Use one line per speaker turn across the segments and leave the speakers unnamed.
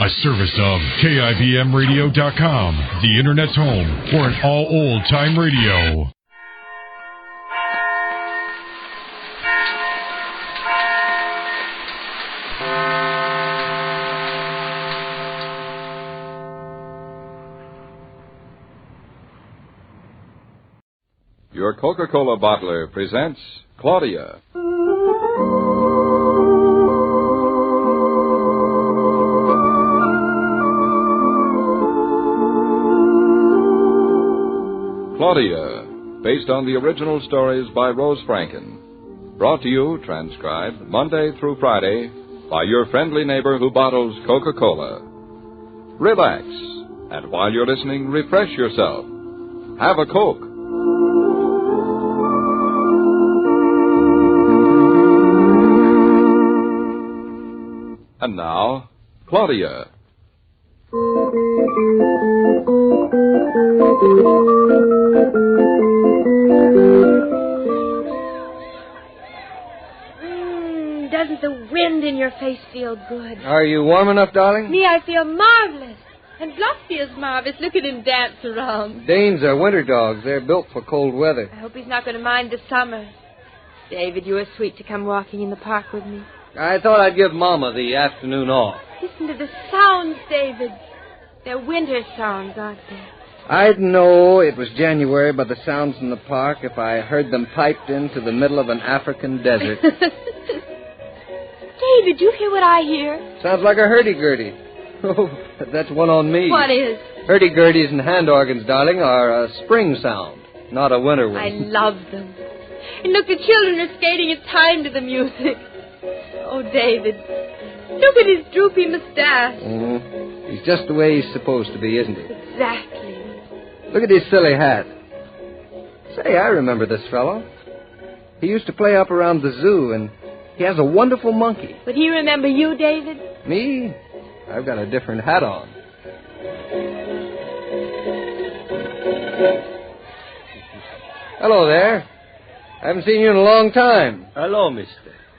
A service of KIBMradio.com, the Internet's home for an all old-time radio.
Your Coca-Cola bottler presents Claudia. Claudia, based on the original stories by Rose Franken. Brought to you, transcribed, Monday through Friday, by your friendly neighbor who bottles Coca-Cola. Relax, and while you're listening, refresh yourself. Have a Coke. And now, Claudia.
Doesn't the wind in your face feel good?
Are you warm enough, darling?
Me, I feel marvelous. And Bluff feels marvelous. Look at him dance around.
Danes are winter dogs. They're built for cold weather.
I hope he's not going to mind the summer. David, you were sweet to come walking in the park with me.
I thought I'd give Mama the afternoon off.
Listen to the sounds, David. They're winter sounds, aren't they?
I'd know it was January by the sounds in the park if I heard them piped into the middle of an African desert.
David, you hear what I hear?
Sounds like a hurdy-gurdy. Oh, that's one on me.
What is?
Hurdy-gurdies and hand organs, darling, are a spring sound, not a winter one.
I love them. And look, the children are skating in time to the music. Oh, David, look at his droopy mustache.
He's just the way he's supposed to be, isn't he?
Exactly.
Look at his silly hat. Say, I remember this fellow. He used to play up around the zoo, and he has a wonderful monkey.
Would he remember you, David?
Me? I've got a different hat on. Hello there. I haven't seen you in a long time.
Hello, mister.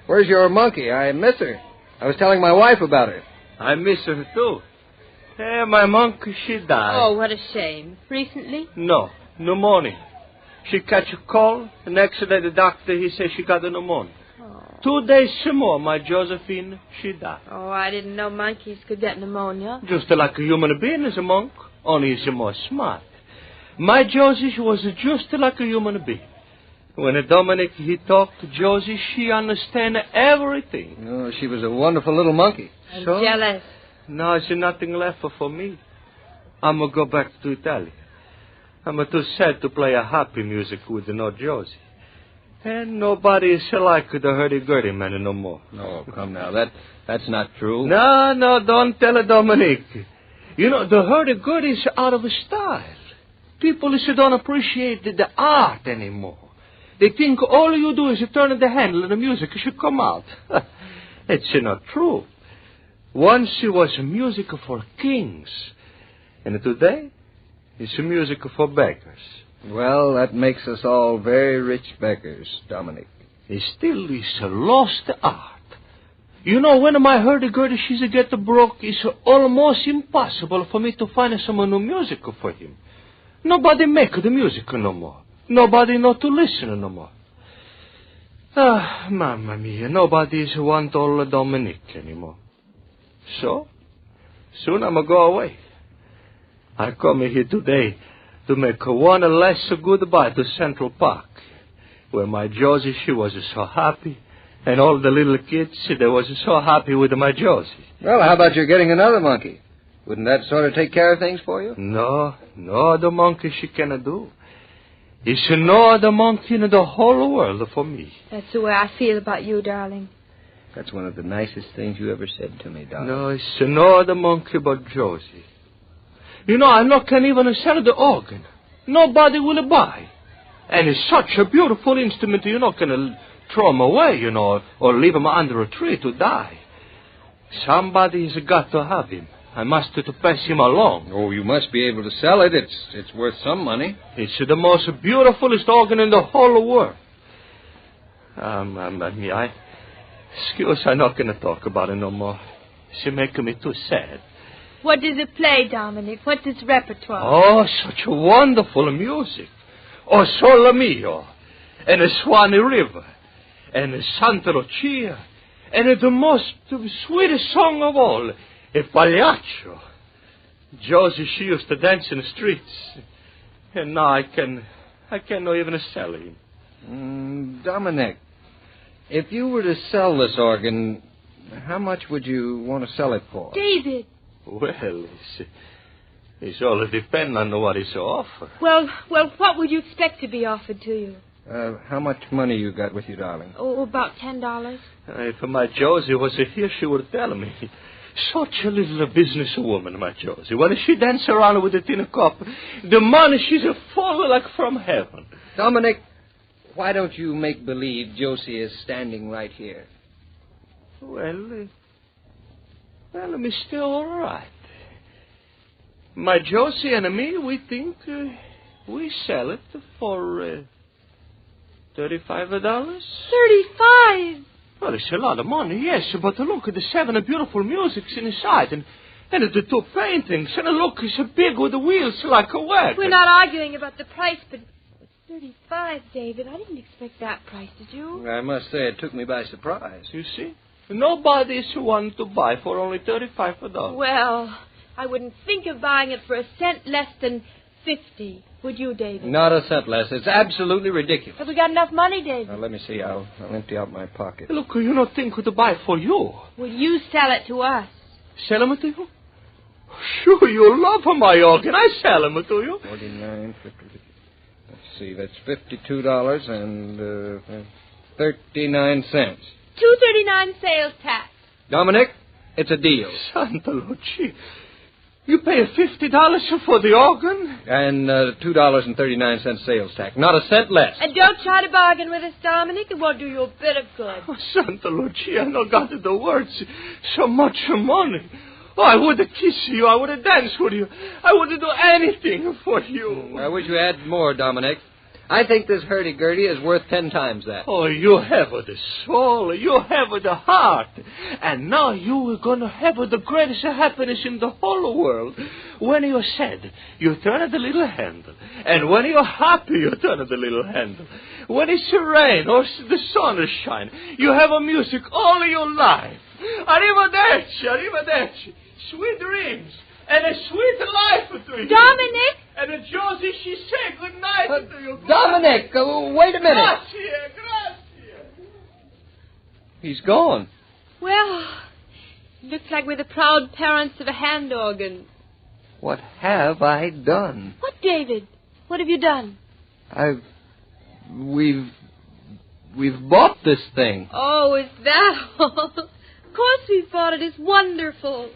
Where's your monkey? I miss her. I was telling my wife about her.
I miss her, too. Hey, my monkey, she died.
Oh, what a shame. Recently?
No, pneumonia. She catch a cold. The next day, the doctor, he said she got a pneumonia. 2 days more, my Josephine, she died.
Oh, I didn't know monkeys could get pneumonia.
Just like a human being is a monk, only she's more smart. My Josie, she was just like a human being. When Dominic, he talked to Josie, she understand everything.
Oh, she was a wonderful little monkey.
I'm jealous.
Now there's nothing left for me. I'm going to go back to Italy. I'm too sad to play a happy music with no Josie. And nobody is like the hurdy-gurdy man no more.
No, come now. That's not true.
No, don't tell Dominic. You know, the hurdy-gurdy is out of style. People don't appreciate the art anymore. They think all you do is turn the handle and the music should come out. It's not true. Once it was music for kings. And today, it's music for beggars.
Well, that makes us all very rich beggars, Dominic.
It still is a lost art. You know, when my hurdy-gurdy she's get broke, it's almost impossible for me to find some new music for him. Nobody make the music no more. Nobody know to listen no more. Mamma mia, nobody want old Dominic anymore. So, soon I'm go away. I come here today to make one last goodbye to Central Park, where my Josie, she was so happy, and all the little kids, they was so happy with my Josie.
Well, how about you getting another monkey? Wouldn't that sort of take care of things for you?
No, the monkey she cannot do. It's no other monkey in the whole world for me.
That's the way I feel about you, darling.
That's one of the nicest things you ever said to me, darling.
No, it's no other monkey but Josie. You know, I can't even sell the organ. Nobody will buy. And it's such a beautiful instrument, you're not going to throw him away, or leave him under a tree to die. Somebody's got to have him. I must to pass him along.
Oh, you must be able to sell it. It's worth some money.
It's the most beautifulest organ in the whole world. Excuse, I'm not going to talk about it no more. She making me too sad.
What does it play, Dominic? What's its repertoire?
Oh, such wonderful music. Oh, Sole Mio, and the Swanee River, and the Santa Lucia, and the most sweetest song of all, a Pagliaccio. Josie, she used to dance in the streets, and now I cannot even sell him.
Dominic, if you were to sell this organ, how much would you want to sell it for?
David.
Well, it's all depend on what is offered.
Well, what would you expect to be offered to you?
How much money you got with you, darling?
Oh, about $10.
If my Josie was here, she would tell me. Such a little businesswoman, my Josie. When she dances around with a tin cup, the money she's fall like from heaven.
Dominic, why don't you make believe Josie is standing right here?
Well, Mr. All right. My Josie and me, we think we sell it for $35.
35?
Well, it's a lot of money, yes, but look at the 7 beautiful musics inside, and the 2 paintings, and look, it's big with the wheels like a wagon.
We're not arguing about the price, but $35, David. I didn't expect that price, did you?
I must say it took me by surprise.
You see? Nobody's wanting to buy for only $35.
Well, I wouldn't think of buying it for a cent less than 50. Would you, David?
Not a cent less. It's absolutely ridiculous.
Have we got enough money, David?
Now, let me see. I'll empty out my pocket.
Look, you don't think to buy for you.
Will you sell it to us?
Sell them to you? Sure, you love my organ. I sell them to you.
49, 50. Let's see. That's $52 and 39 cents.
$2.39 sales tax.
Dominic, it's a deal.
Santa Lucia. You pay $50 for the organ?
And $2.39 sales tax. Not a cent less.
And don't try to bargain with us, Dominic. It won't do you a bit of good.
Oh, Santa Lucia, I no got the words. So much money. Oh, I would kiss you. I would dance with you. I would do anything for you.
I wish you had more, Dominic. I think this hurdy-gurdy is worth 10 times that.
Oh, you have the soul. You have the heart. And now you are going to have the greatest happiness in the whole world. When you're sad, you turn the little handle. And when you're happy, you turn the little handle. When it's rain or the sun is shine, you have a music all your life. Arrivederci, arrivederci. Sweet dreams. And a sweet life to you.
Dominic!
And Josie, she said good night to you.
Dominic, wait a minute.
Grazie.
He's gone.
Well, looks like we're the proud parents of a hand organ.
What have I done?
What, David? What have you done?
We've bought this thing.
Oh, is that all? Of course we've bought it. It's wonderful.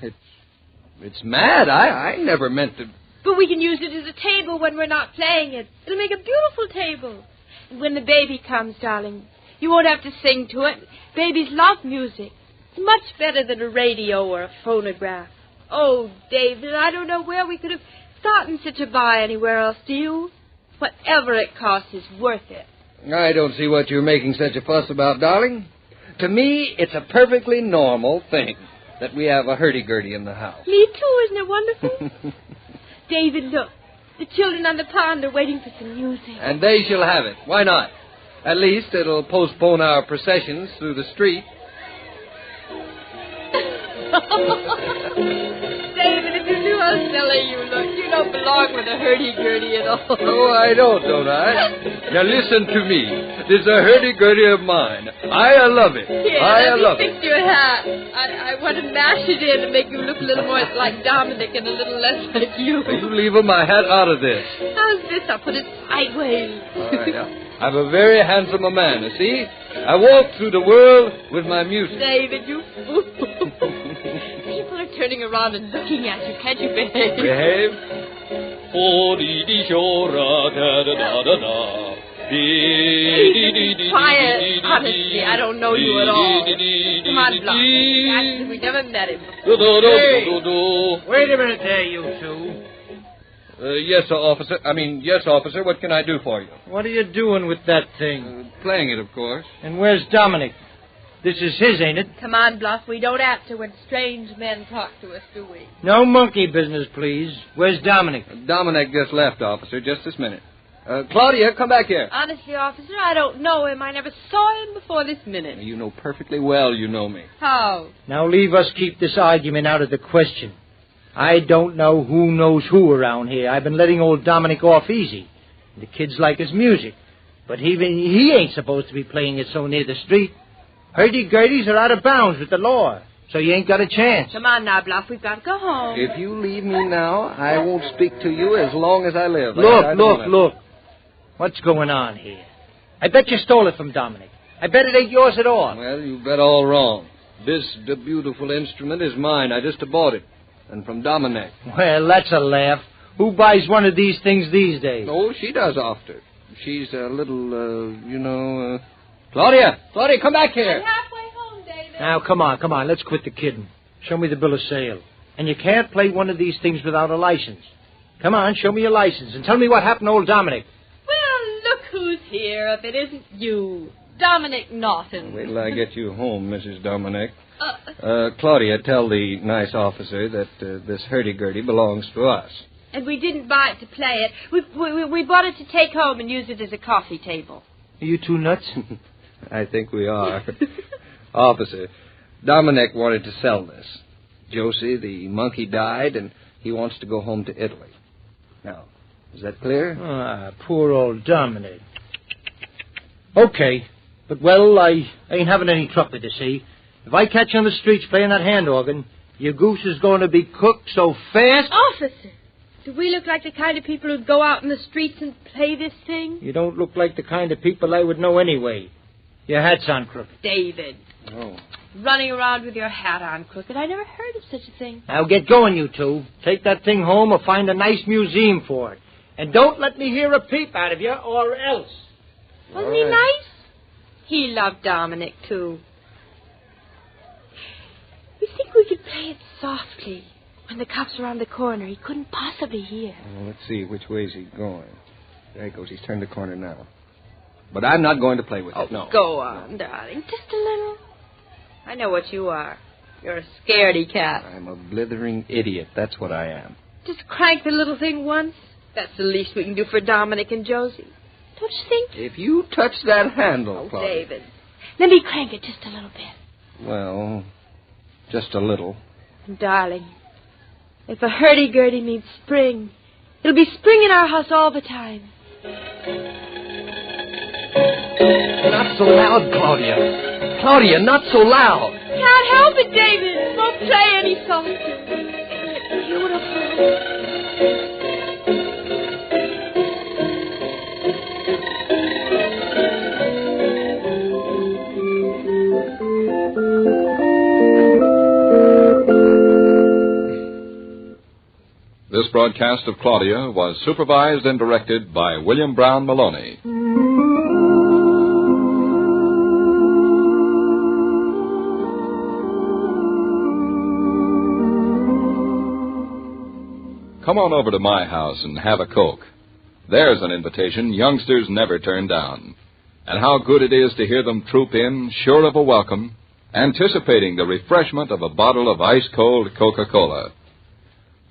It's mad. I never meant to...
But we can use it as a table when we're not playing it. It'll make a beautiful table. And when the baby comes, darling, you won't have to sing to it. Babies love music. It's much better than a radio or a phonograph. Oh, David, I don't know where we could have gotten such a buy anywhere else, do you? Whatever it costs is worth it.
I don't see what you're making such a fuss about, darling. To me, it's a perfectly normal thing that we have a hurdy-gurdy in the house.
Me too, isn't it wonderful? David, look. The children on the pond are waiting for some music.
And they shall have it. Why not? At least it'll postpone our processions through the street.
David, if you knew how silly you look, you don't belong with a hurdy-gurdy at all.
Oh, I don't I? Now listen to me. This is a hurdy-gurdy of mine. I love it.
Here, let me fix your hat. I want to mash it in to make you look a little more like Dominic and a little less like you.
You leave my hat out of this.
How's this? I'll put it sideways.
All right, now. I'm a very handsome man, you see? I walk through the world with my music.
David, you fool. People are turning around and looking at you. Can't you behave?
Behave?
Quiet. Honestly, I don't know you at all. Come on, Blanc. Act as if we never met him.
Hey. Wait a minute there, you two.
Yes, officer. Yes, officer. What can I do for you?
What are you doing with that thing?
Playing it, of course.
And where's Dominic?
This is his, ain't it?
Come on, Bluff. We don't answer when strange men talk to us, do we?
No monkey business, please. Where's Dominic?
Dominic just left, officer, just this minute. Claudia, come back here.
Honestly, officer, I don't know him. I never saw him before this minute.
You know perfectly well you know me.
How?
Now leave us keep this argument out of the question. I don't know who knows who around here. I've been letting old Dominic off easy. The kids like his music. But he ain't supposed to be playing it so near the street. Hurdy-gurdies are out of bounds with the law, so you ain't got a chance.
Come on now, Bluff. We've got to go home.
If you leave me now, I won't speak to you as long as I live.
Look. What's going on here? I bet you stole it from Dominic. I bet it ain't yours at all.
Well, you bet all wrong. The beautiful instrument is mine. I just bought it. And from Dominic.
Well, that's a laugh. Who buys one of these things these days?
Oh, she does often. She's a little, Claudia, come back here.
I'm halfway home, David.
Now, come on. Let's quit the kidding. Show me the bill of sale. And you can't play one of these things without a license. Come on, show me your license and tell me what happened to old Dominic.
Well, look who's here if it isn't you, Dominic Naughton.
Wait till I get you home, Mrs. Dominic. Claudia, tell the nice officer that this hurdy-gurdy belongs to us.
And we didn't buy it to play it. We bought it to take home and use it as a coffee table.
Are you two nuts?
I think we are. Officer, Dominic wanted to sell this. Josie, the monkey, died, and he wants to go home to Italy. Now, is that clear?
Ah, poor old Dominic. Okay. But, well, I ain't having any truck with you, see? If I catch you on the streets playing that hand organ, your goose is going to be cooked so fast...
Officer! Do we look like the kind of people who'd go out in the streets and play this thing?
You don't look like the kind of people I would know anyway. Your hat's on crooked.
David.
Oh.
Running around with your hat on crooked. I never heard of such a thing.
Now get going, you two. Take that thing home or find a nice museum for it. And don't let me hear a peep out of you, or else.
Wasn't he nice? He loved Dominic, too. We think we could play it softly. When the cop's around the corner, he couldn't possibly hear.
Well, let's see, which way is he going? There he goes. He's turned the corner now. But I'm not going to play with it, no.
Go on, darling. Just a little. I know what you are. You're a scaredy cat.
I'm a blithering idiot. That's what I am.
Just crank the little thing once. That's the least we can do for Dominic and Josie. Don't you think?
If you touch that handle, Claudia.
David. Let me crank it just a little bit.
Well, just a little.
Darling, if a hurdy-gurdy means spring, it'll be spring in our house all the time.
Not so loud, Claudia. Claudia, not so loud.
Can't help it, David. Won't play any softer. Beautiful.
This broadcast of Claudia was supervised and directed by William Brown Maloney. Come on over to my house and have a Coke. There's an invitation youngsters never turn down. And how good it is to hear them troop in, sure of a welcome, anticipating the refreshment of a bottle of ice-cold Coca-Cola.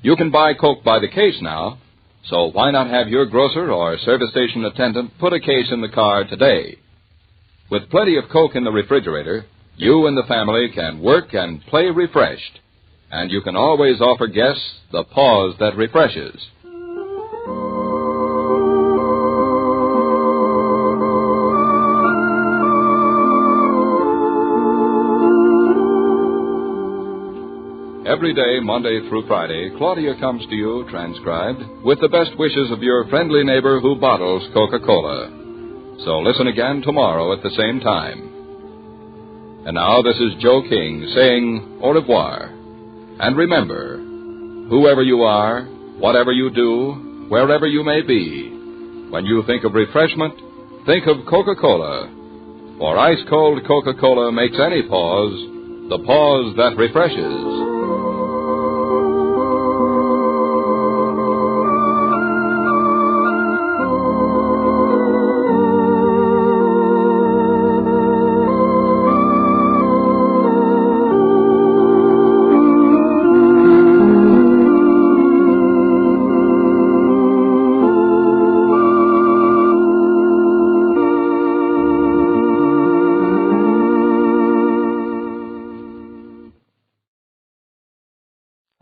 You can buy Coke by the case now, so why not have your grocer or service station attendant put a case in the car today? With plenty of Coke in the refrigerator, you and the family can work and play refreshed. And you can always offer guests the pause that refreshes. Every day, Monday through Friday, Claudia comes to you, transcribed, with the best wishes of your friendly neighbor who bottles Coca-Cola. So listen again tomorrow at the same time. And now this is Joe King saying au revoir. And remember, whoever you are, whatever you do, wherever you may be, when you think of refreshment, think of Coca-Cola. For ice-cold Coca-Cola makes any pause the pause that refreshes.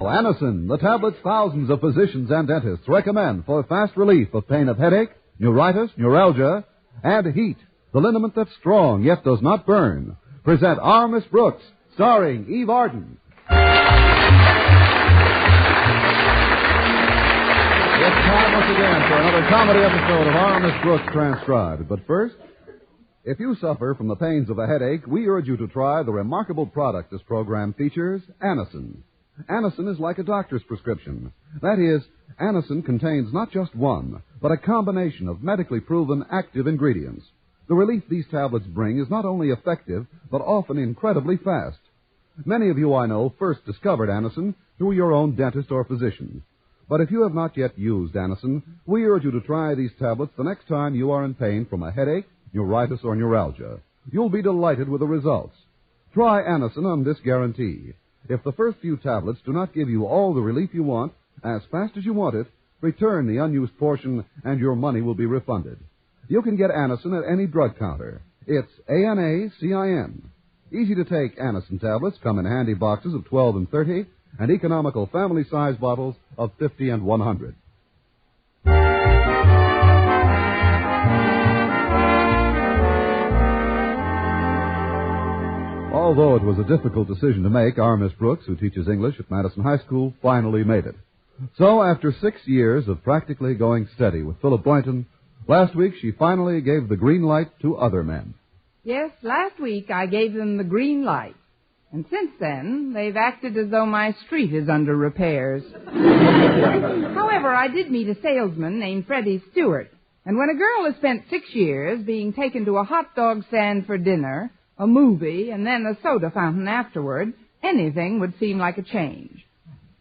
Anacin, the tablets thousands of physicians and dentists recommend for fast relief of pain of headache, neuritis, neuralgia, and heat, the liniment that's strong yet does not burn. Present Our Miss Brooks, starring Eve Arden. It's time once again for another comedy episode of Our Miss Brooks Transcribed. But first, if you suffer from the pains of a headache, we urge you to try the remarkable product this program features, Anacin. Anacin is like a doctor's prescription. That is, Anacin contains not just one, but a combination of medically proven active ingredients. The relief these tablets bring is not only effective, but often incredibly fast. Many of you I know first discovered Anacin through your own dentist or physician. But if you have not yet used Anacin, we urge you to try these tablets the next time you are in pain from a headache, neuritis, or neuralgia. You'll be delighted with the results. Try Anacin on this guarantee. If the first few tablets do not give you all the relief you want, as fast as you want it, return the unused portion and your money will be refunded. You can get Anacin at any drug counter. It's Anacin. Easy-to-take Anacin tablets come in handy boxes of 12 and 30 and economical family-size bottles of 50 and 100. Although it was a difficult decision to make, our Miss Brooks, who teaches English at Madison High School, finally made it. So, after 6 years of practically going steady with Philip Boynton, last week she finally gave the green light to other men.
Yes, last week I gave them the green light. And since then, they've acted as though my street is under repairs. However, I did meet a salesman named Freddie Stewart. And when a girl has spent 6 years being taken to a hot dog stand for dinner, a movie, and then a soda fountain afterward, anything would seem like a change.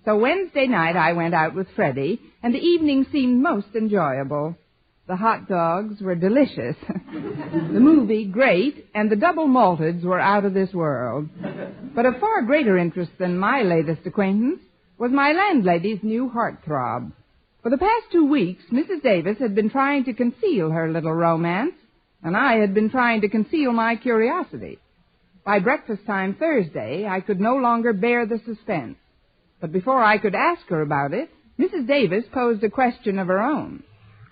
So Wednesday night I went out with Freddie, and the evening seemed most enjoyable. The hot dogs were delicious, the movie great, and the double malteds were out of this world. But of far greater interest than my latest acquaintance was my landlady's new heartthrob. For the past 2 weeks, Mrs. Davis had been trying to conceal her little romance, and I had been trying to conceal my curiosity. By breakfast time Thursday, I could no longer bear the suspense. But before I could ask her about it, Mrs. Davis posed a question of her own.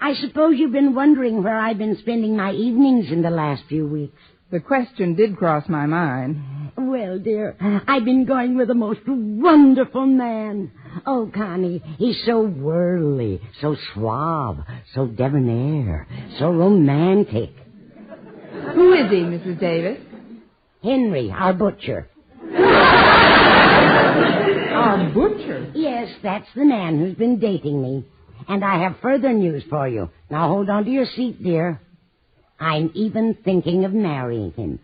I suppose you've been wondering where I've been spending my evenings in the last few weeks.
The question did cross my mind.
Well, dear, I've been going with the most wonderful man. Oh, Connie, he's so worldly, so suave, so debonair, so romantic.
Who is he, Mrs. Davis?
Henry, our butcher.
Our butcher?
Yes, that's the man who's been dating me. And I have further news for you. Now hold on to your seat, dear. I'm even thinking of marrying him.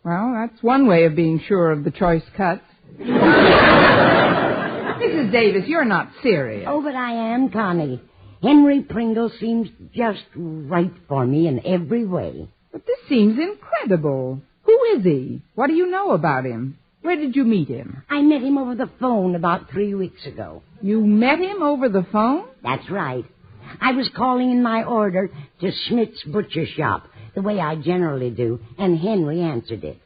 Well, that's one way of being sure of the choice cuts. Mrs. Davis, you're not serious.
Oh, but I am, Connie. Henry Pringle seems just right for me in every way.
But this seems incredible. Who is he? What do you know about him? Where did you meet him?
I met him over the phone about 3 weeks ago.
You met him over the phone?
That's right. I was calling in my order to Schmidt's butcher shop, the way I generally do, and Henry answered it.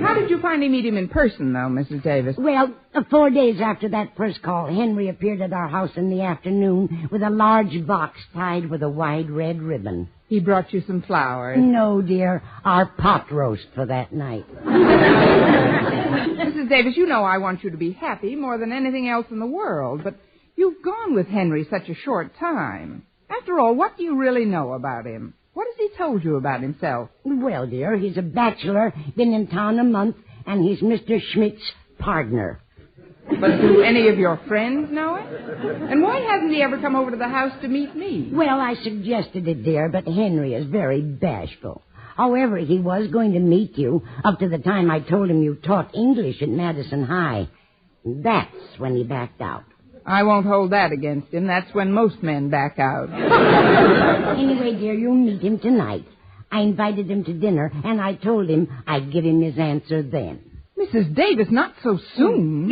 How did you finally meet him in person, though, Mrs. Davis?
Well, 4 days after that first call, Henry appeared at our house in the afternoon with a large box tied with a wide red ribbon.
He brought you some flowers?
No, dear. Our pot roast for that night.
Mrs. Davis, you know I want you to be happy more than anything else in the world, but you've gone with Henry such a short time. After all, what do you really know about him? What has he told you about himself?
Well, dear, he's a bachelor, been in town a month, and he's Mr. Schmidt's partner.
But do any of your friends know it? And why hasn't he ever come over to the house to meet me?
Well, I suggested it, dear, but Henry is very bashful. However, he was going to meet you up to the time I told him you taught English at Madison High. That's when he backed out.
I won't hold that against him. That's when most men back out.
Anyway, dear, you'll meet him tonight. I invited him to dinner, and I told him I'd give him his answer then.
Mrs. Davis, not so soon.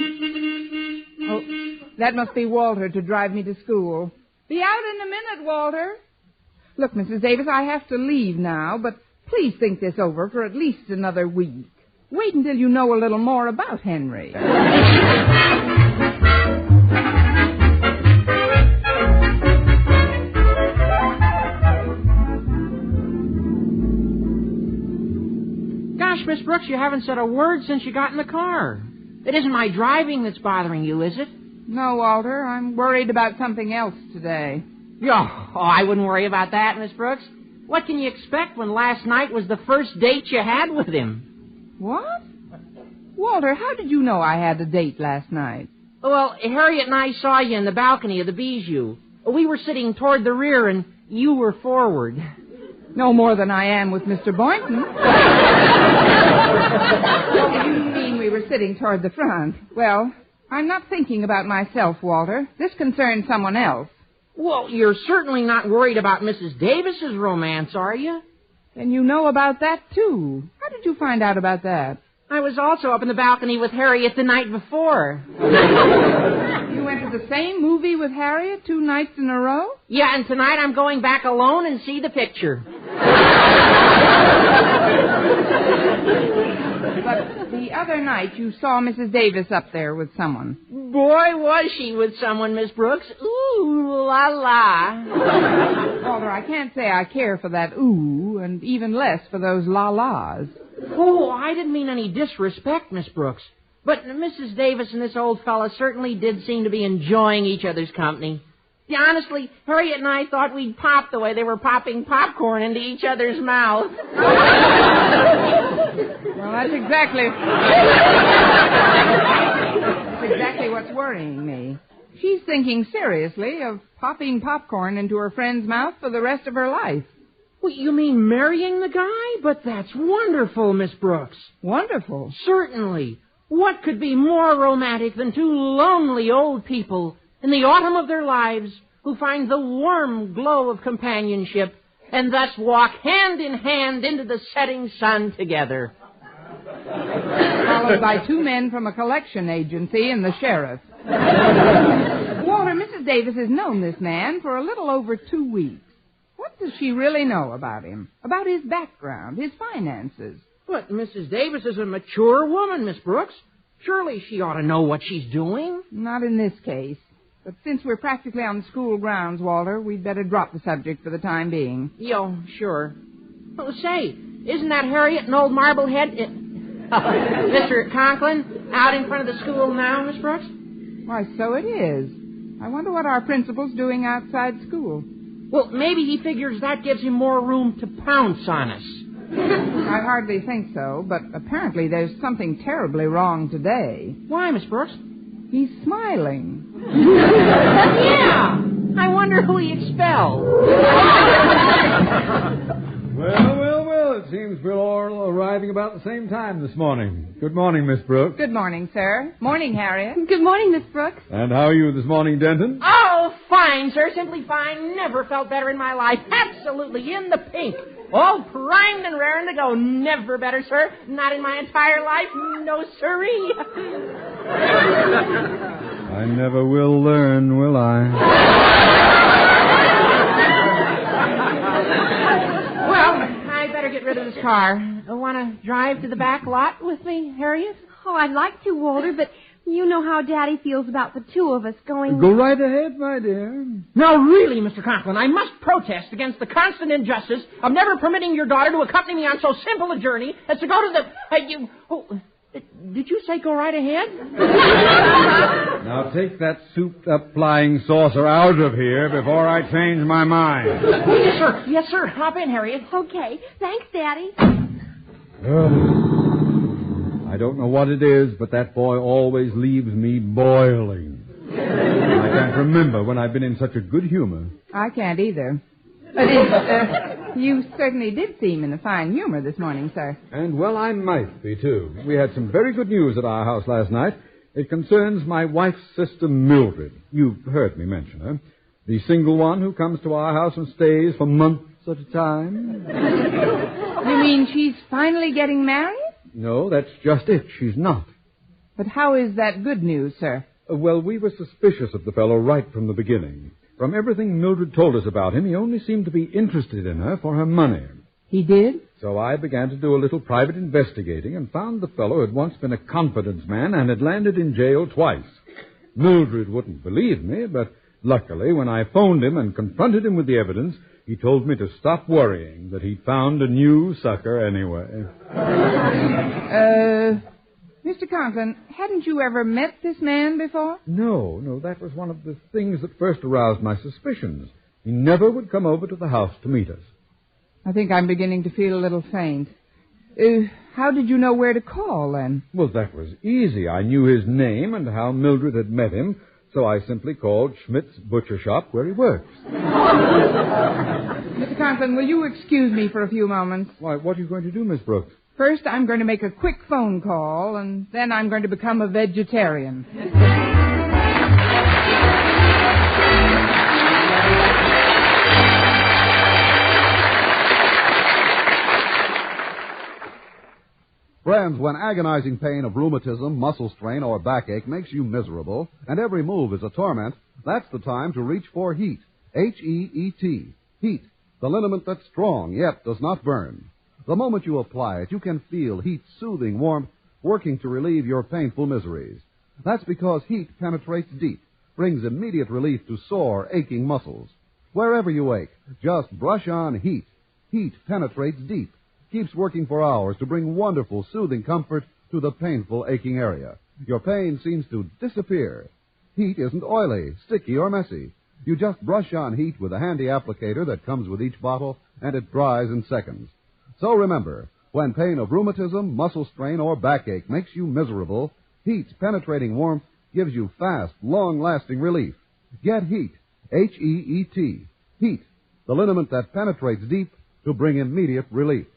Oh, that must be Walter to drive me to school. Be out in a minute, Walter. Look, Mrs. Davis, I have to leave now, but please think this over for at least another week. Wait until you know a little more about Henry.
you haven't said a word since you got in the car. It isn't my driving that's bothering you, is it?
No, Walter. I'm worried about something else today.
I wouldn't worry about that, Miss Brooks. What can you expect when last night was the first date you had with him?
What? Walter, how did you know I had a date last night?
Well, Harriet and I saw you in the balcony of the Bijou. We were sitting toward the rear, and you were forward.
No more than I am with Mr. Boynton. You mean we were sitting toward the front? Well, I'm not thinking about myself, Walter. This concerns someone else.
Well, you're certainly not worried about Mrs. Davis's romance, are you?
And you know about that, too. How did you find out about that?
I was also up in the balcony with Harriet the night before.
You went to the same movie with Harriet 2 nights in a row?
Yeah, and tonight I'm going back alone and see the picture.
But the other night you saw Mrs. Davis up there with someone.
Boy, was she with someone, Miss Brooks. Ooh, la la.
Walter, I can't say I care for that ooh, and even less for those la-las.
Oh, I didn't mean any disrespect, Miss Brooks. But Mrs. Davis and this old fella certainly did seem to be enjoying each other's company. Yeah, honestly, Harriet and I thought we'd pop the way they were popping popcorn into each other's mouth.
Well, that's exactly what's worrying me. She's thinking seriously of popping popcorn into her friend's mouth for the rest of her life.
Well, you mean marrying the guy? But that's wonderful, Miss Brooks.
Wonderful?
Certainly. What could be more romantic than 2 lonely old people in the autumn of their lives who find the warm glow of companionship and thus walk hand in hand into the setting sun together?
Followed by 2 men from a collection agency and the sheriff. Walter, Mrs. Davis has known this man for a little over 2 weeks. What does she really know about him? About his background, his finances?
But Mrs. Davis is a mature woman, Miss Brooks. Surely she ought to know what she's doing.
Not in this case. But since we're practically on the school grounds, Walter, we'd better drop the subject for the time being.
Yo, sure. Oh, say, isn't that Harriet and old Marblehead, Mr. Conklin, out in front of the school now, Miss Brooks?
Why, so it is. I wonder what our principal's doing outside school.
Well, maybe he figures that gives him more room to pounce on us.
I hardly think so, but apparently there's something terribly wrong today.
Why, Miss Brooks?
He's smiling.
Yeah! I wonder who he expelled.
Well, it seems we're all arriving about the same time this morning. Good morning, Miss Brooks.
Good morning, sir. Morning, Harriet.
Good morning, Miss Brooks.
And how are you this morning, Denton?
Oh, fine, sir. Simply fine. Never felt better in my life. Absolutely in the pink. All primed and raring to go. Never better, sir. Not in my entire life. No, sirree.
I never will learn, will I?
Well, I better get rid of this car. Want to drive to the back lot with me, Harriet?
Oh, I'd like to, Walter, but you know how Daddy feels about the 2 of us going...
Go right ahead, my dear.
No, really, Mr. Conklin, I must protest against the constant injustice of never permitting your daughter to accompany me on so simple a journey as to go to the... did you say go right ahead?
Now take that souped-up flying saucer out of here before I change my mind.
Yes, sir. Yes, sir. Hop in, Harriet.
Okay. Thanks, Daddy.
I don't know what it is, but that boy always leaves me boiling. I can't remember when I've been in such a good humor.
I can't either. But you certainly did seem in a fine humor this morning, sir.
And, well, I might be, too. We had some very good news at our house last night. It concerns my wife's sister, Mildred. You've heard me mention her. The single one who comes to our house and stays for months at a time.
You mean she's finally getting married?
No, that's just it. She's not.
But how is that good news, sir?
Well, we were suspicious of the fellow right from the beginning. From everything Mildred told us about him, he only seemed to be interested in her for her money.
He did?
So I began to do a little private investigating and found the fellow had once been a confidence man and had landed in jail twice. Mildred wouldn't believe me, but luckily when I phoned him and confronted him with the evidence, He told me to stop worrying, that he'd found a new sucker anyway.
Mr. Conklin, hadn't you ever met this man before?
No, that was one of the things that first aroused my suspicions. He never would come over to the house to meet us.
I think I'm beginning to feel a little faint. How did you know where to call, then?
Well, that was easy. I knew his name and how Mildred had met him, so I simply called Schmidt's butcher shop where he works.
Mr. Conklin, will you excuse me for a few moments?
Why, what are you going to do, Miss Brooks?
First, I'm going to make a quick phone call, and then I'm going to become a vegetarian.
Friends, when agonizing pain of rheumatism, muscle strain, or backache makes you miserable, and every move is a torment, that's the time to reach for heat. H-E-E-T. Heat, the liniment that's strong yet does not burn. The moment you apply it, you can feel heat's soothing warmth working to relieve your painful miseries. That's because heat penetrates deep, brings immediate relief to sore, aching muscles. Wherever you ache, just brush on heat. Heat penetrates deep, keeps working for hours to bring wonderful, soothing comfort to the painful, aching area. Your pain seems to disappear. Heat isn't oily, sticky, or messy. You just brush on heat with a handy applicator that comes with each bottle, and it dries in seconds. So remember, when pain of rheumatism, muscle strain, or backache makes you miserable, heat's penetrating warmth gives you fast, long-lasting relief. Get heat, H-E-E-T. Heat, the liniment that penetrates deep to bring immediate relief.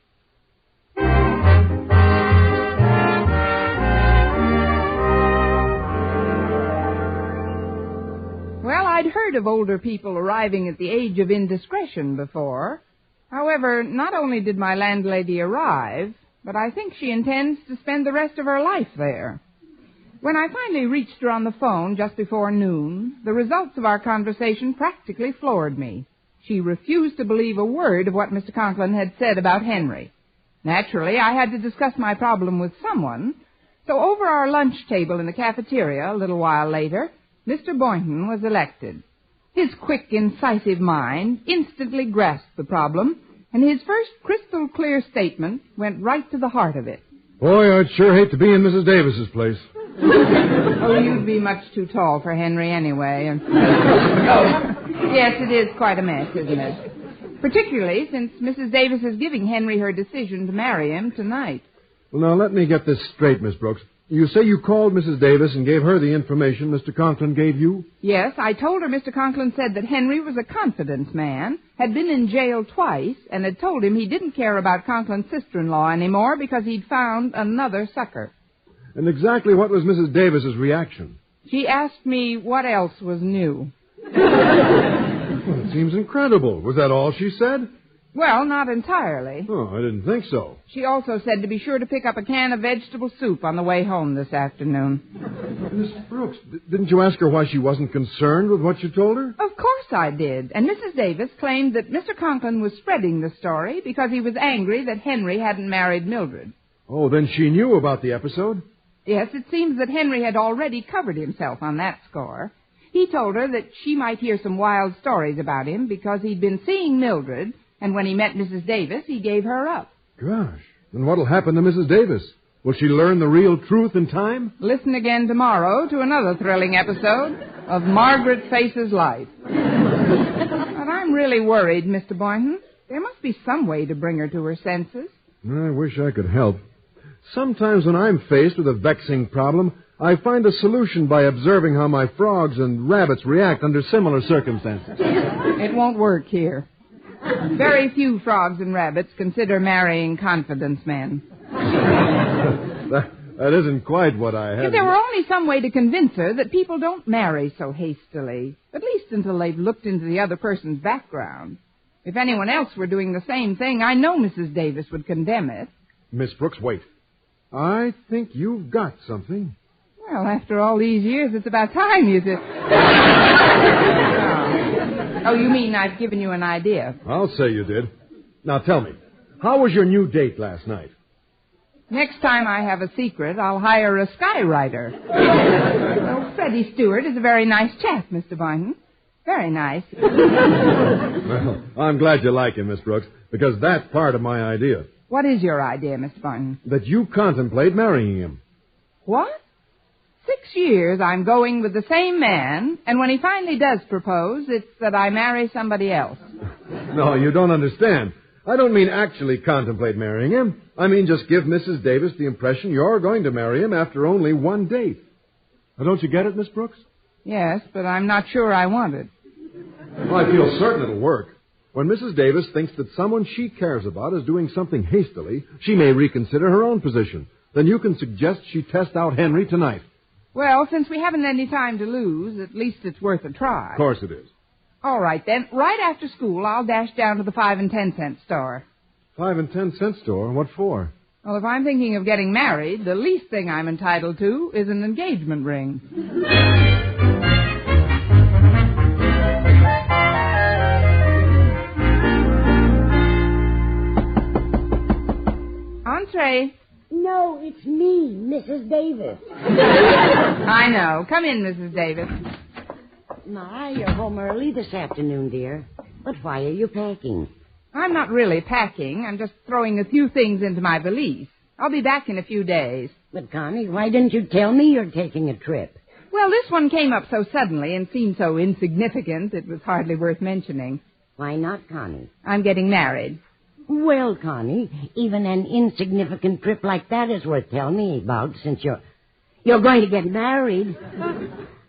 Well, I'd heard of older people arriving at the age of indiscretion before. However, not only did my landlady arrive, but I think she intends to spend the rest of her life there. When I finally reached her on the phone just before noon, the results of our conversation practically floored me. She refused to believe a word of what Mr. Conklin had said about Henry. Naturally, I had to discuss my problem with someone, so over our lunch table in the cafeteria a little while later, Mr. Boynton was elected. His quick, incisive mind instantly grasped the problem, and his first crystal-clear statement went right to the heart of it.
Boy, I'd sure hate to be in Mrs. Davis's place.
Oh, you'd be much too tall for Henry anyway. Yes, it is quite a mess, isn't it? Particularly since Mrs. Davis is giving Henry her decision to marry him tonight.
Well, now, let me get this straight, Miss Brooks. You say you called Mrs. Davis and gave her the information Mr. Conklin gave you?
Yes, I told her Mr. Conklin said that Henry was a confidence man, had been in jail twice, and had told him he didn't care about Conklin's sister-in-law anymore because he'd found another sucker.
And exactly what was Mrs. Davis's reaction?
She asked me what else was new.
Well, it seems incredible. Was that all she said?
Well, not entirely.
Oh, I didn't think so.
She also said to be sure to pick up a can of vegetable soup on the way home this afternoon.
Miss Brooks, didn't you ask her why she wasn't concerned with what you told her?
Of course I did. And Mrs. Davis claimed that Mr. Conklin was spreading the story because he was angry that Henry hadn't married Mildred.
Oh, then she knew about the episode?
Yes, it seems that Henry had already covered himself on that score. He told her that she might hear some wild stories about him because he'd been seeing Mildred, and when he met Mrs. Davis, he gave her up.
Gosh, then what'll happen to Mrs. Davis? Will she learn the real truth in time?
Listen again tomorrow to another thrilling episode of Margaret Face's Life. But I'm really worried, Mr. Boynton. There must be some way to bring her to her senses.
I wish I could help. Sometimes when I'm faced with a vexing problem, I find a solution by observing how my frogs and rabbits react under similar circumstances.
It won't work here. Very few frogs and rabbits consider marrying confidence men.
That isn't quite what I had.
If there were only some way to convince her that people don't marry so hastily, at least until they've looked into the other person's background. If anyone else were doing the same thing, I know Mrs. Davis would condemn it.
Miss Brooks, wait. I think you've got something.
Well, after all these years, it's about time you did. Oh, you mean I've given you an idea?
I'll say you did. Now tell me, how was your new date last night?
Next time I have a secret, I'll hire a skywriter. Well, Freddie Stewart is a very nice chap, Mr. Boynton. Very nice.
Well, I'm glad you like him, Miss Brooks, because that's part of my idea.
What is your idea, Mr. Boynton?
That you contemplate marrying him.
What? 6 years I'm going with the same man, and when he finally does propose, it's that I marry somebody else.
No, you don't understand. I don't mean actually contemplate marrying him. I mean just give Mrs. Davis the impression you're going to marry him after only one date. Now, don't you get it, Miss Brooks?
Yes, but I'm not sure I want it.
Well, I feel certain it'll work. When Mrs. Davis thinks that someone she cares about is doing something hastily, she may reconsider her own position. Then you can suggest she test out Henry tonight.
Well, since we haven't any time to lose, at least it's worth a try.
Of course it is.
All right, then. Right after school, I'll dash down to the 5 and 10 cent store.
5 and 10 cent store? What for?
Well, if I'm thinking of getting married, the least thing I'm entitled to is an engagement ring. Entree.
No, it's me, Mrs. Davis.
I know. Come in, Mrs. Davis.
My, you're home early this afternoon, dear. But why are you packing?
I'm not really packing. I'm just throwing a few things into my valise. I'll be back in a few days.
But, Connie, why didn't you tell me you're taking a trip?
Well, this one came up so suddenly and seemed so insignificant it was hardly worth mentioning.
Why not, Connie?
I'm getting married.
Well, Connie, even an insignificant trip like that is worth telling me about since you're going to get married.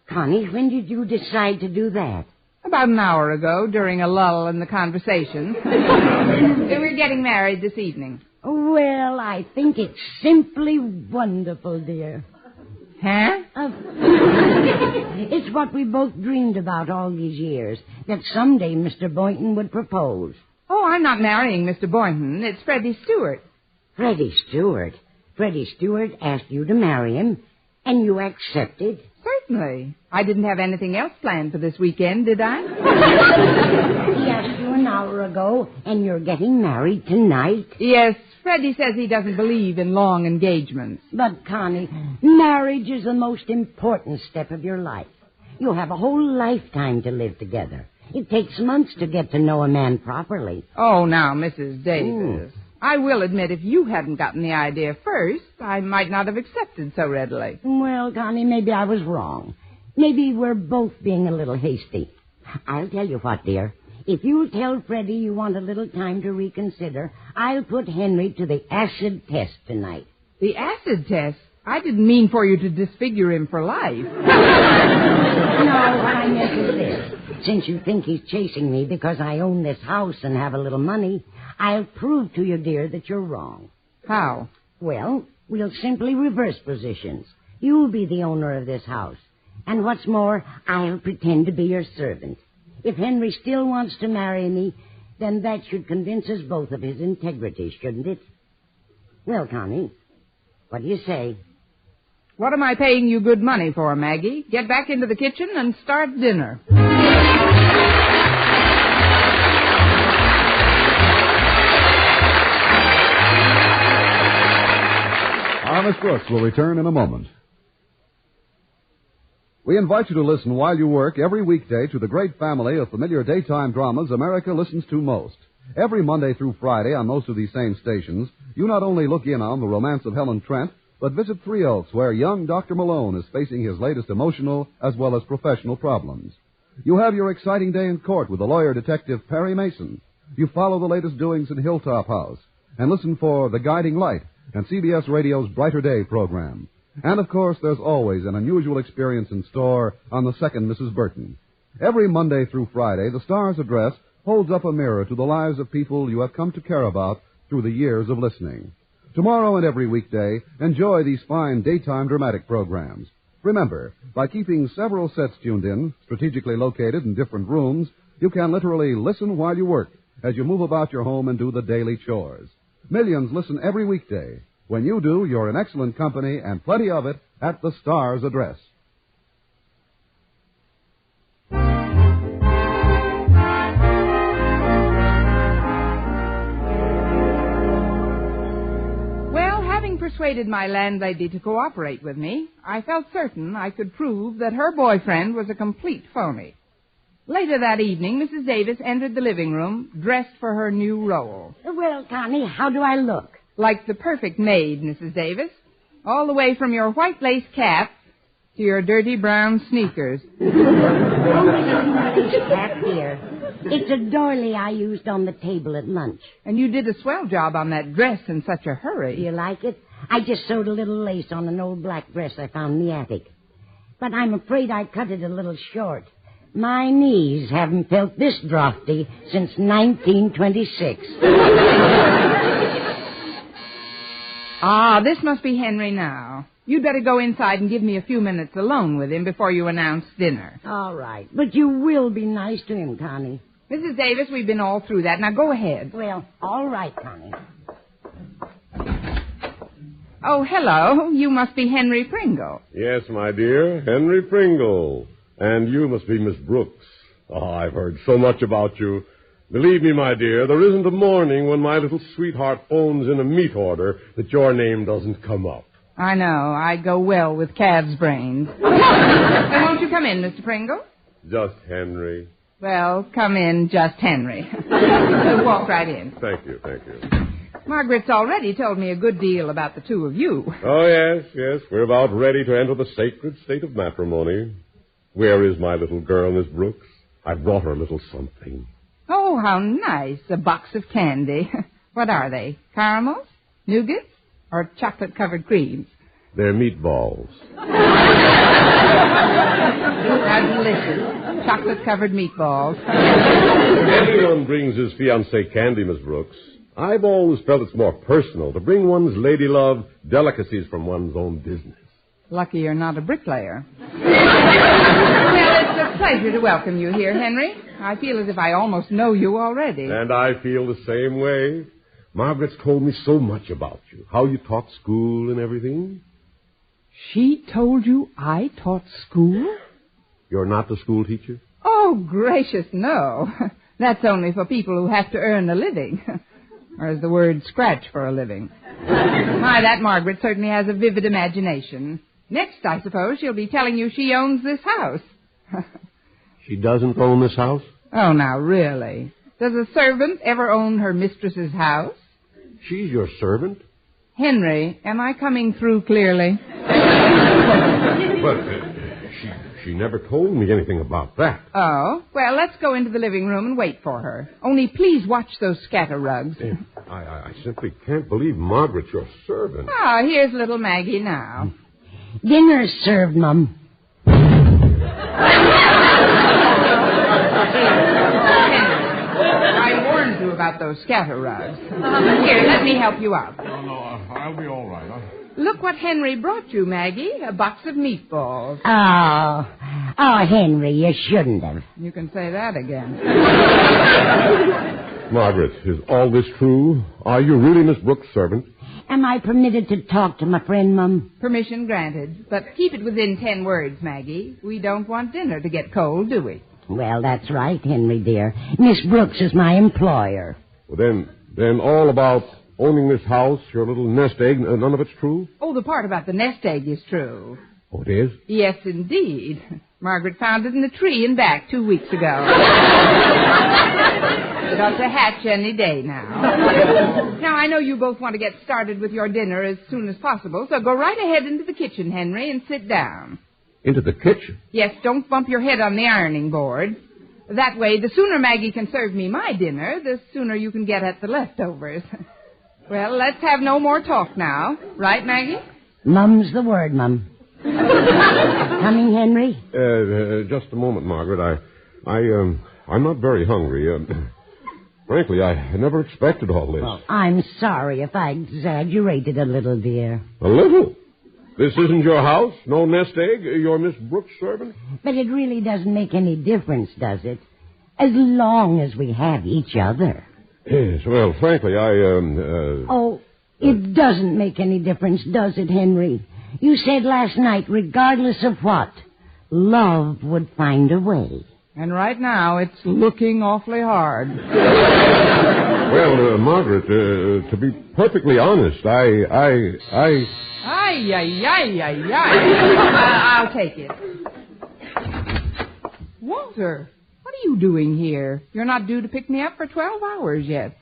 Connie, when did you decide to do that?
About an hour ago, during a lull in the conversation. We're getting married this evening.
Well, I think it's simply wonderful, dear.
Huh?
It's what we both dreamed about all these years, that someday Mr. Boynton would propose.
Oh, I'm not marrying Mr. Boynton. It's Freddie Stewart.
Freddie Stewart? Freddie Stewart asked you to marry him, and you accepted?
Certainly. I didn't have anything else planned for this weekend, did I?
He asked you an hour ago, and you're getting married tonight?
Yes, Freddie says he doesn't believe in long engagements.
But, Connie, marriage is the most important step of your life. You have a whole lifetime to live together. It takes months to get to know a man properly.
Oh, now, Mrs. Davis. I will admit if you hadn't gotten the idea first, I might not have accepted so readily.
Well, Connie, maybe I was wrong. Maybe we're both being a little hasty. I'll tell you what, dear. If you'll tell Freddie you want a little time to reconsider, I'll put Henry to the acid test tonight.
The acid test? I didn't mean for you to disfigure him for life.
No, what I meant is this. Since you think he's chasing me because I own this house and have a little money, I'll prove to you, dear, that you're wrong.
How?
Well, we'll simply reverse positions. You'll be the owner of this house. And what's more, I'll pretend to be your servant. If Henry still wants to marry me, then that should convince us both of his integrity, shouldn't it? Well, Connie, what do you say?
What am I paying you good money for, Maggie? Get back into the kitchen and start dinner.
Miss Brooks will return in a moment. We invite you to listen while you work every weekday to the great family of familiar daytime dramas America listens to most. Every Monday through Friday on most of these same stations, you not only look in on the romance of Helen Trent, but visit Three Oaks, where young Dr. Malone is facing his latest emotional as well as professional problems. You have your exciting day in court with the lawyer detective Perry Mason. You follow the latest doings in Hilltop House and listen for The Guiding Light and CBS Radio's Brighter Day program. And, of course, there's always an unusual experience in store on the second Mrs. Burton. Every Monday through Friday, the Star's Address holds up a mirror to the lives of people you have come to care about through the years of listening. Tomorrow and every weekday, enjoy these fine daytime dramatic programs. Remember, by keeping several sets tuned in, strategically located in different rooms, you can literally listen while you work as you move about your home and do the daily chores. Millions listen every weekday. When you do, you're in excellent company, and plenty of it, at the Star's Address.
Well, having persuaded my landlady to cooperate with me, I felt certain I could prove that her boyfriend was a complete phony. Later that evening, Mrs. Davis entered the living room, dressed for her new role.
Well, Connie, how do I look?
Like the perfect maid, Mrs. Davis. All the way from your white lace cap to your dirty brown sneakers.
That here. It's a doily I used on the table at lunch.
And you did a swell job on that dress in such a hurry.
Do you like it? I just sewed a little lace on an old black dress I found in the attic. But I'm afraid I cut it a little short. My knees haven't felt this draughty since 1926.
Ah, this must be Henry now. You'd better go inside and give me a few minutes alone with him before you announce dinner.
All right. But you will be nice to him, Connie.
Mrs. Davis, we've been all through that. Now go ahead.
Well, all right, Connie.
Oh, hello. You must be Henry Pringle.
Yes, my dear, Henry Pringle. And you must be Miss Brooks. Oh, I've heard so much about you. Believe me, my dear, there isn't a morning when my little sweetheart phones in a meat order that your name doesn't come up.
I know. I go well with calves' brains. Then won't you come in, Mr. Pringle?
Just Henry.
Well, come in, just Henry. Walk right in.
Thank you, thank you.
Margaret's already told me a good deal about the two of you.
Oh, yes, yes. We're about ready to enter the sacred state of matrimony. Where is my little girl, Miss Brooks? I brought her a little something.
Oh, how nice. A box of candy. What are they? Caramels? Nougats? Or chocolate-covered creams?
They're meatballs.
How delicious. Chocolate-covered meatballs.
When anyone brings his fiancée candy, Miss Brooks, I've always felt it's more personal to bring one's lady love delicacies from one's own business.
Lucky you're not a bricklayer. Well, it's a pleasure to welcome you here, Henry. I feel as if I almost know you already.
And I feel the same way. Margaret's told me so much about you, how you taught school and everything.
She told you I taught school?
You're not the school teacher?
Oh, gracious, no. That's only for people who have to earn a living. Or as the word, scratch for a living. My, that Margaret certainly has a vivid imagination. Next, I suppose, she'll be telling you she owns this house.
She doesn't own this house?
Oh, now, really? Does a servant ever own her mistress's house?
She's your servant?
Henry, am I coming through clearly?
But she never told me anything about that.
Oh? Well, let's go into the living room and wait for her. Only please watch those scatter rugs.
I simply can't believe Margaret's your servant.
Ah, here's little Maggie now.
Dinner's served, Mum.
I warned you about those scatter rugs. Here, let me help you out.
No, I'll be all right.
Look what Henry brought you, Maggie. A box of meatballs.
Oh, Henry, you shouldn't have.
You can say that again.
Margaret, is all this true? Are you really Miss Brooks' servant?
Am I permitted to talk to my friend, Mum?
Permission granted. But keep it within 10 words, Maggie. We don't want dinner to get cold, do we?
Well, that's right, Henry, dear. Miss Brooks is my employer.
Well, then all about owning this house, your little nest egg, none of it's true?
Oh, the part about the nest egg is true.
Oh, it is?
Yes, indeed. Margaret found it in the tree in back 2 weeks ago. It ought to hatch any day now. Now, I know you both want to get started with your dinner as soon as possible, so go right ahead into the kitchen, Henry, and sit down.
Into the kitchen?
Yes, don't bump your head on the ironing board. That way, the sooner Maggie can serve me my dinner, the sooner you can get at the leftovers. Well, let's have no more talk now. Right, Maggie?
Mum's the word, Mum. Coming, Henry?
Just a moment, Margaret. I'm not very hungry. Frankly, I never expected all this.
Well, I'm sorry if I exaggerated a little, dear.
A little? This isn't your house? No nest egg? You're Miss Brooks' servant?
But it really doesn't make any difference, does it? As long as we have each other.
Yes, well, frankly,
Oh, it doesn't make any difference, does it, Henry? You said last night, regardless of what, love would find a way.
And right now, it's looking awfully hard.
Well, Margaret, to be perfectly honest,
Ay. I'll take it. Walter, what are are you doing here? You're not due to pick me up for 12 hours yet.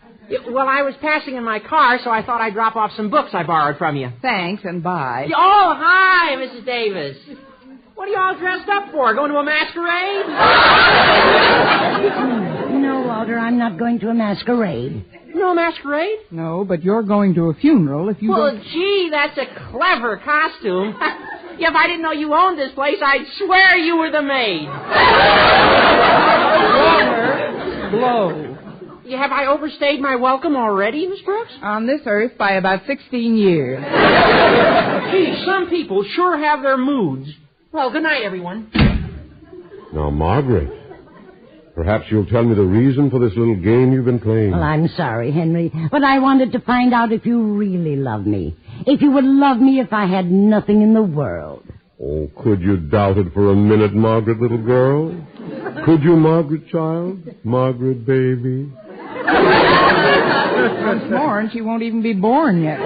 Well, I was passing in my car, so I thought I'd drop off some books I borrowed from you.
Thanks, and bye.
Oh, hi, Mrs. Davis. What are you all dressed up for? Going to a masquerade?
No, Walter, I'm not going to a masquerade.
No masquerade?
No, but you're going to a funeral if you
Well,
don't...
gee, that's a clever costume. If I didn't know you owned this place, I'd swear you were the maid.
Walter, blow.
Have I overstayed my welcome already, Miss Brooks?
On this earth by about 16 years.
Gee, some people sure have their moods. Well, good night, everyone.
Now, Margaret, perhaps you'll tell me the reason for this little game you've been playing.
Well, I'm sorry, Henry, but I wanted to find out if you really love me. If you would love me if I had nothing in the world.
Oh, could you doubt it for a minute, Margaret, little girl? Could you, Margaret, child? Margaret, baby?
Once more, and she won't even be born yet.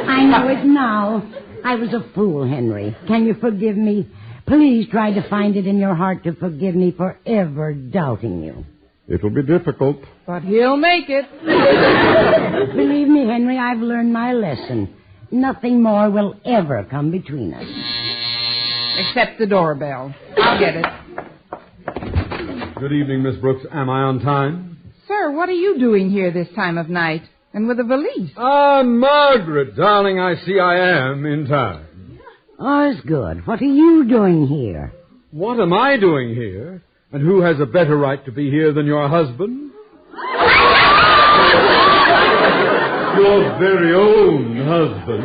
I know it now. I was a fool, Henry. Can you forgive me? Please try to find it in your heart to forgive me for ever doubting you.
It'll be difficult.
But he'll make it.
Believe me, Henry, I've learned my lesson. Nothing more will ever come between us.
Except the doorbell. I'll get it.
Good evening, Miss Brooks. Am I on time?
Sir, what are you doing here this time of night? And with a valise?
Ah, Margaret, darling, I see I am in time.
Osgood, what are you doing here?
What am I doing here? And who has a better right to be here than your husband? Your very own husband.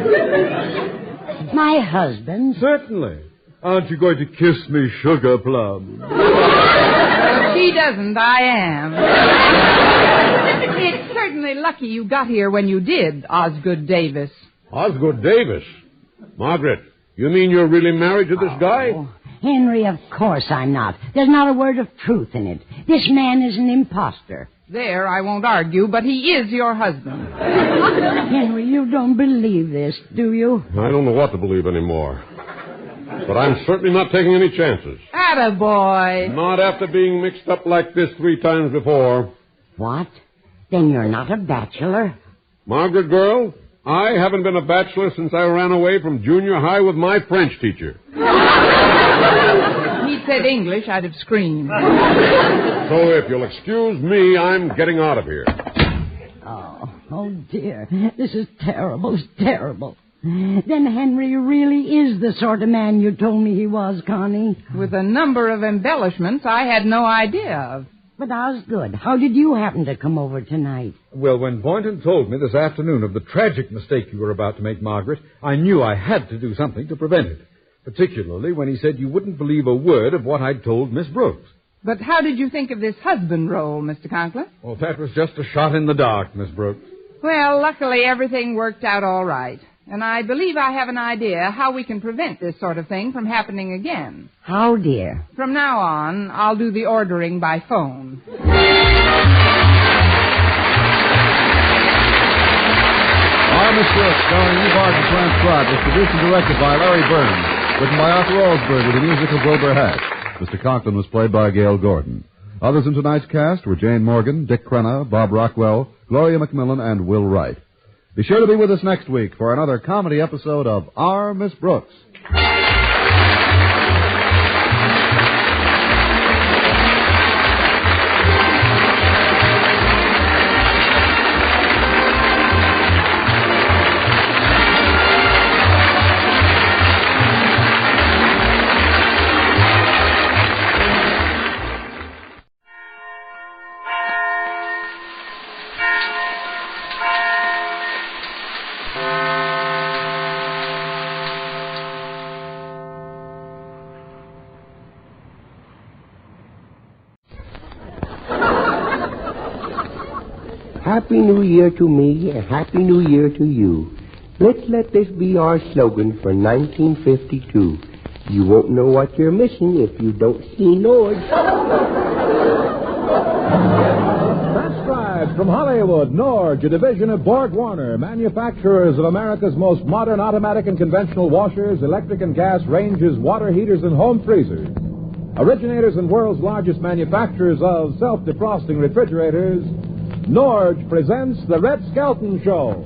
My husband?
Certainly. Aren't you going to kiss me, sugar plum?
If she doesn't, I am. It's certainly lucky you got here when you did, Osgood Davis.
Osgood Davis? Margaret, you mean you're really married to this guy?
Henry, of course I'm not. There's not a word of truth in it. This man is an imposter.
There, I won't argue, but he is your husband.
Henry, you don't believe this, do you?
I don't know what to believe anymore. But I'm certainly not taking any chances.
Attaboy.
Not after being mixed up like this 3 times before.
What? Then you're not a bachelor?
Margaret, girl, I haven't been a bachelor since I ran away from junior high with my French teacher.
He said English, I'd have screamed.
So if you'll excuse me, I'm getting out of here.
Oh, dear. This is terrible, terrible. Then Henry really is the sort of man you told me he was, Connie.
With a number of embellishments I had no idea of.
But Osgood, how did you happen to come over tonight?
Well, when Boynton told me this afternoon of the tragic mistake you were about to make, Margaret, I knew I had to do something to prevent it. Particularly when he said you wouldn't believe a word of what I'd told Miss Brooks.
But how did you think of this husband role, Mr. Conklin?
Well, that was just a shot in the dark, Miss Brooks.
Well, luckily everything worked out all right. And I believe I have an idea how we can prevent this sort of thing from happening again.
How, dear?
From now on, I'll do the ordering by phone.
Our Miss Brooks, starring Eve Arden, transcribed, was produced and directed by Larry Burns. Written by Arthur Alsberg with the music of Wilbur Hatch. Mr. Conklin was played by Gail Gordon. Others in tonight's cast were Jane Morgan, Dick Crenna, Bob Rockwell, Gloria McMillan, and Will Wright. Be sure to be with us next week for another comedy episode of Our Miss Brooks.
Happy New Year to me and Happy New Year to you. Let's let this be our slogan for 1952. You won't know what you're missing if you don't see Nord.
Transcribed from Hollywood, Norge, a division of Borg Warner, manufacturers of America's most modern automatic and conventional washers, electric and gas ranges, water heaters, and home freezers.
Originators and world's largest manufacturers of self-defrosting refrigerators, Norge presents the Red Skelton Show.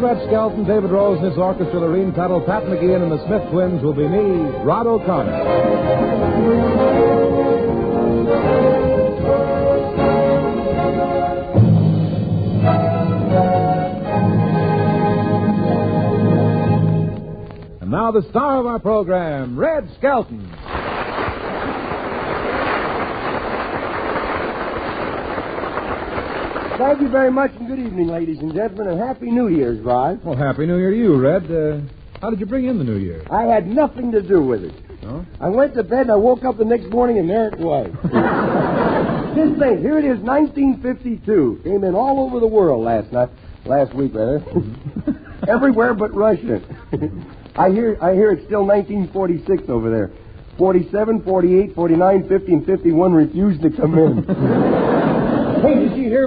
Red Skelton, David Rose, and his orchestra, Lorene Tuttle, Pat McGeehan, and the Smith Twins will be me, Rod O'Connor. And now the star of our program, Red Skelton.
Thank you very much, and good evening, ladies and gentlemen, and Happy New Year's, Rod.
Well, Happy New Year to you, Red. How did you bring in the New Year?
I had nothing to do with it.
No?
I went to bed, and I woke up the next morning, and there it was. Just think, here it is, 1952. Came in all over the world last week, rather. Everywhere but Russia. I hear it's still 1946 over there. 47, 48, 49, 50, and 51 refused to come in.
Hey, did you hear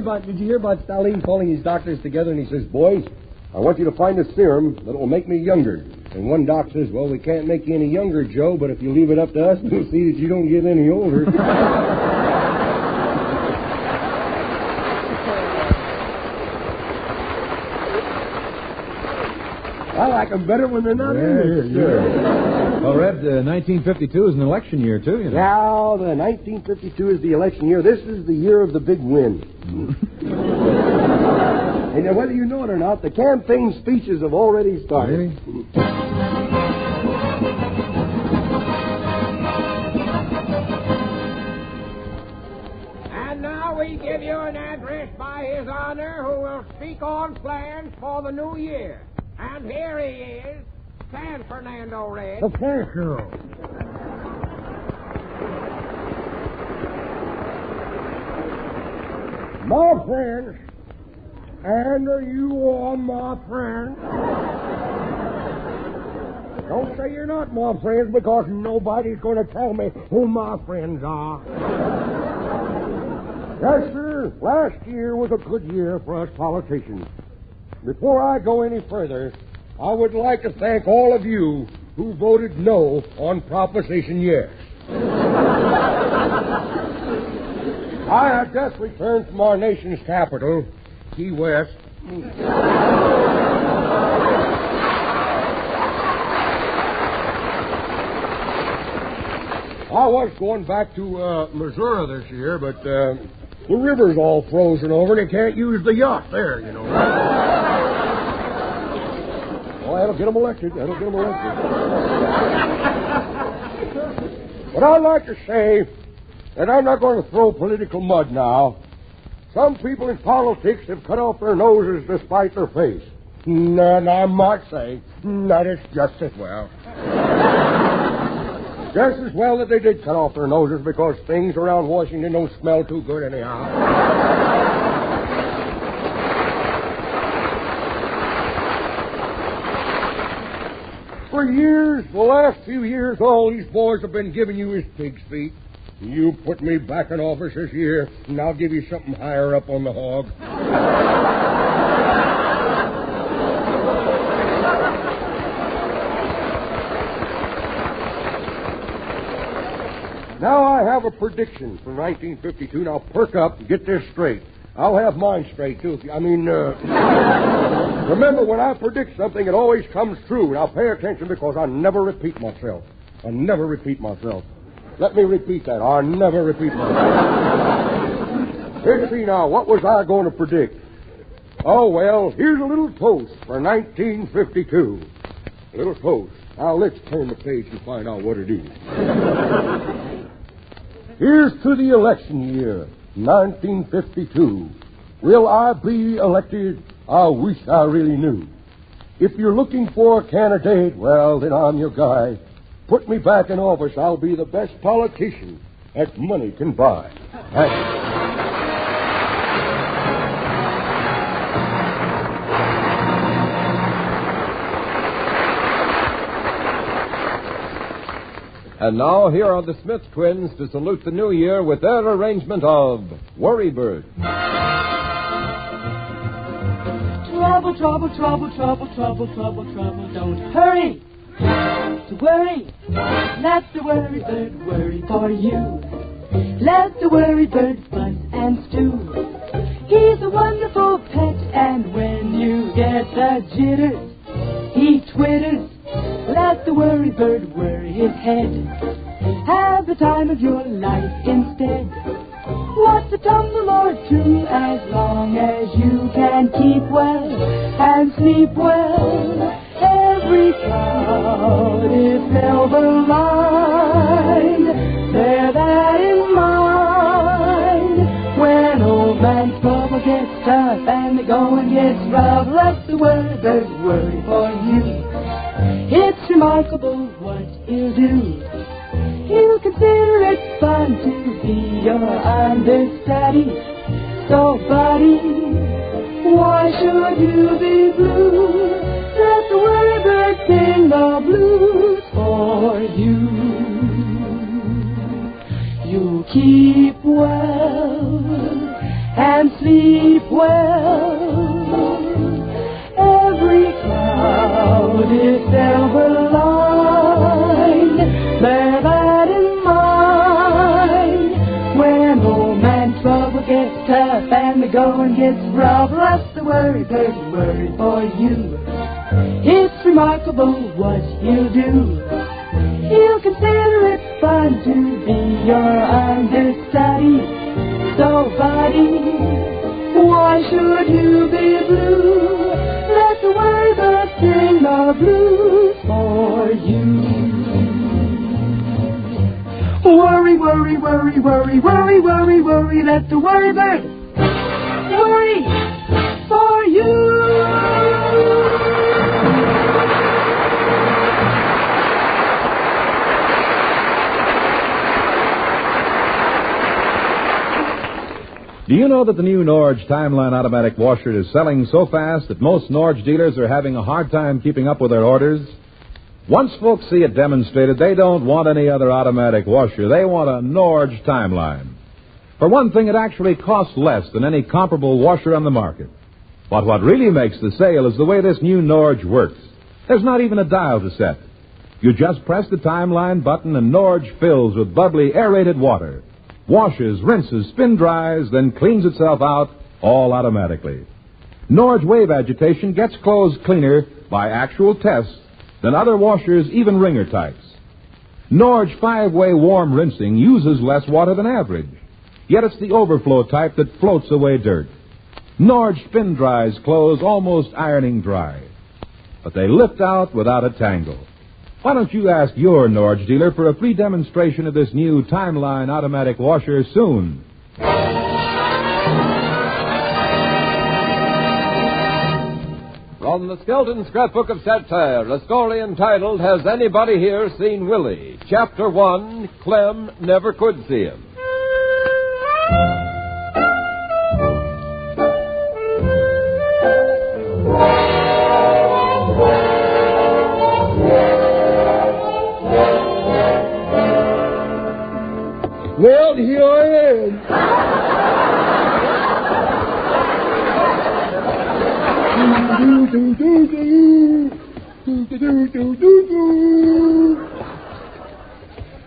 about Stalin calling his doctors together and he says, boys, I want you to find a serum that will make me younger. And one doc says, well, we can't make you any younger, Joe, but if you leave it up to us, we'll see that you don't get any older. I like them better when they're not in here.
Sure. Well, Red, 1952 is an election year, too, you know.
Now, the 1952 is the election year. This is the year of the big win. And whether you know it or not, the campaign speeches have already started.
Really?
And now we give you an address by His Honor who will speak on plans for the new year. And here he is, San Fernando Red.
Thank you. My friends, and you are my friends. Don't say you're not my friends, because nobody's going to tell me who my friends are. Yes, sir, last year was a good year for us politicians. Before I go any further, I would like to thank all of you who voted no on Proposition Yes. I have just returned from our nation's capital, Key West. I was going back to Missouri this year, but the river's all frozen over and they can't use the yacht there, you know. Well, that'll get them elected. But I'd like to say that I'm not going to throw political mud now. Some people in politics have cut off their noses to spite their face. And I might say that it's just as well. Just as well that they did cut off their noses, because things around Washington don't smell too good anyhow. For years, the last few years, all these boys have been giving you is pig's feet. You put me back in office this year, and I'll give you something higher up on the hog. Now I have a prediction for 1952. Now perk up and get this straight. I'll have mine straight, too. Remember, when I predict something, it always comes true. Now pay attention, because I never repeat myself. Let me repeat that. I never repeat myself. Let's see now, what was I going to predict? Oh, well, here's a little toast for 1952. A little toast. Now let's turn the page and find out what it is. Here's to the election year, 1952. Will I be elected? I wish I really knew. If you're looking for a candidate, well, then I'm your guy. Put me back in office. I'll be the best politician that money can buy.
And now, here are the Smith twins to salute the new year with their arrangement of Worry Bird.
Trouble, trouble, trouble, trouble, trouble, trouble, trouble, don't hurry to worry. Let the worry bird worry for you. Let the worry bird buzz and stew. He's a wonderful pet, and when you get the jitters, he twitters. Let the worry bird worry his head. Have the time of your life instead. What's a tumble or two, as long as you can keep well and sleep well. Every cloud is silver lined. Bear that in mind. When old man trouble gets tough and the going gets rough, let the worry bird worry for you. It's remarkable what he'll do. He'll consider it fun to be your understudy. So, buddy, why should you be blue? Let the worry bird sing the blues for you. You'll keep well and sleep well. Every cloud is silver lined. Bear that in mind. When old man trouble gets tough and the going gets rough, let the worry bird worry for you. It's remarkable what he'll do. He'll consider it fun to be your understudy. So, buddy, why should you be blue? Let the worry bird sing the blues for you. Worry, worry, worry, worry, worry, worry, worry. Let the worry bird worry for you.
Do you know that the new Norge Timeline automatic washer is selling so fast that most Norge dealers are having a hard time keeping up with their orders? Once folks see it demonstrated, they don't want any other automatic washer. They want a Norge Timeline. For one thing, it actually costs less than any comparable washer on the market. But what really makes the sale is the way this new Norge works. There's not even a dial to set. You just press the Timeline button and Norge fills with bubbly aerated water. Washes, rinses, spin dries, then cleans itself out, all automatically. Norge wave agitation gets clothes cleaner by actual tests than other washers, even wringer types. Norge 5-way warm rinsing uses less water than average, yet it's the overflow type that floats away dirt. Norge spin dries clothes almost ironing dry, but they lift out without a tangle. Why don't you ask your Norge dealer for a free demonstration of this new Timeline automatic washer soon?
From the Skelton Scrapbook of Satire, a story entitled, Has Anybody Here Seen Willie? Chapter 1, Clem Never Could See Him.
Well, here I am.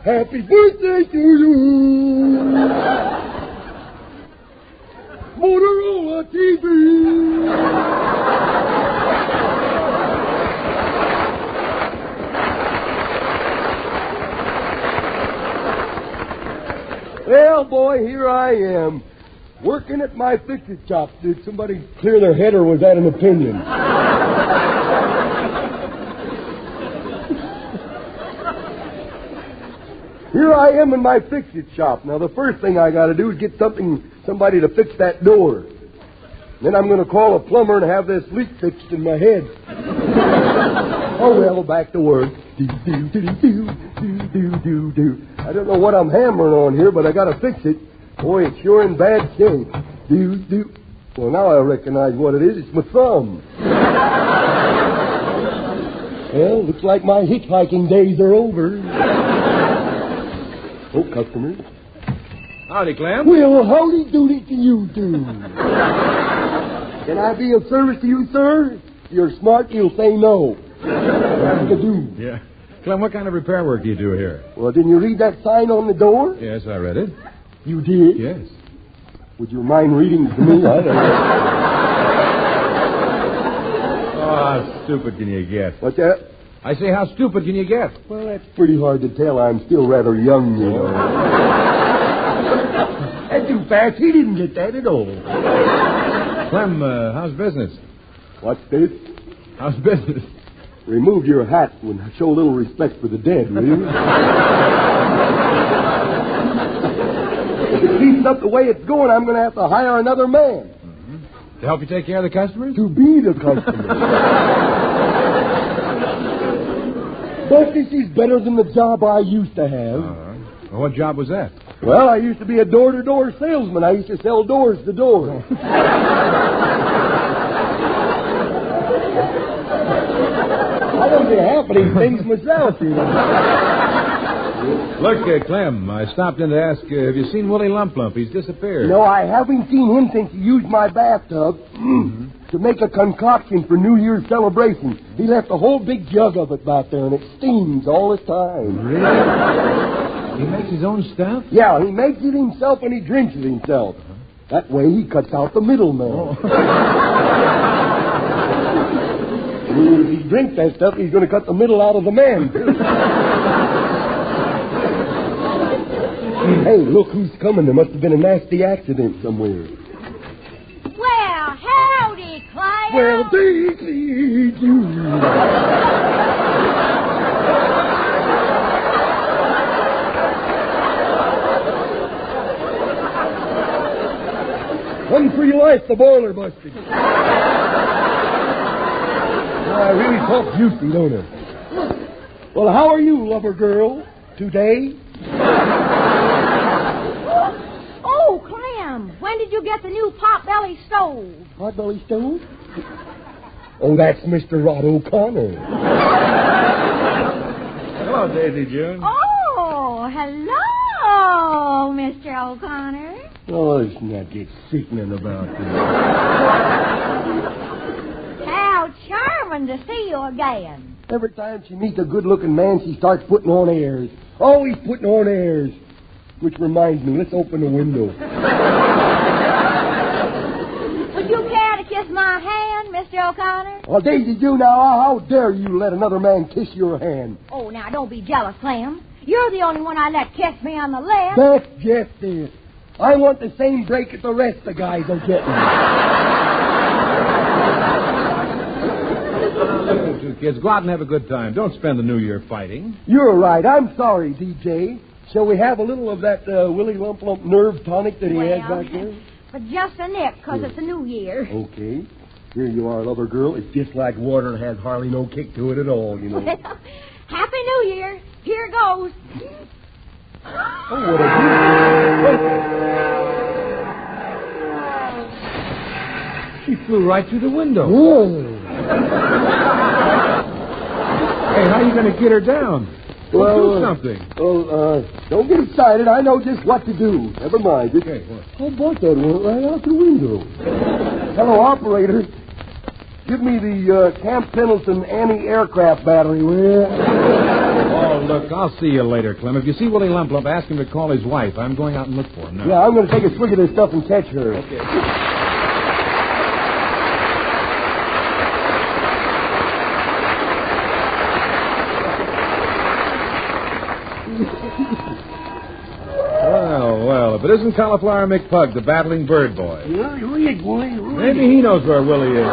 Happy birthday to you. Motorola TV. Well, boy, here I am, working at my fix-it shop. Did somebody clear their head, or was that an opinion? Here I am in my fix-it shop. Now, the first thing I got to do is get somebody to fix that door. Then I'm going to call a plumber and have this leak fixed in my head. Oh, well, back to work. I don't know what I'm hammering on here, but I got to fix it. Boy, it's sure in bad shape. Well, now I recognize what it is. It's my thumb. Well, looks like my hitchhiking days are over. Oh, customers.
Howdy, Clem.
Well, howdy doody to you two. Can I be of service to you, sir? If you're smart, you'll say no. Do.
Yeah. Clem, what kind of repair work do you do here?
Well, didn't you read that sign on the door?
Yes, I read it.
You did?
Yes.
Would you mind reading it to me? I don't know.
Oh, how stupid can you get?
What's that?
I say, how stupid can you get?
Well, that's pretty hard to tell. I'm still rather young, you know. That's too fast. He didn't get that at all.
Clem, how's business?
What's this?
How's business?
Remove your hat and show a little respect for the dead, will you? If it keeps up the way it's going, I'm going to have to hire another man.
Mm-hmm. To help you take care of the customers?
To be the customer. But this is better than the job I used to have.
Well, what job was that?
Well, I used to be a door-to-door salesman. I used to sell doors to door. I don't do half of these things myself, you know.
Look, Clem, I stopped in to ask, have you seen Willie Lump? He's disappeared.
No, I haven't seen him since he used my bathtub to make a concoction for New Year's celebration. He left a whole big jug of it back there, and it steams all the time.
Really? He makes his own stuff?
Yeah, he makes it himself, and he drinks it himself. That way, he cuts out the middleman.
Oh.
If he drinks that stuff, he's going to cut the middle out of the man. Hey, look who's coming. There must have been a nasty accident somewhere.
Well, howdy, Claudia.
Well, do. Run for your life, the boiler busted. I really talk juicy, don't I? Well, how are you, lover girl, today?
Oh, Clem, when did you get the new pot-belly stove?
Pot-belly stove? Oh, that's Mr. Rod O'Connor.
Hello, Daisy June.
Oh, hello, Mr. O'Connor.
Oh, let's not get sickening about this.
How charming to see you again.
Every time she meets a good-looking man, she starts putting on airs. Always putting on airs. Which reminds me, let's open the window.
Would you care to kiss my hand, Mr. O'Connor?
Oh, Daisy June, now, how dare you let another man kiss your hand?
Oh, now, don't be jealous, Clem. You're the only one I let kiss me on the lips.
That's just it. I want the same break that the rest of the guys are getting.
Listen, two kids, go out and have a good time. Don't spend the New Year fighting.
You're right. I'm sorry, DJ. Shall we have a little of that Willie Lump nerve tonic that he has back there?
But just a nip, because it's a new year.
Okay. Here you are, lover girl. It's just like water and has hardly no kick to it at all, you know.
Well, Happy New Year. Here goes.
Oh, what a
She flew right through the window.
Whoa.
Hey, how are you going to get her down?
Well,
do something.
Don't get excited. I know just what to do. Never mind.
Okay, what?
How about that one right out the window? Hello, operator. Give me the Camp Pendleton anti-aircraft battery, will you?
Oh, look, I'll see you later, Clem. If you see Willie Lump, ask him to call his wife. I'm going out and look for him now.
Yeah, I'm going to take a swig of this stuff and catch her.
Okay. Well, if it isn't Cauliflower McPug, the battling bird boy.
Read, Willie, read.
Maybe he knows where Willie is.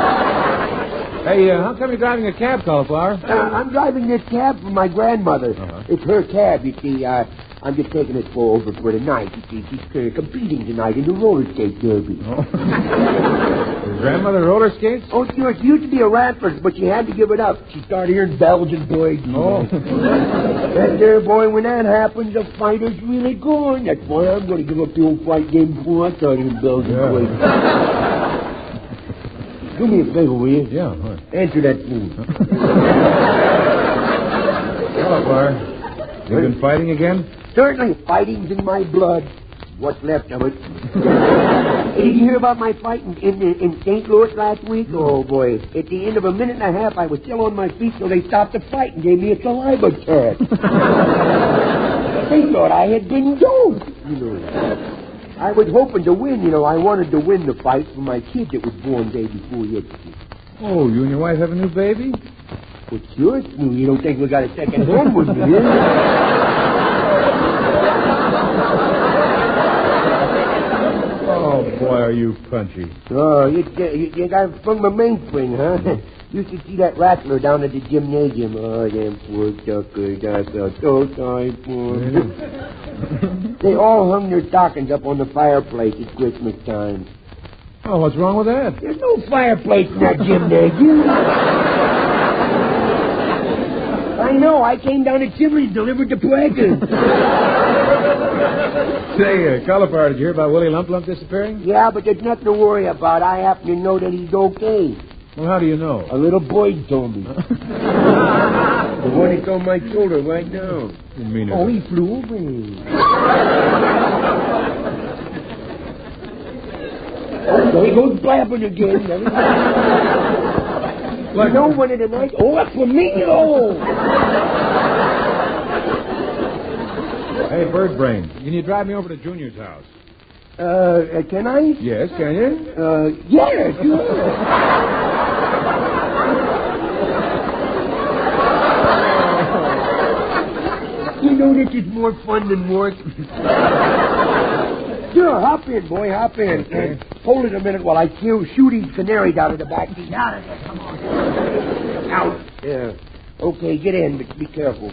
Hey, how come you're driving a cab, Cauliflower?
I'm driving this cab for my grandmother. It's her cab, you see. I'm just taking it over for the night. You see, she's competing tonight in the roller skate derby.
Oh. Your grandmother roller skates?
Oh, sure. She used to be a rapper, but she had to give it up. She started hearing Belgian boys.
Oh.
That there, boy, when that happens, the fighter's really going. That's why I'm going to give up the old fight game before I start hearing Belgian boys. Do me a favor, will you?
Yeah, all right.
Answer that phone.
Cauliflower, you been fighting again?
Certainly, fighting's in my blood. What's left of it. Did you hear about my fight in St. Louis last week? Oh, boy. At the end of a minute and a half, I was still on my feet, so they stopped the fight and gave me a saliva test. They thought I had been doped, you know. I was hoping to win, you know. I wanted to win the fight for my kid that was born day before yesterday.
Oh, you and your wife have a new baby?
Well, sure it's new. You don't think we got a second home with me, here?
Oh, boy, are you punchy.
Oh, you got it from the mainspring, huh? You should see that rattler down at the gymnasium. Oh, them poor suckers. I felt so sorry for them. They all hung their stockings up on the fireplace at Christmas time.
Oh, what's wrong with that?
There's no fireplace in that gymnasium. I know. I came down the chimney and delivered the presents.
Say, Cauliflower, did you hear about Willie Lump disappearing?
Yeah, but there's nothing to worry about. I happen to know that he's okay.
Well, how do you know?
A little boy told me. The one that's on my shoulder right now. Oh, he flew over me. There he goes blabbing again. You know one of the nights... Oh, that's for me, oh!
Hey, Bird Brain, can you drive me over to Junior's house?
Can I?
Yes, can you?
Yeah, sure. You know, this is more fun than work. Sure, hop in, boy, hop in.
Okay.
Hold it a minute while I shoot these canaries out of the back seat. Out of there, come on. Out. Yeah. Okay, get in, but be careful.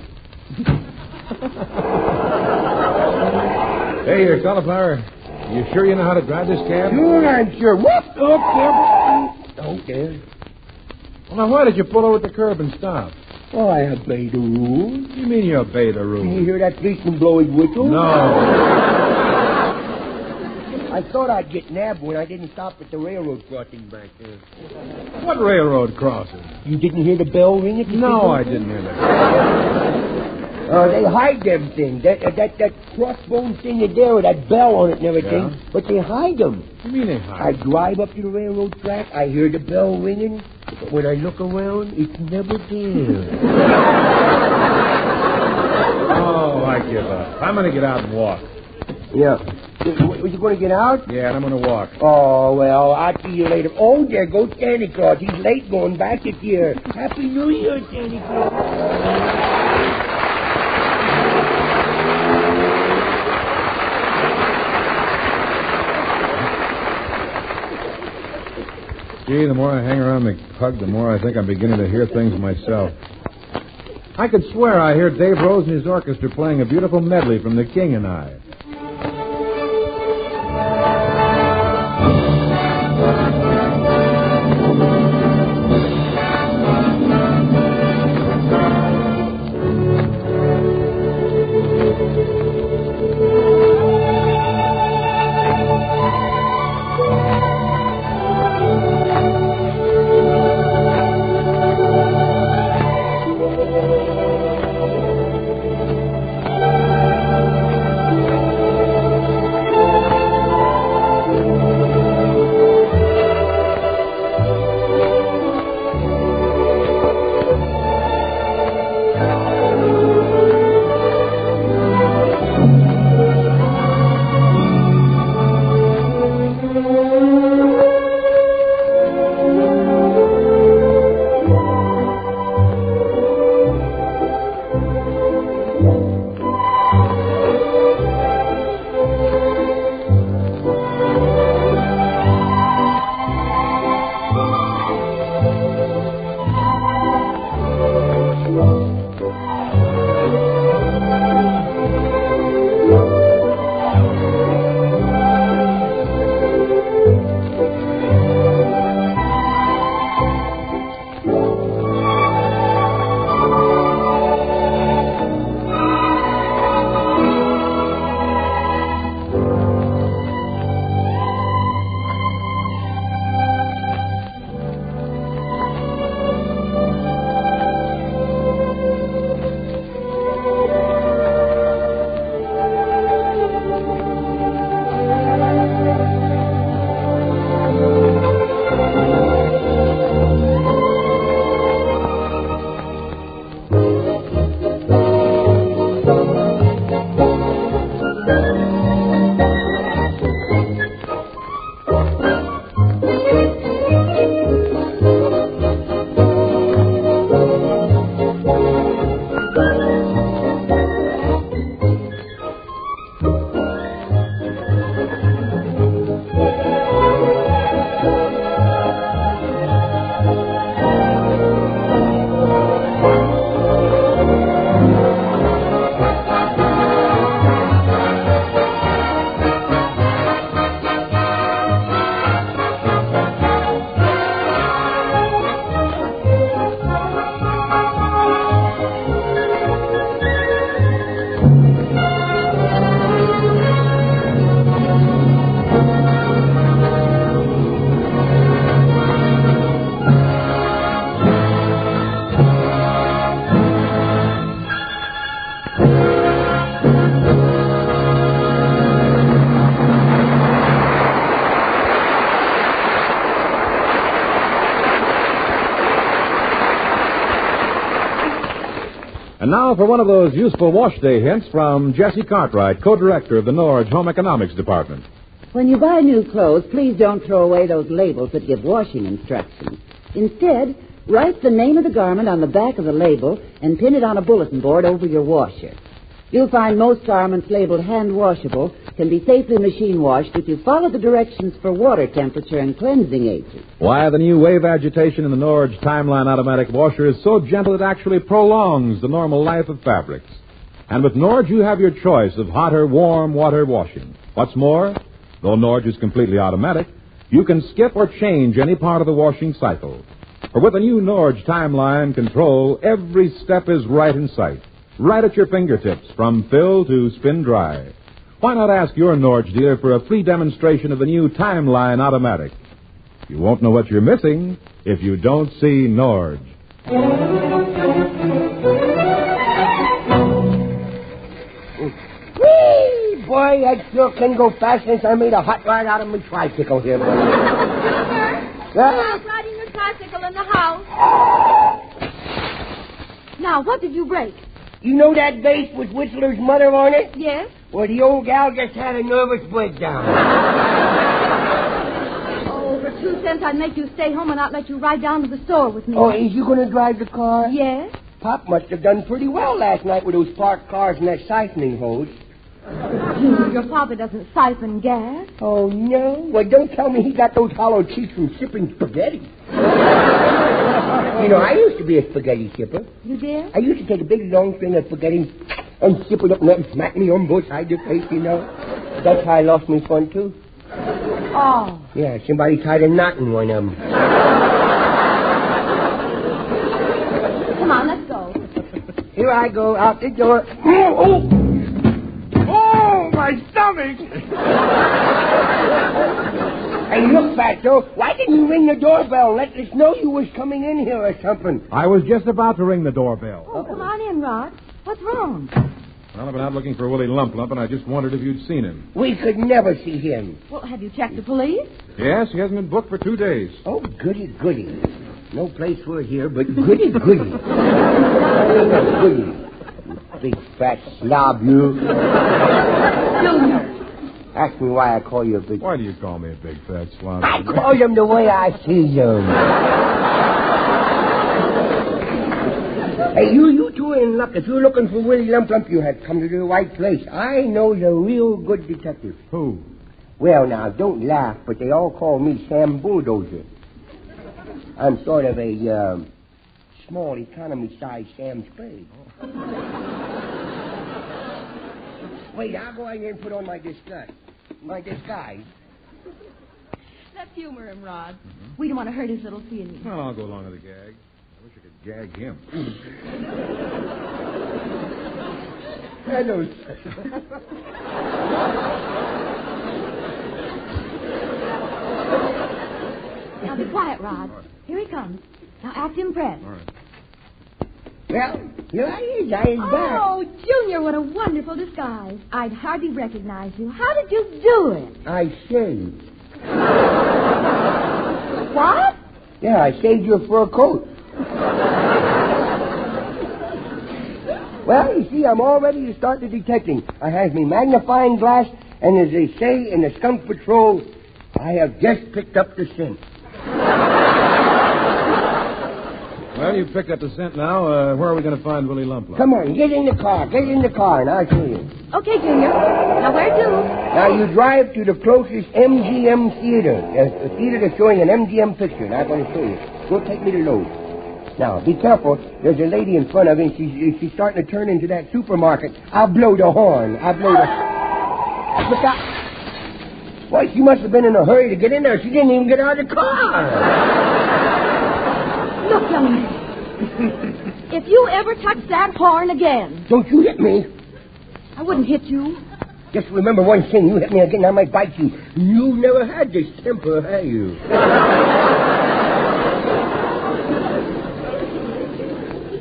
Hey, Cauliflower, you sure you know how to drive this cab?
Sure, I'm sure. Whoop! Oh, careful. Okay.
Well, now, why did you pull over at the curb and stop?
Oh, I obey the rules.
What do you mean you obey the rules?
Did you hear that policeman blow his whistle?
No.
I thought I'd get nabbed when I didn't stop at the railroad crossing back there.
What railroad crossing?
You didn't hear the bell ring at the
No, I didn't hear that.
They hide them things. That crossbone thing is there with that bell on it and everything.
Yeah?
But they hide them.
What do you mean they hide?
I drive up to the railroad track. I hear the bell ringing. But when I look around, it's never there.
Oh, I give up. I'm going to get out and walk.
Yeah. Were you going to get out?
Yeah, and I'm going to walk.
Oh, well, I'll see you later. Oh, there goes Santa Claus. He's late going back this year. Happy New Year, Santa Claus.
Gee, the more I hang around McPug, the more I think I'm beginning to hear things myself. I could swear I hear Dave Rose and his orchestra playing a beautiful medley from The King and I. now for one of those useful wash day hints from Jessie Cartwright, co-director of the Norge Home Economics Department.
When you buy new clothes, please don't throw away those labels that give washing instructions. Instead, write the name of the garment on the back of the label and pin it on a bulletin board over your washer. You'll find most garments labeled hand washable can be safely machine washed if you follow the directions for water temperature and cleansing agents.
Why, the new wave agitation in the Norge Timeline automatic washer is so gentle it actually prolongs the normal life of fabrics. And with Norge, you have your choice of hot or warm water washing. What's more, though Norge is completely automatic, you can skip or change any part of the washing cycle. For with the new Norge Timeline control, every step is right in sight, right at your fingertips, from fill to spin dry. Why not ask your Norge dealer for a free demonstration of the new Timeline automatic? You won't know what you're missing if you don't see Norge.
Whee! Boy, I sure can go fast since I made a hot rod out of my tricycle here, boy.
Stop riding your tricycle in the house. Now, what did you break?
You know that vase with Whistler's mother on it?
Yes.
Well, the old gal just had a nervous breakdown.
Oh, for 2 cents, I'd make you stay home and not let you ride down to the store with me.
Oh, is you going to drive the car?
Yes.
Pop must have done pretty well last night with those parked cars and that siphoning hose.
Your papa doesn't siphon gas.
Oh, no? Well, don't tell me he got those hollow cheeks from sipping spaghetti. You know, I used to be a spaghetti shipper.
You did?
I used to take a big, long string of spaghetti and ship it up and let it smack me on both sides of the face, you know. That's how I lost my front tooth.
Oh.
Yeah, somebody tied a knot in one of them.
Come on, let's go.
Here I go, out the door. Oh, my stomach! Hey, look, Fatso, why didn't you ring the doorbell and let us know you was coming in here or something?
I was just about to ring the doorbell.
Oh, come on in, Rod. What's wrong?
Well, I've been out looking for Willie Lump, and I just wondered if you'd seen him.
We could never see him.
Well, have you checked the police?
Yes, he hasn't been booked for 2 days.
Oh, goody, goody. No place for it here, but goody, goody. Goody. Big fat slob, you.
Junior.
Ask me why I call you a big...
Why do you call me a big fat slob?
I call them the way I see them. Hey, you two are in luck. If you're looking for Willie Lump, you have come to the right place. I know a real good detective.
Who?
Well, now, don't laugh, but they all call me Sam Bulldozer. I'm sort of a small economy-sized Sam Spade. Wait, I'll go in here and put on my disguise.
Let's humor him, Rod. Mm-hmm. We don't want to hurt his little feelings.
Well, I'll go along with the gag. I wish I could gag him.
Hello.
Now be quiet, Rod. Here he comes. Now act impressed.
All right.
Well, here I is back.
Oh, Junior, what a wonderful disguise. I'd hardly recognize you. How did you do it?
I shaved.
What?
Yeah, I shaved your fur coat. Well, you see, I'm all ready to start the detecting. I have me magnifying glass, and as they say in the skunk patrol, I have just picked up the scent.
Well, you've picked up the scent now. Where are we going to find Willie Lump?
Come on, get in the car, and I'll show you.
Okay, Junior. Now, where to?
Now, you drive to the closest MGM theater. A theater that's showing an MGM picture, and I'm going to show you. Don't take me to Lowe's. Now, be careful. There's a lady in front of me. She's starting to turn into that supermarket. I'll blow the horn. Look out. Boy, she must have been in a hurry to get in there. She didn't even get out of the car.
Look, young man. If you ever touch that horn again...
Don't you hit me.
I wouldn't hit you.
Just remember one thing. You hit me again, I might bite you. You've never had this temper, have you?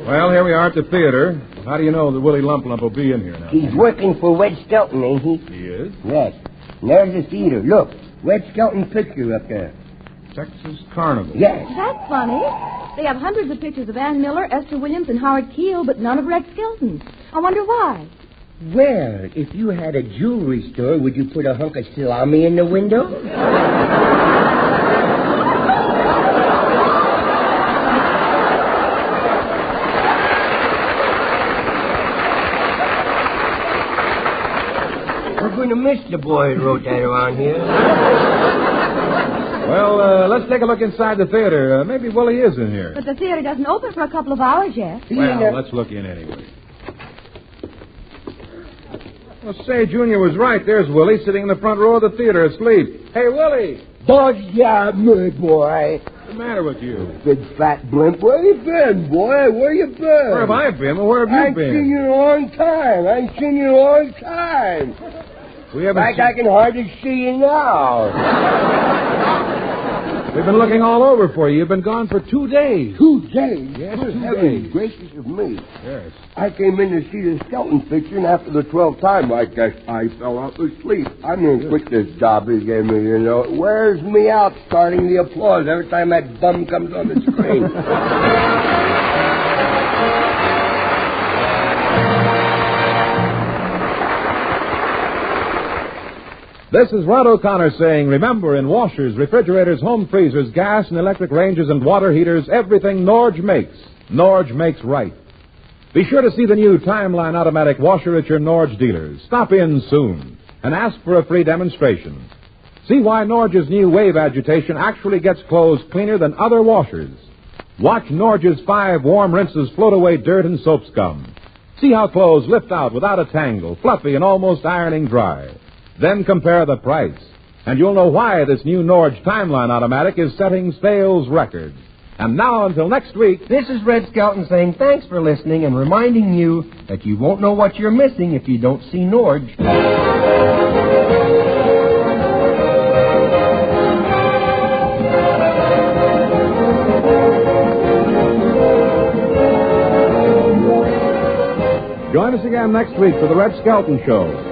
Well, here we are at the theater. How do you know that Willie Lump will be in here now?
He's working for Red Skelton, ain't he?
He is?
Yes. And there's the theater. Look, Red Skelton picture up there.
Texas Carnival.
Yes.
That's funny.
They have hundreds of pictures of Ann Miller, Esther Williams, and Howard Keel, but none of Red Skelton. I wonder why.
Well, if you had a jewelry store, would you put a hunk of salami in the window? We're going to miss the boy who wrote that around here.
Well, let's take a look inside the theater. Maybe Willie is in here.
But the theater doesn't open for a couple of hours yet.
Well, let's look in anyway. Well, say, Junior was right. There's Willie sitting in the front row of the theater asleep. Hey, Willie!
Yeah, my boy.
What's the matter with you?
Big fat blimp. Where you been, boy? Where you been?
Where have I been? Well, where have you been?
I ain't seen you in a long time. I ain't seen you in a long time.
We haven't.
In fact, I can hardly see you now.
We've been looking all over for you. You've been gone for 2 days.
2 days?
Yes,
Good
2
heavens
days.
gracious of me.
Yes.
I came in to see the Skelton picture, and after the 12th time, I guess I fell out asleep. I'm going to quit this job he gave me, you know. It wears me out starting the applause every time that bum comes on the screen.
This is Rod O'Connor saying, remember, in washers, refrigerators, home freezers, gas and electric ranges, and water heaters, everything Norge makes right. Be sure to see the new Timeline automatic washer at your Norge dealers. Stop in soon and ask for a free demonstration. See why Norge's new wave agitation actually gets clothes cleaner than other washers. Watch Norge's 5 warm rinses float away dirt and soap scum. See how clothes lift out without a tangle, fluffy and almost ironing dry. Then compare the price, and you'll know why this new Norge Timeline automatic is setting sales records. And now, until next week,
this is Red Skelton saying thanks for listening and reminding you that you won't know what you're missing if you don't see Norge.
Join us again next week for the Red Skelton Show.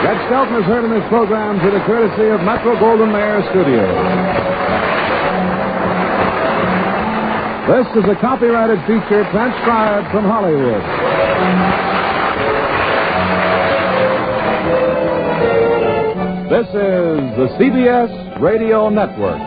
Red Skelton is heard in this program through the courtesy of Metro-Goldwyn-Mayer Studios. This is a copyrighted feature transcribed from Hollywood. This is the CBS Radio Network.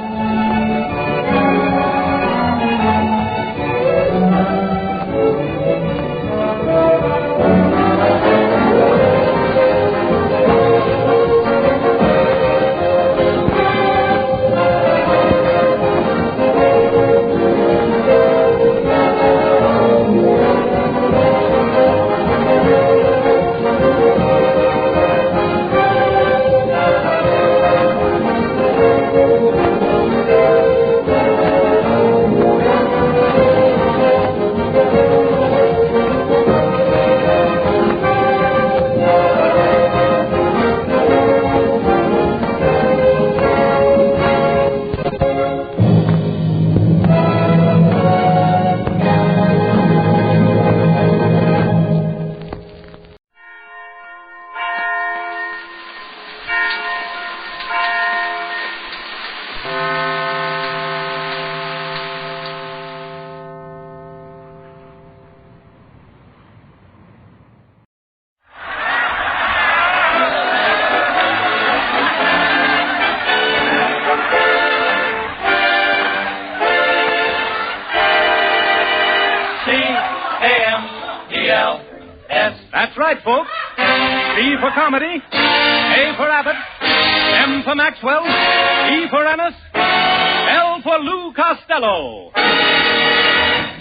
That's right, folks. C for comedy, A for Abbott, M for Maxwell, E for Amos, L for Lou Costello.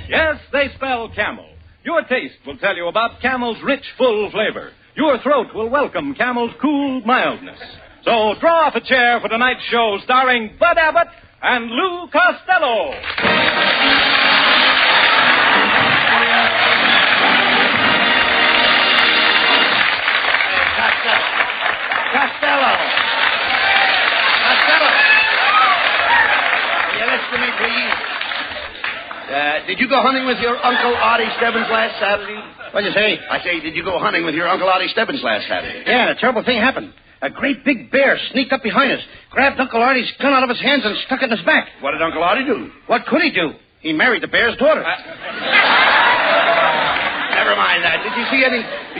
Yes, they spell camel. Your taste will tell you about Camel's rich, full flavor. Your throat will welcome Camel's cool mildness. So draw off a chair for tonight's show starring Bud Abbott and Lou Costello.
Costello. Will you listen to me, please? Did you go hunting with your Uncle Artie Stebbins last Saturday?
What'd you say?
I say, did you go hunting with your Uncle Artie Stebbins last Saturday?
Yeah, a terrible thing happened.
A great big bear sneaked up behind us, grabbed Uncle Artie's gun out of his hands and stuck it in his back.
What did Uncle Artie do?
What could he do? He married the bear's daughter.
Never mind that. Did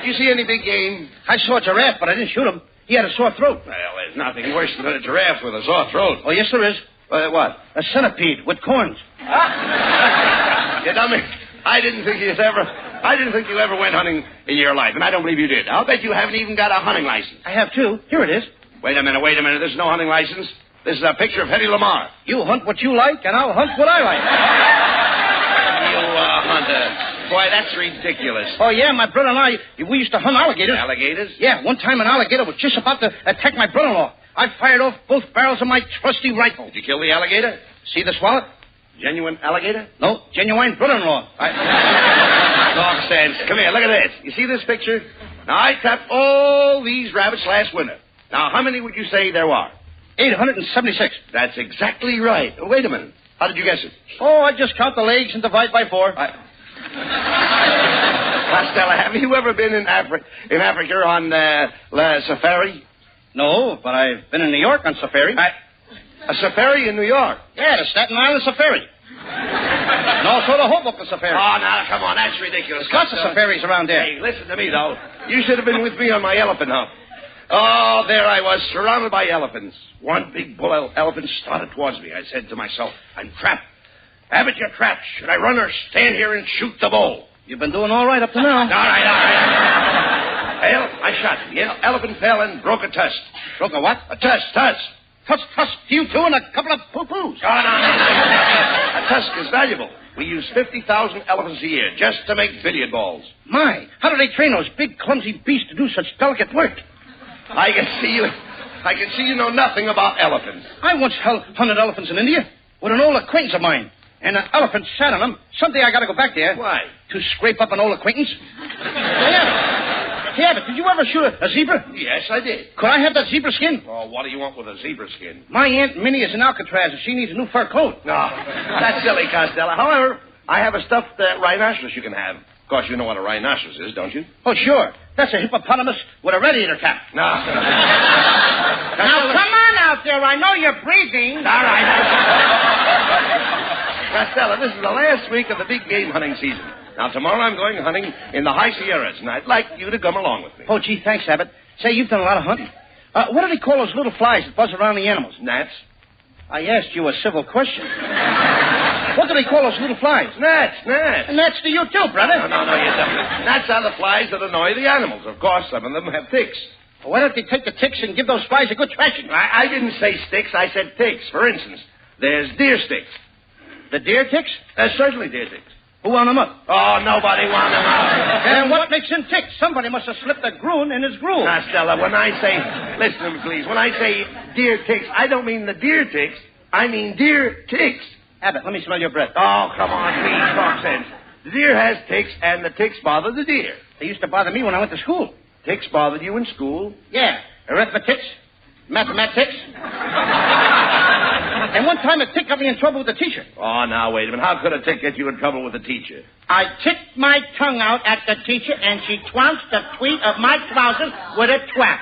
you see any big game?
I saw a giraffe, but I didn't shoot him. He had a sore throat.
Well, there's nothing worse than a giraffe with a sore throat.
Oh, yes, there is.
What?
A centipede with corns.
You dummy. I didn't think you ever went hunting in your life, and I don't believe you did. I'll bet you haven't even got a hunting license.
I have, too. Here it is.
Wait a minute. This is no hunting license. This is a picture of Hetty Lamar.
You hunt what you like, and I'll hunt what I like.
You hunter. Boy, that's ridiculous.
Oh, yeah, my brother and I, we used to hunt alligators.
Alligators?
Yeah, one time an alligator was just about to attack my brother-in-law. I fired off both barrels of my trusty rifle.
Did you kill the alligator?
See this wallet?
Genuine alligator?
No, genuine brother-in-law.
Talk sense. Come here, look at this. You see this picture? Now, I trapped all these rabbits last winter. Now, how many would you say there were?
876.
That's exactly right. Oh, wait a minute. How did you guess it?
Oh, I just count the legs and divide by 4.
Costello, have you ever been in Africa on safari?
No, but I've been in New York on safari.
A safari in New York?
Yeah, the Staten Island Safari. And also the Hoboken Safari.
Oh, now, come on, that's ridiculous.
There's lots of safaris around there.
Hey, listen to me, though. You should have been with me on my elephant hunt. Oh, there I was, surrounded by elephants. One big bull elephant started towards me. I said to myself, I'm trapped. Abbott, you're trapped. Should I run or stand here and shoot the bull?
You've been doing all right up to now.
All right. Well, I shot. The elephant fell and broke a tusk.
Broke a what?
A tusk.
Tusk, you two, and a couple of poo-poos.
Oh, no. A tusk is valuable. We use 50,000 elephants a year just to make billiard balls.
My, how do they train those big, clumsy beasts to do such delicate work?
I can see you know nothing about elephants.
I once hunted elephants in India with an old acquaintance of mine. And an elephant sat on them. Someday I got to go back there.
Why?
To scrape up an old acquaintance. Hey, Abbott, did you ever shoot a zebra?
Yes, I did.
Could I have that zebra skin?
Oh, what do you want with a zebra skin?
My Aunt Minnie is in Alcatraz, and she needs a new fur coat.
No, that's silly, Costello. However, I have a stuffed rhinoceros you can have. Of course, you know what a rhinoceros is, don't you?
Oh, sure. That's a hippopotamus with a radiator cap.
No.
Now, come on out there. I know you're breathing.
All right. Costello, this is the last week of the big game hunting season. Now, tomorrow I'm going hunting in the High Sierras, and I'd like you to come along with me.
Oh, gee, thanks, Abbott. Say, you've done a lot of hunting. What do they call those little flies that buzz around the animals?
Gnats.
I asked you a civil question. What do they call those little flies?
Gnats.
And that's to you, too, brother.
No, you don't. Gnats are the flies that annoy the animals. Of course, some of them have ticks.
Well, why don't they take the ticks and give those flies a good thrashing?
I didn't say sticks. I said ticks. For instance, there's deer sticks.
The deer ticks?
Certainly deer ticks.
Who wound them up?
Oh, nobody wound them up.
And what makes them tick? Somebody must have slipped a groon in his groove.
Costello, when I say... Listen to me, please. When I say deer ticks, I don't mean the deer ticks. I mean deer ticks.
Abbott, let me smell your breath.
Oh, come on, please, talk sense. The deer has ticks, and the ticks bother the deer.
They used to bother me when I went to school.
Ticks bothered you in school?
Yeah. Arithmetics, mathematics. And one time a tick got me in trouble with the teacher.
Oh, now, wait a minute. How could a tick get you in trouble with the teacher?
I ticked my tongue out at the teacher, and she trounced the tweet of my trousers with a twat.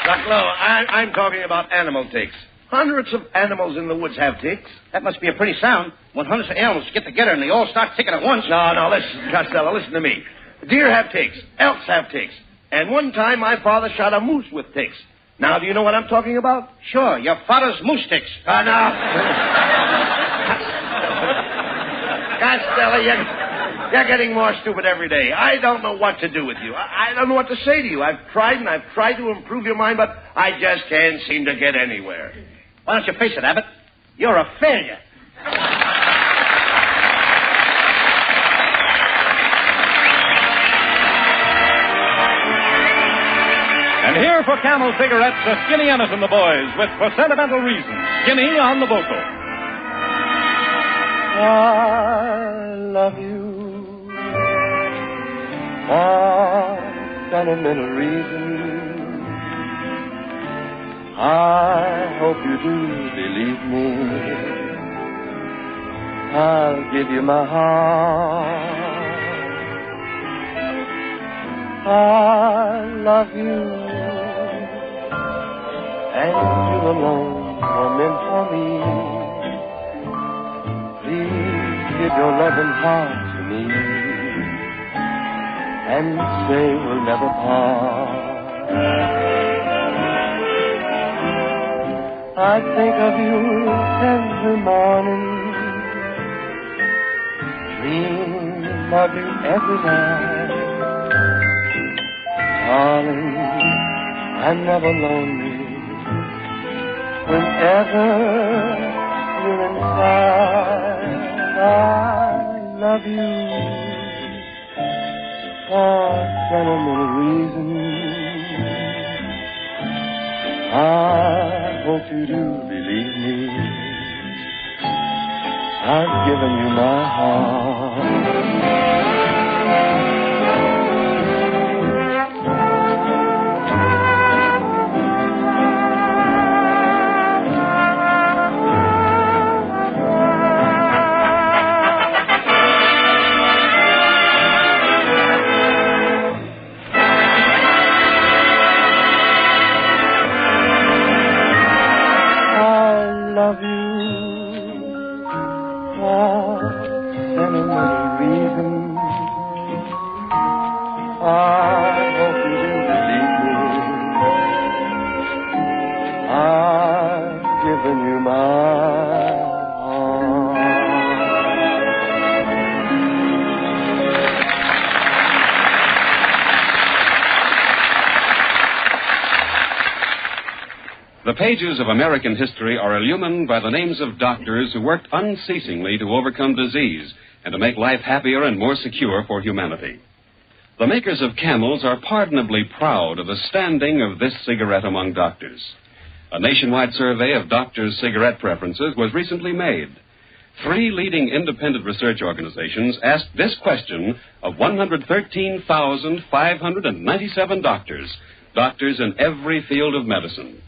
Look, Lo, I'm talking about animal ticks. Hundreds of animals in the woods have ticks.
That must be a pretty sound when hundreds of animals get together and they all start ticking at once.
No, listen, Costello, listen to me. Deer have ticks. Elks have ticks. And one time my father shot a moose with ticks. Now, do you know what I'm talking about?
Sure, your father's moose ticks.
No. Costello, you're getting more stupid every day. I don't know what to do with you. I don't know what to say to you. I've tried to improve your mind, but I just can't seem to get anywhere.
Why don't you face it, Abbott? You're a failure.
And here for Camel Cigarettes, the Skinny Amos and the Boys, with For Sentimental Reasons, Skinny on the vocal.
I love you for sentimental reasons. I hope you do believe me.
I'll give you my heart. I love you, and you alone were meant for me. Please give your loving heart to me, and say we'll never part. I think of you every morning, dream of you every night. Darling, I'm never lonely whenever you're inside. I love you for sentimental reasons. I hope you do believe me. I've given you my heart.
The pages of American history are illumined by the names of doctors who worked unceasingly to overcome disease and to make life happier and more secure for humanity. The makers of Camels are pardonably proud of the standing of this cigarette among doctors. A nationwide survey of doctors' cigarette preferences was recently made. 3 leading independent research organizations asked this question of 113,597 doctors in every field of medicine.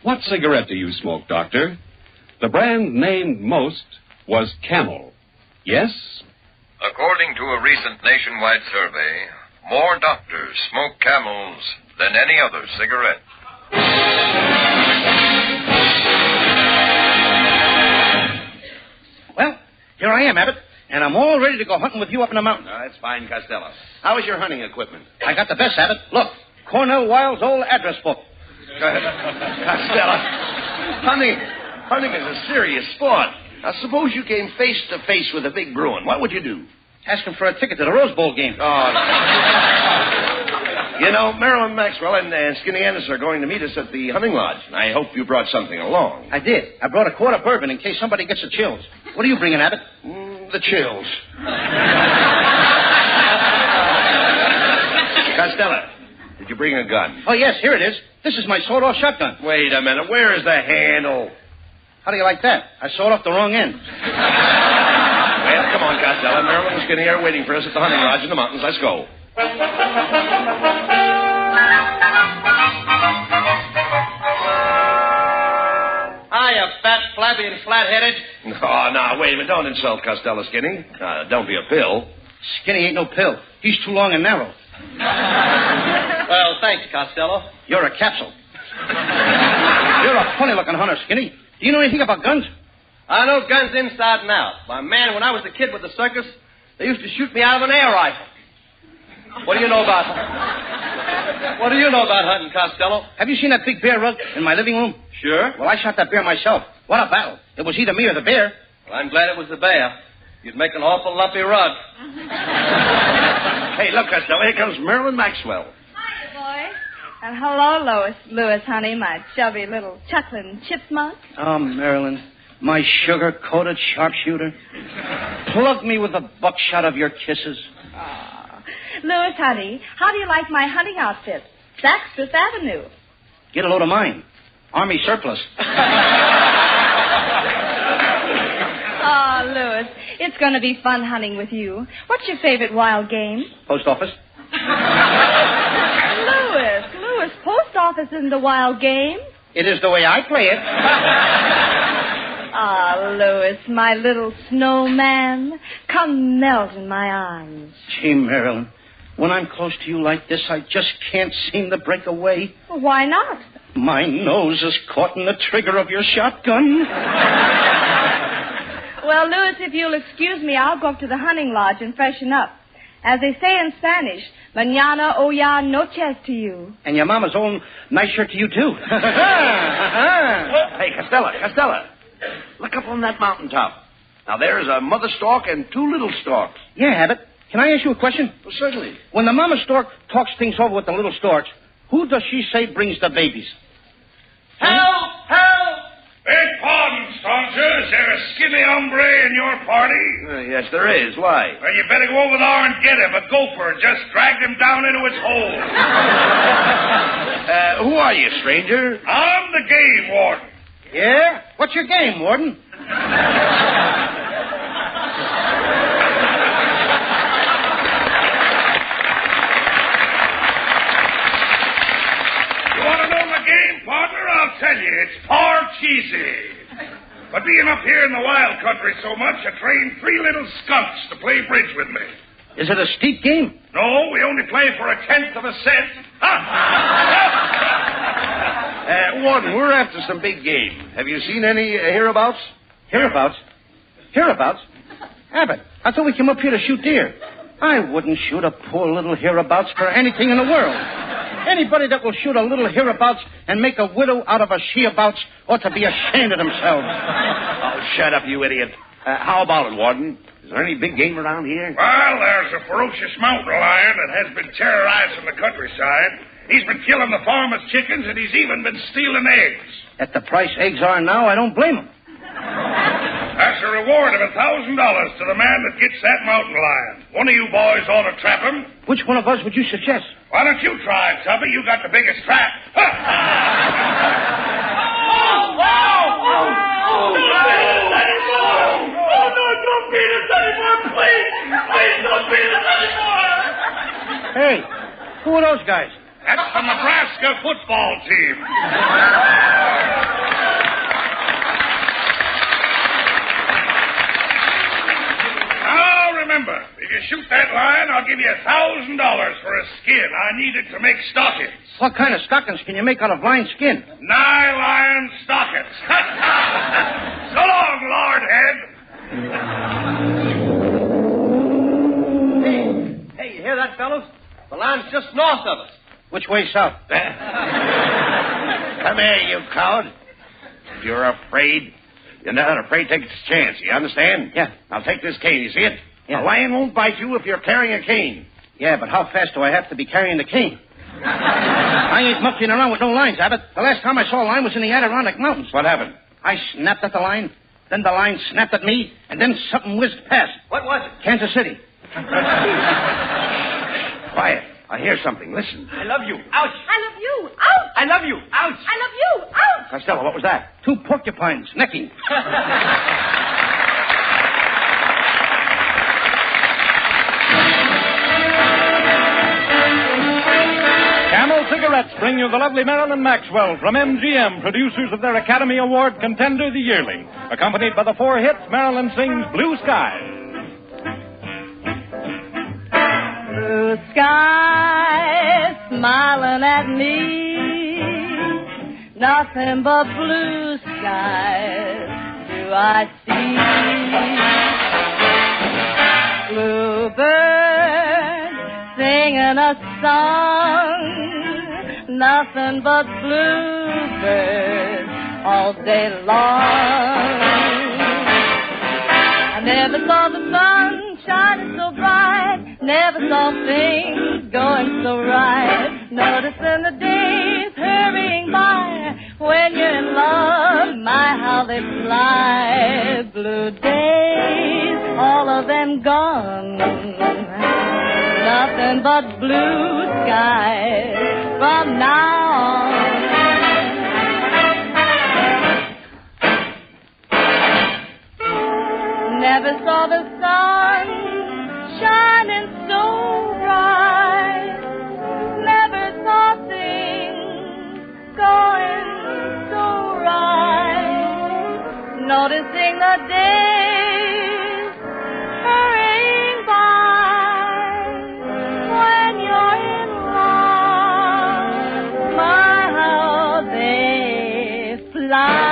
What cigarette do you smoke, doctor? The brand named most was Camel. Yes?
According to a recent nationwide survey, more doctors smoke Camels than any other cigarette.
Well, here I am, Abbott, and I'm all ready to go hunting with you up in the mountains.
That's fine, Costello. How is your hunting equipment?
I got the best, Abbott. Look, Cornell Wilde's old address book.
Costello, hunting is a serious sport. Now, suppose you came face to face with a big Bruin. What would you do?
Ask him for a ticket to the Rose Bowl game.
Oh. You know, Marilyn Maxwell and Skinny Anderson are going to meet us at the hunting lodge. I hope you brought something along.
I did. I brought a quart of bourbon in case somebody gets the chills. What are you bringing, Abbott?
The chills. Costello, did you bring a gun?
Oh, yes, here it is. This is my sawed-off shotgun.
Wait a minute. Where is the handle?
How do you like that? I sawed off the wrong end.
Well, come on, Costello. Marilyn and Skinny are waiting for us at the hunting lodge in the mountains. Let's go.
Hiya, fat, flabby, and flat-headed.
No, wait a minute. Don't insult Costello, Skinny. Don't be a pill.
Skinny ain't no pill. He's too long and narrow.
Well, thanks, Costello.
You're a capsule. You're a funny-looking hunter, Skinny. Do you know anything about guns?
I know guns inside and out. My man, when I was a kid with the circus, they used to shoot me out of an air rifle. What do you know about hunting, Costello?
Have you seen that big bear rug in my living room?
Sure.
Well, I shot that bear myself. What a battle. It was either me or the bear.
Well, I'm glad it was the bear. You'd make an awful lumpy rug.
Hey, look, Costello, here comes Marilyn Maxwell.
Hi, boys. And hello, Louis, honey, my chubby little chuckling chipmunk.
Oh, Marilyn, my sugar-coated sharpshooter. Plug me with the buckshot of your kisses.
Louis, honey, how do you like my hunting outfit? Saks Fifth Avenue.
Get a load of mine. Army surplus.
Oh, Louis, it's going to be fun hunting with you. What's your favorite wild game?
Post office.
Louis, post office isn't a wild game.
It is the way I play it.
Ah, Louis, my little snowman, come melt in my arms.
Gee, Marilyn, when I'm close to you like this, I just can't seem to break away.
Well, why not?
My nose is caught in the trigger of your shotgun.
Well, Louis, if you'll excuse me, I'll go up to the hunting lodge and freshen up. As they say in Spanish, mañana o ya noches to you.
And your mama's own nice shirt to you, too.
Hey, Costello. Look up on that mountaintop. Now, there's a mother stork and two little storks.
Yeah, Abbott. Can I ask you a question?
Well, certainly.
When the mama stork talks things over with the little storks, who does she say brings the babies?
Help! Beg pardon, Stauncher. Is there a skinny hombre in your party? Yes, there is. Why? Well, you better go over there and get him. A gopher just dragged him down into his hole. Who are you, stranger? I'm the game warden.
Yeah? What's your game, warden?
Partner, I'll tell you, it's far cheesy. But being up here in the wild country so much, I trained 3 little skunks to play bridge with me.
Is it a steep game?
No, we only play for 1/10 of a cent. Warden, we're after some big game. Have you seen any hereabouts?
Hereabouts? Abbott, I thought we came up here to shoot deer. I wouldn't shoot a poor little hereabouts for anything in the world. Anybody that will shoot a little hereabouts and make a widow out of a sheabouts ought to be ashamed of themselves.
Oh, shut up, you idiot. How about it, Warden? Is there any big game around here? Well, there's a ferocious mountain lion that has been terrorizing the countryside. He's been killing the farmers' chickens, and he's even been stealing eggs.
At the price eggs are now, I don't blame him.
That's a reward of $1,000 to the man that gets that mountain lion. One of you boys ought to trap him.
Which one of us would you suggest?
Why don't you try it, Tubby? You got the biggest trap. Oh, no, don't beat us anymore, please. Please don't beat us anymore.
Hey, who are those guys?
That's the Nebraska football team. Remember, if you shoot that lion, I'll give you $1,000 for a skin. I need it to make stockings.
What kind of stockings can you make out of lion skin?
Lion stockings. So long, Lordhead.
Hey, you hear that, fellows? The lion's just north of us.
Which way south?
Come here, you coward. If you're afraid, you're not afraid to take a chance. You understand?
Yeah.
Now take this cane. You see it?
Yeah.
A lion won't bite you if you're carrying a cane.
Yeah, but how fast do I have to be carrying the cane? I ain't mucking around with no lines, Abbott. The last time I saw a lion was in the Adirondack Mountains.
What happened?
I snapped at the lion, then the lion snapped at me, and then something whizzed past.
What was it?
Kansas City.
Quiet. I hear something. Listen.
I love you. Ouch.
I love you. Ouch.
I love you. Ouch.
I love you. Ouch.
Costello, what was that?
2 porcupines necking.
Camel Cigarettes bring you the lovely Marilyn Maxwell from MGM, producers of their Academy Award contender, The Yearling. Accompanied by the 4 hits, Marilyn sings Blue Skies.
Blue sky smiling at me, nothing but blue skies do I see. Bluebird singing a song, nothing but bluebirds all day long. I never saw the sun shining so bright, never saw things going so right. Noticing the days hurrying by, when you're in love, my how they fly. Blue days, all of them gone, nothing but blue skies from now on. Never saw the sun shining so bright, never saw things going so right. noticing the days hurrying by. When you're in love, my, how they fly.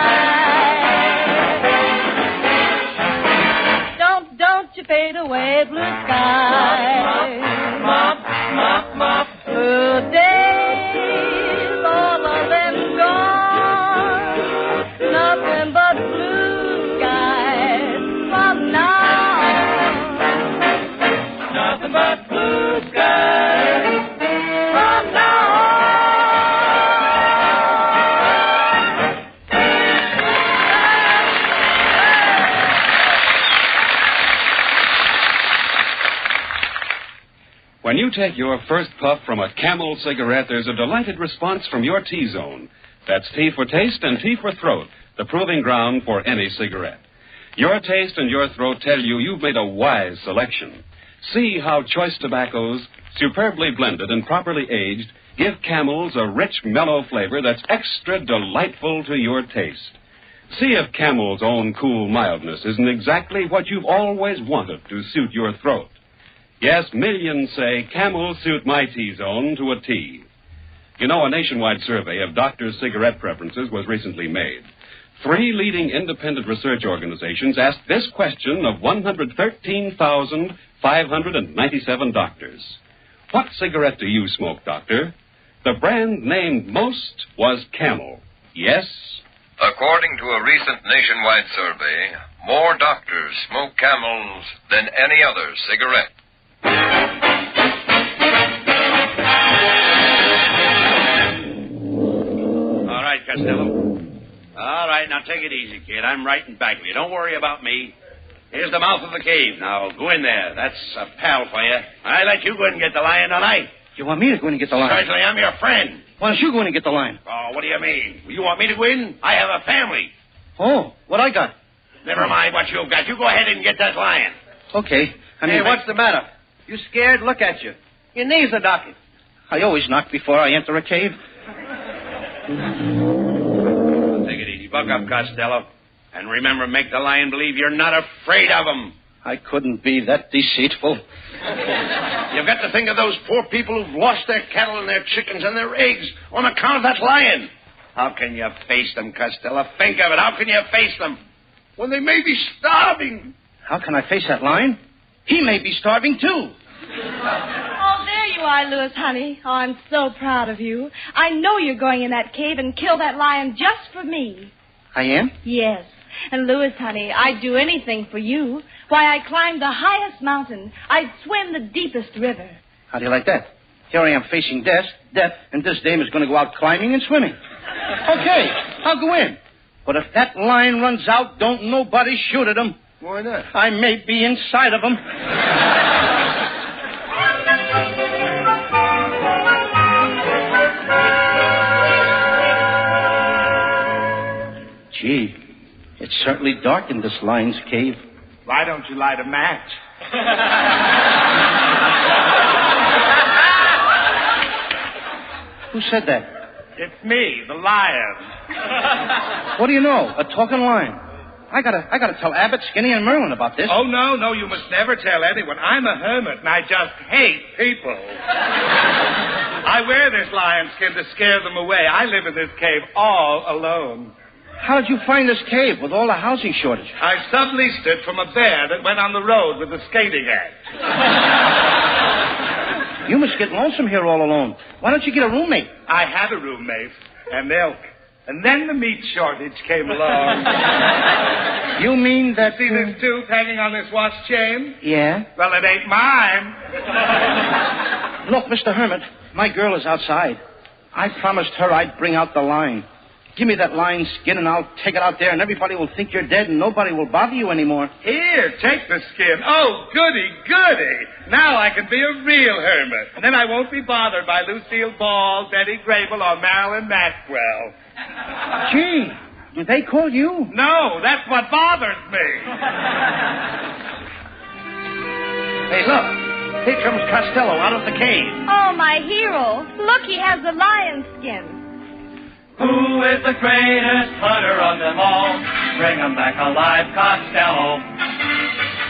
Don't you fade away, blue sky. Mop, mop, mop. Good days, all of them gone. Nothing but blue skies from now on. Nothing but blue skies from now
When you take your first puff from a Camel cigarette, there's a delighted response from your T-zone. That's T for taste and T for throat, the proving ground for any cigarette. Your taste and your throat tell you you've made a wise selection. See how choice tobaccos, superbly blended and properly aged, give Camels a rich, mellow flavor that's extra delightful to your taste. See if Camel's own cool mildness isn't exactly what you've always wanted to suit your throat. Yes, millions say Camels suit my T-zone to a T. You know, a nationwide survey of doctors' cigarette preferences was recently made. 3 leading independent research organizations asked this question of 113,597 doctors. What cigarette do you smoke, doctor? The brand named most was Camel. Yes?
According to a recent nationwide survey, more doctors smoke Camels than any other cigarette.
All right, Costello. All right, now take it easy, kid. I'm right in back of you. Don't worry about me. Here's the mouth of the cave. Now, go in there. That's a pal for you. I let you go in and get the lion tonight.
You want me to go in and get the lion?
Certainly, I'm your friend.
Why don't you go in and get the lion?
Oh, what do you mean? You want me to go in? I have a family.
Oh, what I got?
Never mind what you've got. You go ahead and get that lion.
Okay.
Hey, what's the matter? You scared? Look at you. Your knees are knocking.
I always knock before I enter a cave.
Take it easy. Buck up, Costello. And remember, make the lion believe you're not afraid of him.
I couldn't be that deceitful.
You've got to think of those poor people who've lost their cattle and their chickens and their eggs on account of that lion. How can you face them, Costello? Think of it. How can you face them when they may be starving?
How can I face that lion? He may be starving, too.
Oh, there you are, Louis, honey. Oh, I'm so proud of you. I know you're going in that cave and kill that lion just for me.
I am?
Yes. And, Louis, honey, I'd do anything for you. Why, I'd climb the highest mountain. I'd swim the deepest river.
How do you like that? Here I am facing death, and this dame is going to go out climbing and swimming. Okay, I'll go in. But if that lion runs out, don't nobody shoot at him.
Why not?
I may be inside of him. Gee, it's certainly dark in this lion's cave.
Why don't you light a match?
Who said that?
It's me, the lion.
What do you know? A talking lion. I gotta tell Abbott, Skinny, and Merlin about this.
Oh, no, you must never tell anyone. I'm a hermit, and I just hate people. I wear this lion skin to scare them away. I live in this cave all alone.
How'd you find this cave with all the housing shortage?
I subleased it from a bear that went on the road with the skating act.
You must get lonesome here all alone. Why don't you get a roommate?
I had a roommate and milk. And then the meat shortage came along.
You mean that...
See this tooth hanging on this watch chain?
Yeah?
Well, it ain't mine.
Look, Mr. Hermit, my girl is outside. I promised her I'd bring out the lion. Give me that lion skin and I'll take it out there and everybody will think you're dead and nobody will bother you anymore.
Here, take the skin. Oh, goody. Now I can be a real hermit. And then I won't be bothered by Lucille Ball, Betty Grable, or Marilyn Maxwell.
Gee, did they call you?
No, that's what bothers me.
Hey, look. Here comes Costello out of the cave.
Oh, my hero. Look, he has the lion skin.
Who is the greatest hunter of them all?
bring 'em back alive, Costello.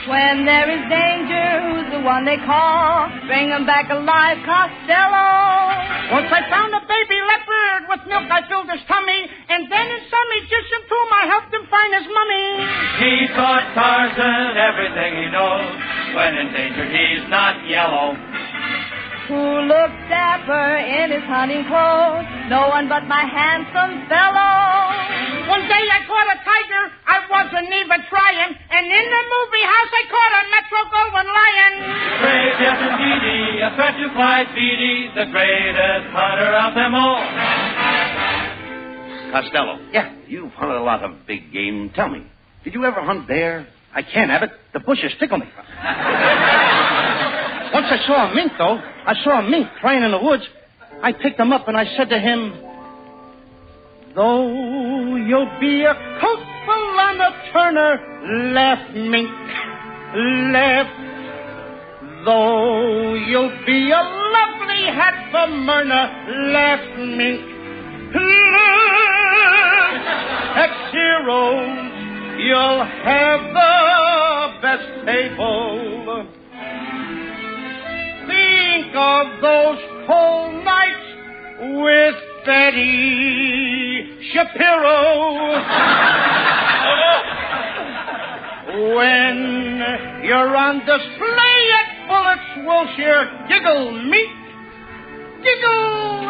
When there is danger, who's the one they call? Bring 'em back alive, Costello.
Once I found a baby leopard. With milk I filled his tummy. And then in some Egyptian tomb I helped him find his mummy.
He taught Tarzan everything he knows. When in danger, he's not yellow.
Who looks dapper in his hunting clothes? No one but my handsome fellow.
One day I caught a tiger, I wasn't even trying, and in the movie house I caught a Metro Goldwyn lion.
Brave yes indeedy, a threat to Clyde Beatty, the greatest hunter of them all.
Costello.
Yeah?
You've hunted a lot of big game. Tell me, did you ever hunt bear?
I can't, Abbott. The bushes tickle me. Once I saw a mink, though. I saw a mink crying in the woods. I picked him up and I said to him, though you'll be a coatful on a Turner, laugh, mink, laugh. Though you'll be a lovely hat for Myrna, laugh, mink, laugh. At Ciro's, you'll have the best table. Think of those cold nights with Betty Shapiro. When you're on display at Bullett's Wilshire, giggle, meat, giggle.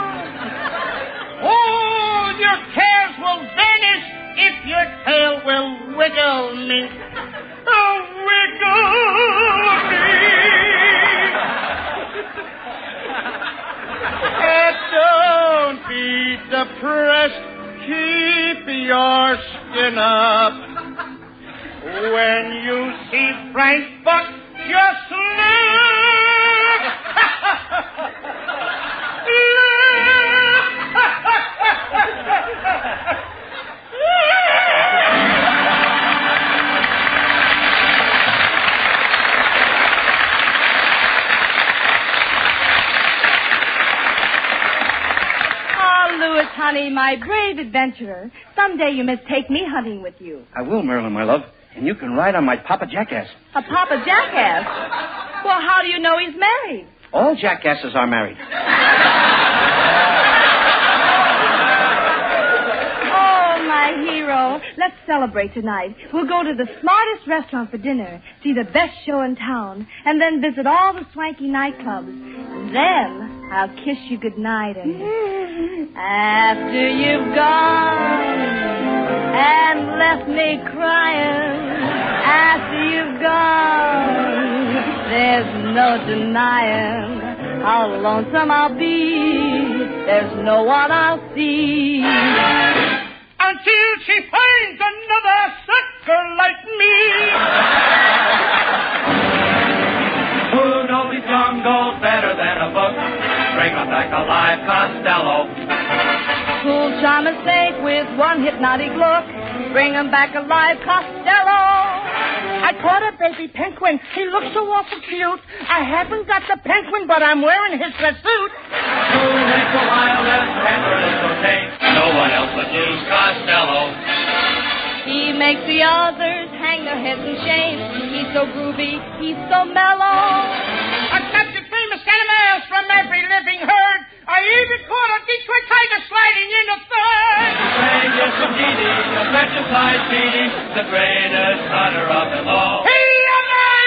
All your cares will vanish if your tail will wiggle, mink. Oh, wiggle me. Don't be depressed. Keep your skin up. When you see Frank Buck, just look.
Honey, my brave adventurer. Someday you must take me hunting with you.
I will, Marilyn, my love. And you can ride on my Papa Jackass.
A Papa Jackass? Well, how do you know he's married?
All jackasses are married.
Oh, my hero. Let's celebrate tonight. We'll go to the smartest restaurant for dinner, see the best show in town, and then visit all the swanky nightclubs. And then I'll kiss you goodnight, and after you've gone and left me crying, after you've gone, there's no denying how lonesome I'll be. There's no one I'll see.
Until she finds another sucker like me.
Who knows these young gold better than a book? Bring 'em back alive, Costello.
Who'll charm a snake with one hypnotic look? Bring 'em back alive, Costello.
I caught a baby penguin. He looks so awful cute. I haven't got the penguin, but I'm wearing his dress suit.
Who makes a wildest tenderest so tame? No one else but Luz Costello.
He makes the others hang their heads in shame. He's so groovy, he's so mellow.
I captured famous animals from every living herd. I even caught a Detroit tiger sliding in the third.
Hey, yes, indeedy, the petrified Beatty, the greatest hunter of them all.
Hey,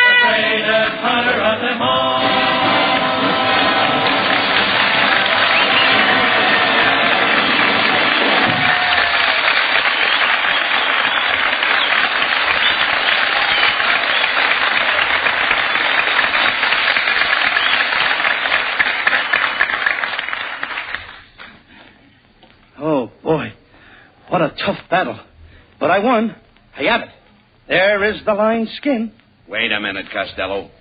the greatest hunter of them all.
Oh, boy. What a tough battle. But I won. Hey, Abbott, there is the lion's skin.
Wait a minute, Costello.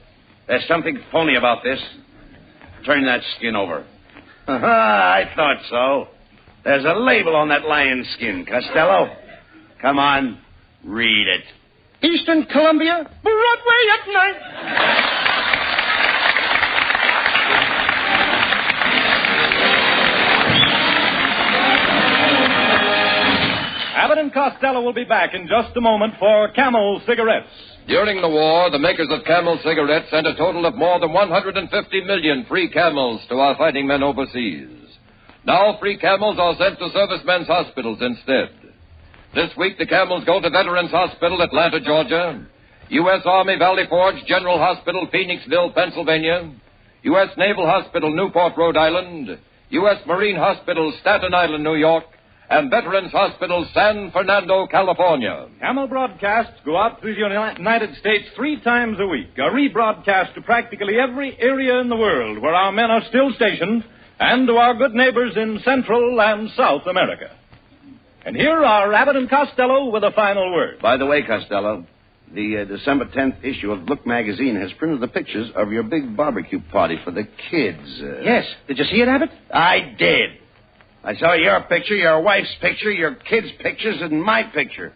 There's something phony about this. Turn that skin over. I thought so. There's a label on that lion's skin, Costello. Come on, read it.
Eastern Columbia, Broadway at night.
Abbott and and Costello will be back in just a moment for Camel cigarettes.
During the war, the makers of Camel cigarettes sent a total of more than 150 million free Camels to our fighting men overseas. Now free Camels are sent to servicemen's hospitals instead. This week, the Camels go to Veterans Hospital, Atlanta, Georgia, U.S. Army Valley Forge General Hospital, Phoenixville, Pennsylvania, U.S. Naval Hospital, Newport, Rhode Island, U.S. Marine Hospital, Staten Island, New York, and Veterans Hospital, San Fernando, California.
Camel broadcasts go out through the United States 3 times a week, a rebroadcast to practically every area in the world where our men are still stationed, and to our good neighbors in Central and South America. And here are Abbott and Costello with a final word.
By the way, Costello, the December 10th issue of Look magazine has printed the pictures of your big barbecue party for the kids.
Yes. Did you see it, Abbott?
I did. I saw your picture, your wife's picture, your kids' pictures, and my picture.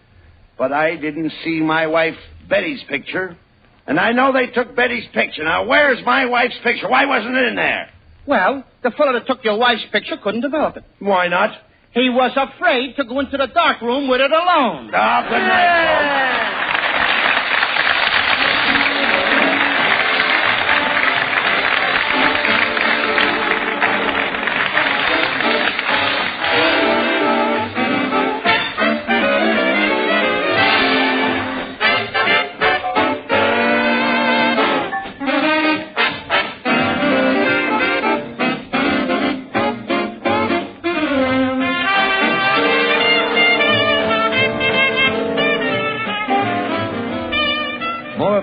But I didn't see my wife Betty's picture. And I know they took Betty's picture. Now, where's my wife's picture? Why wasn't it in there?
Well, the fellow that took your wife's picture couldn't develop it.
Why not?
He was afraid to go into the dark room with it alone.
Oh, good night, folks.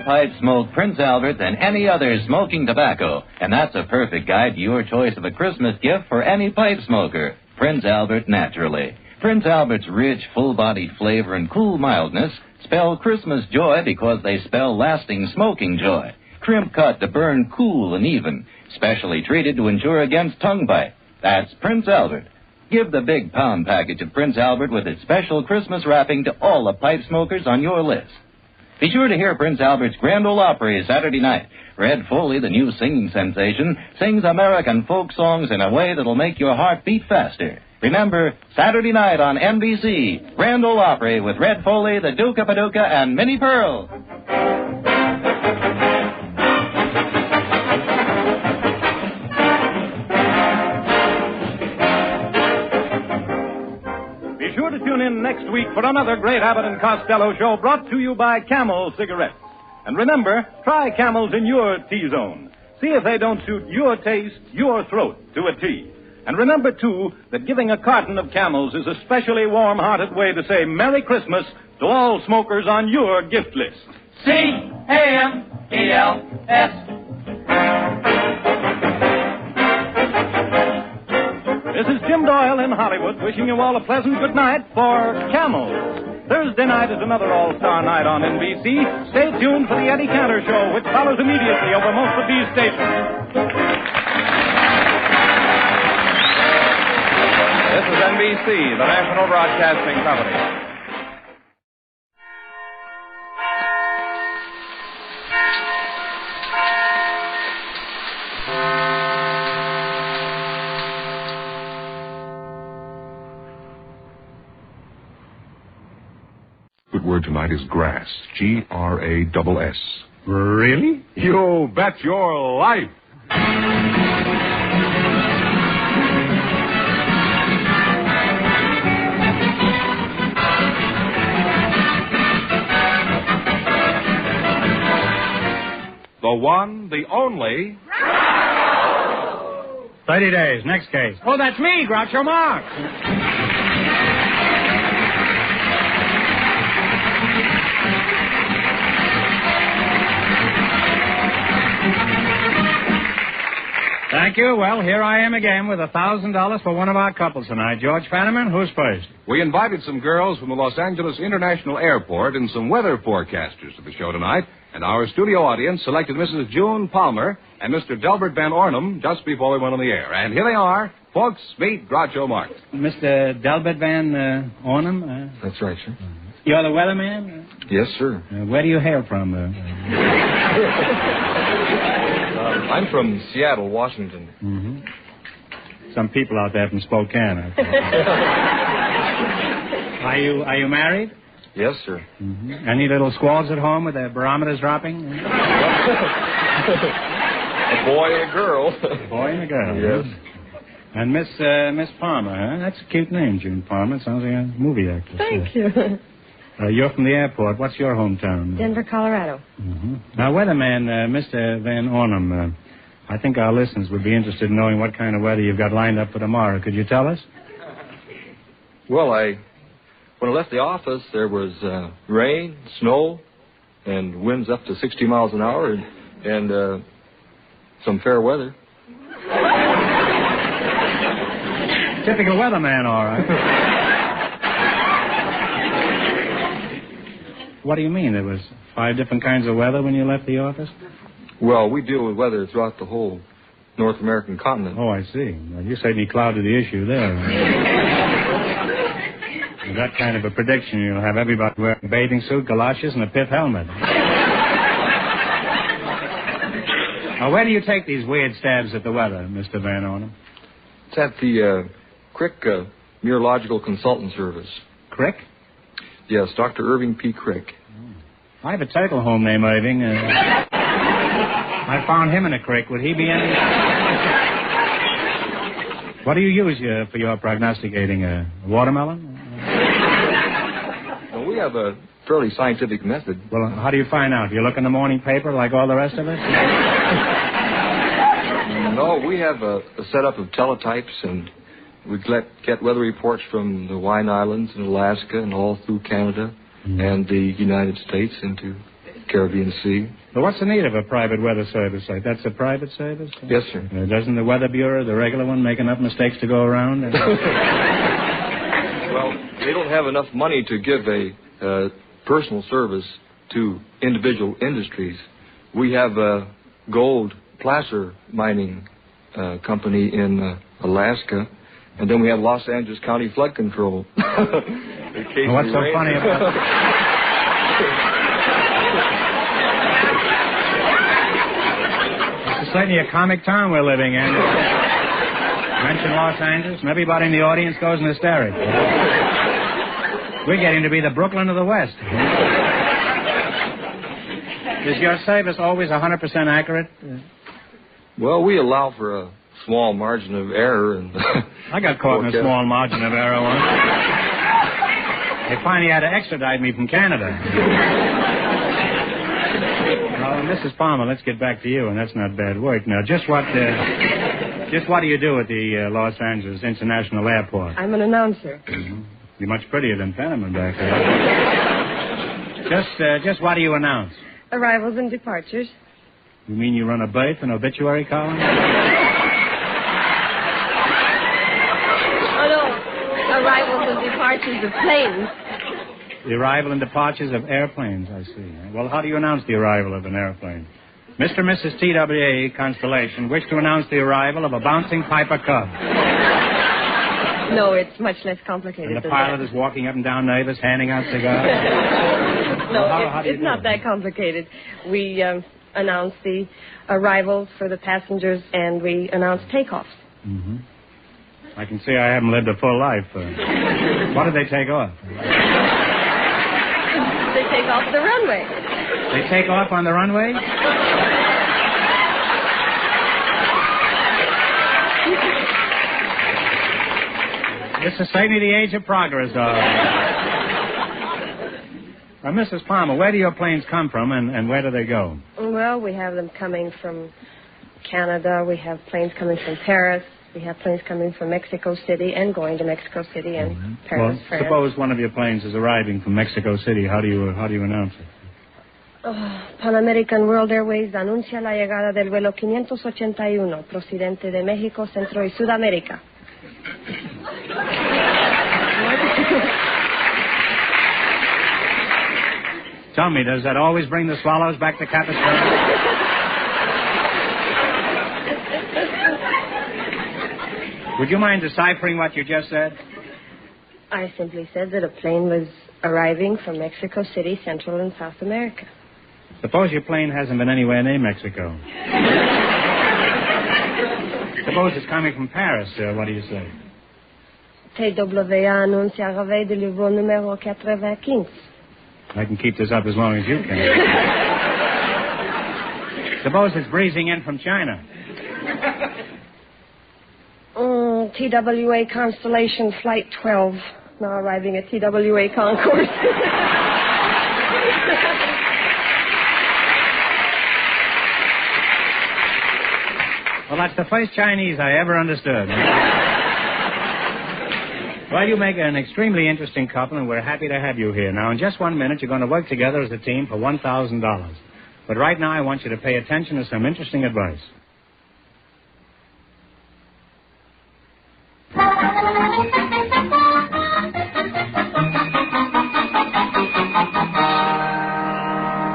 Pipes smoke Prince Albert than any other smoking tobacco, and that's a perfect guide to your choice of a Christmas gift for any pipe smoker. Prince Albert naturally. Prince Albert's rich, full-bodied flavor and cool mildness spell Christmas joy because they spell lasting smoking joy. Crimp cut to burn cool and even, specially treated to ensure against tongue bite. That's Prince Albert. Give the big pound package of Prince Albert with its special Christmas wrapping to all the pipe smokers on your list. Be sure to hear Prince Albert's Grand Ole Opry Saturday night. Red Foley, the new singing sensation, sings American folk songs in a way that'll make your heart beat faster. Remember, Saturday night on NBC, Grand Ole Opry with Red Foley, the Duke of Paducah, and Minnie Pearl.
Be sure to tune in next week for another great Abbott and Costello show brought to you by Camel Cigarettes. And remember, try Camels in your T-zone. See if they don't suit your taste, your throat, to a T. And remember, too, that giving a carton of Camels is a specially warm-hearted way to say Merry Christmas to all smokers on your gift list.
C-A-M-E-L-S.
This is Jim Doyle in Hollywood wishing you all a pleasant good night for Camels. Thursday night is another all-star night on NBC. Stay tuned for the Eddie Cantor Show, which follows immediately over most of these stations.
This is NBC, the National Broadcasting Company.
Good word tonight is grass. G-R-A-S-S.
Really? You bet your life. The one, the only.
30 days. Next case.
Oh, that's me, Groucho Marx.
Thank you. Well, here I am again with $1,000 for one of our couples tonight. George Fenneman, who's first?
We invited some girls from the Los Angeles International Airport and some weather forecasters to the show tonight, and our studio audience selected Mrs. June Palmer and Mr. Delbert Van Ornum just before we went on the air. And here they are. Folks, meet Groucho Marx.
Mr. Delbert Van Ornum?
That's right, sir.
You're the weatherman?
Yes, sir.
Where do you hail from?
I'm from Seattle, Washington.
Some people out there from Spokane. I Are you married?
Yes, sir.
Mm-hmm. Any little squalls at home with their barometers dropping?
A boy and a girl.
A boy and a girl.
Yes.
And Miss Palmer, huh? That's a cute name, June Palmer. It sounds like a movie actress.
Thank you.
You're from the airport. What's your hometown?
Denver, Colorado.
Mm-hmm. Now, weatherman, Mr. Van Ornum, I think our listeners would be interested in knowing what kind of weather you've got lined up for tomorrow. Could you tell us?
Well, when I left the office, there was rain, snow, and winds up to 60 miles an hour, and some fair weather.
Typical weatherman, all right. What do you mean? There was 5 different kinds of weather when you left the office?
Well, we deal with weather throughout the whole North American continent.
Oh, I see. Well, you certainly clouded the issue there. With that kind of a prediction, you'll have everybody wear a bathing suit, galoshes, and a pith helmet. Now, where do you take these weird stabs at the weather, Mr. Van Ornum?
It's at the Crick Meteorological Consultant Service.
Crick?
Yes, Dr. Irving P. Crick.
I have a title home named Irving. I found him in a creek. Would he be any... What do you use for your prognosticating? A watermelon?
Well, we have a fairly scientific method.
Well, how do you find out? You look in the morning paper like all the rest of us?
No, we have a setup of teletypes, and we get weather reports from the Hawaiian Islands and Alaska and all through Canada and the United States into Caribbean Sea.
Well, what's the need of a private weather service like that? That's a private service?
Yes, sir.
Doesn't the Weather Bureau, the regular one, make enough mistakes to go around?
Well, they don't have enough money to give a personal service to individual industries. We have a gold placer mining company in Alaska, and then we have Los Angeles County Flood Control.
What's so funny about that? It's certainly a comic town we're living in. Mention Los Angeles, and everybody in the audience goes in hysterics. We're getting to be the Brooklyn of the West. Is your service always 100% accurate?
Well, we allow for a small margin of error. And
I got caught in a small margin of error once. They finally had to extradite me from Canada. Well, Mrs. Palmer, let's get back to you, and that's not bad work. Now, just what do you do at the Los Angeles International Airport?
I'm an announcer.
Mm-hmm. You're much prettier than Fenneman back there. Just what do you announce?
Arrivals and departures.
You mean you run a birth and obituary column?
Oh, no. Arrivals and departures of planes.
The arrival and departures of airplanes, I see. Well, how do you announce the arrival of an airplane? Mr. and Mrs. TWA Constellation wish to announce the arrival of a bouncing Piper Cub.
No, it's much less complicated
And the
than
pilot
that.
is walking up and down Navis, handing out cigars.
No,
how do you
it's
do
not
it?
that complicated. We announce the arrivals for the passengers, and we announce takeoffs.
Mm-hmm. I can see I haven't lived a full life. What do they take off?
They take off the runway.
They take off on the runway? This is certainly the age of progress, Mrs. Palmer, where do your planes come from and where do they go?
Well, we have them coming from Canada. We have planes coming from Paris. We have planes coming from Mexico City and going to Mexico City and Paris,
Well,
France.
suppose one of your planes is arriving from Mexico City. How do you announce it?
Pan American World Airways anuncia la llegada del vuelo 581 procedente de México, Centro y Sudamérica.
Tell me, does that always bring the swallows back to Capistrano? Would you mind deciphering what you just said?
I simply said that a plane was arriving from Mexico City, Central and South America.
Suppose your plane hasn't been anywhere near Mexico. Suppose it's coming from Paris, what do you say?
TWA annonce à réveil de niveau numéro 95.
I can keep this up as long as you can. Suppose it's breezing in from China.
TWA Constellation Flight 12. Now arriving at TWA Concourse.
Well, that's the first Chinese I ever understood. Well, you make an extremely interesting couple, and we're happy to have you here. Now, in just 1 minute, you're going to work together as a team for $1,000. But right now, I want you to pay attention to some interesting advice.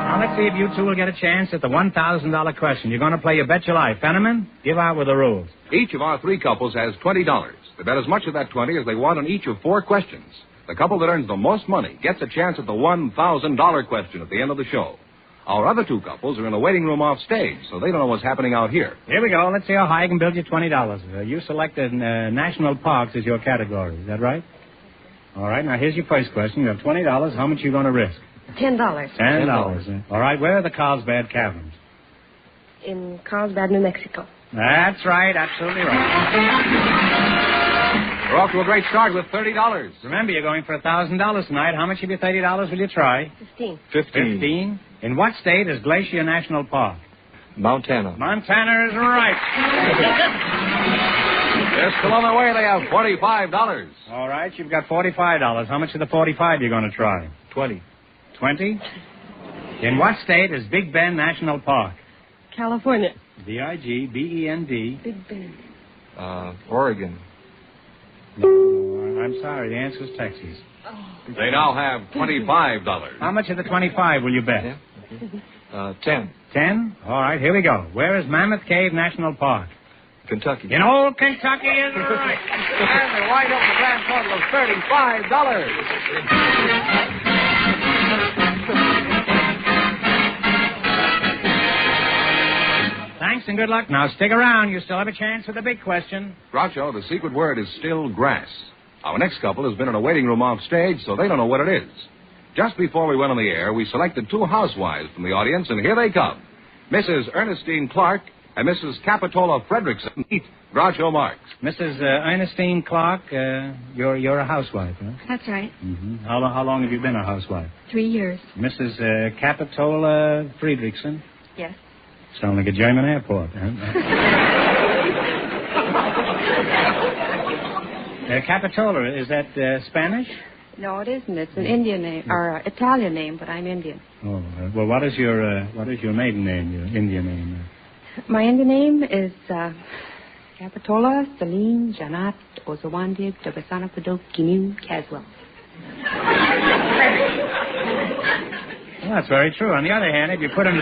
Now, let's see if you two will get a chance at the $1,000 question. You're going to play You Bet Your Life. Fenneman, give out with the rules.
Each of our three couples has $20. They bet as much of that 20 as they want on each of 4 questions. The couple that earns the most money gets a chance at the $1,000 question at the end of the show. Our other 2 couples are in a waiting room off stage, so they don't know what's happening out here.
Here we go. Let's see how high I can build you $20. You selected national parks as your category. Is that right? All right. Now, here's your first question. You have $20. How much are you going to risk?
$10.
$10. All right. Where are the Carlsbad Caverns?
In Carlsbad, New Mexico.
That's right. Absolutely right.
We're off to a great start with $30.
Remember, you're going for $1,000 tonight. How much of your $30 will you try?
15.
15. In what state is Glacier National Park?
Montana.
Montana is right.
They're still on their way. They have $45.
All right, you've got $45. How much of the 45 you going to try?
20.
20? In what state is Big Bend National Park?
California.
B-I-G-B-E-N-D.
Big Bend.
Oregon.
No, I'm sorry. The answer is Texas.
They now have $25.
How much of the 25 will you bet?
10.
10? All right, here we go. Where is Mammoth Cave National Park?
Kentucky.
In old Kentucky is right.
And they wind up the grand total of $35.
Thanks and good luck. Now, stick around. You still have a chance for the big question.
Groucho, the secret word is still grass. Our next couple has been in a waiting room off stage, so they don't know what it is. Just before we went on the air, we selected 2 housewives from the audience, and here they come. Mrs. Ernestine Clark and Mrs. Capitola Fredrickson. Meet Groucho Marx.
Mrs. Ernestine Clark, you're a housewife, huh?
That's right.
Mm-hmm. How long have you been a housewife?
3 years.
Mrs. Capitola Friedrichsen?
Yes.
Sound like a German airport, huh? Capitola, is that Spanish?
No, it isn't. It's an Indian name, or Italian name, but I'm Indian.
Oh, well, what is your maiden name, your Indian name?
My Indian name is Capitola Celine Janat Ozawandi Dabasana Padok Ginu Caswell.
Well, that's very true. On the other hand, if you put in...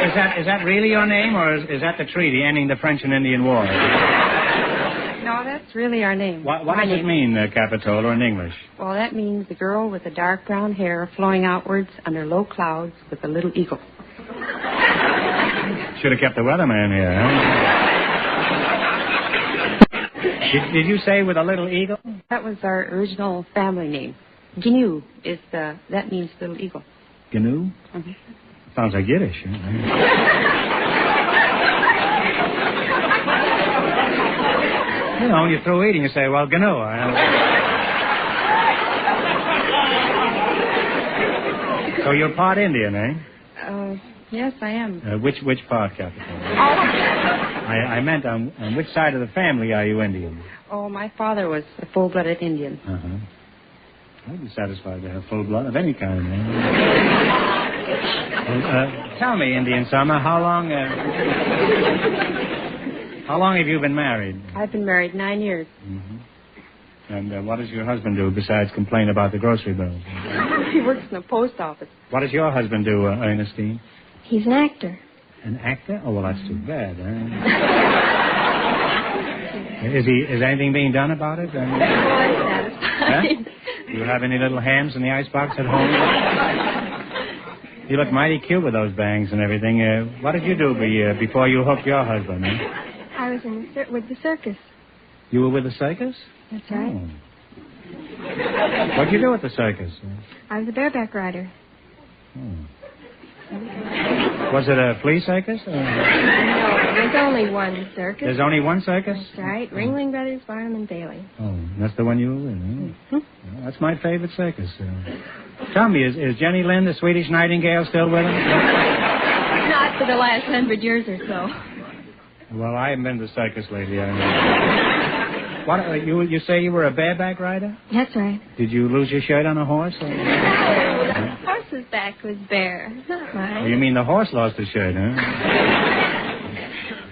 Is that really your name, or is that the treaty ending the French and Indian War?
No, that's really our name.
What does it mean, Capitola, in English?
Well, that means the girl with the dark brown hair flowing outwards under low clouds with a little eagle.
Should have kept the weatherman here, huh? Did you say with a little eagle?
That was our original family name. Gnu is that means little eagle.
Gnu?
Mm-hmm.
Sounds like Yiddish.
You
know, when you're through eating, you say, well, Gnu. So you're part Indian, eh?
Yes, I am.
Which part, Captain? I meant on which side of the family are you Indian?
Oh, my father was a full-blooded Indian.
Uh-huh. I'd be satisfied to have full blood of any kind, eh? Tell me, Indian Summer, how long have you been married?
I've been married 9 years.
Mm-hmm. And what does your husband do besides complain about the grocery bills?
He works in the post office.
What does your husband do, Ernestine?
He's an actor.
An actor? Oh, well, that's too bad, huh? Is anything being done about it? Huh? Do you have any little hams in the icebox at home? You look mighty cute with those bangs and everything. What did you do before you hooked your husband, eh?
I
was with the circus.
You were with the circus?
That's right.
Oh. What'd you do at the circus?
I was a bareback rider.
Oh. Was it a flea circus?
No, there's only one circus.
There's only one circus?
That's right. Ringling Brothers, Barnum and Bailey.
Oh, that's the one you were with, huh? Well, that's my favorite circus. Tell me, is Jenny Lind, the Swedish Nightingale, still with him?
Not for the last 100 years or so.
Well, I haven't been to the circus lately. What, you say you were a bareback rider?
That's right.
Did you lose your shirt on a horse? Or?
No, the horse's back was bare. Not mine.
Oh, you mean the horse lost his shirt, huh?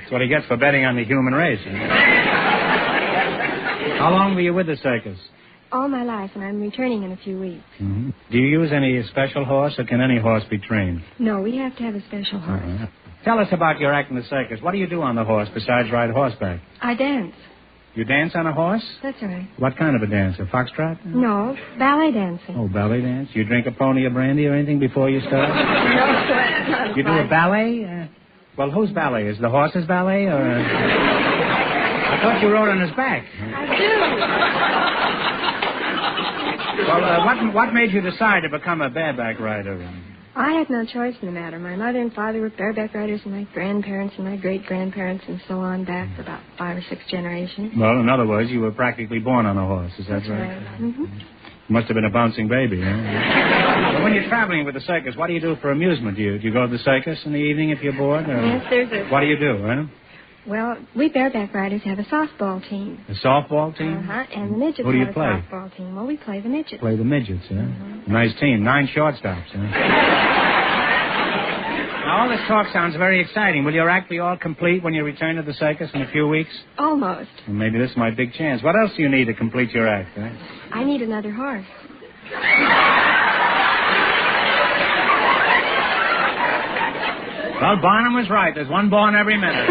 That's what he gets for betting on the human race. Huh? How long were you with the circus?
All my life, and I'm returning in a few weeks.
Mm-hmm. Do you use any special horse, or can any horse be trained?
No, we have to have a special horse.
Uh-huh. Tell us about your act in the circus. What do you do on the horse besides ride horseback?
I dance.
You dance on a horse?
That's right.
What kind of a dance? A foxtrot?
No, ballet dancing.
Oh, ballet dance? You drink a pony of brandy or anything before you start?
No, that's not
You do a ballet? Well, whose ballet? Is the horse's ballet, or... I thought you rode on his back.
I do.
Well, what made you decide to become a bareback rider?
I had no choice in the matter. My mother and father were bareback riders, and my grandparents and my great-grandparents and so on back for about 5 or 6 generations.
Well, in other words, you were practically born on a horse. Is that right?
Mm-hmm.
Must have been a bouncing baby, huh? Well, when you're traveling with the circus, what do you do for amusement? Do you go to the circus in the evening if you're bored? Or...
Yes, there's a...
What do you do, huh?
Well, we bareback riders have a softball team.
A softball team?
Uh-huh, and the midgets
Who do you
have
play?
a softball team. Well, we play the midgets.
Play the midgets, huh?
Mm-hmm.
Nice team. 9 shortstops, huh? Now, all this talk sounds very exciting. Will your act be all complete when you return to the circus in a few weeks?
Almost.
Well, maybe this is my big chance. What else do you need to complete your act, huh?
I need another horse.
Well, Barnum was right. There's one born every minute.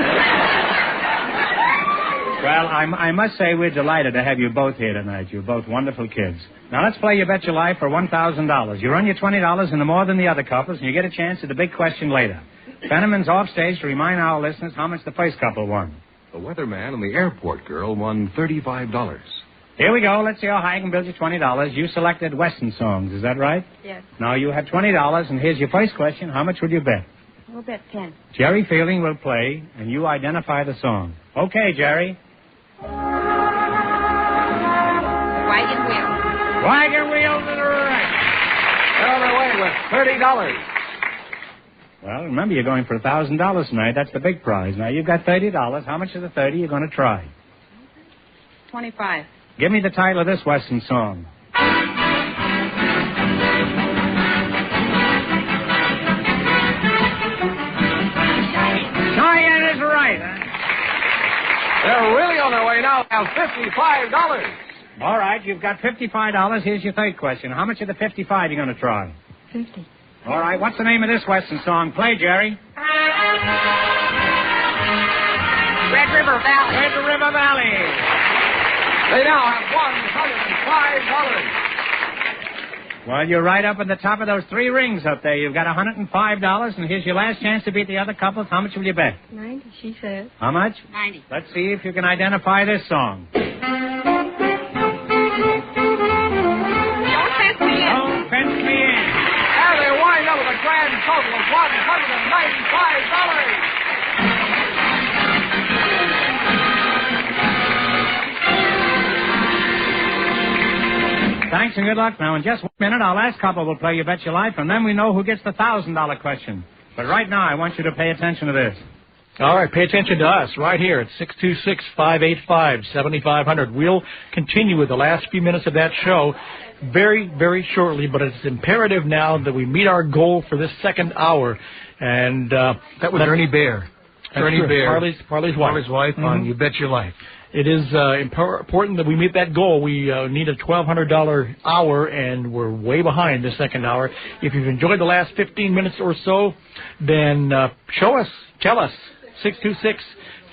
Well, I must say we're delighted to have you both here tonight. You're both wonderful kids. Now, let's play You Bet Your Life for $1,000. You run your $20 into more than the other couples, and you get a chance at the big question later. Fenneman's off stage to remind our listeners how much the first couple won.
The weatherman and the airport girl won $35.
Here we go. Let's see how high I can build you $20. You selected Western songs. Is that right?
Yes.
Now, you have $20, and here's your first question. How much would you bet?
We'll bet 10.
Jerry Fielding will play, and you identify the song. Okay, Jerry.
Wagon wheel.
Wagon wheels are right.
They're away with $30.
Well, remember, you're going for $1,000 tonight. That's the big prize. Now, you've got $30. How much of the 30 are you going to try?
25.
Give me the title of this Western song. Cheyenne is right, huh?
They're really on their way now. Have $55.
All right, you've got $55. Here's your third question. How much of the 55 are you going to try?
50.
All right, what's the name of this Western song? Play, Jerry.
Red River Valley.
Red River Valley.
They now have $105.
Well, you're right up at the top of those 3 rings up there. You've got $105, and here's your last chance to beat the other couples. How much will you bet?
90, she says.
How much?
90.
Let's see if you can identify this song.
Don't fence me in.
Don't fence me in.
And they wind up with a grand total of $195.
Thanks and good luck. Now, in just 1 minute, our last couple will play You Bet Your Life, and then we know who gets the $1,000 question. But right now, I want you to pay attention to this.
All right, pay attention to us right here at 626-585-7500. We'll continue with the last few minutes of that show very, very shortly, but it's imperative now that we meet our goal for this second hour. And
that was Ernie Bear.
Ernie Bear. Parley's wife
on You Bet Your Life.
It is important that we meet that goal. We need a $1,200 hour, and we're way behind the second hour. If you've enjoyed the last 15 minutes or so, then show us, tell us,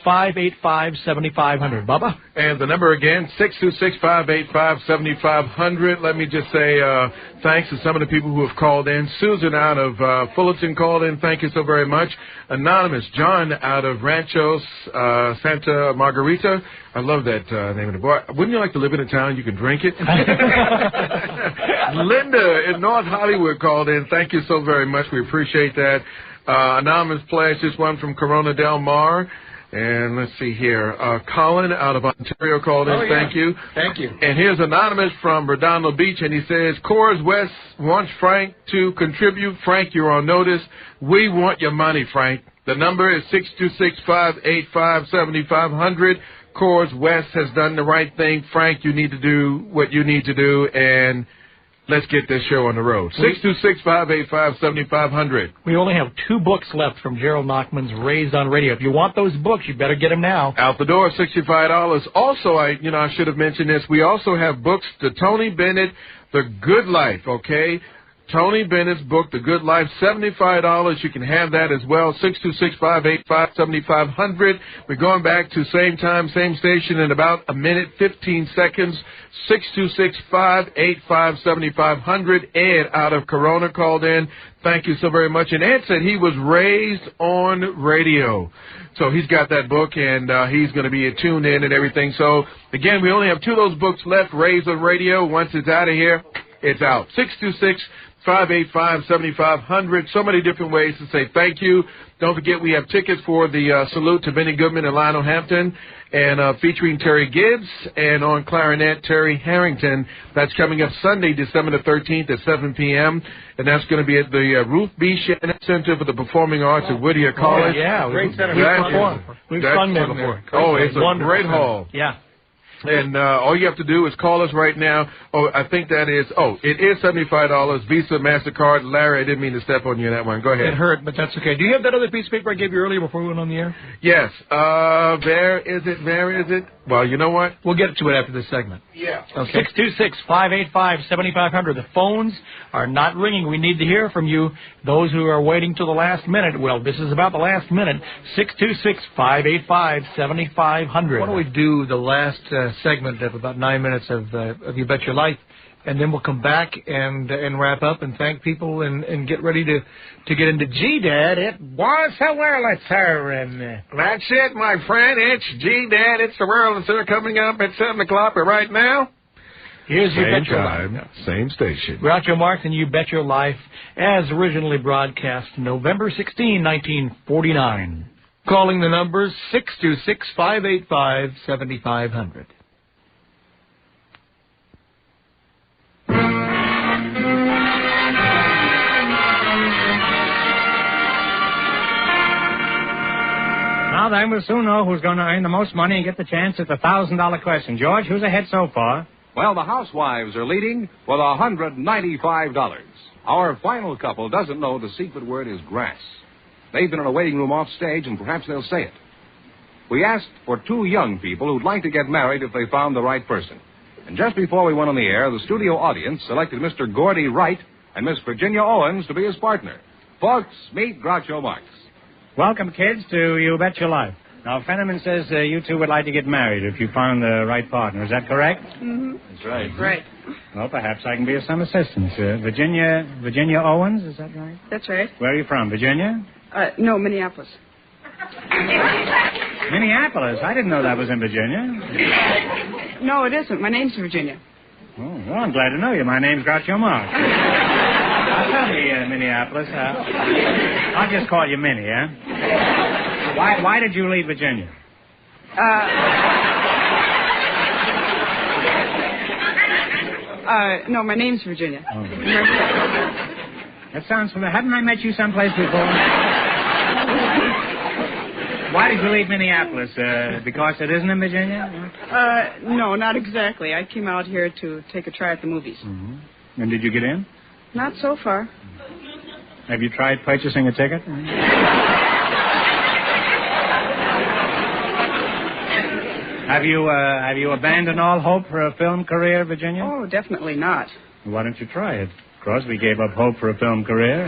626-585-7500. Bubba?
And the number again, 626-585-7500. Let me just say thanks to some of the people who have called in. Susan out of Fullerton called in. Thank you so very much. Anonymous, John out of Rancho Santa Margarita. I love that name of the boy. Wouldn't you like to live in a town you can drink it? Linda in North Hollywood called in. Thank you so very much. We appreciate that. Anonymous pledge, this one from Corona Del Mar. And let's see here. Colin out of Ontario called in.
Oh, yeah.
Thank you.
Thank you.
And here's Anonymous from Redondo Beach, and he says, Coors West wants Frank to contribute. Frank, you're on notice. We want your money, Frank. The number is 626-585-7500. Coors West has done the right thing. Frank, you need to do what you need to do, and let's get this show on the road. 626-585-7500.
We only have 2 books left from Gerald Nachman's Raised on Radio. If you want those books, you better get them now.
Out the door, $65. Also, I should have mentioned this. We also have books to Tony Bennett, The Good Life, okay? Tony Bennett's book, The Good Life, $75. You can have that as well. 626-585-7500. We're going back to same time, same station in about a minute, 15 seconds. 626-585-7500. Ed out of Corona called in. Thank you so very much. And Ed said he was raised on radio. So he's got that book, and he's going to be tuned in and everything. So, again, we only have 2 of those books left, Raised on Radio. Once it's out of here, it's out. 626-585-7500. So many different ways to say thank you. Don't forget we have tickets for the salute to Benny Goodman and Lionel Hampton, and featuring Terry Gibbs, and on clarinet, Terry Harrington. That's coming up Sunday, December the 13th at 7 p.m., and that's going to be at the Ruth B. Shannon Center for the Whittier Arts at Whittier College.
Oh, yeah.
Great center.
We've sung there before.
Oh, it's a great hall.
Yeah.
And all you have to do is call us right now. Oh, I think that is, it is $75, Visa, MasterCard. Larry, I didn't mean to step on you in that one. Go ahead.
It hurt, but that's okay. Do you have that other piece of paper I gave you earlier before we went on the air?
Yes. Where is it? Well, you know what?
We'll get to it after this segment.
Yeah.
Okay. 626-585-7500. The phones are not ringing. We need to hear from you. Those who are waiting till the last minute. Well, this is about the last minute. 626-585-7500. Why don't we do the last segment of about 9 minutes of You Bet Your Life, and then we'll come back and wrap up and thank people and get ready to get into G-Dad. It was a Wurlitzer. And
that's it, my friend. It's G-Dad. It's the Wurlitzer coming up at 7 o'clock. But right now,
here's You Bet Your
Life. Same station.
Groucho Marx and You Bet Your Life, as originally broadcast November 16, 1949. Calling the numbers 626-585-7500.
Now then, we'll soon know who's going to earn the most money and get the chance at the $1,000 question. George, who's ahead so far?
Well, the housewives are leading with $195. Our final couple doesn't know the secret word is grass. They've been in a waiting room off stage, and perhaps they'll say it. We asked for 2 young people who'd like to get married if they found the right person. And just before we went on the air, the studio audience selected Mr. Gordy Wright and Miss Virginia Owens to be his partner. Folks, meet Groucho Marx.
Welcome, kids, to You Bet Your Life. Now, Fenneman says you 2 would like to get married if you found the right partner. Is that correct?
Mm-hmm.
That's right.
Right.
Well, perhaps I can be of some assistance. Virginia Owens, is that right?
That's right.
Where are you from, Virginia?
No, Minneapolis.
Minneapolis? I didn't know that was in Virginia.
No, it isn't. My name's Virginia.
Oh, well, I'm glad to know you. My name's Groucho Marx. I'll tell you, Minneapolis. I'll just call you Minnie, eh? Why did you leave Virginia?
No, my name's Virginia.
Oh. That sounds familiar. Haven't I met you someplace before? Why did you leave Minneapolis? Because it isn't in Virginia?
No, not exactly. I came out here to take a try at the movies.
Mm-hmm. And did you get in?
Not so far.
Have you tried purchasing a ticket? Have you abandoned all hope for a film career, Virginia?
Oh, definitely not.
Why don't you try it? Crosby gave up hope for a film career.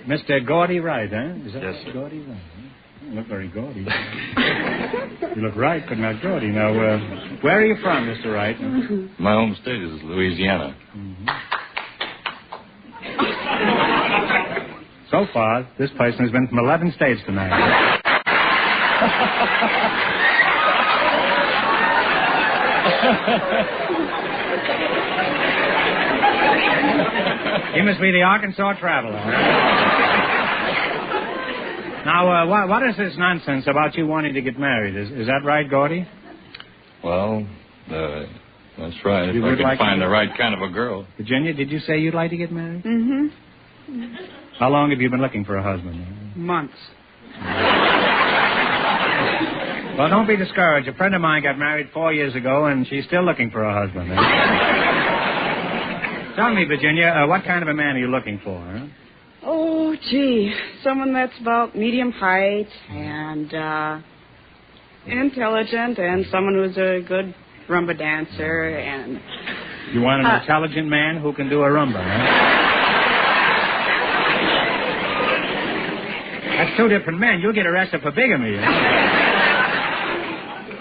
Mr. Gordy Wright, huh? Is that
yes,
Gordy Wright? You look very gaudy. You look right, but not gaudy. Now, where are you from, Mr. Wright?
My home state is Louisiana.
So far, this person has been from 11 states tonight. He must be the Arkansas Traveler. Now, what is this nonsense about you wanting to get married? Is that right, Gordy?
Well, that's right.
You
If I
would
could
like
find
to-
the right kind of a girl.
Virginia, did you say you'd like to get married?
Mm-hmm.
How long have you been looking for a husband?
Months.
Well, don't be discouraged. A friend of mine got married 4 years ago, and she's still looking for a husband. Tell me, Virginia, what kind of a man are you looking for? Huh?
Oh, gee. Someone that's about medium height and intelligent and someone who's a good rumba dancer and...
You want an intelligent man who can do a rumba, huh? That's two different men. You'll get arrested for bigamy.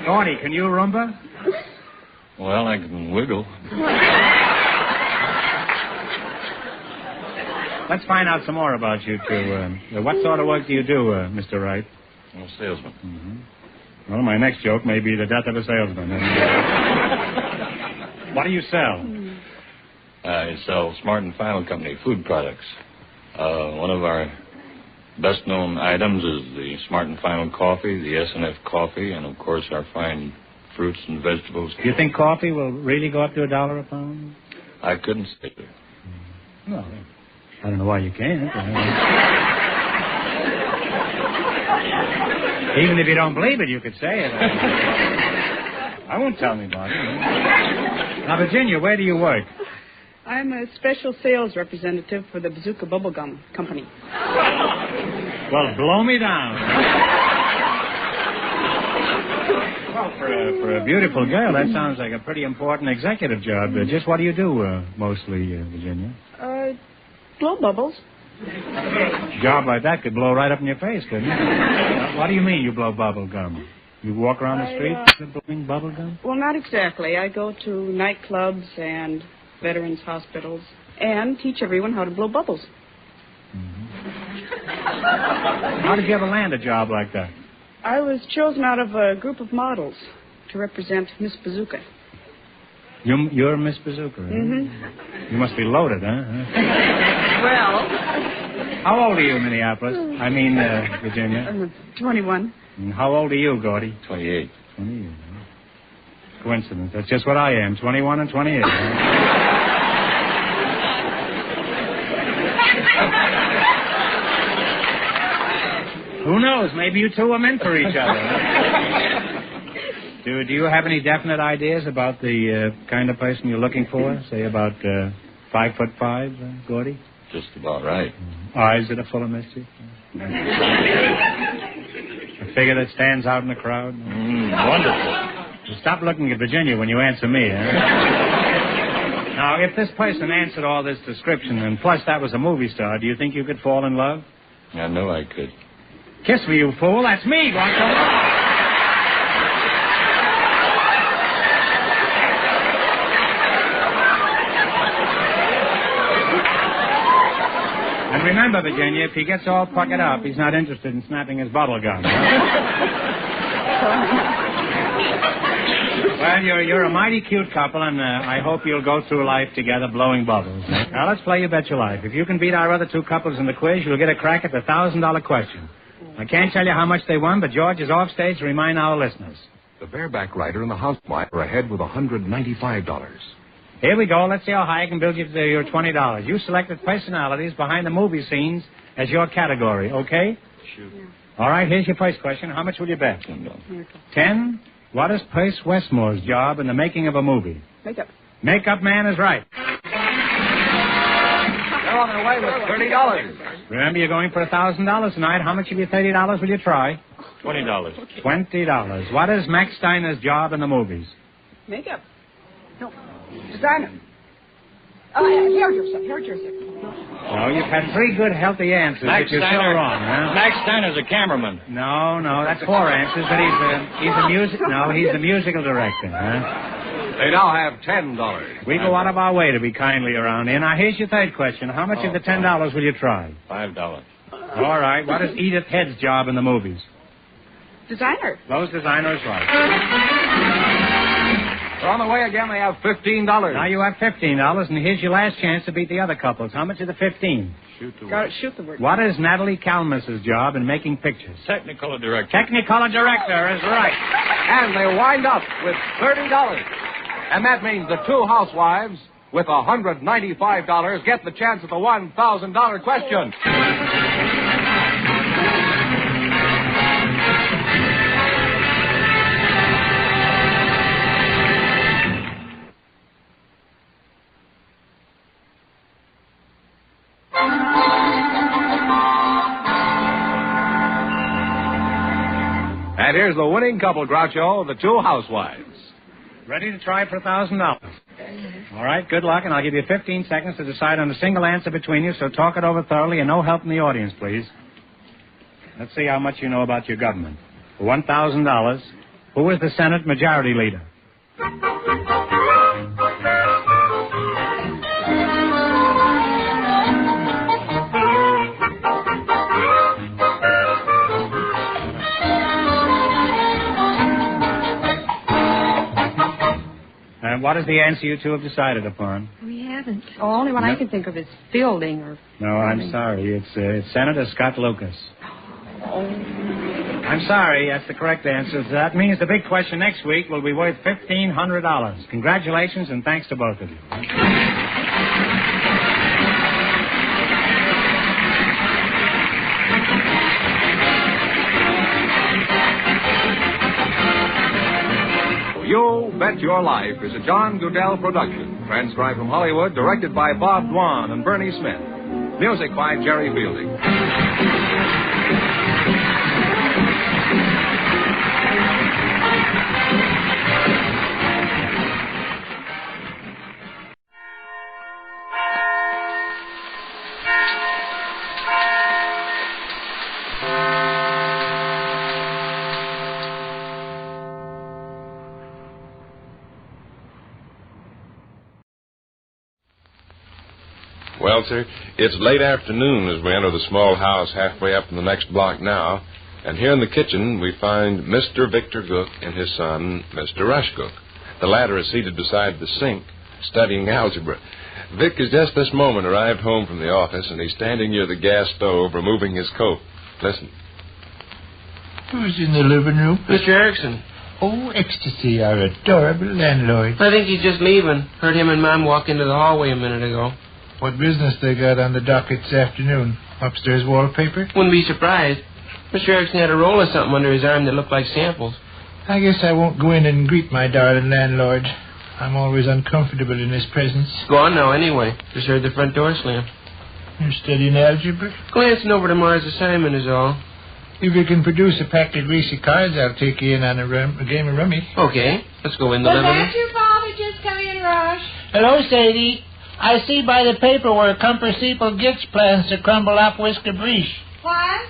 Gordy, can you rumba?
Well, I can wiggle.
Let's find out some more about you two. What sort of work do you do, Mr. Wright?
I'm a salesman.
Mm-hmm. Well, my next joke may be the death of a salesman. What do you sell?
I sell Smart and Final Company food products. One of our best-known items is the Smart and Final coffee, the S&F coffee, and, of course, our fine fruits and vegetables.
Do you think coffee will really go up to $1 a pound?
I couldn't say that.
No, I don't know why you can't. Even if you don't believe it, you could say it. I won't tell anybody. Now, Virginia, where do you work?
I'm a special sales representative for the Bazooka Bubblegum Company.
Well, blow me down. Well, for a beautiful girl, that sounds like a pretty important executive job. Just what do you do, mostly, Virginia?
Blow bubbles.
A job like that could blow right up in your face, couldn't it? What do you mean you blow bubble gum? You walk around the street blowing bubble gum?
Well, not exactly. I go to nightclubs and veterans hospitals and teach everyone how to blow bubbles.
How did you ever land a job like that?
I was chosen out of a group of models to represent Miss Bazooka.
You're Miss Bazooka, right?
Mm-hmm.
You must be loaded, huh?
Well...
How old are you, Minneapolis? I mean, Virginia.
21.
And how old are you, Gordy?
28.
28. Huh? Coincidence. That's just what I am, 21 and 28. Who knows? Maybe you two are meant for each other. Do you have any definite ideas about the kind of person you're looking for? Say about 5'5", Gordy?
Just about right.
Eyes that are full of mischief? A figure that stands out in the crowd?
Wonderful.
Stop looking at Virginia when you answer me, huh? Now, if this person answered all this description, and plus that was a movie star, do you think you could fall in love?
I know I could.
Kiss me, you fool. That's me, Gonzo. And remember, Virginia, if he gets all puckered up, he's not interested in snapping his bottle gun. Well, you're a mighty cute couple, and I hope you'll go through life together blowing bubbles. Now, let's play You Bet Your Life. If you can beat our other two couples in the quiz, you'll get a crack at the $1,000 question. I can't tell you how much they won, but George is off stage to remind our listeners.
The bareback rider and the housewife are ahead with $195.
Here we go. Let's see how high I can build you to your $20. You selected personalities behind the movie scenes as your category, okay?
Sure.
All right, here's your first question. How much will you bet? 10. What is Percy Westmore's job in the making of a movie?
Makeup.
Makeup man is right.
They're on their way with $30.
Remember, you're going for $1,000 tonight. How much of your $30 will you try?
$20.
$20. What is Max Steiner's job in the movies?
Makeup. No. Designer. Hairdresser.
No, you've had 3 good, healthy answers,
Max
but you're still
Steiner.
wrong, huh?
Max Steiner's a cameraman.
No, that's 4 answers, but he's the musical director, huh?
They now have $10.
We go out of our way to be kindly around here. Now, here's your third question. How much of the $10 will you try?
$5.
All right. What is Edith Head's job in the movies?
Designer.
Those designers, right.
They're on the way again. They have $15.
Now you have $15, and here's your last chance to beat the other couples. How much of the 15?
Shoot the word.
What is Natalie Kalmus's job in making pictures?
Technicolor director.
Technicolor director is right.
And they wind up with $30. And that means the 2 housewives with $195 get the chance at the $1,000 question. And here's the winning couple, Groucho, the 2 housewives.
Ready to try for $1,000. All right, good luck, and I'll give you 15 seconds to decide on a single answer between you, so talk it over thoroughly and no help from the audience, please. Let's see how much you know about your government. For $1,000, who is the Senate Majority Leader? And what is the answer you 2 have decided upon?
We haven't. The only one I can think of is Fielding or...
No, I'm sorry. It's Senator Scott Lucas. I'm sorry. That's the correct answer. That means the big question next week will be worth $1,500. Congratulations, and thanks to both of you.
You Bet Your Life is a John Goodell production, transcribed from Hollywood, directed by Bob Dwan and Bernie Smith. Music by Jerry Fielding.
Well, sir, it's late afternoon as we enter the small house halfway up in the next block now. And here in the kitchen, we find Mr. Victor Gook and his son, Mr. Rush Gook. The latter is seated beside the sink, studying algebra. Vic has just this moment arrived home from the office, and he's standing near the gas stove removing his coat. Listen.
Who's in the living room?
Mr. Erickson.
Oh, ecstasy, our adorable landlord.
I think he's just leaving. Heard him and Mom walk into the hallway a minute ago.
What business they got on the docket this afternoon? Upstairs wallpaper?
Wouldn't be surprised. Mr. Erickson had a roll of something under his arm that looked like samples.
I guess I won't go in and greet my darling landlord. I'm always uncomfortable in his presence.
Go on now, anyway. Just heard the front door slam.
You're studying algebra?
Glancing over tomorrow's assignment is all.
If you can produce a pack of greasy cards, I'll take you in on a game of rummy.
Okay. Let's go in the living room.
Was that your father just come in, Rush?
Hello, Sadie. I see by the paperwork Comperceple Gitz plans to crumble up Whisker Breach.
What?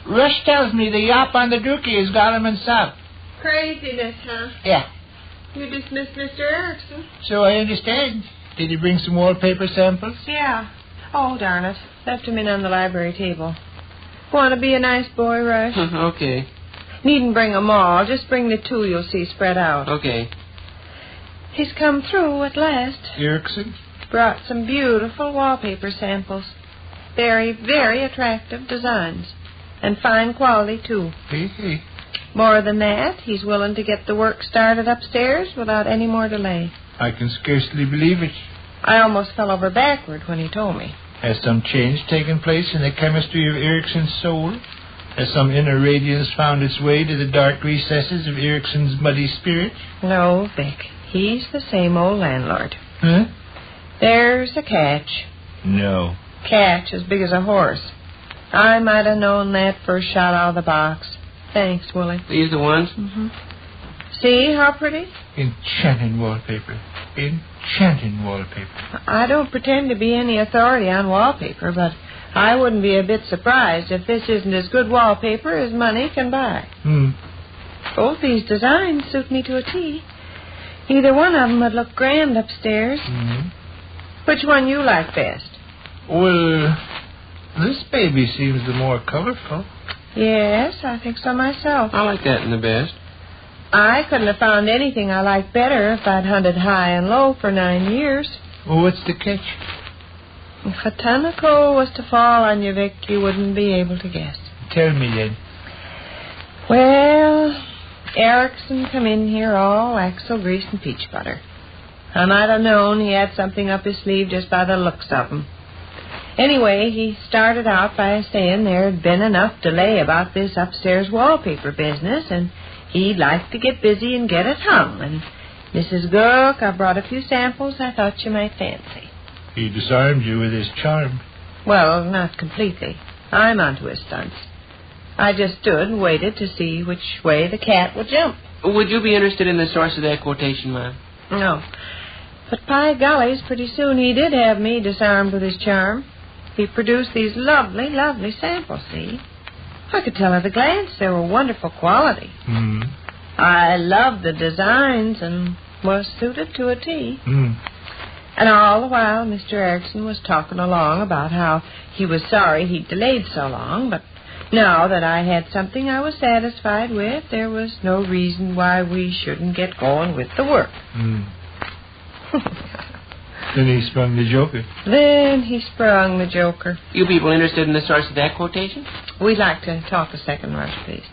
Rush tells me the yop on the dookie has got him in sop.
Craziness, huh?
Yeah.
You dismissed Mr. Erickson.
So I understand. Did he bring some wallpaper samples?
Yeah. Oh, darn it. Left him in on the library table. Want to be a nice boy, Rush?
Okay.
Needn't bring 'em all. Just bring the 2 you'll see spread out.
Okay.
He's come through at last.
Erickson?
Brought some beautiful wallpaper samples. Very, very attractive designs. And fine quality, too.
Hey.
More than that, he's willing to get the work started upstairs without any more delay.
I can scarcely believe it.
I almost fell over backward when he told me.
Has some change taken place in the chemistry of Erickson's soul? Has some inner radiance found its way to the dark recesses of Erickson's muddy spirit?
No, Vic. He's the same old landlord.
Huh?
There's a catch.
No.
Catch as big as a horse. I might have known that first shot out of the box. Thanks, Willie.
These the ones?
Mm-hmm. See how pretty?
Enchanting wallpaper. Enchanting wallpaper.
I don't pretend to be any authority on wallpaper, but I wouldn't be a bit surprised if this isn't as good wallpaper as money can buy. Both these designs suit me to a T. Either one of them would look grand upstairs. Which one you like best?
Well, this baby seems the more colorful.
Yes, I think so myself.
I like that in the best.
I couldn't have found anything I liked better if I'd hunted high and low for 9 years.
Well, what's the catch?
If a ton of coal was to fall on you, Vic, you wouldn't be able to guess.
Tell me then.
Well, Erickson come in here all axle grease and peach butter. I might have known he had something up his sleeve just by the looks of him. Anyway, he started out by saying there had been enough delay about this upstairs wallpaper business, and he'd like to get busy and get it hung. And Mrs. Gook, I brought a few samples I thought you might fancy.
He disarmed you with his charm.
Well, not completely. I'm onto his stunts. I just stood and waited to see which way the cat would jump.
Would you be interested in the source of that quotation, ma'am?
No. But by gollies, pretty soon he did have me disarmed with his charm. He produced these lovely, lovely samples, see? I could tell at a glance they were wonderful quality. I loved the designs and was suited to a T. And all the while, Mr. Erickson was talking along about how he was sorry he'd delayed so long, but now that I had something I was satisfied with, there was no reason why we shouldn't get going with the work.
Then he sprung the joker.
You people interested in the source of that quotation?
We'd like to talk a second, Rush, please.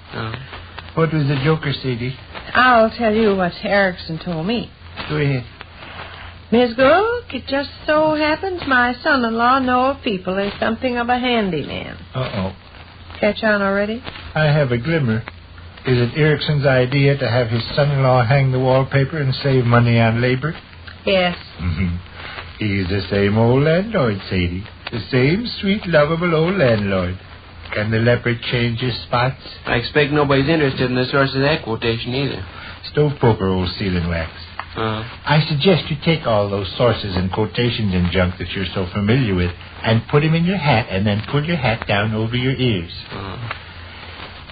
What was the joker, Sadie?
I'll tell you what Erickson told me.
Go ahead.
Miss Gook, it just so happens my son-in-law know of people is something of a handyman.
Uh-oh.
Catch on already?
I have a glimmer. Is it Erickson's idea to have his son-in-law hang the wallpaper and save money on labor?
Yes.
He's the same old landlord, Sadie. The same sweet, lovable old landlord. Can the leopard change his spots?
I expect nobody's interested in the source of that quotation either.
Stove poker, old sealing wax. I suggest you take all those sources and quotations and junk that you're so familiar with and put them in your hat and then pull your hat down over your ears.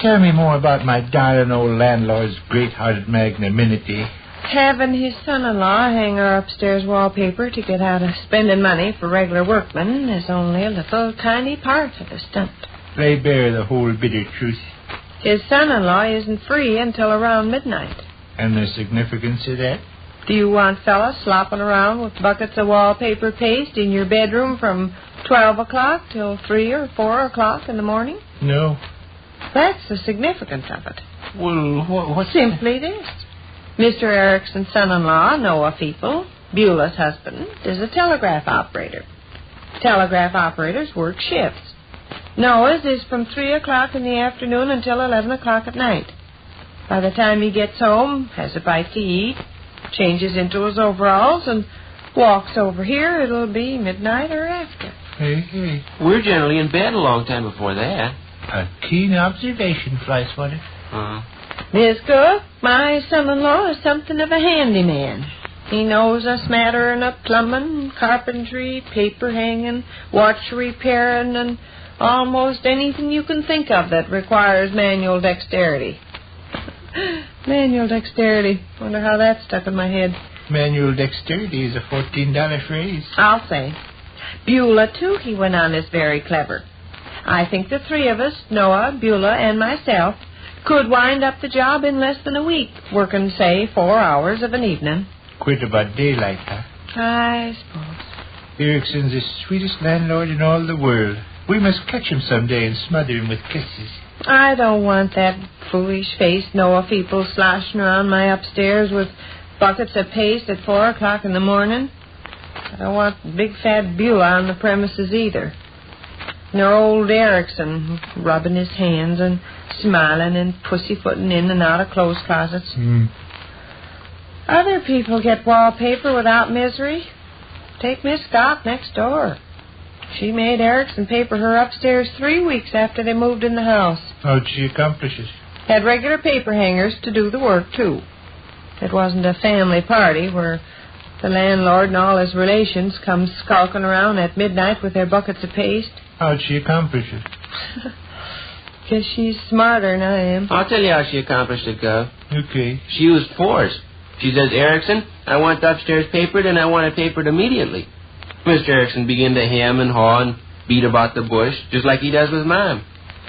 Tell me more about my darling old landlord's great-hearted magnanimity.
Having his son-in-law hang our upstairs wallpaper to get out of spending money for regular workmen is only a little tiny part of the stunt.
Lay bare the whole bitter truth.
His son-in-law isn't free until around midnight.
And the significance of that?
Do you want fellas slopping around with buckets of wallpaper paste in your bedroom from 12 o'clock till 3 or 4 o'clock in the morning?
No.
That's the significance of it.
Well, what's
simply this. Mr. Erickson's son-in-law, Noah Feeple, Beulah's husband, is a telegraph operator. Telegraph operators work shifts. Noah's is from 3 o'clock in the afternoon until 11 o'clock at night. By the time he gets home, has a bite to eat, changes into his overalls, and walks over here, it'll be midnight or after.
Hey.
We're generally in bed a long time before that.
A keen observation, Flyswatter.
Miss Cook, my son-in-law is something of a handyman. He knows a smattering of plumbing, carpentry, paper hanging, watch repairing, and almost anything you can think of that requires manual dexterity. Manual dexterity. Wonder how that stuck in my head.
Manual dexterity is a $14 phrase.
I'll say. Beulah, too, he went on, is very clever. I think the three of us, Noah, Beulah, and myself, could wind up the job in less than a week, working, say, 4 hours of an evening.
Quit about daylight, huh?
I suppose.
Erickson's the sweetest landlord in all the world. We must catch him someday and smother him with kisses.
I don't want that foolish-faced Noah Feeple sloshing around my upstairs with buckets of paste at 4 o'clock in the morning. I don't want big fat Beulah on the premises either. Nor old Erickson rubbing his hands and smiling and pussyfooting in and out of clothes closets. Other people get wallpaper without misery. Take Miss Scott next door. She made Erickson paper her upstairs 3 weeks after they moved in the house.
How'd she accomplish it?
Had regular paper hangers to do the work, too. It wasn't a family party where the landlord and all his relations come skulking around at midnight with their buckets of paste.
How'd she accomplish it?
Guess she's smarter than I am.
I'll tell you how she accomplished it, Gov.
Okay.
She used force. She says, Erickson, I want the upstairs papered, and I want it papered immediately. Mr. Erickson began to hem and haw and beat about the bush, just like he does with Mom.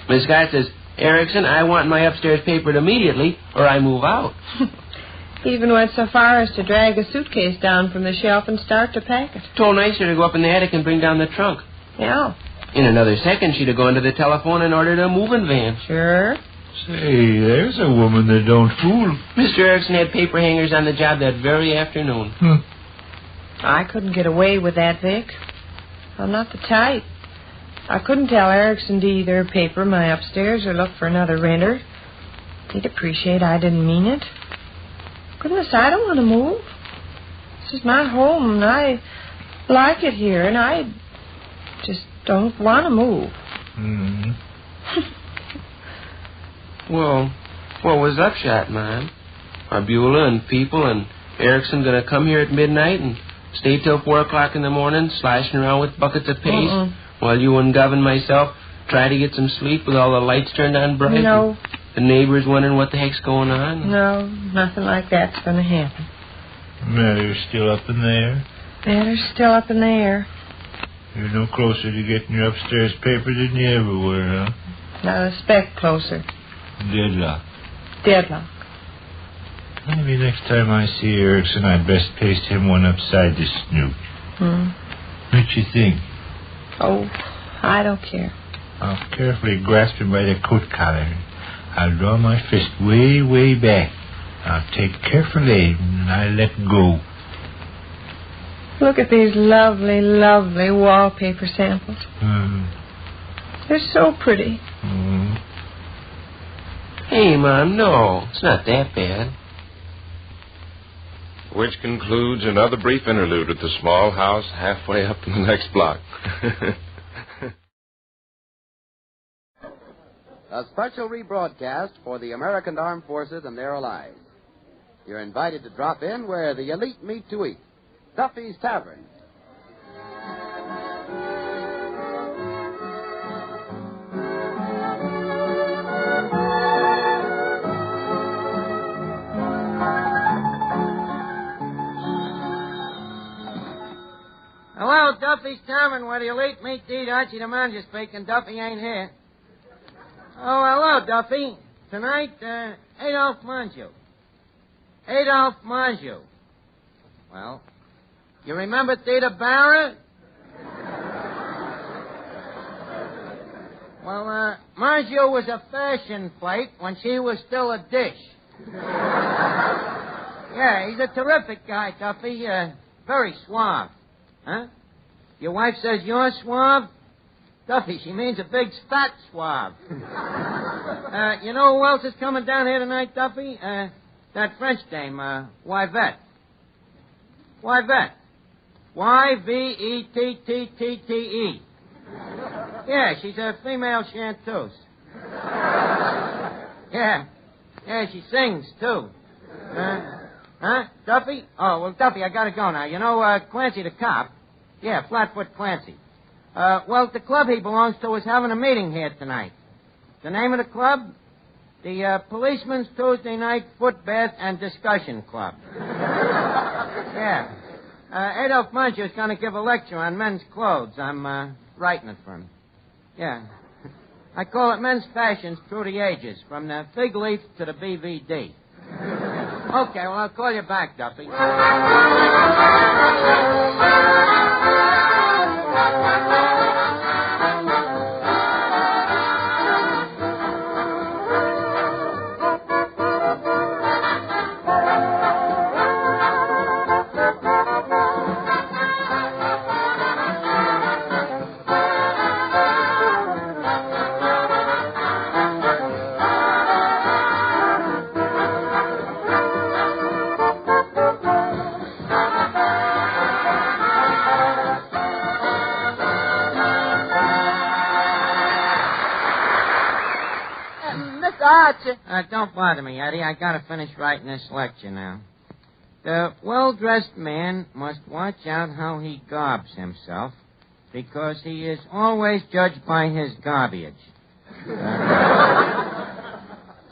Miss Guy says, Erickson, I want my upstairs papered immediately, or I move out.
Even went so far as to drag a suitcase down from the shelf and start to pack it.
Told Nicer to go up in the attic and bring down the trunk.
Yeah.
In another second, she'd have gone to the telephone and ordered a moving van.
Sure.
Say, there's a woman that don't fool.
Mr. Erickson had paper hangers on the job that very afternoon.
I couldn't get away with that, Vic. I'm not the type. I couldn't tell Erickson to either paper my upstairs or look for another renter. He'd appreciate I didn't mean it. Goodness, I don't want to move. This is my home, and I like it here, and I just don't want to move.
Well, what was upshot, Mom? Are Beulah and people and Erickson going to come here at midnight and stay till 4 o'clock in the morning slashing around with buckets of paste while you and Gov and myself try to get some sleep with all the lights turned on bright?
No.
The neighbors wondering what the heck's going on?
No, nothing like that's going to happen.
Matter's still up in the air?
Matter's still up in the air.
You're no closer to getting your upstairs paper than you ever were, huh?
Not a speck closer.
Deadlock.
Deadlock.
Maybe next time I see Erickson, I'd best paste him one upside the snoot. What you think?
Oh, I don't care.
I'll carefully grasp him by the coat collar. I'll draw my fist way, way back. I'll take careful aim, and I'll let go.
Look at these lovely, lovely wallpaper samples. They're so pretty.
Hey, Mom, no. It's not that bad.
Which concludes another brief interlude at the small house halfway up in the next block.
A special rebroadcast for the American Armed Forces and their allies. You're invited to drop in where the elite meet to eat. Duffy's Tavern.
Hello, Duffy's Tavern, where the elite meet to eat. Archie the manager speaking. Duffy ain't here. Oh, hello, Duffy. Tonight, Adolphe Manjou. Adolphe Manjou. Well, you remember Theda Barra? Well, Manjou was a fashion plate when she was still a dish. Yeah, he's a terrific guy, Duffy. Very suave. Huh? Your wife says you're suave? Duffy, she means a big fat suave. You know who else is coming down here tonight, Duffy? That French dame, Yvette. Yvette. Y-V-E-T-T-T-T-E. Yeah, she's a female chanteuse. Yeah, she sings, too. Huh? Duffy? Oh, well, Duffy, I gotta go now. You know, Clancy the cop. Yeah, Flatfoot Clancy. Well, the club he belongs to is having a meeting here tonight. The name of the club? The Policeman's Tuesday Night Footbath and Discussion Club. Yeah. Adolphe Manjou is going to give a lecture on men's clothes. I'm writing it for him. Yeah. I call it Men's Fashions Through the Ages, from the fig leaf to the BVD. Okay, well, I'll call you back, Duffy. Don't bother me, Eddie. I gotta finish writing this lecture now.
The well-dressed man must watch out how he garbs himself, because he is always judged by his garbage.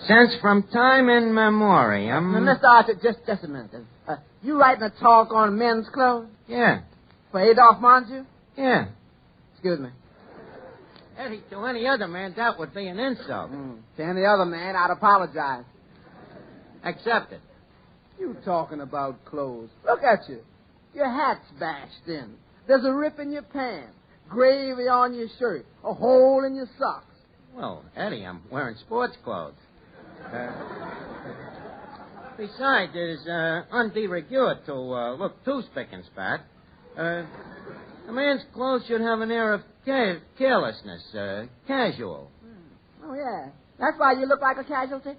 Since from time immemorium...
Now, Mr. Archer, just a minute. You writing a talk on men's clothes?
Yeah.
For Adolph Monju?
Yeah.
Excuse me.
Eddie, to any other man, that would be an insult.
To any other man, I'd apologize.
Accept it.
You talking about clothes. Look at you. Your hat's bashed in. There's a rip in your pants. Gravy on your shirt. A hole in your socks.
Well, Eddie, I'm wearing sports clothes. Besides, it is undue rigueur to look too spick and spat. A man's clothes should have an air of carelessness, casual.
Oh, yeah. That's why you look like a casualty?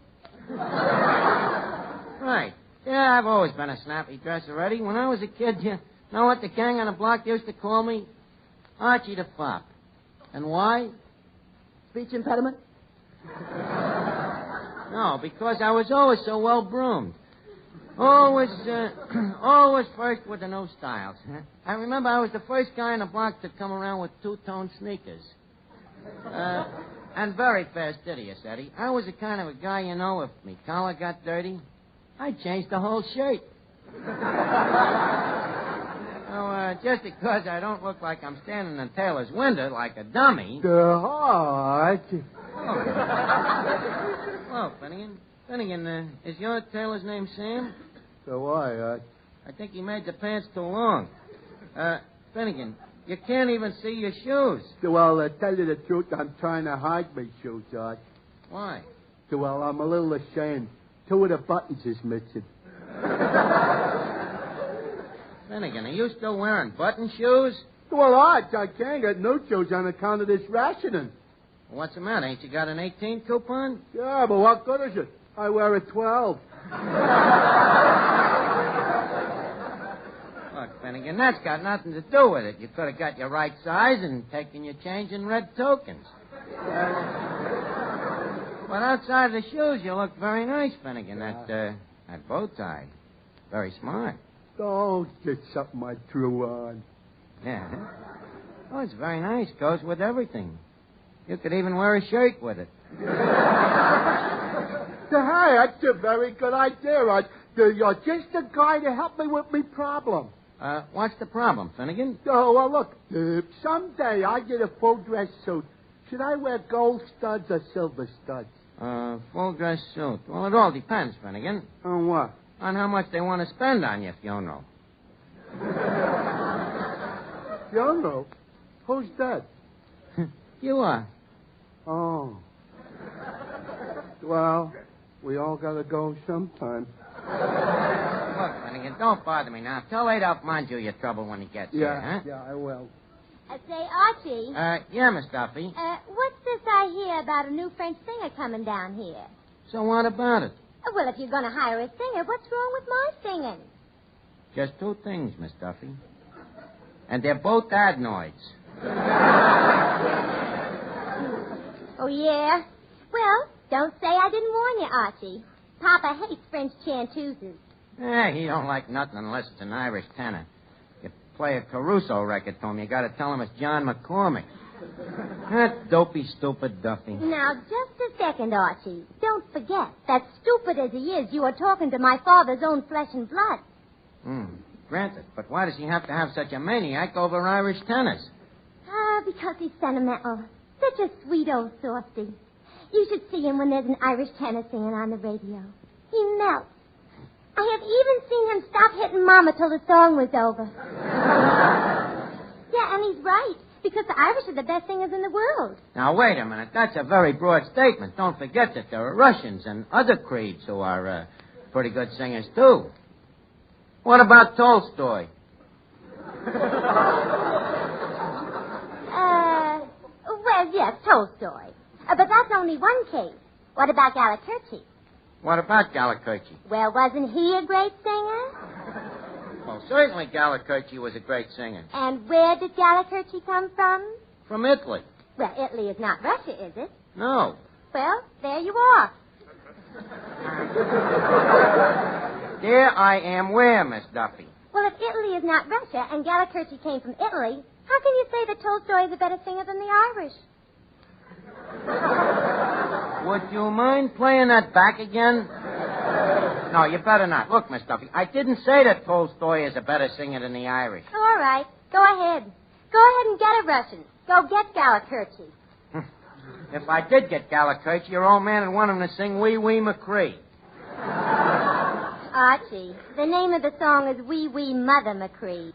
Right. Yeah, I've always been a snappy dresser, Eddie. When I was a kid, you know what the gang on the block used to call me? Archie the Fop. And why?
Speech impediment?
No, because I was always so well groomed. Always first with the new styles. I remember I was the first guy in the block to come around with two-tone sneakers. And very fastidious, Eddie. I was the kind of a guy, you know, if me collar got dirty, I'd change the whole shirt. So, just because I don't look like I'm standing in Taylor's window like a dummy... Well, Finnegan, is your tailor's name Sam?
So why?
I think he made the pants too long. Finnegan, you can't even see your shoes.
Well, tell you the truth, I'm trying to hide my shoes, Arch.
Why?
Well, I'm a little ashamed. Two of the buttons is missing.
Finnegan, are you still wearing button shoes?
Well, Arch, I can't get no shoes on account of this rationing.
What's the matter? Ain't you got an 18 coupon?
Yeah, but what good is it? I wear a 12.
Look, Finnegan, that's got nothing to do with it. You could have got your right size and taken your change in red tokens. But outside of the shoes, you look very nice, Finnegan. That bow tie. Very smart.
Don't get something I threw on.
Yeah. Oh, it's very nice. Goes with everything. You could even wear a shirt with it.
Hey, that's a very good idea, Arch. You're just the guy to help me with my problem.
What's the problem, Finnegan?
Oh, well, look. Someday I get a full dress suit. Should I wear gold studs or silver studs?
Full dress suit. Well, it all depends, Finnegan.
On what?
On how much they want to spend on your funeral.
Funeral? Who's dead?
You are.
Oh. Well, we all gotta go sometime.
Look, Finnegan, don't bother me now. Tell Adolph Monju your trouble when he gets here, huh?
Yeah, I will.
Say, Archie.
Yeah, Miss Duffy.
What's this I hear about a new French singer coming down here?
So what about it?
Well, if you're going to hire a singer, what's wrong with my singing?
Just two things, Miss Duffy. And they're both adenoids.
Oh, yeah? Well, don't say I didn't warn you, Archie. Papa hates French chanteuses.
He don't like nothing unless it's an Irish tenor. You play a Caruso record to him, you gotta tell him it's John McCormick. That dopey, stupid Duffy.
Now, just a second, Archie. Don't forget that stupid as he is, you are talking to my father's own flesh and blood.
Granted. But why does he have to have such a maniac over Irish tenors?
Because he's sentimental. Such a sweet old softy. You should see him when there's an Irish tenor singing on the radio. He melts. I have even seen him stop hitting Mama till the song was over. Yeah, and he's right, because the Irish are the best singers in the world.
Now, wait a minute. That's a very broad statement. Don't forget that there are Russians and other creeds who are pretty good singers, too. What about Tolstoy?
Well, yes, Tolstoy. But that's only one case. What about Gallikurchi?
What about Gallikurchi?
Well, wasn't he a great singer?
Well, certainly Gallikurchi was a great singer.
And where did Gallikurchi come from?
From Italy.
Well, Italy is not Russia, is it?
No.
Well, there you are.
dear, I am where, Miss Duffy?
Well, if Italy is not Russia and Gallikurchi came from Italy, how can you say that Tolstoy is a better singer than the Irish?
Would you mind playing that back again? No, you better not. Look, Miss Duffy, I didn't say that Tolstoy is a better singer than the Irish.
All right. Go ahead. Go ahead and get a Russian. Go get Gallikurchi.
If I did get Gallikurchi, your old man would want him to sing Wee Wee McCree.
Archie, the name of the song is Wee Wee Mother McCree.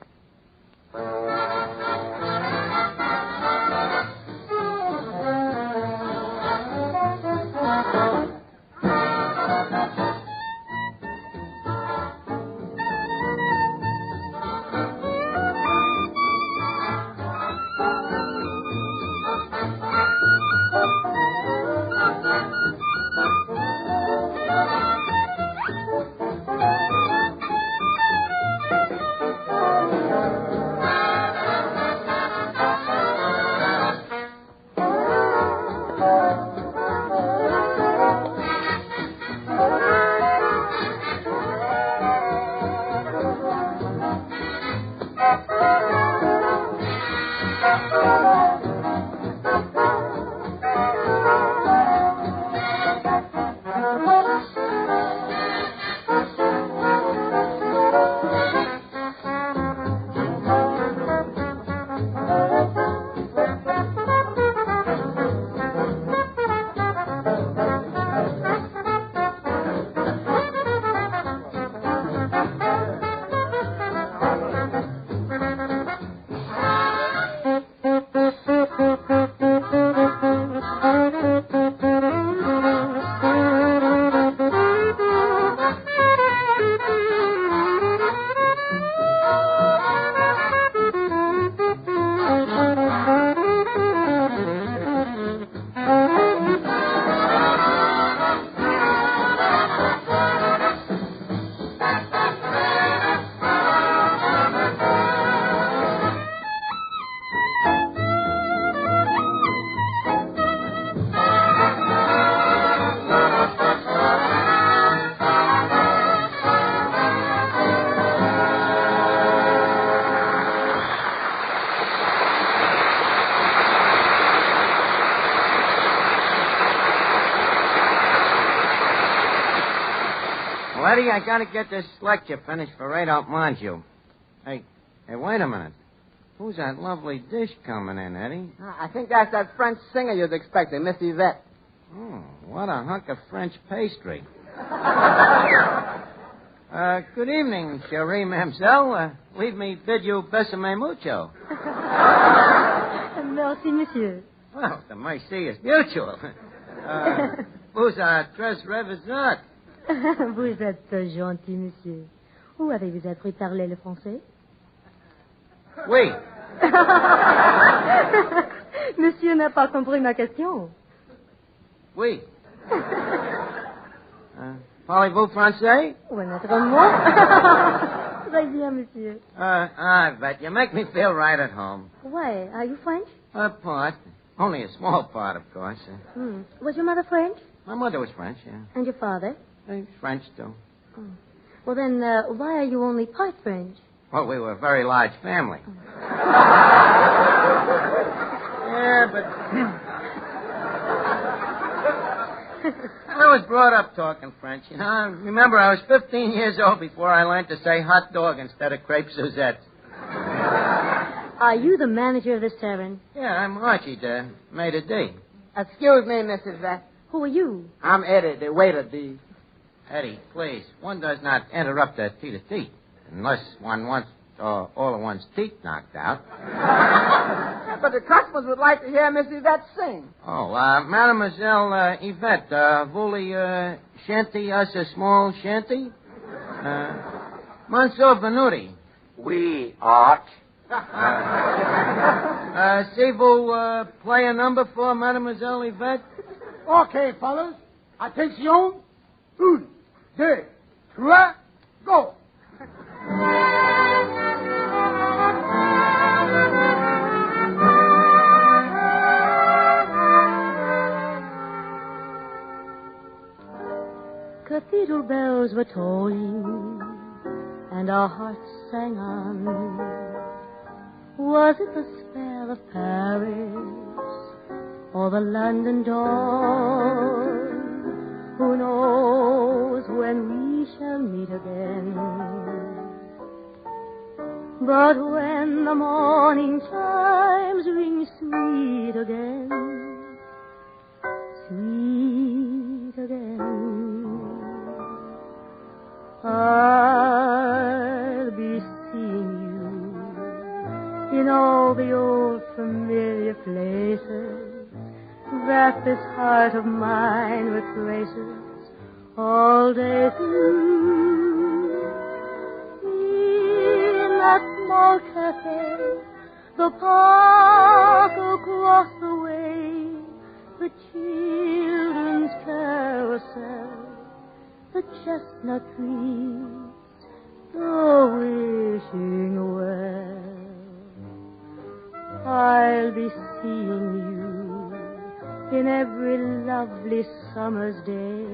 Eddie, I gotta get this lecture finished for right out Monju. Hey, wait a minute. Who's that lovely dish coming in, Eddie?
I think that's that French singer you'd expecting, Miss Yvette.
Oh, what a hunk of French pastry. Good evening, chérie mademoiselle. Leave me bid you besame mucho.
Merci, monsieur.
Well, the merci is mutual. Vous êtes très revisant.
Vous êtes gentil, monsieur. Où avez-vous appris à parler le français?
Oui.
Monsieur n'a pas compris ma question.
Oui. Parlez-vous français?
Oui, naturellement. Très bien, monsieur.
I bet you make me feel right at home.
Why? Are you French?
A part. Only a small part, of course.
Was your mother French?
My mother was French, yeah.
And your father?
French, too.
Oh. Well, then, why are you only part French?
Well, we were a very large family.
Oh.
Yeah, but... I was brought up talking French, you know. I remember I was 15 years old before I learned to say hot dog instead of crepe Suzette.
Are you the manager of this tavern?
Yeah, I'm Archie, the maitre d'.
Excuse me, Mrs. Yvette.
Who are you?
I'm Eddie, the waiter d'.
Eddie, please, one does not interrupt a tete-a-tete unless one wants all of one's teeth knocked out.
But the customers would like to hear Miss Yvette sing.
Oh, Mademoiselle Yvette, voulez chanter us a small shanty? Monsieur Venuti.
Oui, Art.
See vous play a number for Mademoiselle Yvette?
Okay, fellas. Attention. 1, 2, 3, go.
Cathedral bells were tolling and our hearts sang on. Was it the spell of Paris or the London dawn? Who knows when we shall meet again? But when the morning chimes ring sweet again, sweet again, I'll be seeing you in all the old familiar places that this heart of mine retraces all day through. In that small cafe, the park across the way, the children's carousel, the chestnut trees, the wishing well. I'll be seeing you in every lovely summer's day,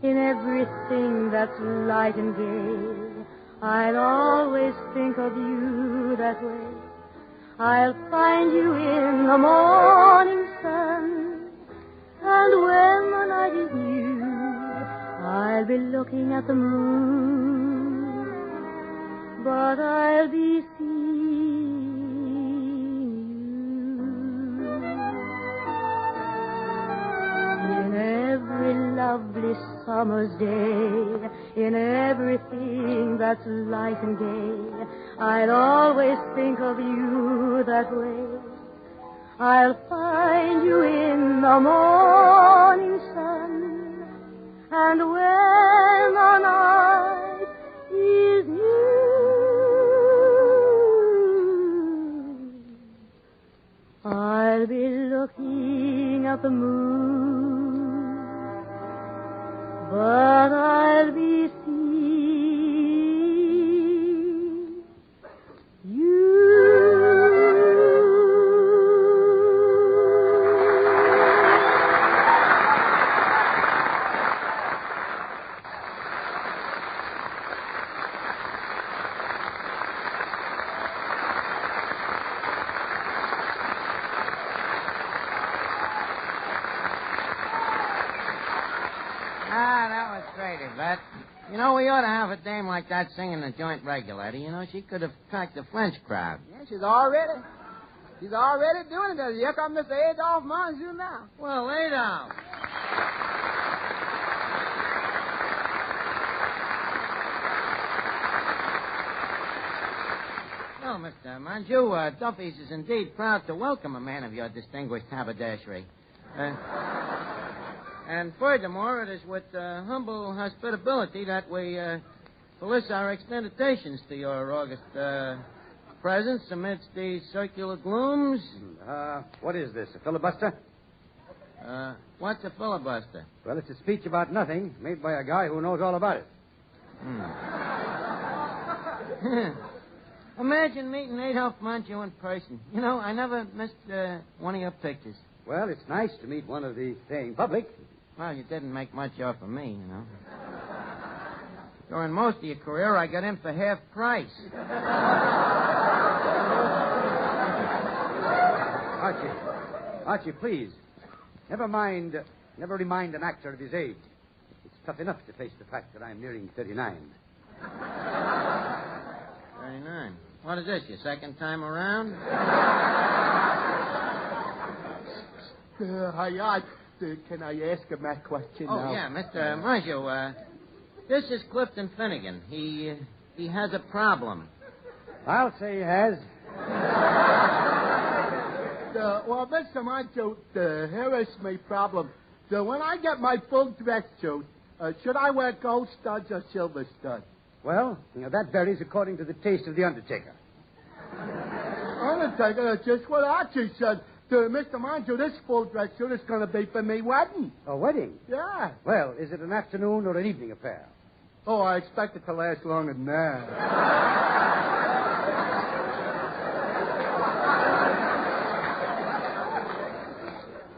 in everything that's light and gay. I'll always think of you that way. I'll find you in the morning sun, and when the night is new, I'll be looking at the moon, but I'll be seeing you in every lovely summer's day, in everything that's light and gay. I'll always think of you that way. I'll find you in the morning sun, and when the night is new, I'll be looking at the moon, but I'll be seeing you.
That was great, Yvette. You know, we ought to have a dame like that singing the joint regulator. You know, she could have cracked the French crowd.
Yeah, she's already doing it. Here comes Mr. Adolphe Monjou now.
Well, Adolphe. No, Mr. Monjou, Duffy's is indeed proud to welcome a man of your distinguished haberdashery. And furthermore, it is with humble hospitability that we solicit our extentations to your august presence amidst these circular glooms.
What is this, a filibuster?
What's a filibuster?
Well, it's a speech about nothing made by a guy who knows all about it.
Imagine meeting Adolphe Monjou in person. You know, I never missed one of your pictures.
Well, it's nice to meet one of the paying public.
Well, you didn't make much off of me, you know. During most of your career, I got in for half price.
Archie, please. Never remind an actor of his age. It's tough enough to face the fact that I'm nearing 39.
39. What is this, your second time around?
Can I ask him that question now?
Oh, yeah, Mr. Monjou, this is Clifton Finnegan. He has a problem.
I'll say he has.
Well, Mr. Monjou, here is my problem. So when I get my full dress suit, should I wear gold studs or silver studs?
Well, that varies according to the taste of the undertaker.
Undertaker, that's just what Archie said. Mr. Monjou, this full dress suit is going to be for me wedding.
A wedding?
Yeah.
Well, is it an afternoon or an evening affair?
Oh, I expect it to last longer than that.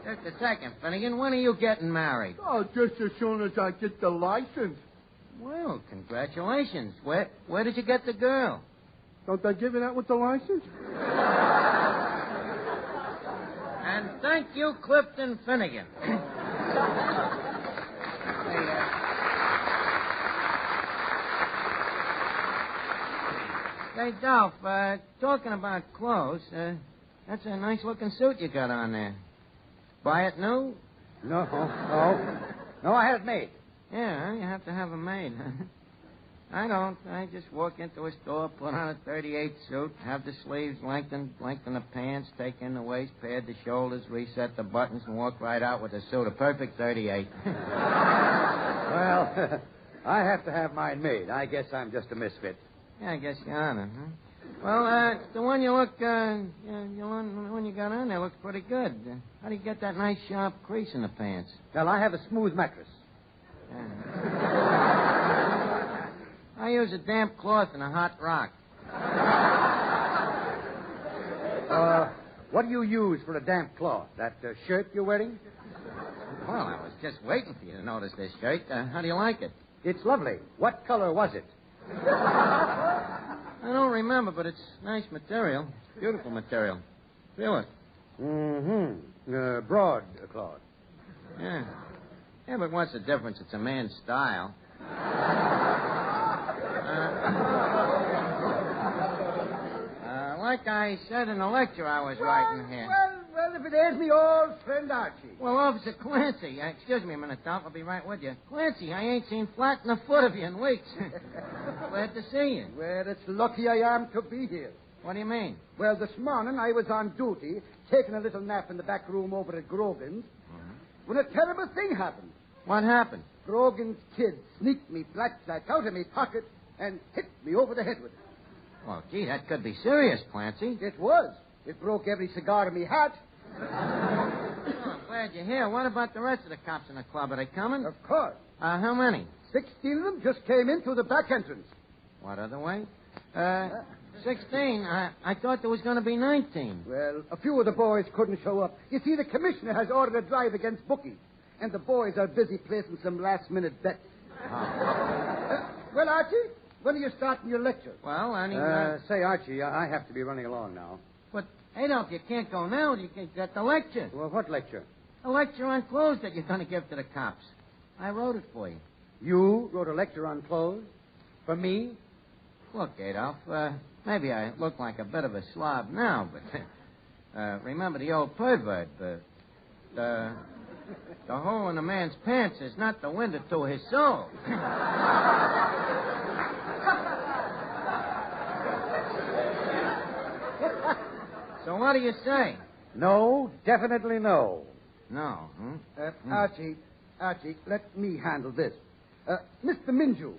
Just a second, Finnegan. When are you getting married?
Oh, just as soon as I get the license.
Well, congratulations. Congratulations. Where did you get the girl?
Don't they give you that with the license?
And thank you, Clifton Finnegan. Hey, Dolph, talking about clothes, that's a nice-looking suit you got on there. Buy it new?
No, I had it made.
Yeah, you have to have it made. I don't. I just walk into a store, put on a 38 suit, have the sleeves lengthen the pants, take in the waist, pad the shoulders, reset the buttons, and walk right out with a suit. A perfect 38.
Well, I have to have mine made. I guess I'm just a misfit.
Yeah, I guess you are, huh? Well, the one you look, the one you got on there looks pretty good. How do you get that nice sharp crease in the pants?
Well, I have a smooth mattress.
I use a damp cloth and a hot rock.
What do you use for a damp cloth? That shirt you're wearing?
Well, I was just waiting for you to notice this shirt. How do you like it?
It's lovely. What color was it?
I don't remember, but it's nice material. Beautiful material. Feel it.
Mm-hmm. Broadcloth.
Yeah. Yeah, but what's the difference? It's a man's style. Like I said in the lecture I was writing here.
Well, if it ain't me old friend Archie.
Well, Officer Clancy, excuse me a minute, Dolph. I'll be right with you. Clancy, I ain't seen flat in the foot of you in weeks. Glad to see you.
Well, it's lucky I am to be here.
What do you mean?
Well, this morning I was on duty, taking a little nap in the back room over at Grogan's, when a terrible thing happened.
What happened?
Grogan's kid sneaked me blackjack out of me pocket and hit me over the head with it.
Well, gee, that could be serious, Clancy.
It was. It broke every cigar in me hat.
Oh, I'm glad you're here. What about the rest of the cops in the club? Are they coming?
Of course.
How many?
16 of them just came in through the back entrance.
What other way? 16. I thought there was going to be 19.
Well, a few of the boys couldn't show up. You see, the commissioner has ordered a drive against bookies, and the boys are busy placing some last-minute bets. Well, Archie, when are you starting your lecture?
Well,
say, Archie, I have to be running along now.
But, Adolf, you can't go now. You can't get the lecture.
Well, what lecture?
A lecture on clothes that you're going to give to the cops. I wrote it for you.
You wrote a lecture on clothes? For me?
Look, Adolf, maybe I look like a bit of a slob now, but remember the old proverb, the hole in a man's pants is not the window to his soul. So what do you say?
No, definitely no.
No,
Archie, let me handle this. Mr. Minju,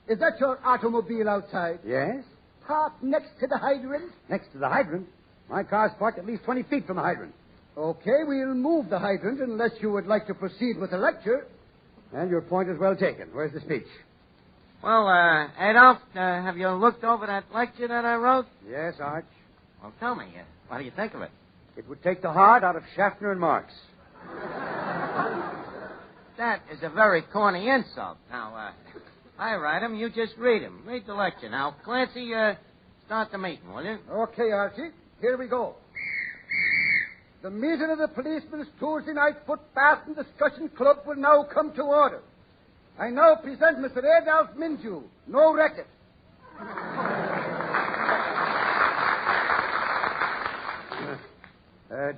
is that your automobile outside?
Yes?
Parked next to the hydrant?
Next to the hydrant? My car's parked at least 20 feet from the hydrant.
Okay, we'll move the hydrant unless you would like to proceed with the lecture.
And your point is well taken. Where's the speech?
Well, Adolf, have you looked over that lecture that I wrote?
Yes, Arch.
Well, tell me, what do you think of it?
It would take the heart out of Schaffner and Marx.
That is a very corny insult. Now, I write him, you just read him. Read the lecture. Now, Clancy, start the meeting, will you?
Okay, Archie. Here we go. The meeting of the policemen's Tuesday night foot bath and discussion club will now come to order. I now present Mr. Adolf Minju. No racket.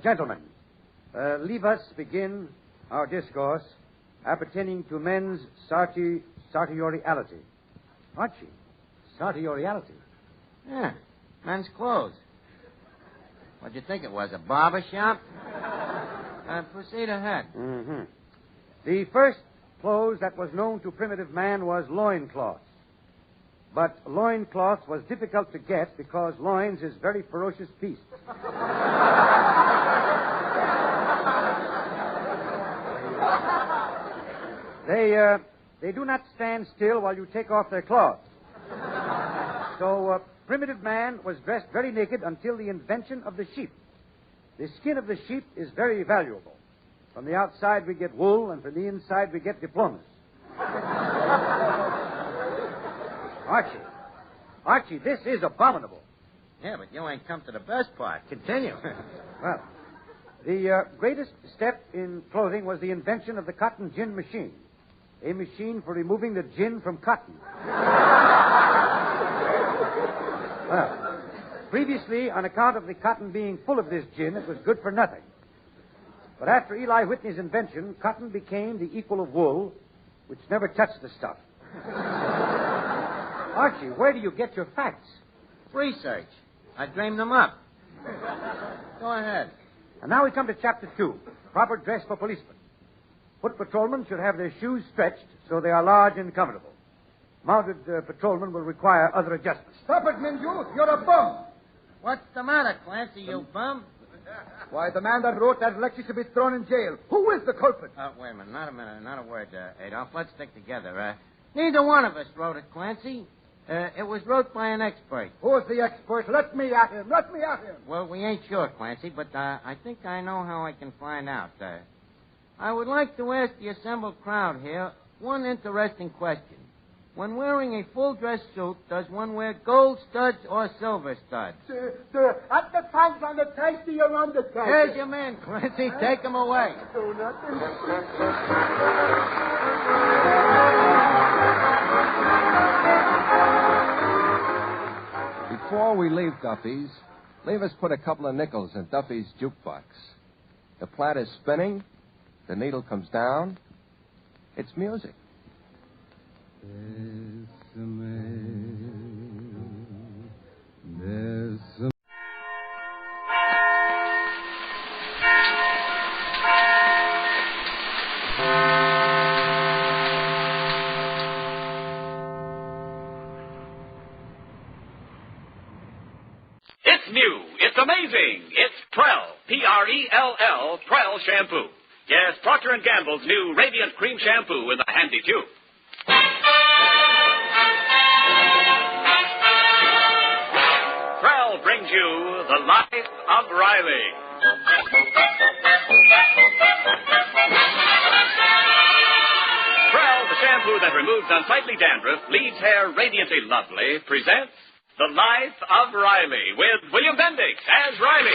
Gentlemen, leave us begin our discourse appertaining to men's sartoriality. Archie, sartoriality.
Yeah, men's clothes. What'd you think it was, a barber shop? Proceed ahead.
Mm-hmm. The first clothes that was known to primitive man was loincloths. But loincloths was difficult to get because loins is very ferocious beast. They do not stand still while you take off their cloths. So primitive man was dressed very naked until the invention of the sheep. The skin of the sheep is very valuable. From the outside we get wool, and from the inside we get diplomas. Archie, this is abominable.
Yeah, but you ain't come to the best part. Continue.
Well, the greatest step in clothing was the invention of the cotton gin machine. A machine for removing the gin from cotton. Well, previously, on account of the cotton being full of this gin, it was good for nothing. But after Eli Whitney's invention, cotton became the equal of wool, which never touched the stuff. Archie, where do you get your facts?
Research. I dreamed them up. Go ahead.
And now we come to Chapter 2, proper dress for policemen. Foot patrolmen should have their shoes stretched so they are large and comfortable. Mounted patrolmen will require other adjustments.
Stop it, Minju. You're a bum.
What's the matter, Clancy, you bum?
Why, the man that wrote that lecture should be thrown in jail. Who is the culprit?
Wait a minute. Not a word, Adolf. Let's stick together. Neither one of us wrote it, Clancy. It was wrote by an expert.
Who's the expert? Let me at him.
Well, we ain't sure, Clancy, but I think I know how I can find out. I would like to ask the assembled crowd here one interesting question. When wearing a full-dress suit, does one wear gold studs or silver studs?
At the times on the tasty you're on the tasty.
Here's your man, Clancy. Take him away.
Do nothing.
Before we leave Duffy's, leave us put a couple of nickels in Duffy's jukebox. The plat is spinning. The needle comes down. It's music.
It's new. It's amazing. It's Prell. P-R-E-L-L. Prell shampoo. Yes, Procter & Gamble's new Radiant Cream Shampoo in the handy tube. Prell brings you The Life of Riley. Prell, the shampoo that removes unsightly dandruff, leaves hair radiantly lovely, presents The Life of Riley with William Bendix as Riley.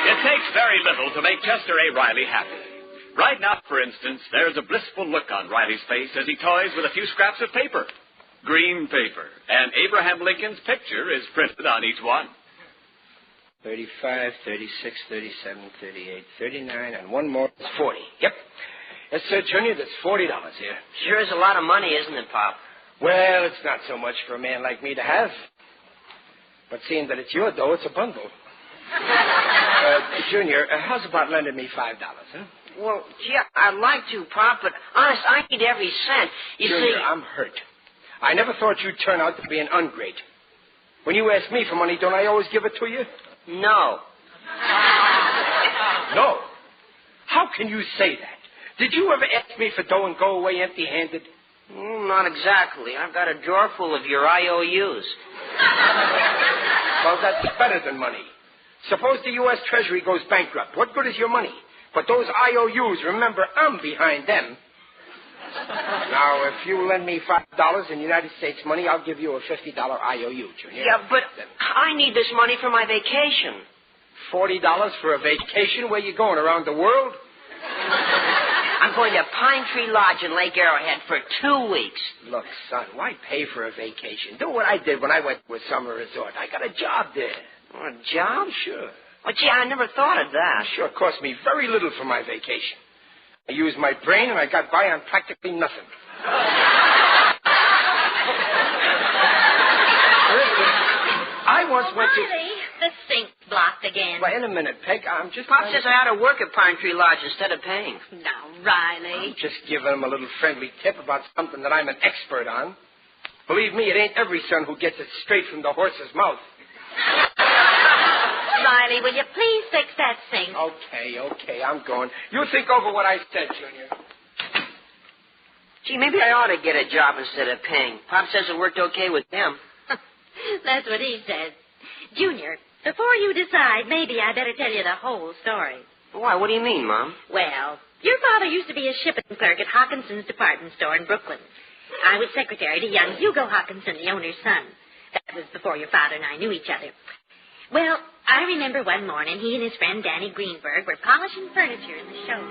It takes very little to make Chester A. Riley happy. Right now, for instance, there's a blissful look on Riley's face as he toys with a few scraps of paper. Green paper. And Abraham Lincoln's picture is printed on each one.
35, 36, 37, 38, 39, and one more is 40. Yep. Yes, sir, Junior, that's $40 here.
Sure is a lot of money, isn't it, Pop?
Well, it's not so much for a man like me to have. But seeing that it's your dough, it's a bundle. Junior, how's about lending me $5, huh?
Well, gee, I'd like to, Pop, but honest, I need every cent.
Junior, I'm hurt. I never thought you'd turn out to be an ungrate. When you ask me for money, don't I always give it to you?
No.
No? How can you say that? Did you ever ask me for dough and go away empty-handed?
Not exactly. I've got a drawer full of your IOUs.
Well, that's better than money. Suppose the U.S. Treasury goes bankrupt. What good is your money? But those IOUs, remember, I'm behind them. Now, if you lend me $5 in United States money, I'll give you a $50 IOU, Junior.
Yeah, but I need this money for my vacation.
$40 for a vacation? Where you going, around the world?
I'm going to Pine Tree Lodge in Lake Arrowhead for 2 weeks.
Look, son, why pay for a vacation? Do what I did when I went to a summer resort. I got a job there.
A job?
Sure.
Well, gee, I never thought of that.
Sure, cost me very little for my vacation. I used my brain, and I got by on practically nothing. I once went to...
Riley, the sink's blocked again.
Wait a minute, Peg. I'm just...
Pop says I ought to work at Pine Tree Lodge instead of paying.
Now, Riley.
I'm just giving him a little friendly tip about something that I'm an expert on. Believe me, it ain't every son who gets it straight from the horse's mouth.
Riley, will you please fix that sink?
Okay, I'm going. You think over what I said, Junior.
Gee, maybe I ought to get a job instead of paying. Pop says it worked okay with him.
That's what he says. Junior, before you decide, maybe I better tell you the whole story.
Why, what do you mean, Mom?
Well, your father used to be a shipping clerk at Hawkinson's department store in Brooklyn. I was secretary to young Hugo Hawkinson, the owner's son. That was before your father and I knew each other. Well, I remember one morning he and his friend Danny Greenberg were polishing furniture in the show.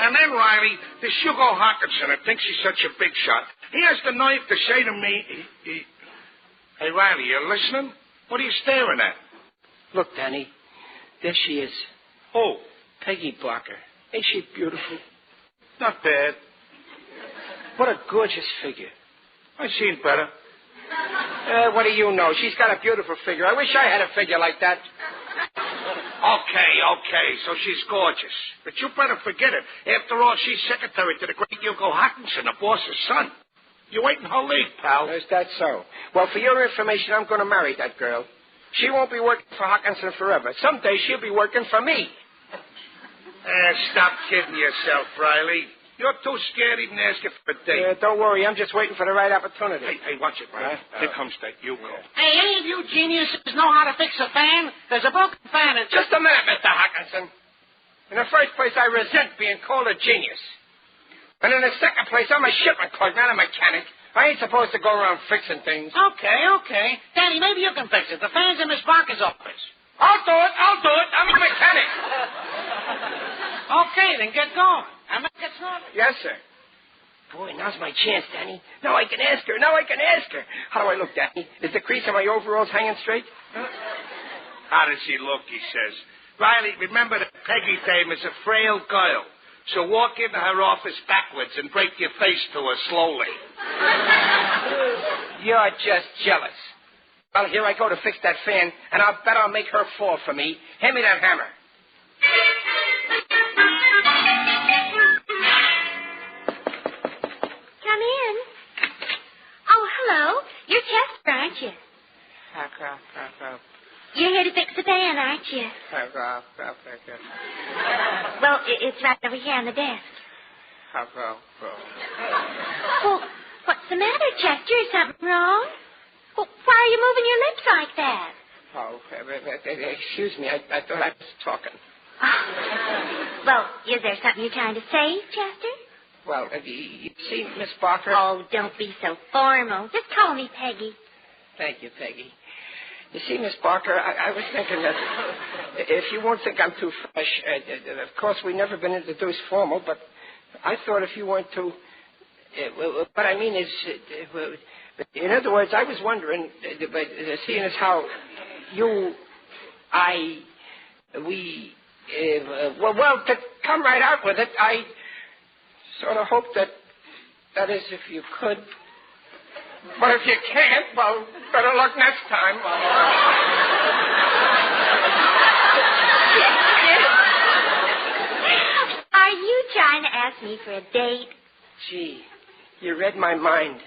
And then, Riley, this Hugo Hawkinson that thinks he's such a big shot, he has the nerve to say to me, Hey, Riley, you listening? What are you staring at?
Look, Danny. There she is.
Who?
Peggy Barker. Ain't she beautiful?
Not bad.
What a gorgeous figure.
I seen better.
What do you know? She's got a beautiful figure. I wish I had a figure like that.
Okay, so she's gorgeous. But you better forget it. After all, she's secretary to the great Hugo Hawkinson, the boss's son. You ain't in her league, pal.
Is that so? Well, for your information, I'm going to marry that girl. She won't be working for Hawkinson forever. Someday she'll be working for me.
Stop kidding yourself, Riley. You're too scared even to ask her for a date.
Don't worry. I'm just waiting for the right opportunity.
Hey, watch it, Riley. Here comes that Hugo.
Hey, any of you geniuses know how to fix a fan? There's a broken fan.
Just a minute, Mr. Hawkinson. In the first place, I resent being called a genius. And in the second place, I'm a shipment clerk, not a mechanic. I ain't supposed to go around fixing things.
Okay. Danny, maybe you can fix it. The fan's in Miss Barker's office.
I'll do it. I'm a mechanic.
Okay, then get going. I'm not get started.
Yes, sir. Boy, now's my chance, Danny. Now I can ask her. How do I look, Danny? Is the crease on my overalls hanging straight?
How does she look, he says. Riley, remember that Peggy dame is a frail girl. So walk into her office backwards and break your face to her slowly.
You're just jealous. Well, here I go to fix that fan, and I'll bet I'll make her fall for me. Hand me that hammer.
Come in. Oh, hello. You're Chester, aren't you? You're here to fix the fan, aren't you? Well, it's right over here on the desk. Well, what's the matter, Chester? Is something wrong? Well, why are you moving your lips like that?
Excuse me. I thought I was talking.
Oh. Well, is there something you're trying to say, Chester?
Well, you see, Miss Barker...
Oh, don't be so formal. Just call me Peggy.
Thank you, Peggy. You see, Miss Barker, I was thinking that if you won't think I'm too fresh, of course, we've never been introduced formal, but I thought if you weren't too... what I mean is, in other words, I was wondering, seeing as how well, to come right out with it, I sort of hope that is, if you could... But if you can't, well, better luck next time.
Are you trying to ask me for a date?
Gee, you read my mind.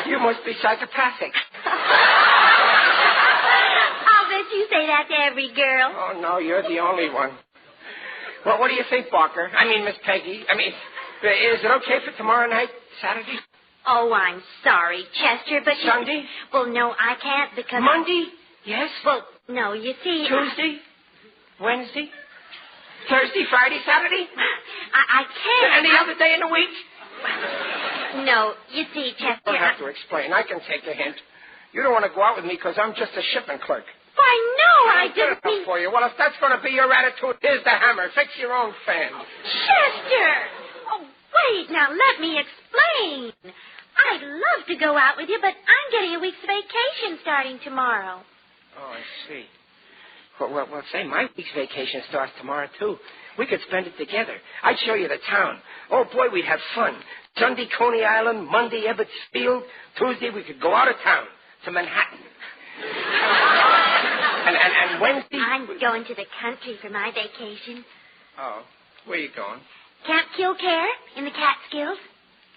You must be psychopathic.
I'll bet you say that to every girl.
Oh, no, you're the only one. Well, what do you think, Barker? I mean, Miss Peggy. Is it okay for tomorrow night, Saturday?
Oh, I'm sorry, Chester, but...
Sunday?
Well, no, I can't because...
Monday? Yes?
Well, no, you see...
Tuesday? Wednesday? Thursday, Friday, Saturday?
I can't.
Any other day in the week?
No, you see, Chester...
You don't have to explain. I can take a hint. You don't want to go out with me because I'm just a shipping clerk.
Why, no, I didn't
mean... for you. Well, if that's going to be your attitude, here's the hammer. Fix your own fan.
Chester! Oh, wait, now let me explain. I'd love to go out with you, but I'm getting a week's vacation starting tomorrow.
Oh, I see. Well, say, my week's vacation starts tomorrow, too. We could spend it together. I'd show you the town. Oh, boy, we'd have fun. Sunday, Coney Island. Monday, Ebbets Field. Tuesday, we could go out of town to Manhattan. and Wednesday...
I'm going to the country for my vacation.
Oh, where are you going?
Camp Kilcare in the Catskills.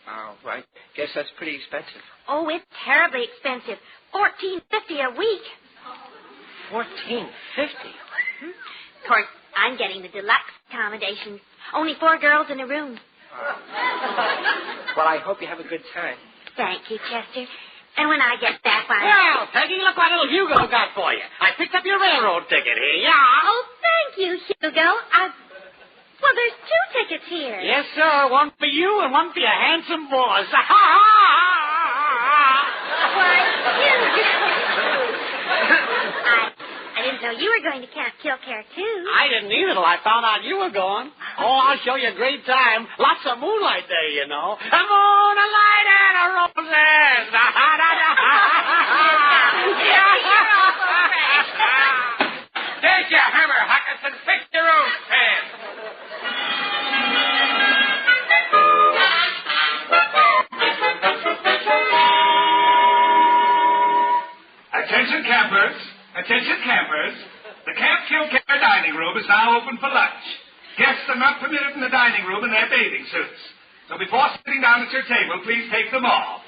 Oh, right. Guess that's pretty expensive.
Oh, it's terribly expensive. $14.50 a week.
$14.50?
Of course, I'm getting the deluxe accommodation. Only 4 girls in a room.
Well, I hope you have a good time.
Thank you, Chester. And when I get back, why...
Well, Peggy, look what little Hugo got for you. I picked up your railroad ticket here, yeah?
Oh, thank you, Hugo. Well, there's 2 tickets here.
Yes, sir. One for you and one for your handsome boss.
Why, Hugo. I didn't know you were going to Camp Kilcare, too.
I didn't either till I found out you were going. Oh, I'll show you a great time. Lots of moonlight there, you know. A moonlight and a roses.
There's your hammer, Hawkinson. Fix your own pan.
Attention campers. Attention campers. The Camp Kilcare dining room is now open for lunch. Guests are not permitted in the dining room in their bathing suits. So before sitting down at your table, please take them off.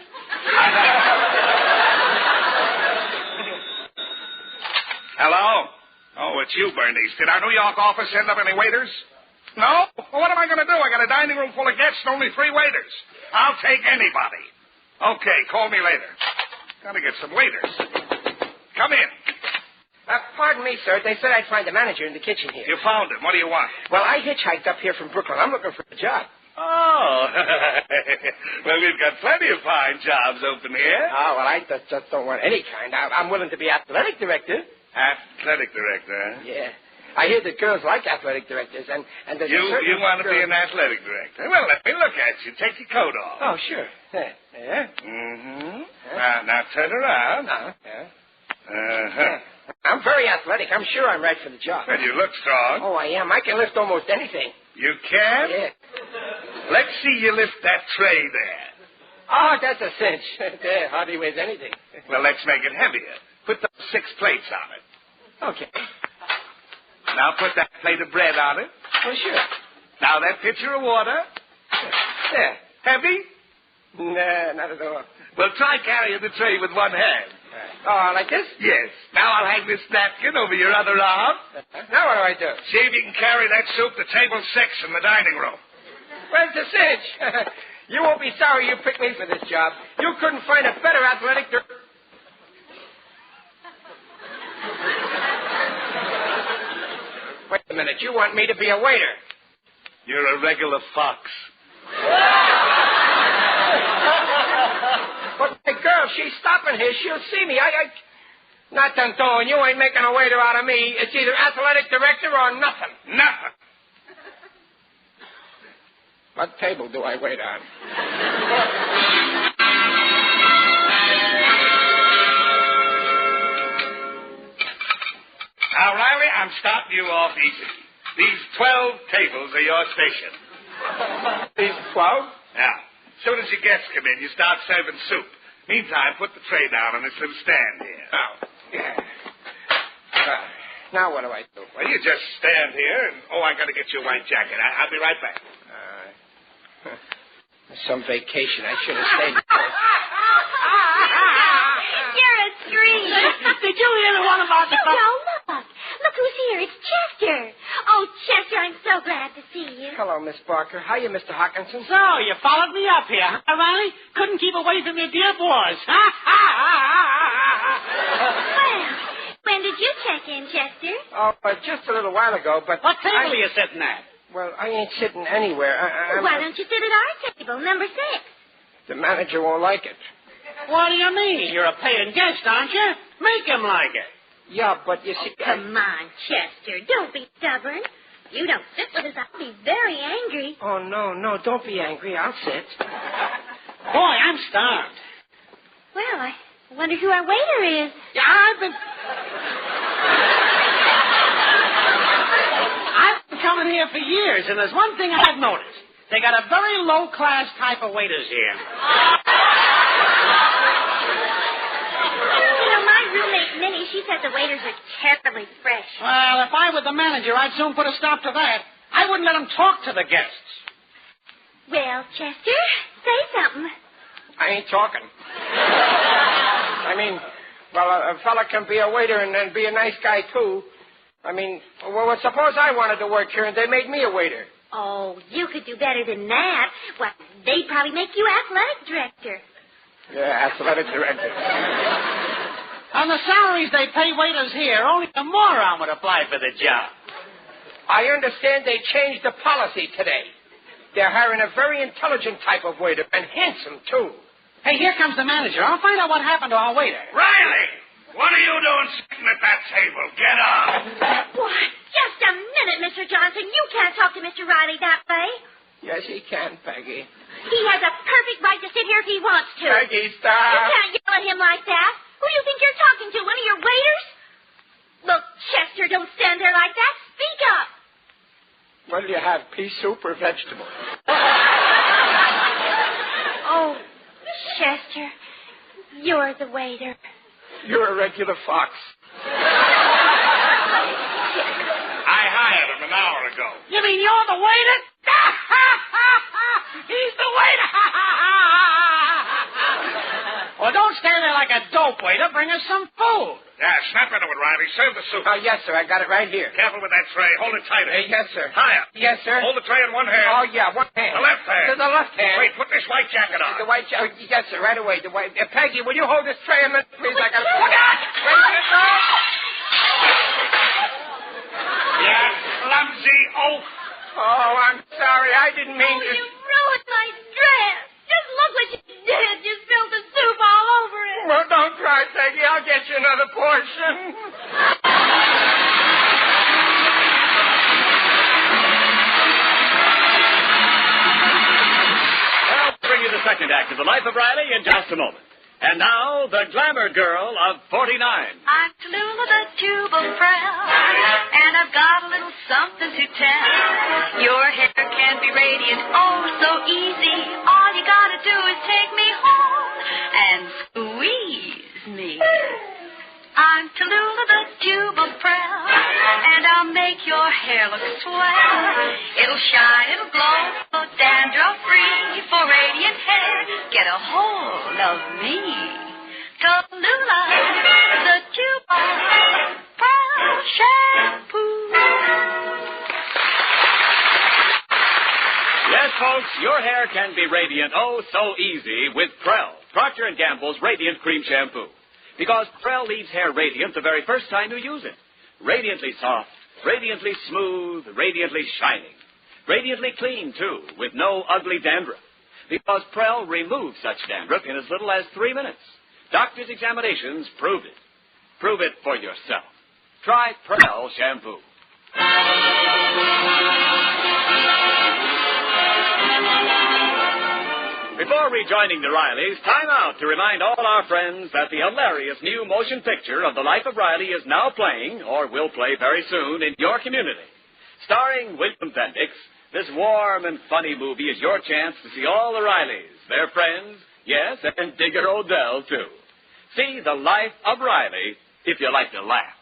Hello? Oh, it's you, Bernice. Did our New York office send up any waiters? No? Well, what am I going to do? I got a dining room full of guests and only 3 waiters. I'll take anybody. Okay, call me later. Got to get some waiters. Come in.
Pardon me, sir. They said I'd find the manager in the kitchen here.
You found him. What do you want?
Well, I hitchhiked up here from Brooklyn. I'm looking for a job.
Oh. Well, we've got plenty of fine jobs open here.
Oh, well, I just don't want any kind. I'm willing to be athletic director.
Athletic director, huh?
Yeah. I hear that girls like athletic directors, and there's
You want to be an athletic director? Well, let me look at you. Take your coat off.
Oh, sure. Yeah.
Mm-hmm. Now turn around.
Yeah.
Uh-huh.
I'm very athletic. I'm sure I'm right for the job.
Well, you look strong.
Oh, I am. I can lift almost anything.
You can?
Yeah.
Let's see you lift that tray there.
Oh, that's a cinch. There, hardly weighs anything.
Well, let's make it heavier. Put those 6 plates on it.
Okay.
Now put that plate of bread on it.
Oh, sure.
Now that pitcher of water.
There.
Heavy?
Nah, not at all.
Well, try carrying the tray with one hand.
Oh, like this?
Yes. Now I'll hang this napkin over your other arm.
Now what do I do?
See if you can carry that soup to table 6 in the dining room.
Where's the cinch? You won't be sorry you picked me for this job. You couldn't find a better athletic director. Wait a minute. You want me to be a waiter?
You're a regular fox.
But the girl, she's stopping here. She'll see me. Not Anton. You ain't making a waiter out of me. It's either athletic director or nothing.
Nothing.
What table do I wait on?
Now, Riley, I'm starting you off easy. These 12 tables are your station.
These 12?
Yeah. As soon as your guests come in, you start serving soup. Meantime, put the tray down on this little stand here.
Oh, yeah. Now what do I do?
Well, you just stand here and, I got to get you a white jacket. I'll be right back.
Some vacation. I should have stayed at home.
You're a scream.
Did you hear the one about the...
Look who's here. It's Chester. Oh, Chester, I'm so glad to see you.
Hello, Miss Barker. Hiya, Mr. Hawkinson.
So, you followed me up here, huh, Riley? Couldn't keep away from your dear boys.
Well, when did you check in, Chester?
Oh, just a little while ago, but...
What table are you sitting at?
Well, I ain't sitting anywhere.
Why don't you sit at our table, number 6?
The manager won't like it.
What do you mean? You're a paying guest, aren't you? Make him like it.
Yeah, but you see...
Come on, Chester. Don't be stubborn. If you don't sit with us, I'll be very angry.
Oh, no. Don't be angry. I'll sit.
Boy, I'm starved.
Well, I wonder who our waiter is.
Yeah, I've been coming here for years, and there's one thing I've noticed. They got a very low-class type of waiters here.
My roommate, Minnie, she said the waiters are terribly fresh.
Well, if I were the manager, I'd soon put a stop to that. I wouldn't let them talk to the guests.
Well, Chester, say something.
I ain't talking. I mean, well, a fella can be a waiter and be a nice guy, too. I mean, well, suppose I wanted to work here and they made me a waiter.
Oh, you could do better than that. Well, they'd probably make you athletic director.
Yeah, athletic director.
On the salaries they pay waiters here, only a moron would apply for the job.
I understand they changed the policy today. They're hiring a very intelligent type of waiter, and handsome, too.
Hey, here comes the manager. I'll find out what happened to our waiter.
Riley! What are you doing sitting at that table? Get up!
What? Just a minute, Mr. Johnson. You can't talk to Mr. Riley that way.
Yes, he can, Peggy.
He has a perfect right to sit here if he wants to.
Peggy, stop.
You can't yell at him like that. Who do you think you're talking to? One of your waiters? Look, Chester, don't stand there like that. Speak up.
What do you have, pea soup or vegetable?
Oh, Chester, you're the waiter.
You're a regular fox.
I hired him an hour ago.
You mean you're the waiter? He's the waiter! Well, don't stand there like a dope waiter. Bring us some food.
Yeah, snap into it, Riley. Serve the soup.
Oh, yes, sir. I got it right here.
Careful with that tray. Hold it tighter.
Yes, sir.
Higher.
Yes, sir.
Hold the tray in one hand.
Oh, yeah, one hand.
The left hand.
To the left hand.
Wait, put this white jacket on.
The white jacket. Yes, sir, right away. The white. Peggy, will you hold this tray a minute, please? I got to...
Look out!
Ready to go?
Yeah, clumsy oaf.
Oh, I'm sorry. I didn't mean to...
You ruined my dress. Just look what you did. You spilled the soup all over it.
Well, don't cry, Peggy. I'll get you another portion.
I'll bring you the second act of The Life of Riley in just a moment. And now, the glamour girl of 49.
I'm Tallulah the Jubal Frell, and I've got a little something to tell. Your hair can be radiant, oh, so easy. All you gotta do is take me home and squeeze me. I'm Tallulah the Jubal Frell, and I'll make your hair look swell. It'll shine, it'll glow, so dandruff-free. For radiant hair, get a hold of me. Tallulah the Jubal Frell shampoo.
Yes, folks, your hair can be radiant, oh, so easy with Prell, Procter & Gamble's Radiant Cream Shampoo. Because Prell leaves hair radiant the very first time you use it. Radiantly soft, radiantly smooth, radiantly shining. Radiantly clean, too, with no ugly dandruff. Because Prell removes such dandruff in as little as 3 minutes. Doctors' examinations prove it. Prove it for yourself. Try Prell shampoo. Before rejoining the Rileys, time out to remind all our friends that the hilarious new motion picture of The Life of Riley is now playing, or will play very soon, in your community. Starring William Bendix, this warm and funny movie is your chance to see all the Rileys, their friends, yes, and Digger Odell, too. See The Life of Riley if you like to laugh.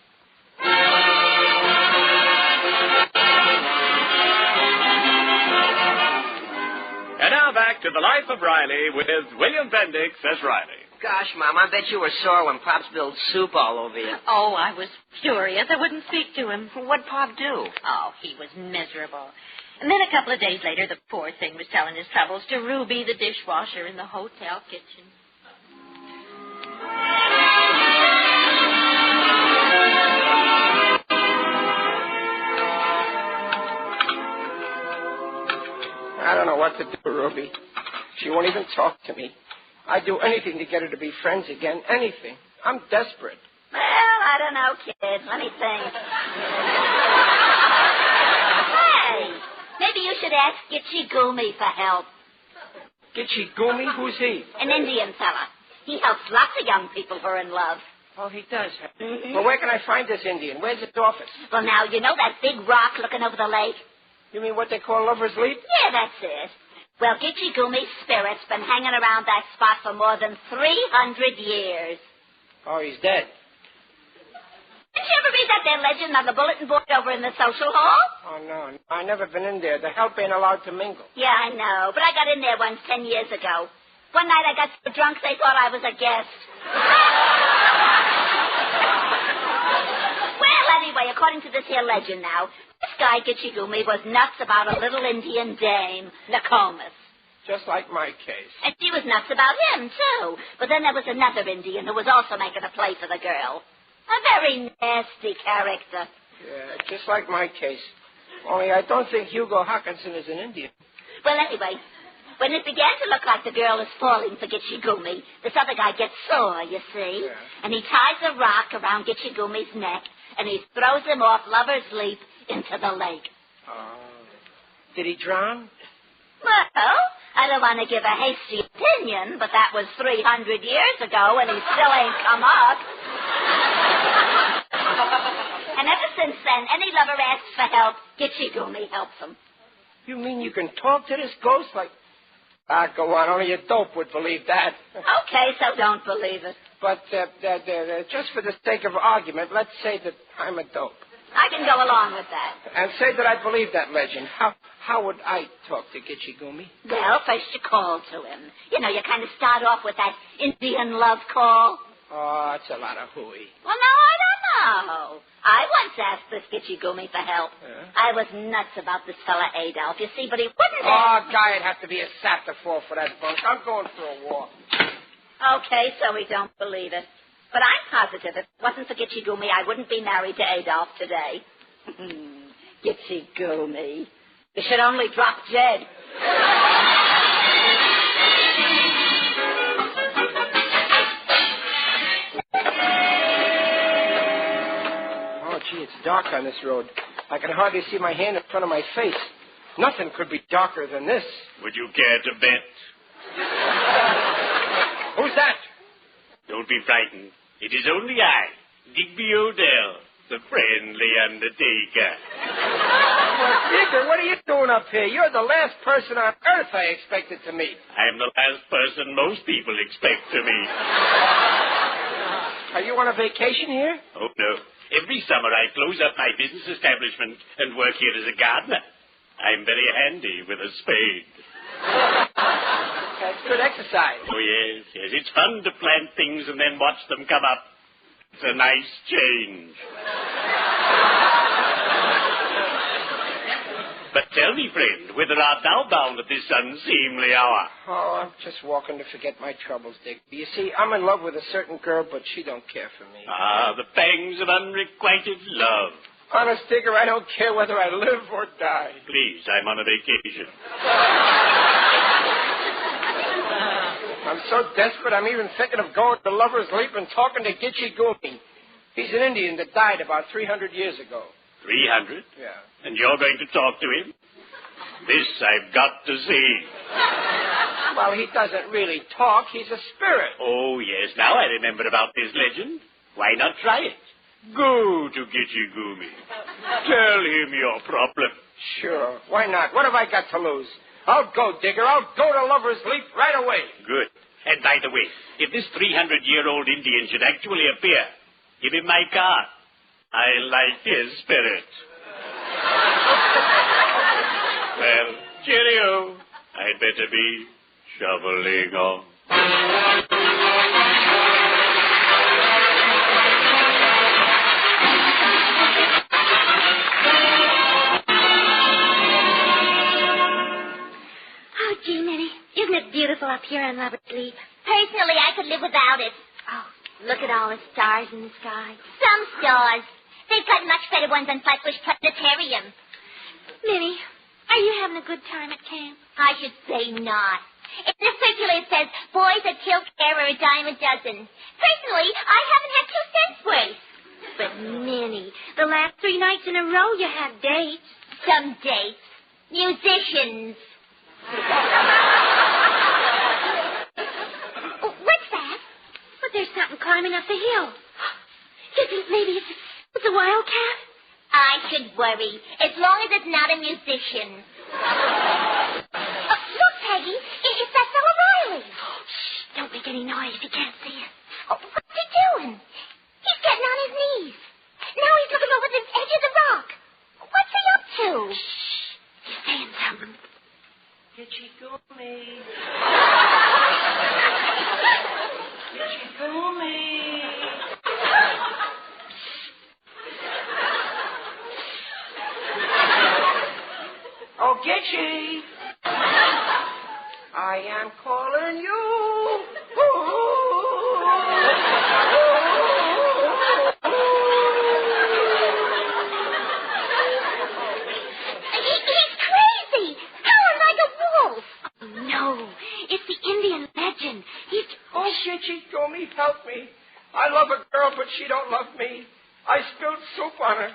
And now back to The Life of Riley with William Bendix as Riley.
Gosh, Mom, I bet you were sore when Pop spilled soup all over you.
Oh, I was furious. I wouldn't speak to him.
What'd Pop do?
Oh, he was miserable. And then a couple of days later, the poor thing was telling his troubles to Ruby, the dishwasher in the hotel kitchen.
I don't know what to do, Ruby. She won't even talk to me. I'd do anything to get her to be friends again. Anything. I'm desperate.
Well, I don't know, kid. Let me think. Hey, maybe you should ask Gitchy Gumi for help.
Gitchy Gumi? Who's he?
An Indian fella. He helps lots of young people who are in love.
Oh, he does.
Mm-hmm.
Well, where can I find this Indian? Where's his office?
Well, now, you know that big rock looking over the lake?
You mean what they call Lover's Leap?
Yeah, that's it. Well, Gitchy Gumi's spirit's been hanging around that spot for more than 300 years.
Oh, he's dead.
Did you ever read that there legend on the bulletin board over in the social hall?
Oh, no. I never been in there. The help ain't allowed to mingle.
Yeah, I know. But I got in there once 10 years ago. One night I got so drunk they thought I was a guest. Well, anyway, according to this here legend now, this
guy, Gitchigumi, was nuts about a little Indian dame, Nokomis.
Just like my case.
And she was nuts about him, too. But then there was another Indian who was also making a play for the girl. A very nasty character.
Yeah, just like my case. Only I don't think Hugo Hawkinson is an Indian.
Well, anyway, when it began to look like the girl is falling for Gitchigumi, this other guy gets sore, you see.
Yeah.
And he ties a rock around Gitchigumi's neck, and he throws him off Lover's Leap into the lake.
Oh. Did he drown?
Well, I don't want to give a hasty opinion, but that was 300 years ago, and he still ain't come up. And ever since then, any lover asks for help, Gitchigumi helps him.
You mean you can talk to this ghost like... go on. Only a dope would believe that.
Okay, so don't believe it.
But just for the sake of argument, let's say that I'm a dope.
I can go along with that.
And say that I believe that legend. How would I talk to Gitchigumi?
Well, first you call to him. You know, you kind of start off with that Indian love call.
Oh, that's a lot of hooey.
Well, no, I don't know. I once asked this Gitchigumi for help.
Yeah?
I was nuts about this fella Adolf, you see, but he wouldn't
Guy'd have to be a sap to fall for that bunk. I'm going for a walk.
Okay, so we don't believe it. But I'm positive if it wasn't for Gitchigumi, I wouldn't be married to Adolf today. Gitchigumi. You should only drop dead.
Oh, gee, it's dark on this road. I can hardly see my hand in front of my face. Nothing could be darker than this.
Would you care to bet?
Who's that?
Don't be frightened. It is only I, Digby Odell, the friendly undertaker.
Well, Digger, what are you doing up here? You're the last person on earth I expected to meet.
I'm the last person most people expect to meet.
Are you on a vacation here?
Oh, no. Every summer I close up my business establishment and work here as a gardener. I'm very handy with a spade.
That's good exercise.
Oh, yes. It's fun to plant things and then watch them come up. It's a nice change. But tell me, friend, whither art thou bound at this unseemly hour?
Oh, I'm just walking to forget my troubles, Dick. You see, I'm in love with a certain girl, but she don't care for me.
Ah, the pangs of unrequited love.
Honest, Digger, I don't care whether I live or die.
Please, I'm on a vacation.
I'm so desperate, I'm even thinking of going to Lover's Leap and talking to Gitchigumi. He's an Indian that died about 300 years ago.
300?
Yeah.
And you're going to talk to him? This I've got to see.
Well, he doesn't really talk. He's a spirit.
Oh, yes. Now I remember about this legend. Why not try it? Go to Gitchigumi. Tell him your problem.
Sure. Why not? What have I got to lose? I'll go, Digger. I'll go to Lover's Leap right away.
Good. And by the way, if this 300-year-old Indian should actually appear, give him my card. I like his spirit. Well, cheerio. I'd better be shoveling on.
Oh, gee, Minnie, isn't it beautiful up here on Lover's Leap? Personally, I could live without it. Oh, look at all the stars in the sky. Some stars. They've got much better ones than Flatbush Planetarium. Minnie, are you having a good time at camp? I should say not. In the circular it says, boys at Kill Care are a dime a dozen. Personally, I haven't had 2 cents worth. But, Minnie, the last 3 nights in a row you had dates. Some dates. Musicians. What's that? But there's something climbing up the hill. You think maybe it's a wildcat? I should worry, as long as it's not a musician. Look, Peggy, it's that fellow Riley. Shh, don't make any noise, he can't see us. Oh, what's he doing? He's getting on his knees. Now he's looking over the edge of the rock. What's he up to? Shh, he's saying something.
Gitchigumi. Gitchigumi.
Kitchy. I am calling you.
He's crazy. Howling like a wolf. Oh, no. It's the Indian legend. He's...
Oh, Kitchy, Gummy, help me. I love a girl, but she don't love me. I spilled soup on her.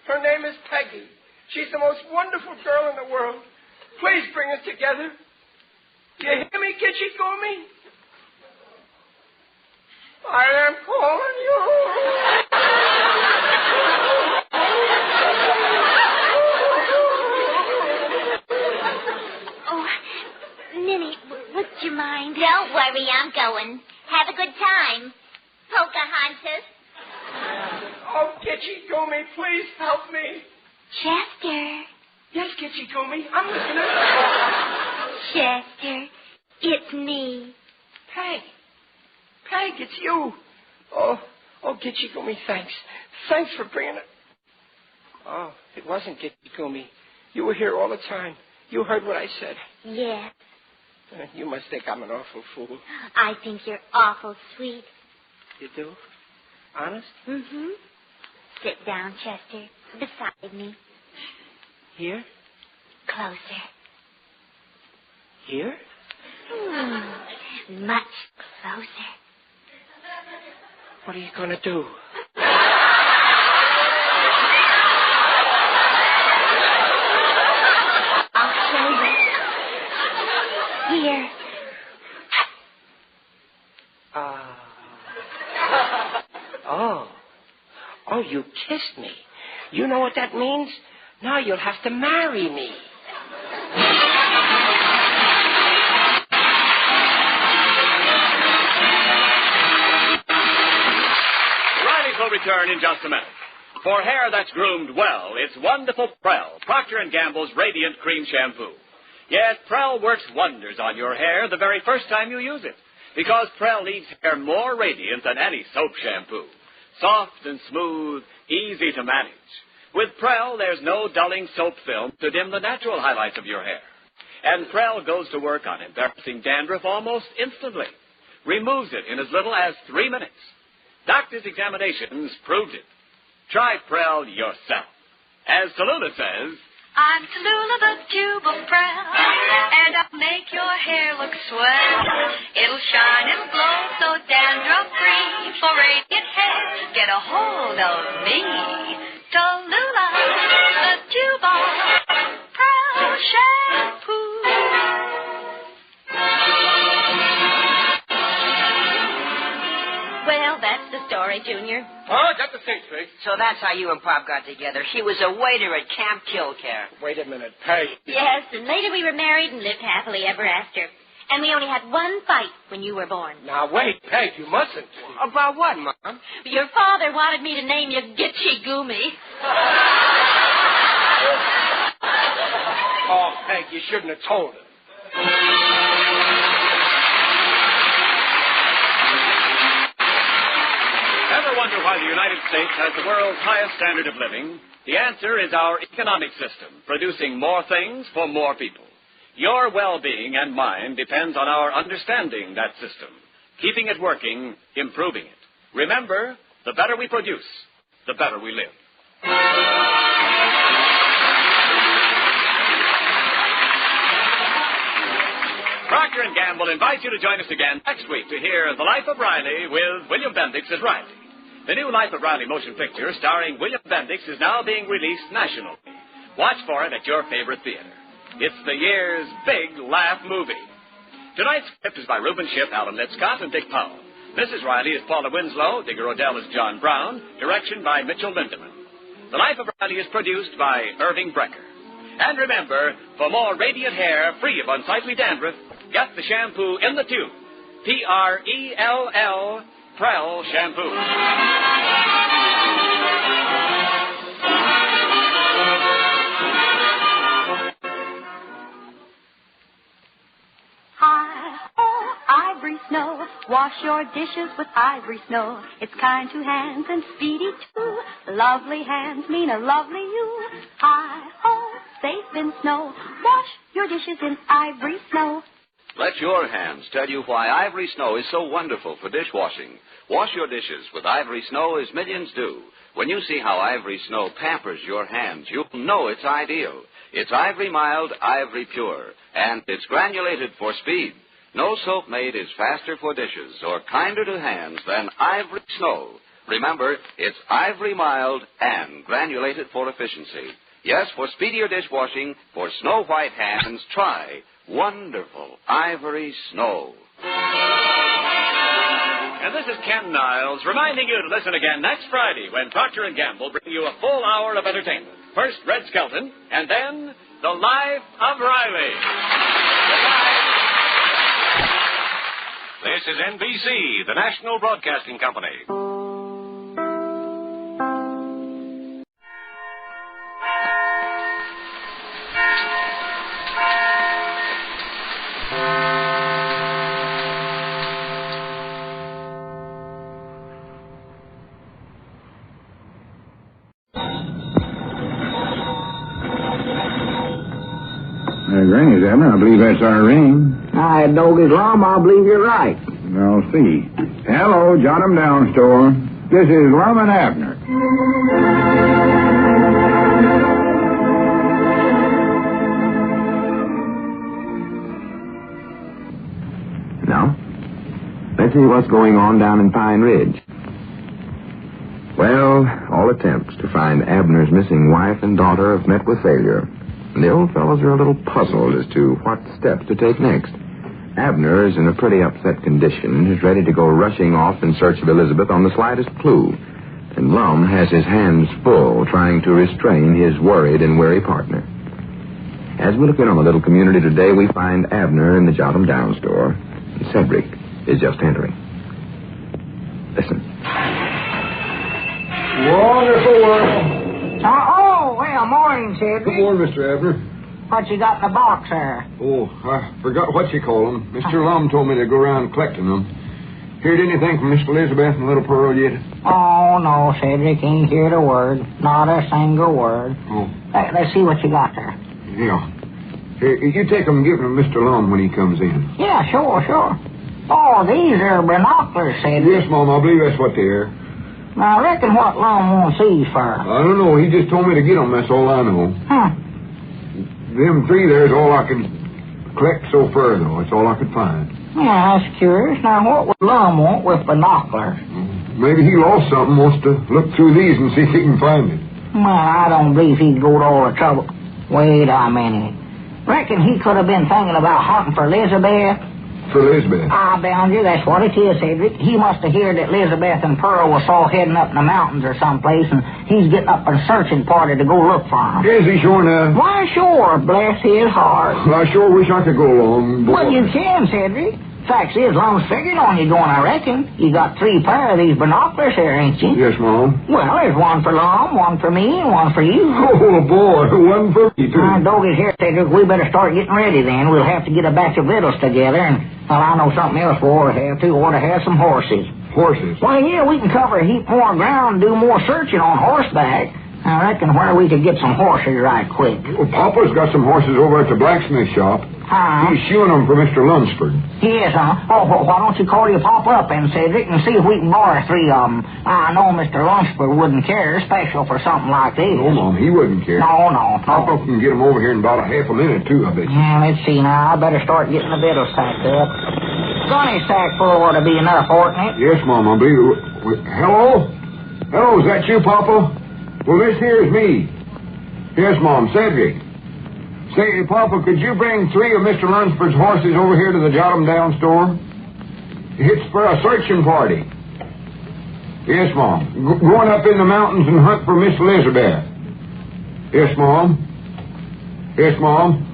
Her name is Peggy. She's the most wonderful girl in the world. Please bring us together. You hear me, Kitchy Gummy? I am calling you.
Oh, Ninny, would you mind? Don't worry, I'm going. Have a good time. Pocahontas.
Oh, Kitchy Gummy, please help me.
Chester.
Yes, Kitchy Gummy, I'm listening.
Chester, it's me.
Peg, it's you. Oh, Kitchy Gummy, thanks. Thanks for bringing it. Oh, it wasn't Kitchy Gummy. You were here all the time. You heard what I said.
Yes.
You must think I'm an awful fool.
I think you're awful sweet.
You do? Honest?
Mm-hmm. Sit down, Chester, beside me.
Here?
Closer.
Here?
Much closer.
What are you going to do?
I'll show you. Here.
Oh, you kissed me. You know what that means? Now you'll have to marry me.
Riley's will return in just a minute. For hair that's groomed well, it's wonderful Prell, Procter & Gamble's Radiant Cream Shampoo. Yes, Prell works wonders on your hair the very first time you use it, because Prell leaves hair more radiant than any soap shampoo. Soft and smooth, easy to manage. With Prell, there's no dulling soap film to dim the natural highlights of your hair. And Prell goes to work on embarrassing dandruff almost instantly. Removes it in as little as 3 minutes. Doctor's examinations proved it. Try Prell yourself. As Tallulah says,
I'm Tallulah, the tube of Prell, and I'll make your hair look swell. It'll shine and glow so dandruff-free. For radiant hair, get a hold of me. Tallulah, the tube of Prell shampoo.
Well, that's the story, Junior.
Oh, got the thing, Pig.
So that's how you and Pop got together. He was a waiter at Camp Killcare.
Wait a minute, Peg.
Yes, and later we were married and lived happily ever after. And we only had one fight when you were born.
Now, wait, Peg, you mustn't.
About what, Mom?
Your father wanted me to name you Gitchy Goomy.
Oh, Peg, you shouldn't have told him.
ever wonder why the United States has the world's highest standard of living? The answer is our economic system, producing more things for more people. Your well-being and mine depends on our understanding that system, keeping it working, improving it. Remember, the better we produce, the better we live. Procter & Gamble invites you to join us again next week to hear The Life of Riley with William Bendix as Riley. The new Life of Riley motion picture starring William Bendix is now being released nationally. Watch for it at your favorite theater. It's the year's big laugh movie. Tonight's script is by Reuben Shipp, Alan Litzcott, and Dick Powell. Mrs. Riley is Paula Winslow, Digger Odell is John Brown, direction by Mitchell Lindemann. The Life of Riley is produced by Irving Brecker. And remember, for more radiant hair free of unsightly dandruff, get the shampoo in the tube. P-R-E-L-L, Prell Shampoo.
Ivory snow, wash your dishes with ivory snow. It's kind to hands and speedy too. Lovely hands mean a lovely you. Hi-ho,
safe in snow. Wash your dishes in Ivory Snow.
Let your hands tell you why Ivory Snow is so wonderful for dishwashing. Wash your dishes with Ivory Snow as millions do. When you see how Ivory Snow pampers your hands, you'll know it's ideal. It's Ivory Mild, Ivory Pure, and it's granulated for speed. No soap made is faster for dishes or kinder to hands than Ivory Snow. Remember, it's Ivory Mild and granulated for efficiency. Yes, for speedier dishwashing, for snow-white hands, try wonderful Ivory Snow.
And this is Ken Niles reminding you to listen again next Friday when Procter & Gamble bring you a full hour of entertainment. First, Red Skelton, and then The Life of Riley.
This is NBC, the National Broadcasting Company.
Granny's, Abner. I believe that's our ring.
I dog his Lum. I believe you're right.
I'll see. Hello, Jot 'em Down store. This is Lum and Abner.
Now, let's see what's going on down in Pine Ridge. Well, all attempts to find Abner's missing wife and daughter have met with failure. And the old fellows are a little puzzled as to what steps to take next. Abner is in a pretty upset condition, is ready to go rushing off in search of Elizabeth on the slightest clue. And Lum has his hands full trying to restrain his worried and wary partner. As we look in on the little community today, we find Abner in the Jot 'em Down store. And Cedric is just entering. Listen.
Wonderful world.
Well, morning, Cedric.
Good morning, Mr. Abner.
What you got in the box there?
Oh, I forgot what you call them. Mr. Lum told me to go around collecting them. Heard anything from Miss Elizabeth and Little Pearl yet?
Oh, no, Cedric. Ain't heard a word. Not a single word.
Oh.
Let's see what you got there.
Yeah. Here, you take them and give them to Mr. Lum when he comes in.
Yeah, sure. Oh, these are binoculars, Cedric.
Yes, Mom, I believe that's what they are.
Now, I reckon what Lum wants these for?
I don't know. He just told me to get them. That's all I know.
Huh.
Them three there's all I can collect so far, though. That's all I could find.
Yeah, that's curious. Now, what would Lum want with binoculars?
Maybe he lost something, wants to look through these and see if he can find it.
Well, I don't believe he'd go to all the trouble. Wait a minute. Reckon he could have been thinking about hunting for Elizabeth?
For Elizabeth?
I bound you, that's what it is, Cedric. He must have heard that Elizabeth and Pearl was all heading up in the mountains or someplace, and he's getting up a searching party to go look for them.
Is he sure now?
Why, sure, bless his heart.
Well, I sure wish I could go along.
Well, you can, Cedric. Fact is, Lum's figured on you going, I reckon. You got 3 pair of these binoculars here, ain't you?
Yes, Mom.
Well, there's one for Lum, one for me, and one for you.
Oh, boy, one for me, too.
Doggy's here, Cedric. We better start getting ready, then. We'll have to get a batch of victuals together, and, well, I know something else we ought to have, too. We ought to have some horses.
Horses?
Why, yeah, we can cover a heap more ground and do more searching on horseback. I reckon where we could get some horses right quick.
Well, Papa's got some horses over at the blacksmith shop.
Huh?
He's shoeing them for Mr. Lunsford.
Yes, huh? Oh, well, why don't you call your papa up and Cedric and see if we can borrow 3 of them. I know Mr. Lunsford wouldn't care, special for something like this.
No, Mom, he wouldn't care.
No.
Papa can get them over here in about a half a minute, too, I bet you.
Yeah, let's see now. I better start getting the victuals sacked up. Gunny sack full ought to be enough, oughtn't it?
Yes, Mom, I believe it. Hello? Hello, is that you, Papa? Well, this here's me. Yes, Mom, Cedric. Say, Papa, could you bring 3 of Mr. Lunsford's horses over here to the Jot 'em Down store? It's for a searching party. Yes, Mom. Going up in the mountains and hunt for Miss Elizabeth. Yes, Mom. Yes, Mom.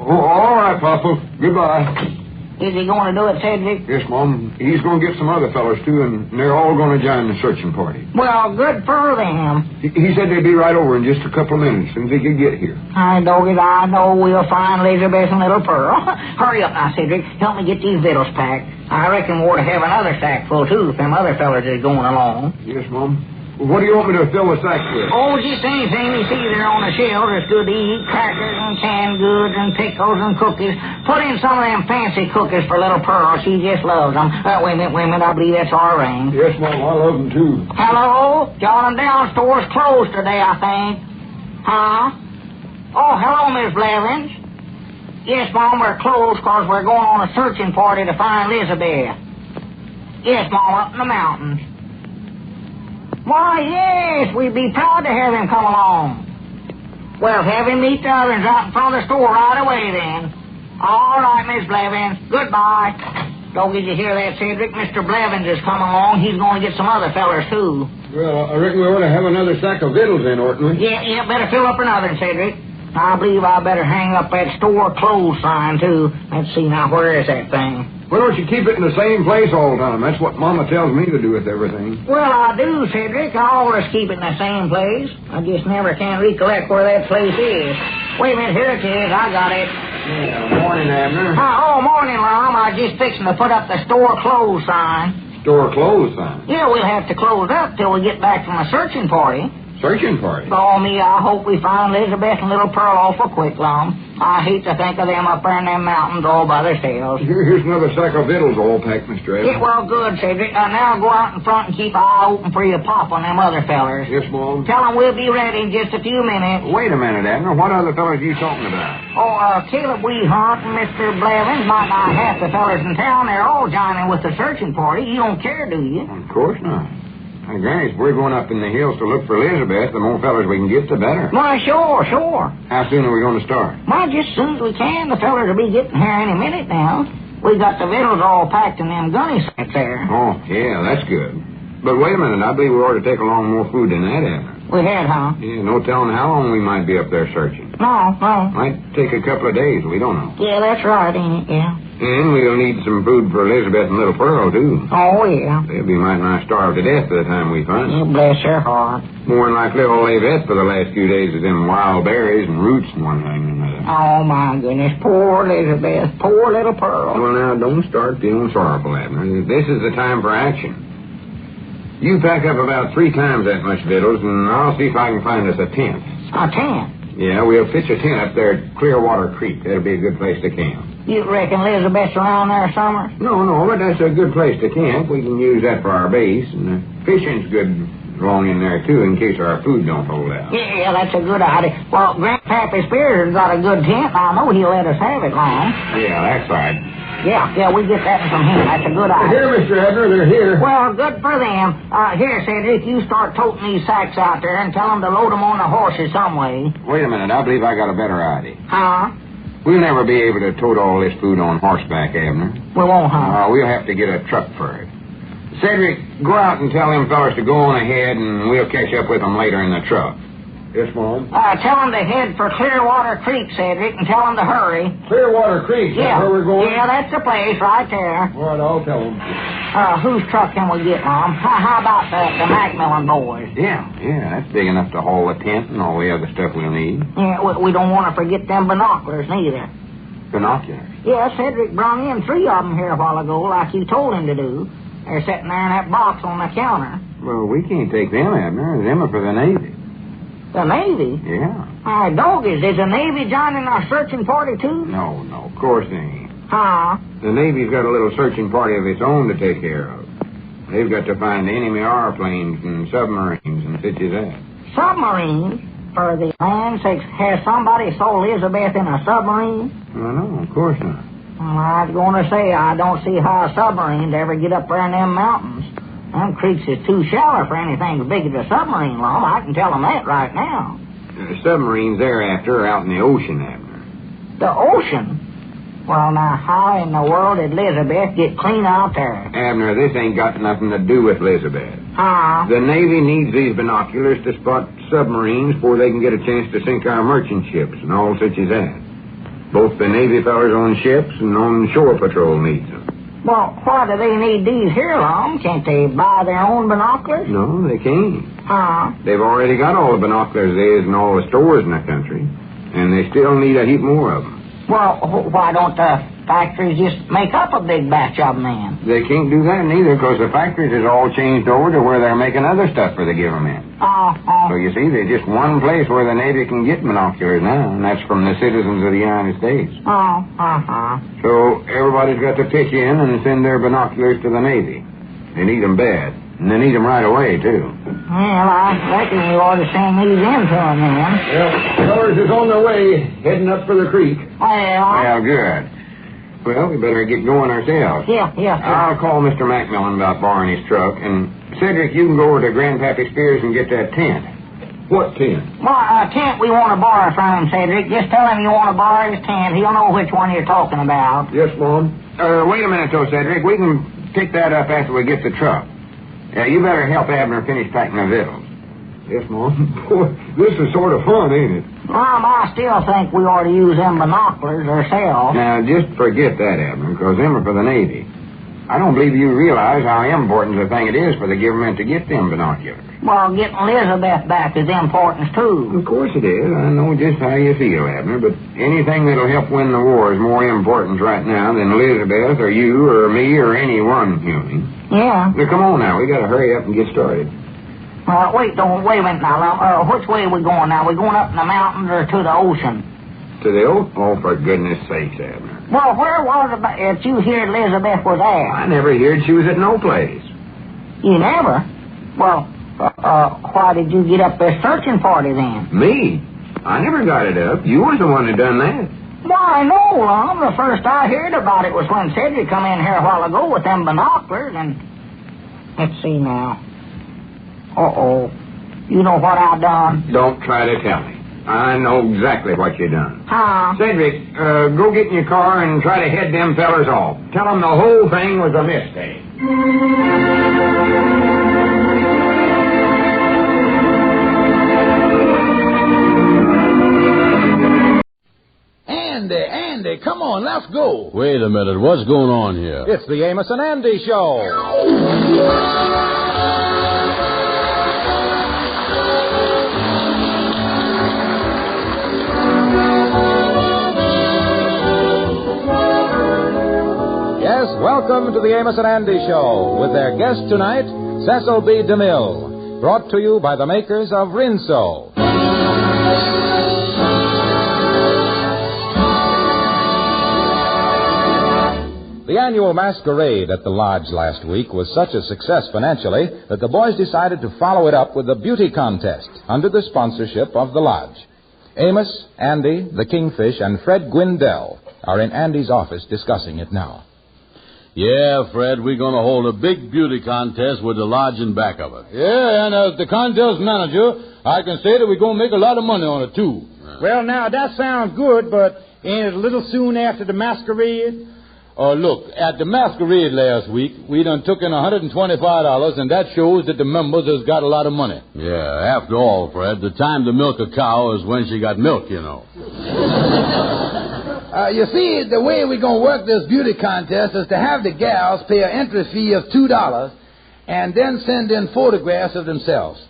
Oh, all right, Papa. Goodbye.
Is he going to do it, Cedric?
Yes, Mom. He's going to get some other fellows, too, and they're all going to join the searching party.
Well, good for them.
He said they'd be right over in just a couple of minutes, as soon as they could get here.
I know we'll find Elizabeth and Little Pearl. Hurry up now, Cedric. Help me get these victuals packed. I reckon we ought to have another sack full, too, if them other fellas is going along.
Yes, Mom. What do you want me to fill the sacks with?
Oh, just anything you see there on the shelves that's good to eat. Crackers and canned goods and pickles and cookies. Put in some of them fancy cookies for little Pearl. She just loves them. Wait a minute. I believe that's our ring.
Yes, Mom, I love them, too.
Hello? John and Down store's closed today, I think. Huh? Oh, hello, Miss Blevins. Yes, Mom, we're closed because we're going on a searching party to find Elizabeth. Yes, Mom, up in the mountains. Why, yes, we'd be proud to have him come along. Well, have him meet the others out in front of the store right away, then. All right, Miss Blevins. Goodbye. Don't did you hear that, Cedric? Mr. Blevins is coming along. He's going to get some other fellers, too.
Well, I reckon we ought to have another sack of victuals then, oughtn't we?
Yeah, better fill up another, Cedric. I believe I better hang up that store closed sign, too. Let's see, now, where is that thing?
Why don't you keep it in the same place all the time? That's what Mama tells me to do with everything.
Well, I do, Cedric. I always keep it in the same place. I just never can recollect where that place is. Wait a minute, here it is. I got it.
Yeah, morning, Abner.
Morning, Lum. I was just fixing to put up the store closed sign.
Store closed sign?
Yeah, we'll have to close up till we get back from a searching party.
Searching party?
Oh, me, I hope we find Elizabeth and little Pearl awful quick, Lum. I hate to think of them up there in them mountains all by themselves.
Here's another sack of victuals all packed, Mr. Evans.
Yeah, well, good, Cedric. Now go out in front and keep an eye open for your pop on them other fellers.
Yes, Mom.
Tell them we'll be ready in just a few minutes.
Wait a minute, Abner. What other fellers are you talking about?
Oh, Caleb Weehunt and Mr. Blevins, might not half the fellers in town. They're all joining with the searching party. You don't care, do you?
Of course not. Now, Granny, if we're going up in the hills to look for Elizabeth, the more fellers we can get, the better.
Why, sure.
How soon are we going to start?
Why, just as soon as we can. The fellers will be getting here any minute now. We got the victuals all packed in them gunny sacks there.
Oh, yeah, that's good. But wait a minute. I believe we ought to take along more food than that, Abner.
We had, huh?
Yeah, no telling how long we might be up there searching.
No.
Might take a couple of days. We don't know.
Yeah, that's right, ain't it? Yeah.
And we'll need some food for Elizabeth and little Pearl, too.
Oh, yeah.
They'll be mighty nigh starved to death by the time we find them.
Bless their heart.
More than likely all they've ate for the last few days is them wild berries and roots and one thing and another.
Oh, my goodness. Poor Elizabeth. Poor little Pearl.
Well, now, don't start feeling sorrowful, Abner. This is the time for action. You pack up about 3 times that much victuals, and I'll see if I can find us a tent.
A tent?
Yeah, we'll pitch a tent up there at Clearwater Creek. That'll be a good place to camp.
You reckon Elizabeth's around there summer?
No, but that's a good place to camp. We can use that for our base, and fishing's good along in there, too, in case our food don't hold out.
Yeah, that's a good idea. Well, Grandpappy Spears has got a good tent, and I know he'll let us have it long.
Yeah, that's right.
Yeah, we get that from him. That's a good idea.
Here, Mr. Abner, they're here.
Well, good for them. Here, Cedric, you start toting these sacks out there and tell them to load them on the horses some way.
Wait a minute. I believe I got a better idea.
Huh?
We'll never be able to tote all this food on horseback, Abner.
We won't, huh?
We'll have to get a truck for it. Cedric, go out and tell them fellas to go on ahead, and we'll catch up with them later in the truck. Yes, Mom?
Tell them to head for Clearwater Creek, Cedric, and tell them to hurry.
Clearwater Creek?
Yeah.
That's where we're going?
Yeah, that's the place right there.
All right, I'll tell them.
Whose truck can we get, Mom? How about the Macmillan boys?
Yeah, that's big enough to haul a tent and all the other stuff we'll need.
Yeah, we don't want to forget them binoculars, neither.
Binoculars?
Yeah, Cedric brought in 3 of them here a while ago, like you told him to do. They're sitting there in that box on the counter.
Well, we can't take them, Abner. Them are for the Navy.
The Navy?
Yeah.
Doggies, is the Navy joining our searching party, too?
No, of course they ain't.
Huh?
The Navy's got a little searching party of its own to take care of. They've got to find enemy airplanes and submarines and such as that.
Submarines? For the land sakes, has somebody sold Elizabeth in a submarine?
Well, no, of course not.
Well, I was going to say, I don't see how a submarine ever get up there in them mountains. Them creeks is too shallow for anything as big as a submarine, Lum. I can tell them that right now.
The submarines thereafter are out in the ocean, Abner.
The ocean? Well, now, how in the world did Elizabeth get clean out there?
Abner, this ain't got nothing to do with Elizabeth.
Huh?
The Navy needs these binoculars to spot submarines before they can get a chance to sink our merchant ships and all such as that. Both the Navy fellers on ships and on shore patrol needs them.
Well, why do they need these here, Lum? Can't they buy their own binoculars?
No, they can't.
Huh?
They've already got all the binoculars there is in all the stores in the country, and they still need a heap more of them.
Well, why don't the factories just make up a big batch of them then.
They can't do that neither, because the factories is all changed over to where they're making other stuff for the government. So you see, there's just one place where the Navy can get binoculars now, and that's from the citizens of the United States. So everybody's got to pitch in and send their binoculars to the Navy. They need them bad, and they need them right away, too.
Well, I reckon we ought to send these in to them then.
Well, fellas is on their way, heading up for the creek. Well, good. Well, we better get going ourselves.
Yeah.
I'll call Mr. Macmillan about borrowing his truck, and Cedric, you can go over to Grandpappy Spears and get that tent. What tent?
Well, a tent we want to borrow from him, Cedric. Just tell him you want to borrow his tent. He'll know which one you're talking about.
Yes, Mom. Wait a minute, though, Cedric. We can pick that up after we get the truck. You better help Abner finish packing the victuals. Yes, Mom. Boy, this is sort of fun, ain't it?
Mom, I still think we ought to use them binoculars ourselves.
Now, just forget that, Abner, because them are for the Navy. I don't believe you realize how important a thing it is for the government to get them binoculars.
Well, getting Elizabeth back is important, too.
Of course it is. I know just how you feel, Abner, but anything that'll help win the war is more important right now than Elizabeth or you or me or any one human.
Yeah.
Now, come on now. We got to hurry up and get started.
Wait a minute now. Which way are we going now? We going up in the mountains or to the ocean?
To the ocean? Oh, for goodness sakes, Abner.
Well, where was it that you heard Elizabeth was at?
I never heard she was at no place.
You never? Well, why did you get up there searching for it then?
Me? I never got it up. You was the one that done that.
Why, no, Lum. The first I heard about it was when Cedric come in here a while ago with them binoculars, and... Let's see now. Uh-oh. You know what I done?
Don't try to tell me. I know exactly what you done.
Huh?
Cedric, go get in your car and try to head them fellers off. Tell them the whole thing was a mistake.
Andy, come on, let's go.
Wait a minute, what's going on here?
It's the Amos and Andy Show. Yes, welcome to the Amos and Andy Show with their guest tonight, Cecil B. DeMille, brought to you by the makers of Rinso. The annual masquerade at the lodge last week was such a success financially that the boys decided to follow it up with a beauty contest under the sponsorship of the lodge. Amos, Andy, the Kingfish, and Fred Gwindell are in Andy's office discussing it now.
Yeah, Fred, we're going to hold a big beauty contest with the lodge in back of it.
Yeah, and as the contest manager, I can say that we're going to make a lot of money on it, too.
Yeah. Well, now, that sounds good, but ain't it a little soon after the masquerade?
Look, at the masquerade last week, we done took in $125, and that shows that the members has got a lot of money.
Yeah, after all, Fred, the time to milk a cow is when she got milk, you know.
You see, the way we're going to work this beauty contest is to have the gals pay an entry fee of $2 and then send in photographs of themselves.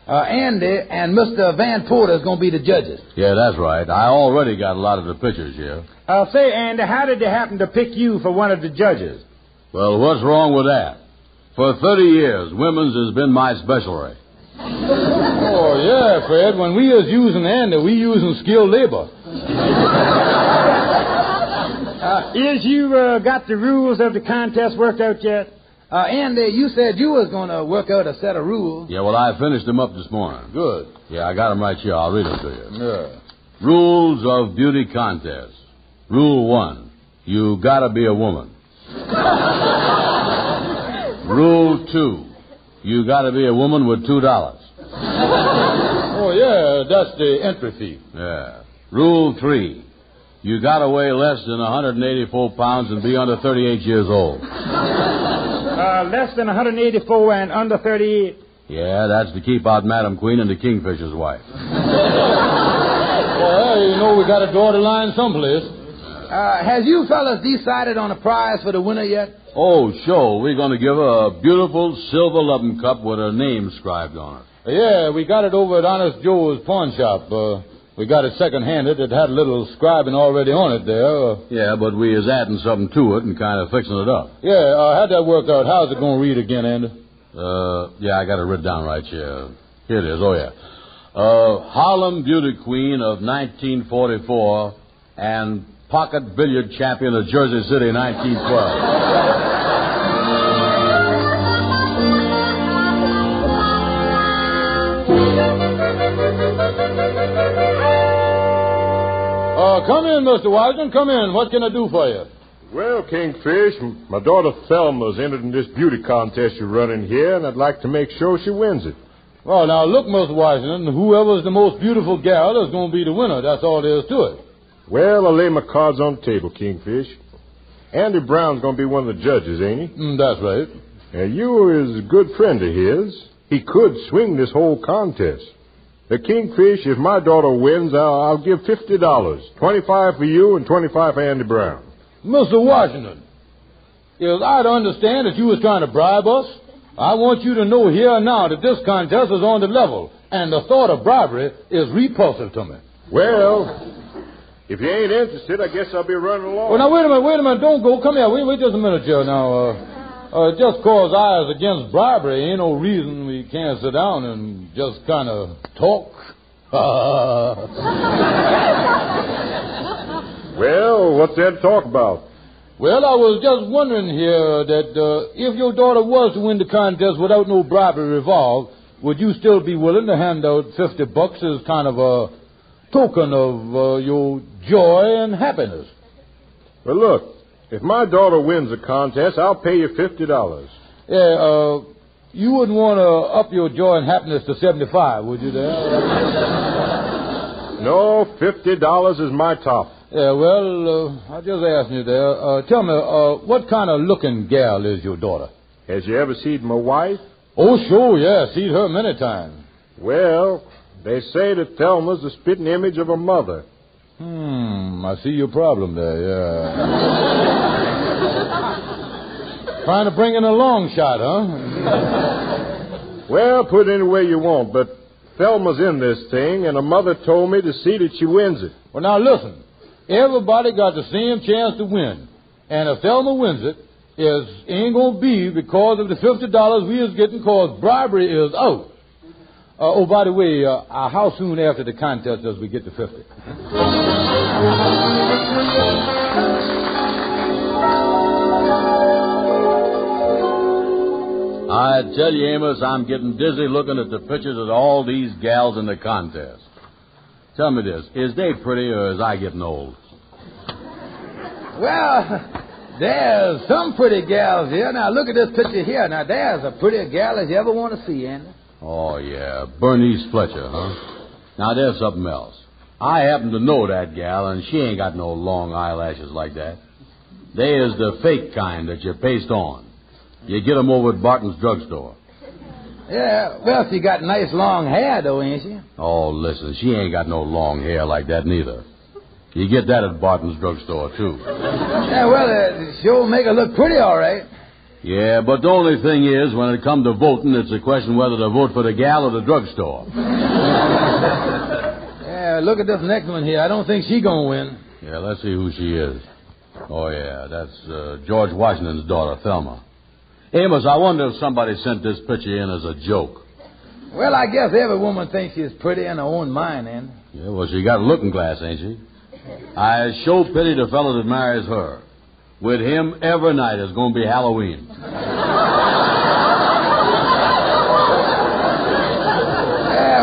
Andy and Mr. Van Porter is going to be the judges.
Yeah, that's right. I already got a lot of the pictures here.
Say, Andy, how did they happen to pick you for one of the judges?
Well, what's wrong with that? For 30 years, women's has been my specialty.
Oh, yeah, Fred. When we was using Andy, we using skilled labor.
Is you got the rules of the contest worked out yet?
Andy, you said you was going to work out a set of rules.
Yeah, well, I finished them up this morning.
Good.
Yeah, I got them right here. I'll read them to you.
Yeah.
Rules of beauty contest. Rule 1, you gotta be a woman. Rule 2, you gotta be a woman with $2.
Oh, yeah, that's the entry fee.
Yeah. Rule 3, you gotta weigh less than 184 pounds and be under 38 years old.
Less than 184 and under 38?
Yeah, that's to keep out Madam Queen and the Kingfisher's wife.
Well, you know we gotta draw the line someplace. Has you fellas decided on a prize for the winner yet?
Oh, sure. We're going to give her a beautiful silver loving cup with her name inscribed on it.
Yeah, we got it over at Honest Joe's pawn shop.
We got it second-handed. It had a little scribing already on it there. Yeah, but we is adding something to it and kind of fixing it up. Yeah, how'd that work out? How's it going to read again, Andy? Yeah, I got it written down right here. Here it is. Oh, yeah. Harlem Beauty Queen of 1944 and Pocket Billiard Champion of Jersey City 1912. Come in, Mr. Washington. Come in. What can I do for you?
Well, Kingfish, my daughter Thelma's entered in this beauty contest you're running here, and I'd like to make sure she wins it.
Well, now, look, Mr. Washington, whoever's the most beautiful gal is going to be the winner. That's all there is to it.
Well, I'll lay my cards on the table, Kingfish. Andy Brown's going to be one of the judges, ain't he?
That's right.
You is a good friend of his. He could swing this whole contest. The Kingfish, if my daughter wins, I'll give $50. 25 for you and 25 for Andy Brown.
Mr. Washington, if I'd understand that you was trying to bribe us, I want you to know here and now that this contest is on the level, and the thought of bribery is repulsive to me.
Well, if you ain't interested, I guess I'll be running along.
Well, now, wait a minute. Don't go. Come here. Wait just a minute, Joe. Now, just cause I is against bribery ain't no reason we can't sit down and just kind of talk.
Well, what's there to talk about?
Well, I was just wondering here that if your daughter was to win the contest without no bribery involved, would you still be willing to hand out $50 as kind of a token of your joy and happiness?
Well, look, if my daughter wins the contest, I'll pay you $50.
Yeah, you wouldn't want to up your joy and happiness to $75, would you there?
No, $50 is my top.
Yeah, well, I just asked you there. Tell me, what kind of looking gal is your daughter?
Has you ever seen my wife?
Oh, sure, yeah. Seen her many times.
Well, they say that Thelma's the spitting image of her mother.
I see your problem there, yeah. Trying to bring in a long shot, huh?
Well, put it any way you want, but Thelma's in this thing, and her mother told me to see that she wins it.
Well, now, listen. Everybody got the same chance to win. And if Thelma wins it, it ain't going to be because of the $50 we is getting because bribery is out. Oh, by the way, how soon after the contest does we get the 50? I tell you, Amos, I'm getting dizzy looking at the pictures of all these gals in the contest. Tell me this, is they pretty or is I getting old?
Well, there's some pretty gals here. Now, look at this picture here. Now, there's a prettier gal as you ever want to see, Andy.
Oh, yeah, Bernice Fletcher, huh? Now, there's something else. I happen to know that gal, and she ain't got no long eyelashes like that. They is the fake kind that you paste on. You get 'em over at Barton's drugstore.
Yeah, well, she got nice long hair, though, ain't she?
Oh, listen, she ain't got no long hair like that, neither. You get that at Barton's drugstore, too.
Yeah, well, she'll make her look pretty, all right.
Yeah, but the only thing is, when it comes to voting, it's a question whether to vote for the gal or the drugstore.
Yeah, look at this next one here. I don't think she's going to win.
Yeah, let's see who she is. Oh, yeah, that's George Washington's daughter, Thelma. Amos, I wonder if somebody sent this picture in as a joke.
Well, I guess every woman thinks she's pretty in her own mind, Andy.
Yeah, well, she got a looking glass, ain't she? I sure pity the fellow that marries her. With him, every night is going to be Halloween.
Yeah,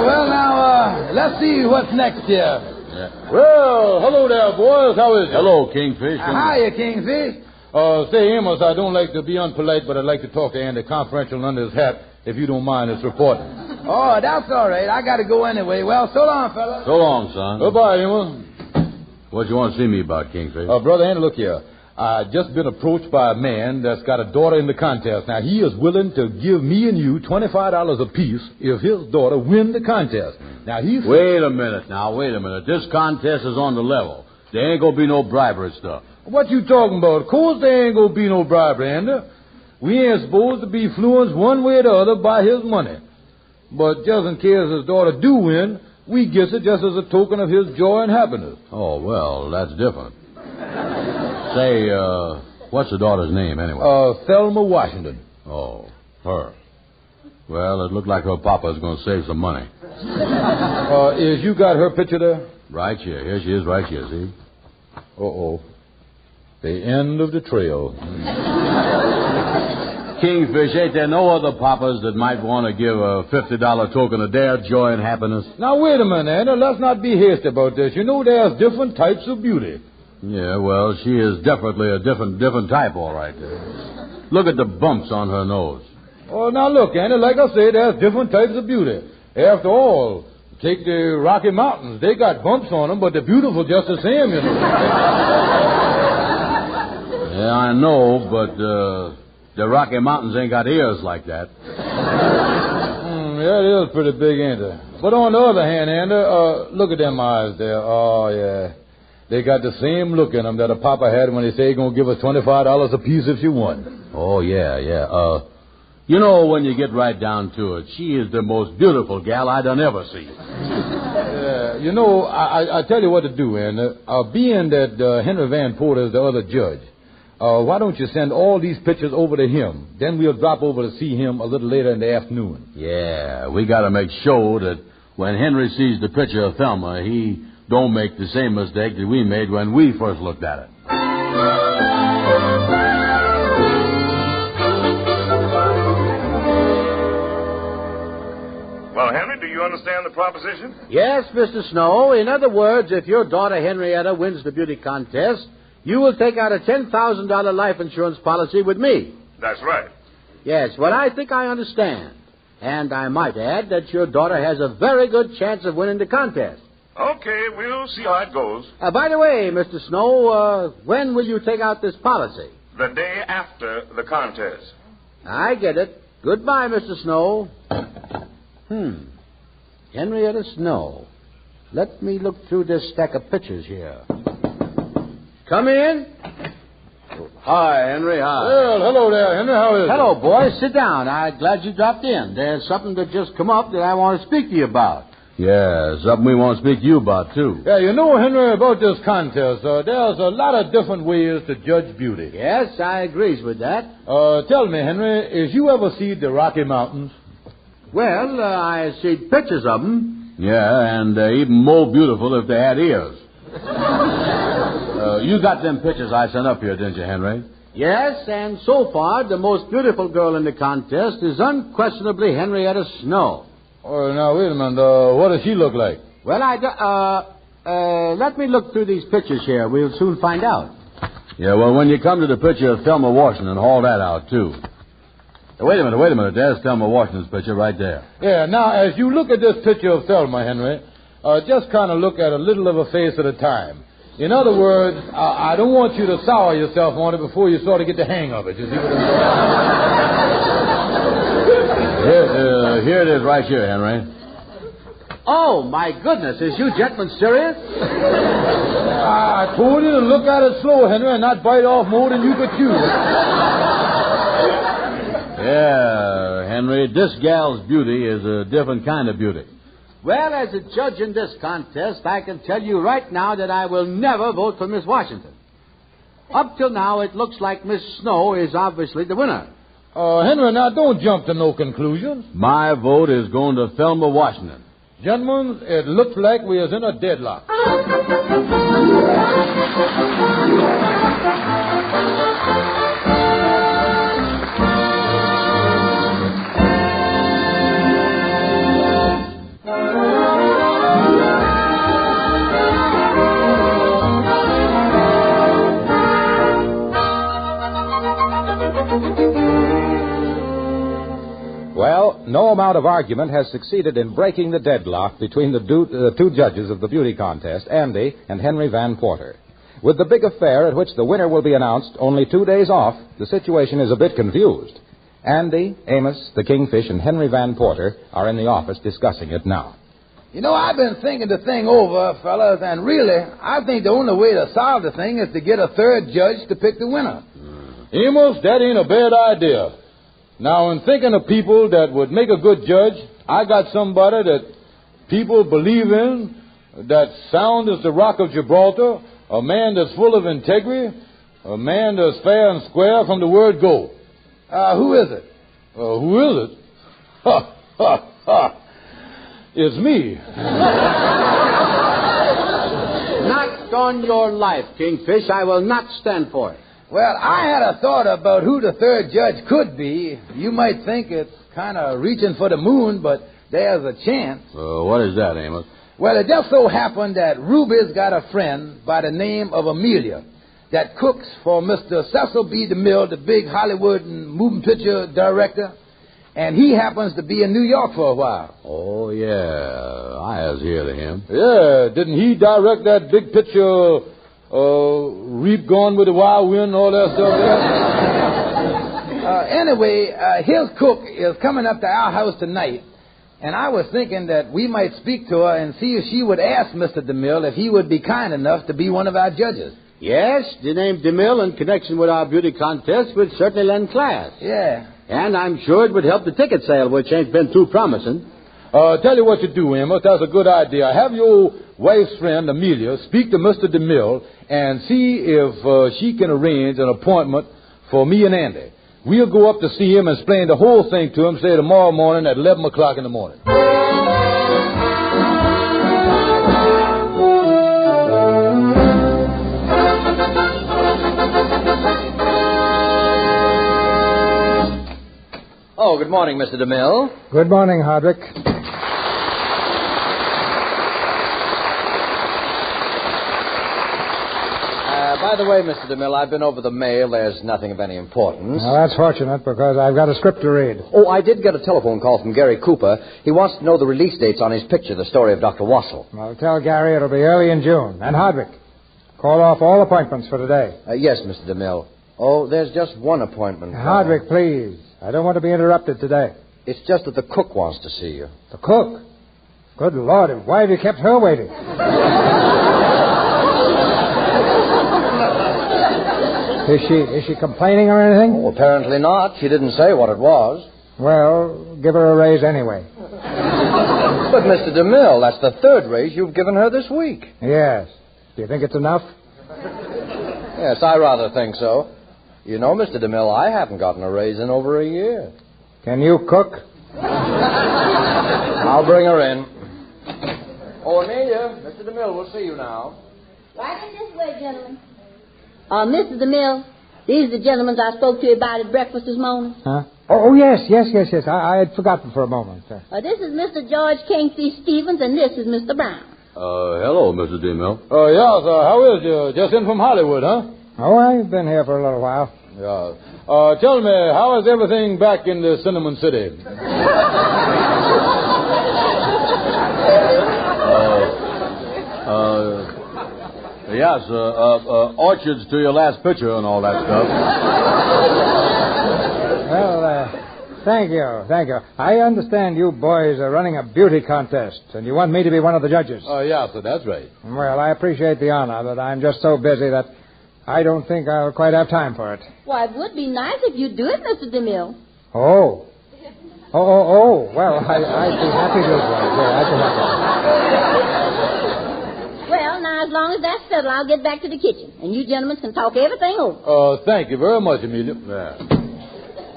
well, now, let's see what's next here.
Yeah. Well, hello there, boys. How is it? Hello, Kingfish.
Hiya, Kingfish.
Say, Amos, I don't like to be unpolite, but I'd like to talk to Andy confidential under his hat, if you don't mind us reporting.
Oh, that's all right. I got to go anyway. Well, so long, fella.
So long, son. Goodbye, Amos. What you want to see me about, Kingfish?
Brother Andy, look here. I've just been approached by a man that's got a daughter in the contest. Now, he is willing to give me and you $25 apiece if his daughter wins the contest. Now, he's...
Wait a minute. This contest is on the level. There ain't going to be no bribery stuff.
What you talking about? Of course there ain't going to be no bribery, Andy. We ain't supposed to be influenced one way or the other by his money. But just in case his daughter do win, We gets it just as a token of his joy and happiness.
Oh, well, that's different. Say, what's the daughter's name, anyway?
Thelma Washington.
Oh, her. Well, it looked like her papa's going to save some money.
Is you got her picture there?
Right here. Here she is right here, see?
Uh-oh. The end of the trail.
Kingfish, ain't there no other papas that might want to give a $50 token of their joy and happiness?
Now, wait a minute, Anna. Let's not be hasty about this. You know there's different types of beauty.
Yeah, well, she is definitely a different type, all right. Look at the bumps on her nose.
Oh, now look, Anna, like I said, there's different types of beauty. After all, take the Rocky Mountains. They got bumps on them, but they're beautiful just the same, you know.
Yeah, I know, but the Rocky Mountains ain't got ears like that.
Yeah, it is pretty big, ain't it? But on the other hand, Anna, look at them eyes there. Oh, yeah. They got the same look in them that a papa had when he said he's going to give us $25 a piece if you won.
Oh, yeah. You know, when you get right down to it, she is the most beautiful gal I done ever see.
You know, I tell you what to do, Anna. Being that Henry Van Porter is the other judge, why don't you send all these pictures over to him? Then we'll drop over to see him a little later in the afternoon.
Yeah, we got to make sure that when Henry sees the picture of Thelma, he don't make the same mistake that we made when we first looked at it.
Well, Henry, do you understand the proposition?
Yes, Mr. Snow. In other words, if your daughter Henrietta wins the beauty contest, you will take out a $10,000 life insurance policy with me.
That's right.
Yes, well, I think I understand. And I might add that your daughter has a very good chance of winning the contest.
Okay, we'll see how it goes.
By the way, Mr. Snow, when will you take out this policy?
The day after the contest.
I get it. Goodbye, Mr. Snow. Henrietta Snow. Let me look through this stack of pictures here. Come in.
Hi, Henry. Hi.
Well, hello there, Henry. How is it?
Hello, boys. Sit down. I'm glad you dropped in. There's something that just come up that I want to speak to you about.
Yeah, something we want to speak to you about, too.
Yeah, you know, Henry, about this contest, there's a lot of different ways to judge beauty.
Yes, I agrees with that.
Tell me, Henry, is you ever seen the Rocky Mountains?
Well, I seen pictures of them.
Yeah, and even more beautiful if they had ears. You got them pictures I sent up here, didn't you, Henry?
Yes, and so far, the most beautiful girl in the contest is unquestionably Henrietta Snow.
Oh, now, wait a minute. What does she look like?
Well, let me look through these pictures here. We'll soon find out.
Yeah, well, when you come to the picture of Thelma Washington, haul that out, too. Wait a minute. There's Thelma Washington's picture right there.
Yeah, now, as you look at this picture of Thelma, Henry, just kind of look at a little of her face at a time. In other words, I don't want you to sour yourself on it before you sort of get the hang of it. You see what I'm saying?
Here it is right here, Henry.
Oh, my goodness. Is you gentlemen serious?
I told you to look at it slow, Henry, and not bite off more than you could chew.
Yeah, Henry, this gal's beauty is a different kind of beauty.
Well, as a judge in this contest, I can tell you right now that I will never vote for Miss Washington. Up till now, it looks like Miss Snow is obviously the winner.
Henry, now don't jump to no conclusions.
My vote is going to Thelma Washington.
Gentlemen, it looks like we is in a deadlock.
Well, no amount of argument has succeeded in breaking the deadlock between the two judges of the beauty contest, Andy and Henry Van Porter. With the big affair at which the winner will be announced only 2 days off, the situation is a bit confused. Andy, Amos, the Kingfish, and Henry Van Porter are in the office discussing it now.
You know, I've been thinking the thing over, fellas, and really, I think the only way to solve the thing is to get a third judge to pick the winner.
Amos, that ain't a bad idea. Now, in thinking of people that would make a good judge, I got somebody that people believe in, that's sound as the rock of Gibraltar, a man that's full of integrity, a man that's fair and square from the word go. Who is it? Who is it? Ha, ha, ha. It's me.
Not on your life, Kingfish. I will not stand for it.
Well, I had a thought about who the third judge could be. You might think it's kind of reaching for the moon, but there's a chance.
What is that, Amos?
Well, it just so happened that Ruby's got a friend by the name of Amelia that cooks for Mr. Cecil B. DeMille, the big Hollywood and moving picture director, and he happens to be in New York for a while.
Oh, yeah. I was here to him.
Yeah, didn't he direct that big picture, Reap Gone with the Wild Wind and all that stuff there?
Anyway, his cook is coming up to our house tonight, and I was thinking that we might speak to her and see if she would ask Mr. DeMille if he would be kind enough to be one of our judges.
Yes, the name DeMille in connection with our beauty contest would certainly lend class.
Yeah.
And I'm sure it would help the ticket sale, which ain't been too promising.
Tell you what you do, Amos. That's a good idea. Have your wife's friend, Amelia, speak to Mr. DeMille and see if she can arrange an appointment for me and Andy. We'll go up to see him and explain the whole thing to him, say, tomorrow morning at 11 o'clock in the morning.
Oh, good morning, Mr. DeMille.
Good morning, Hardwick.
By the way, Mr. DeMille, I've been over the mail. There's nothing of any importance.
Well, that's fortunate, because I've got a script to read.
Oh, I did get a telephone call from Gary Cooper. He wants to know the release dates on his picture, The Story of Dr. Wassel.
Well, tell Gary it'll be early in June. And Hardwick, call off all appointments for today.
Yes, Mr. DeMille. Oh, there's just one appointment.
Hardwick, please. I don't want to be interrupted today.
It's just that the cook wants to see you.
The cook? Good Lord, why have you kept her waiting? Is she complaining or anything?
Oh, apparently not. She didn't say what it was.
Well, give her a raise anyway.
But, Mr. DeMille, that's the third raise you've given her this week.
Yes. Do you think it's enough?
Yes, I rather think so. You know, Mr. DeMille, I haven't gotten a raise in over a year.
Can you cook?
I'll bring her in. Oh, Amelia, Mr. DeMille will see you now.
Right in this way, gentlemen. Mr. DeMille, these are the gentlemen I spoke to you about at breakfast this morning.
Huh? Oh, yes. I had forgotten for a moment.
This is Mr. George Kingfish Stevens, and this is Mr. Brown.
Hello, Mr. DeMille.
Yes, how is you? Just in from Hollywood, huh?
Oh, I've been here for a little while.
Yeah. Tell me, how is everything back in the Cinnamon City?
Yes, orchards to your last picture and all that stuff.
Well, thank you. I understand you boys are running a beauty contest, and you want me to be one of the judges.
Yeah, sir, that's right.
Well, I appreciate the honor, but I'm just so busy that I don't think I'll quite have time for it.
Why, it would be nice if you'd do it, Mr. DeMille.
Oh. Well, I'd be happy to. I'd be happy.
Well, now, as long as that's settled, I'll get back to the kitchen, and you gentlemen can talk everything over.
Thank you very much, Amelia. Yeah.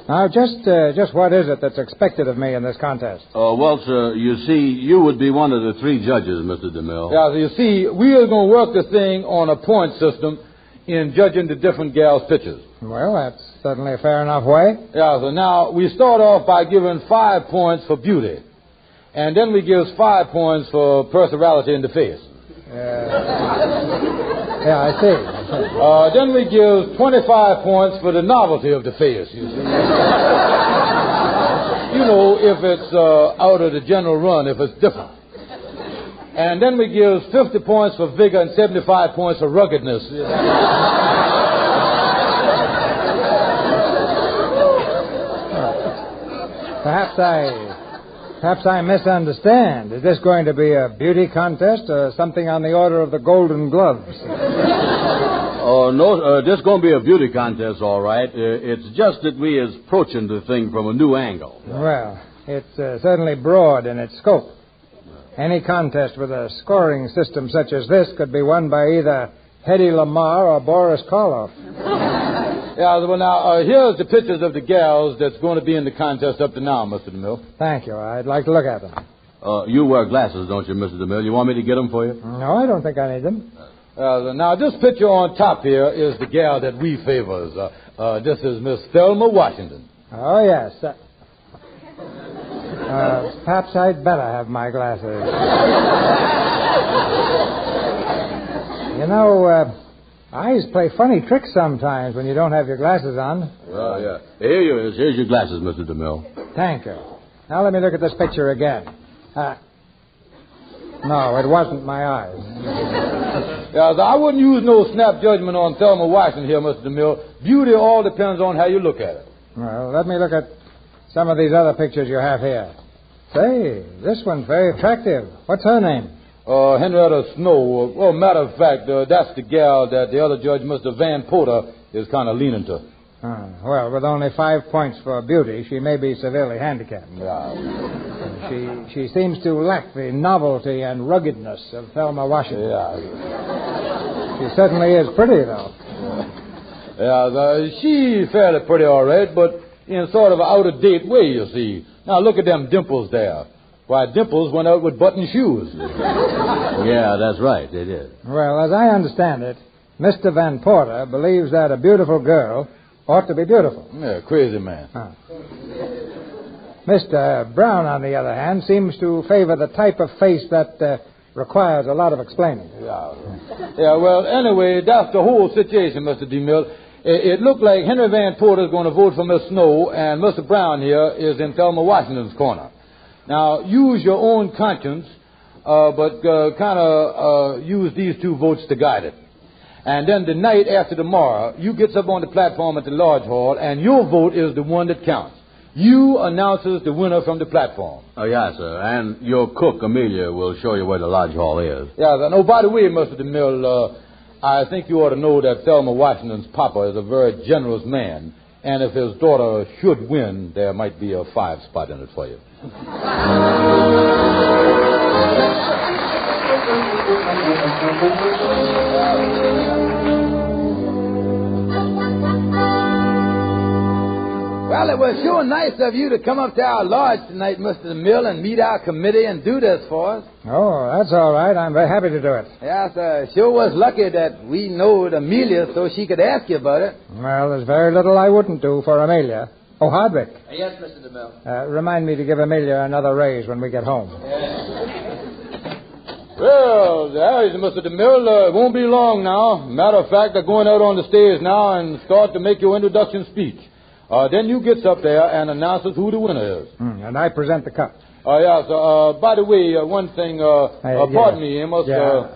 Now, just what is it that's expected of me in this contest?
Well, sir, you see, you would be one of the three judges, Mr. DeMille.
Yeah, so you see, we are going to work the thing on a point system in judging the different gals' pictures.
Well, that's certainly a fair enough way.
Yeah, so now we start off by giving 5 points for beauty. And then we give 5 points for personality in the face.
Yeah, I see.
Then we give 25 points for the novelty of the face, you see. You know, if it's out of the general run, if it's different. And then we give 50 points for vigor and 75 points for ruggedness.
Perhaps I misunderstand. Is this going to be a beauty contest or something on the order of the Golden Gloves?
Oh, no, this is going to be a beauty contest, all right. It's just that we is approaching the thing from a new angle.
Well, it's certainly broad in its scope. Any contest with a scoring system such as this could be won by either Hedy Lamarr or Boris Karloff.
Yeah, well, now, here's the pictures of the gals that's going to be in the contest up to now, Mr. DeMille.
Thank you. I'd like to look at them.
You wear glasses, don't you, Mr. DeMille? You want me to get them for you?
No, I don't think I need them.
Now, this picture on top here is the gal that we favors. This is Miss Thelma Washington.
Oh, yes. Perhaps I'd better have my glasses. You know, eyes play funny tricks sometimes when you don't have your glasses on.
Oh, yeah. Here's your glasses, Mr. DeMille.
Thank you. Now let me look at this picture again. No, it wasn't my eyes.
Yeah, I wouldn't use no snap judgment on Thelma Washington here, Mr. DeMille. Beauty all depends on how you look at it.
Well, let me look at some of these other pictures you have here. Say, this one's very attractive. What's her name?
Henrietta Snow. Well, matter of fact, that's the gal that the other judge, Mr. Van Porter, is kind of leaning to.
Well, with only 5 points for beauty, she may be severely handicapped.
Yeah.
She seems to lack the novelty and ruggedness of Thelma Washington.
Yeah.
She certainly is pretty, though.
Yeah, she's fairly pretty, all right, but in sort of an out-of-date way, you see. Now, look at them dimples there. Why, Dimples went out with button shoes.
Yeah, that's right. They did.
Well, as I understand it, Mr. Van Porter believes that a beautiful girl ought to be beautiful.
Yeah, crazy man.
Mr. Brown, on the other hand, seems to favor the type of face that requires a lot of explaining.
Yeah, well, anyway, that's the whole situation, Mr. DeMille. It looked like Henry Van Porter's going to vote for Miss Snow, and Mr. Brown here is in Thelma Washington's corner. Now, use your own conscience, but kind of use these two votes to guide it. And then the night after tomorrow, you gets up on the platform at the Lodge Hall, and your vote is the one that counts. You announces the winner from the platform.
Oh, yes, sir. And your cook, Amelia, will show you where the Lodge Hall is.
Yeah, and oh, by the way, Mr. DeMille, I think you ought to know that Thelma Washington's papa is a very generous man, and if his daughter should win, there might be a 5 spot in it for you.
Well, it was sure nice of you to come up to our lodge tonight, Mr. DeMille, and meet our committee and do this for us.
Oh, that's all right. I'm very happy to do it.
Yes, sure was lucky that we knowed Amelia so she could ask you about it.
Well, there's very little I wouldn't do for Amelia. Oh, Hardwick.
Yes, Mr. DeMille.
Remind me to give Amelia another raise when we get home.
Well, there is Mr. DeMille. It won't be long now. Matter of fact, they're going out on the stage now and start to make your introduction speech. Then you gets up there and announces who the winner is.
And I present the cup.
Yeah, so, by the way, one thing, pardon me, Amos.
Yeah.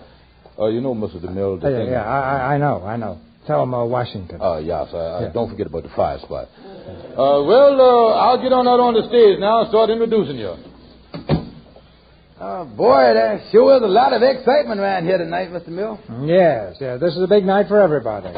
You know, Mr. DeMille.
I know. Thelma Washington.
Yes, don't forget about the 5 spot. I'll get on out on the stage now and start introducing you.
Oh, boy, there sure is a lot of excitement around here tonight, Mr. Mill.
Yes, this is a big night for everybody.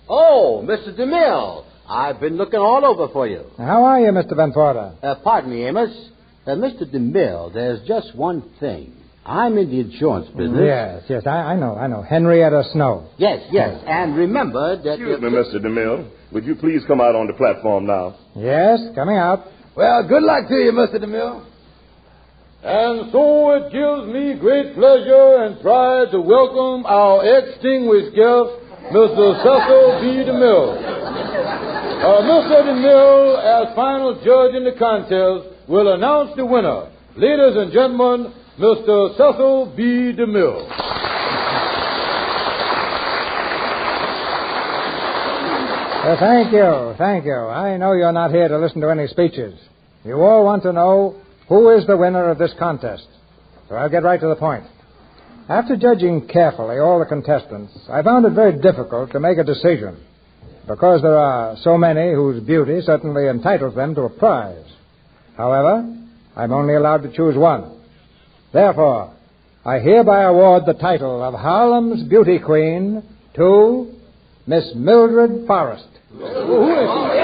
Oh, Mr. DeMille, I've been looking all over for you.
How are you, Mr. Van Porter?
Pardon me, Amos. Mr. DeMille, there's just one thing. I'm in the insurance business.
Yes, I know. Henrietta Snow.
Yes. And remember that...
Excuse me, Mr. DeMille. Would you please come out on the platform now?
Yes, coming out.
Well, good luck to you, Mr. DeMille.
And so it gives me great pleasure and pride to welcome our extinguished guest, Mr. Cecil B. DeMille. Mr. DeMille, as final judge in the contest, will announce the winner. Ladies and gentlemen, Mr. Cecil B. DeMille.
Thank you. I know you're not here to listen to any speeches. You all want to know who is the winner of this contest. So I'll get right to the point. After judging carefully all the contestants, I found it very difficult to make a decision because there are so many whose beauty certainly entitles them to a prize. However, I'm only allowed to choose one. Therefore, I hereby award the title of Harlem's Beauty Queen to Miss Mildred Forrest.
Who is she?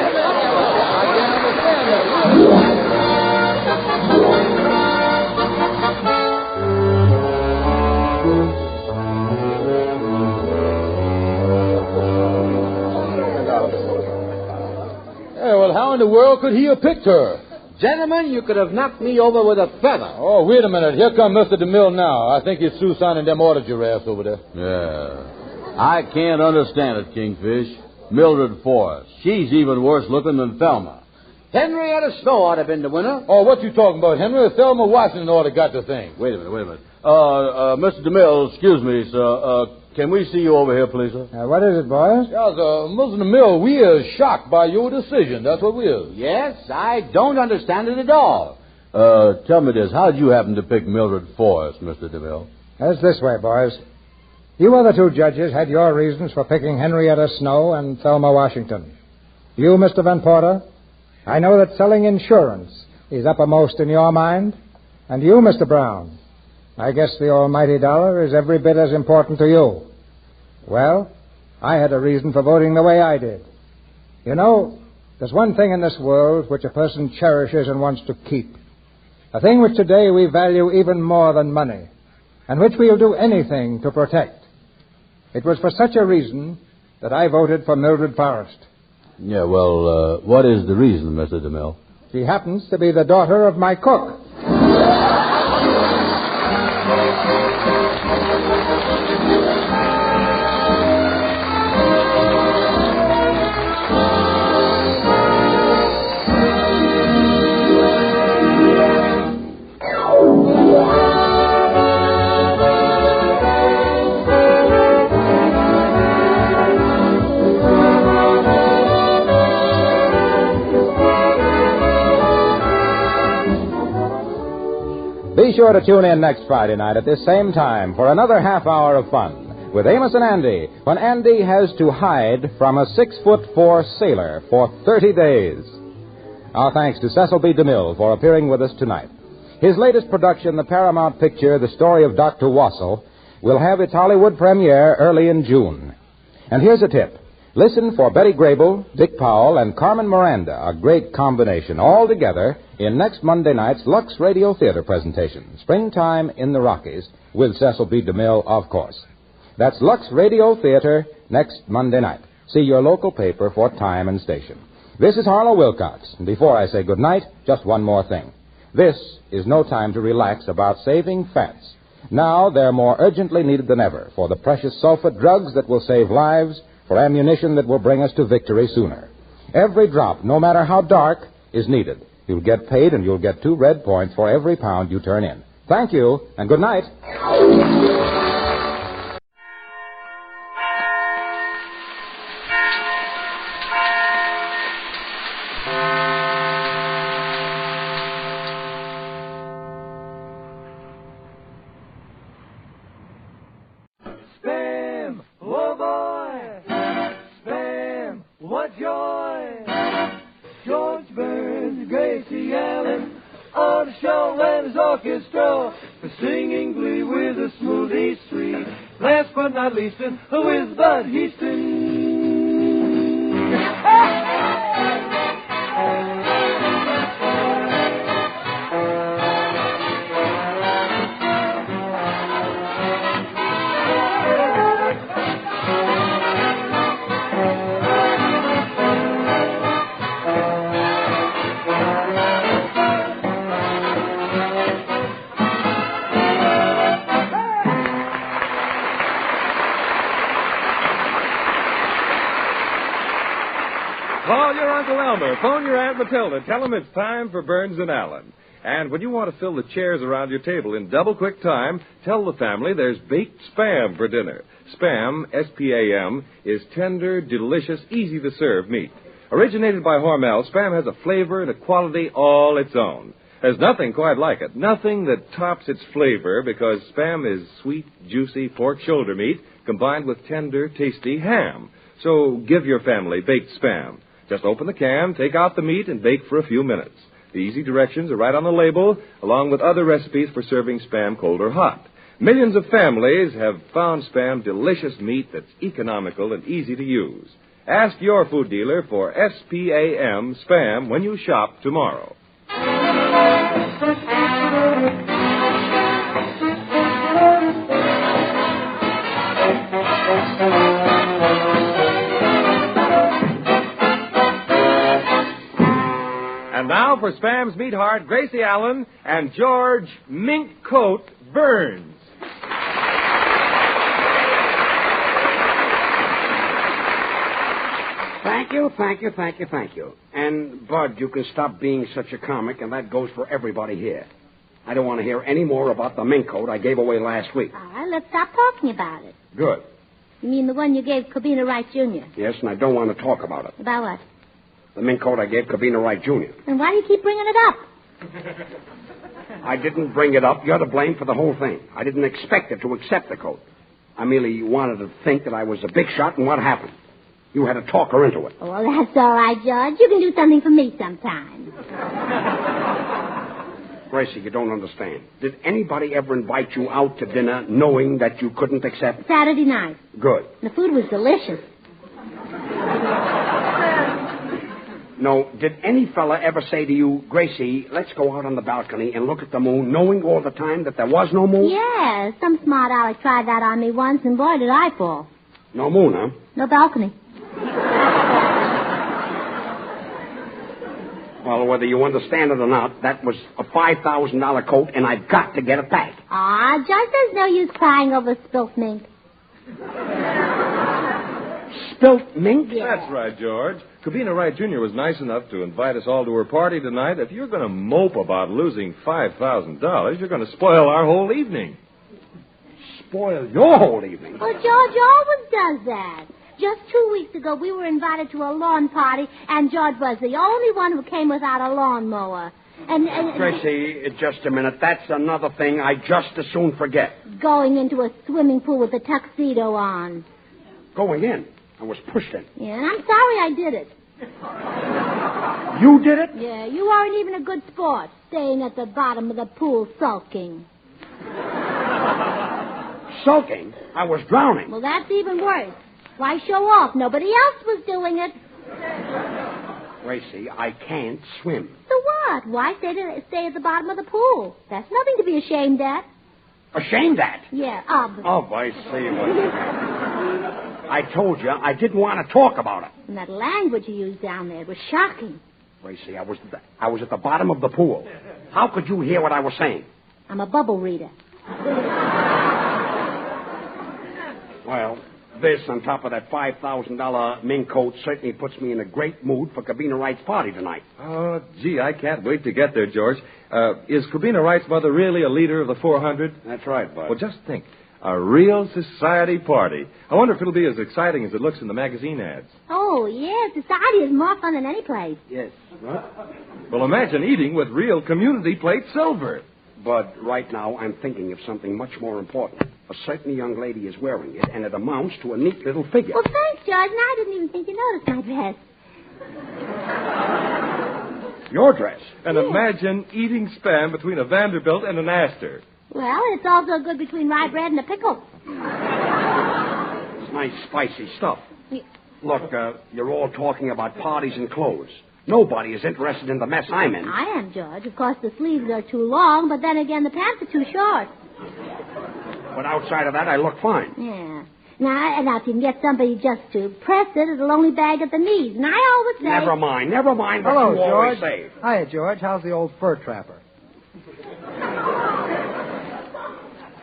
how could he have picked her?
Gentlemen, you could have knocked me over with a feather.
Oh, wait a minute. Here come Mr. DeMille now. I think he's through signing them order giraffes over there.
Yeah. I can't understand it, Kingfish. Mildred Forrest. She's even worse looking than Thelma.
Henrietta Snow ought to have been the winner.
Oh, what you talking about, Henry? Thelma Washington ought to got the thing.
Wait a minute. Mr. DeMille, excuse me, sir. Can we see you over here, please, sir?
What is it, boys?
Yeah, Mr. DeMille, we are shocked by your decision. That's what we is.
Yes, I don't understand it at all.
Tell me this. How did you happen to pick Mildred Forrest, Mr. DeMille?
It's this way, boys. You other two judges had your reasons for picking Henrietta Snow and Thelma Washington. You, Mr. Van Porter, I know that selling insurance is uppermost in your mind. And you, Mr. Brown, I guess the almighty dollar is every bit as important to you. Well, I had a reason for voting the way I did. You know, there's one thing in this world which a person cherishes and wants to keep. A thing which today we value even more than money, and which we'll do anything to protect. It was for such a reason that I voted for Mildred Forrest.
Yeah, well, what is the reason, Mr. DeMille?
She happens to be the daughter of my cook.
Be sure to tune in next Friday night at this same time for another half hour of fun with Amos and Andy, when Andy has to hide from a 6'4" sailor for 30 days. Our thanks to Cecil B. DeMille for appearing with us tonight. His latest production, the Paramount picture, The Story of Dr. Wassel, will have its Hollywood premiere early in June. And here's a tip. Listen for Betty Grable, Dick Powell, and Carmen Miranda, a great combination, all together in next Monday night's Lux Radio Theater presentation, Springtime in the Rockies, with Cecil B. DeMille, of course. That's Lux Radio Theater next Monday night. See your local paper for time and station. This is Harlow Wilcox, and before I say good night, just one more thing. This is no time to relax about saving fats. Now they're more urgently needed than ever for the precious sulfate drugs that will save lives, for ammunition that will bring us to victory sooner. Every drop, no matter how dark, is needed. You'll get paid, and you'll get 2 red points for every pound you turn in. Thank you, and good night.
Spam! Oh boy! Spam! What joy! George Burns, Gracie Allen, on the show and his orchestra, for singing glee with a smooth E3. Last but not least, with Bud Heaston.
Call your Uncle Elmer, phone your Aunt Matilda, tell them it's time for Burns and Allen. And when you want to fill the chairs around your table in double quick time, tell the family there's baked Spam for dinner. Spam, S-P-A-M, is tender, delicious, easy-to-serve meat. Originated by Hormel, Spam has a flavor and a quality all its own. There's nothing quite like it, nothing that tops its flavor, because Spam is sweet, juicy pork shoulder meat combined with tender, tasty ham. So give your family baked Spam. Just open the can, take out the meat, and bake for a few minutes. The easy directions are right on the label, along with other recipes for serving Spam cold or hot. Millions of families have found Spam delicious meat that's economical and easy to use. Ask your food dealer for S-P-A-M Spam when you shop tomorrow. now for Spam's Meatheart, Gracie Allen, and George Mink Coat Burns.
Thank you. And, Bud, you can stop being such a comic, and that goes for everybody here. I don't want to hear any more about the mink coat I gave away last week.
All right, let's stop talking about it.
Good.
You mean the one you gave Cabina Wright Jr.?
Yes, and I don't want to talk about it.
About what?
The mink coat I gave Cabina Wright Jr.
And why do you keep bringing it up?
I didn't bring it up. You're to blame for the whole thing. I didn't expect it to accept the coat. I merely wanted to think that I was a big shot, and what happened? You had to talk her into it.
Oh, well, that's all right, George. You can do something for me sometime.
Gracie, you don't understand. Did anybody ever invite you out to dinner knowing that you couldn't accept?
Saturday night.
Good.
The food was delicious.
No, did any fella ever say to you, Gracie, let's go out on the balcony and look at the moon, knowing all the time that there was no moon?
Yeah, some smart aleck tried that on me once, and boy, did I fall.
No moon, huh?
No balcony.
Well, whether you understand it or not, that was a $5,000 coat, and I've got to get it back.
Ah, Judge, there's no use crying over spilt mink.
Spilt mink?
Yeah.
That's right, George. Cabina Wright Jr. was nice enough to invite us all to her party tonight. If you're going to mope about losing $5,000, you're going to spoil our whole evening.
Spoil your whole evening?
Well, George always does that. Just 2 weeks ago, we were invited to a lawn party, and George was the only one who came without a lawnmower. And
Gracie, just a minute. That's another thing I just as soon forget.
Going into a swimming pool with a tuxedo on.
Going in? I was pushed in.
Yeah, and I'm sorry I did it.
You did it?
Yeah, you aren't even a good sport, staying at the bottom of the pool sulking.
Sulking? I was drowning.
Well, that's even worse. Why show off? Nobody else was doing it.
Gracie, I can't swim.
So what? Why stay at the bottom of the pool? That's nothing to be ashamed at.
Ashamed at?
Yeah,
Oh, I see what you I told you I didn't want to talk about it.
And that language you used down there was shocking.
Gracie, I was at the bottom of the pool. How could you hear what I was saying?
I'm a bubble reader.
Well, this on top of that $5,000 mink coat certainly puts me in a great mood for Cabina Wright's party tonight.
Oh, gee, I can't wait to get there, George. Is Cabina Wright's mother really a leader of the 400?
That's right, Bud.
Well, just think. A real society party. I wonder if it'll be as exciting as it looks in the magazine ads.
Oh, yes. Society is more fun than any place.
Yes. What?
Well, imagine eating with real community plate silver.
But right now I'm thinking of something much more important. A certain young lady is wearing it, and it amounts to a neat little figure.
Well, thanks, George. And I didn't even think you noticed my dress.
Your dress?
And imagine eating Spam between a Vanderbilt and an Astor.
Well, it's also good between rye bread and a pickle.
It's nice, spicy stuff.
Yeah.
Look, you're all talking about parties and clothes. Nobody is interested in the mess I'm in.
I am, George. Of course, the sleeves are too long, but then again, the pants are too short.
But outside of that, I look fine.
Yeah. Now, if you can get somebody just to press it, it'll only bag at the knees. And I always say...
Never mind what
Hello,
you always
George.
say.
Hiya, George. How's the old fur trapper?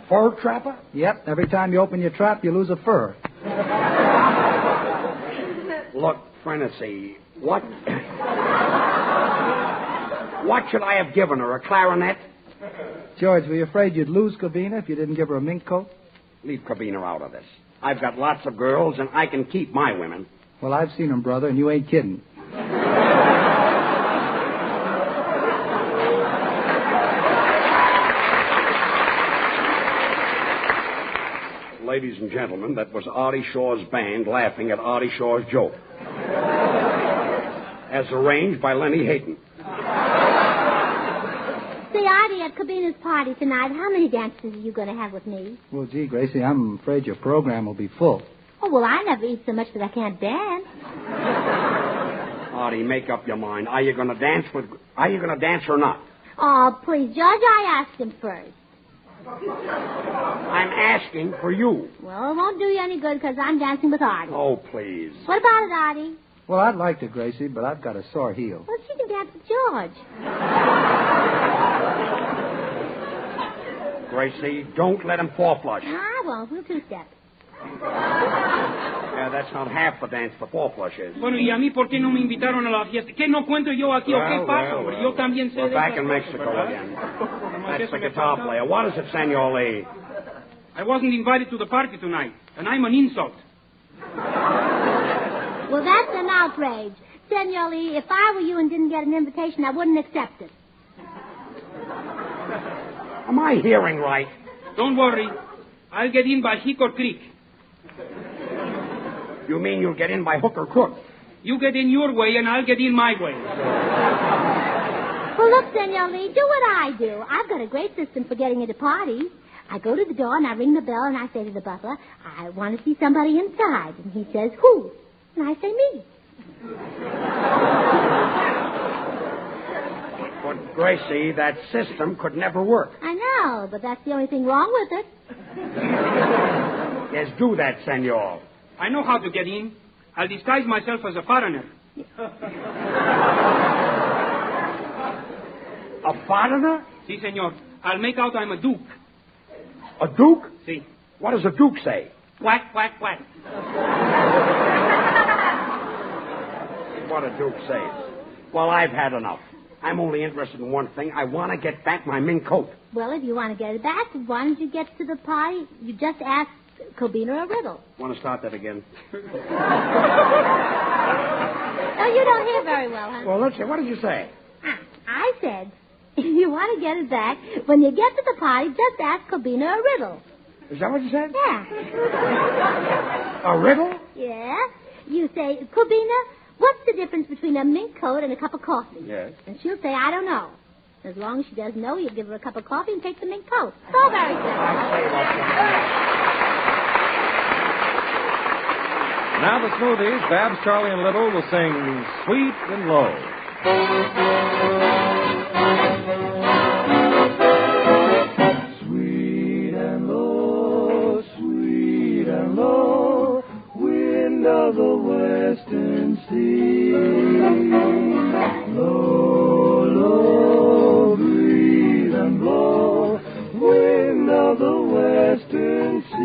Fur trapper?
Yep. Every time you open your trap, you lose a fur.
Look, Frenessy, what should I have given her, a clarinet?
George, were you afraid you'd lose Cabina if you didn't give her a mink coat?
Leave Cabina out of this. I've got lots of girls, and I can keep my women.
Well, I've seen them, brother, and you ain't kidding.
Ladies and gentlemen, that was Artie Shaw's band laughing at Artie Shaw's joke. As arranged by Lenny Hayden.
Say, Artie, at Cabina's party tonight, how many dances are you going to have with me?
Well, gee, Gracie, I'm afraid your program will be full.
Oh, well, I never eat so much that I can't dance.
Artie, make up your mind. Are you going to dance or not?
Oh, please, George, I asked him first.
I'm asking for you.
Well, it won't do you any good because I'm dancing with Artie.
Oh, please.
What about it, Artie?
Well, I'd like to, Gracie, but I've got a sore heel.
Well, she can dance with George.
Gracie, don't let him fall flush.
No, I won't. We'll two-step.
Yeah, that's not half the dance the fall flush is.
Bueno, ¿y a mí por qué no me invitaron a la fiesta? ¿Qué no cuento yo aquí o qué pasa, hombre? Yo también sé
We're
de
back
esas
in
cosas,
Mexico
¿verdad?
again.
Nomás
That's
eso
the
me
guitar
falta.
player. What is it, Senor Lee?
I wasn't invited to the party tonight, and I'm an insult.
Well, that's an outrage. Senor Lee, if I were you and didn't get an invitation, I wouldn't accept it.
Am I hearing right?
Don't worry. I'll get in by Hickory Creek.
You mean you'll get in by hook or crook?
You get in your way, and I'll get in my way.
Well, look, Senor Lee, do what I do. I've got a great system for getting into parties. I go to the door, and I ring the bell, and I say to the butler, I want to see somebody inside. And he says, who? And I say, me.
But, Gracie, that system could never work.
I know, but that's the only thing wrong with it.
Yes, do that, Senor.
I know how to get in. I'll disguise myself as a foreigner.
A foreigner?
Si, senor. I'll make out I'm a duke.
A duke?
Si.
What does a duke say?
Quack, quack, quack.
What a duke says. Well, I've had enough. I'm only interested in one thing. I want to get back my mink coat.
Well, if you want to get it back, why don't you get to the party? You just ask Kobina a riddle.
Want to start that again?
Oh, you don't hear very well, huh?
Well, let's see. What did you say?
I said, if you want to get it back, when you get to the party, just ask Kobina a riddle.
Is that what you said?
Yeah.
A riddle?
Yeah. You say, Kobina, what's the difference between a mink coat and a cup of coffee?
Yes.
And she'll say, I don't know. As long as she doesn't know, you give her a cup of coffee and take the mink coat. So very simple.
Now the Smoothies, Babs, Charlie, and Little will sing Sweet and Low.
Sweet and low, sweet and low, wind of the western sea. Low, low, breathe and blow, wind of the western sea.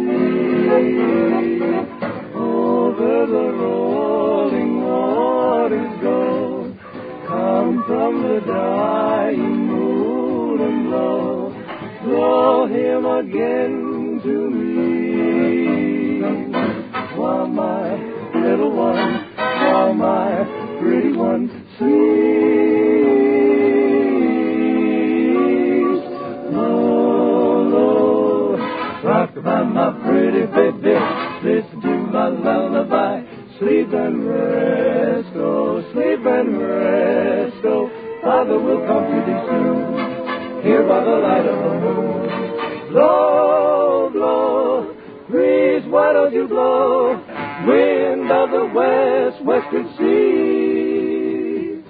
Over the rolling waters go, come from the dying moon and blow, blow him again to me. While my little one, while my pretty one sleeps. Low, low, rock-a-bye, my pretty baby, listen to my lullaby. Sleep and rest, oh, sleep and rest, oh. Father will come to thee soon, here by the light of the moon. Blow, blow, breeze, why don't you blow? Wind of the west, western sea.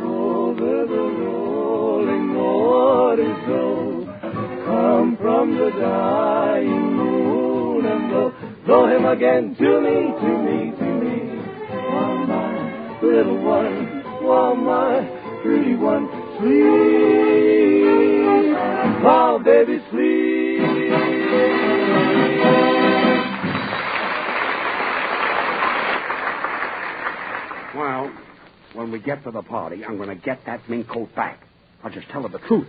Over the rolling waters go, come from the dying moon and blow. Blow him again to me, to me, to me. While my little one, while my pretty one sleeps. While baby sleeps.
Well, when we get to the party, I'm going to get that mink coat back. I'll just tell her the truth.